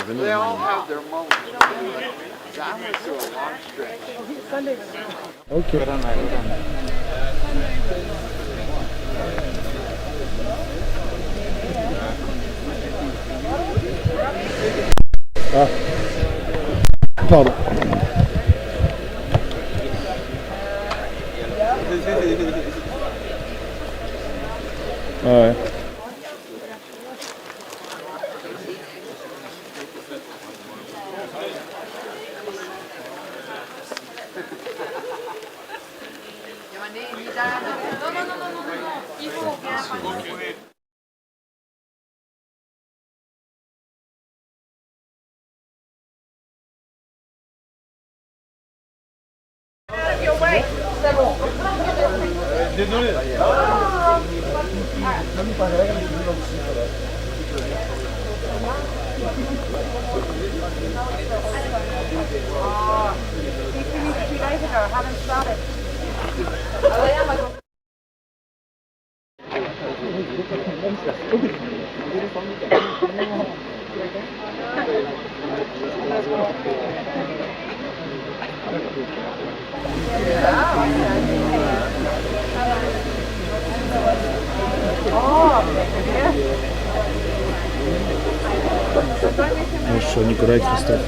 They all have their moments. I went through a long stretch. Okay. Pardon. Ouais. Désolé. He finished 2 days ago, haven't started. Можешь Николай Христов.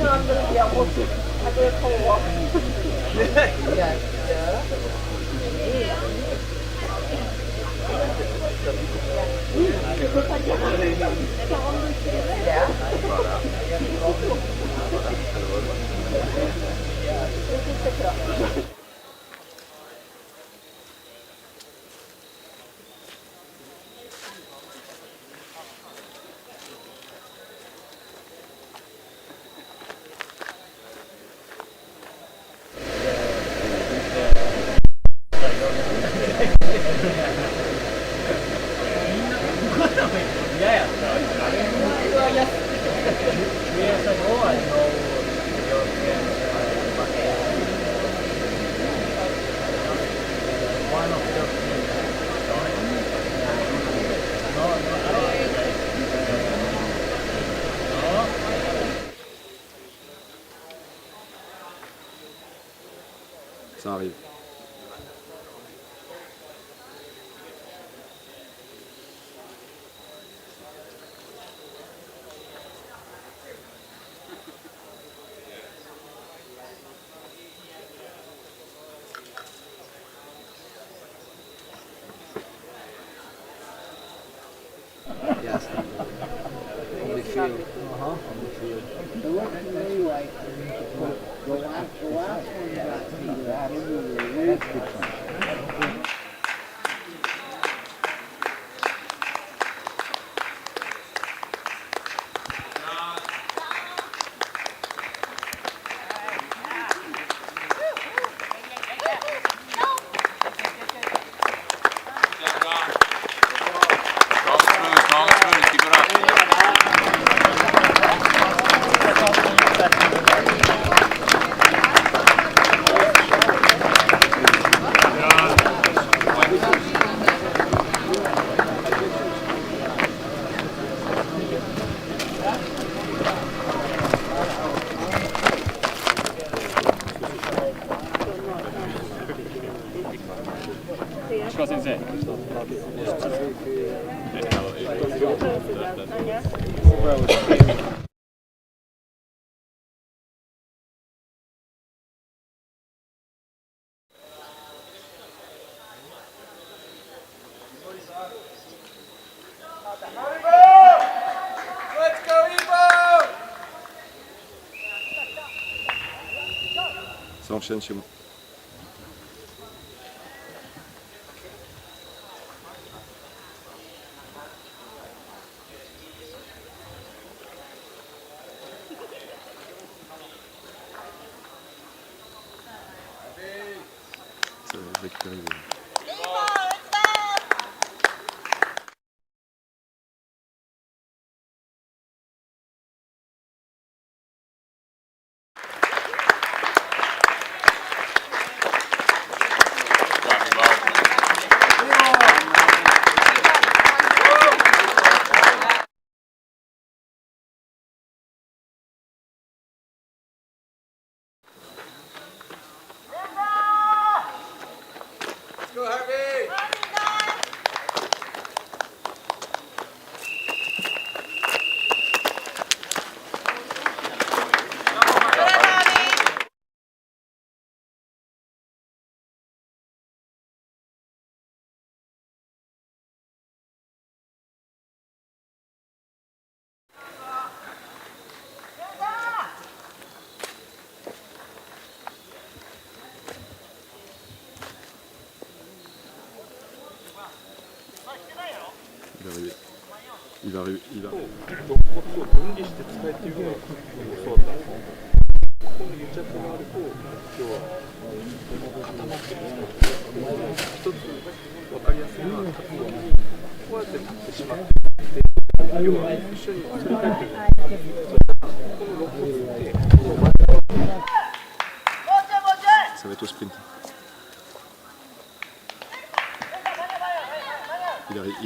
Ça arrive. Yes. On the field. On the field. It looked to me like the last one got that's different. Ça enchaîne chez moi. Ça va récupérer. Il va arriver. Il va arriver. Ça va être au sprint. Il arrive.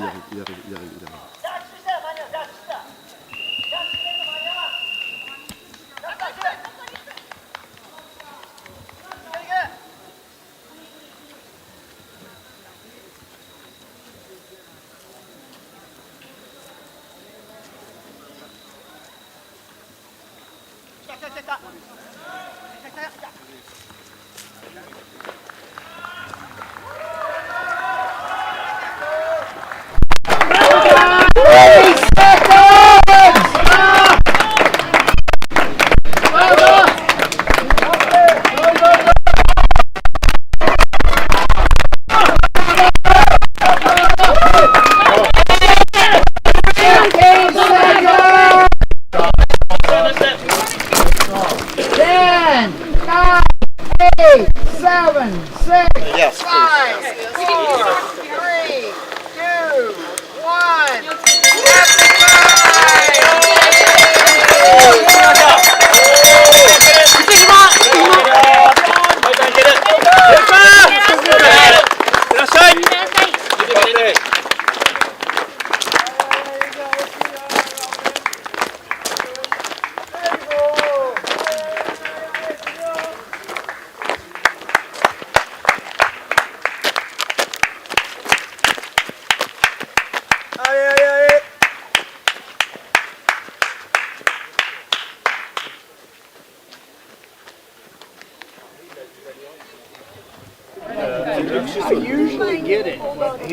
I usually get it, but I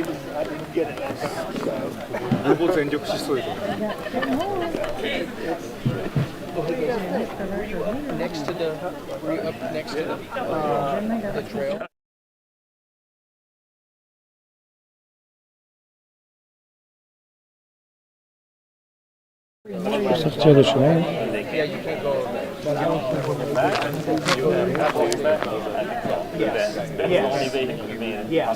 didn't get it. Next to the, up next to the trail. Sortir de chemin. Yeah, you can't go. Yes. Yeah,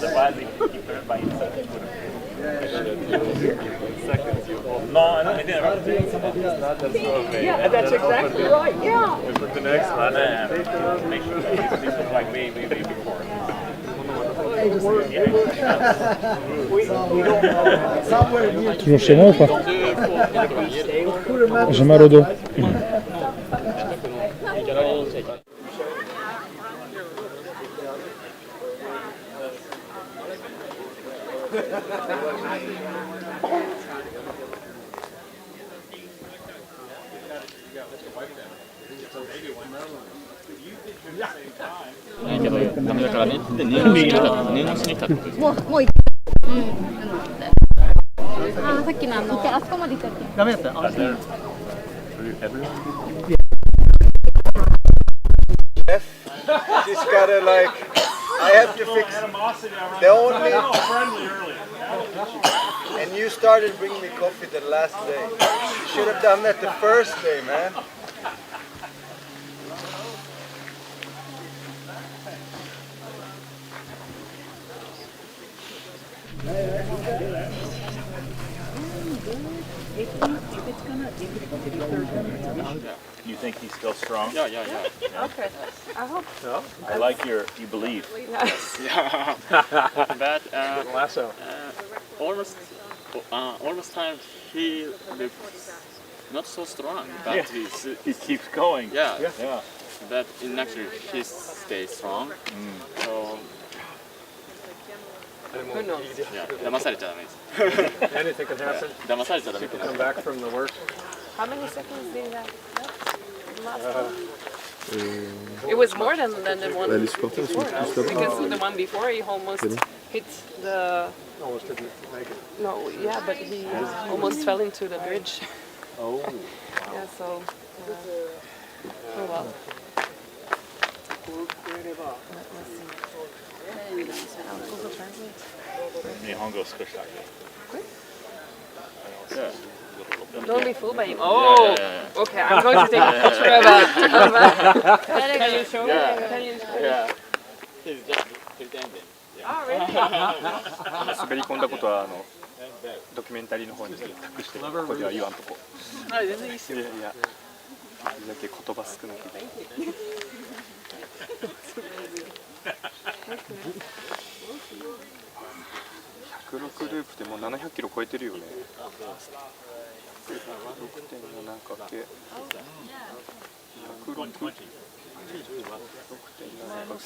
that's exactly right. Yeah. The next last make sure this is like way before. Toujours chez moi ou pas? J'ai mal au dos. Just gotta like, I have to fix the only, and you started bringing me coffee the last day. You should have done that the first day, man. You think he's still strong? Yeah. Okay, I hope so. I like you believe. Yes. But almost time he looks not so strong, but he keeps going. Yeah. But in actually he stays strong. So who knows? yeah, 騙されちゃダメです。 Anything can happen. 騙されちゃダメ。 Come back from the worst. How many seconds did that? Last one? It was more than the one before. Because the one before he almost hit the... Almost didn't make it. No, yeah, but he almost fell into the bridge. Oh. Yeah, so... oh well. Don't be fooled by him. Oh, okay. I'm going to take a picture of that. Can you show me? Can you show me? Yeah. He's just pretending. Oh, really? 滑り込んだことはドキュメンタリーの方に託してここでは言わんとこ。あ、全然いいっすよ。いや、だけ言葉少なくて。106ループでもう700キロ超えてるよね。6.7 かけ106。6.7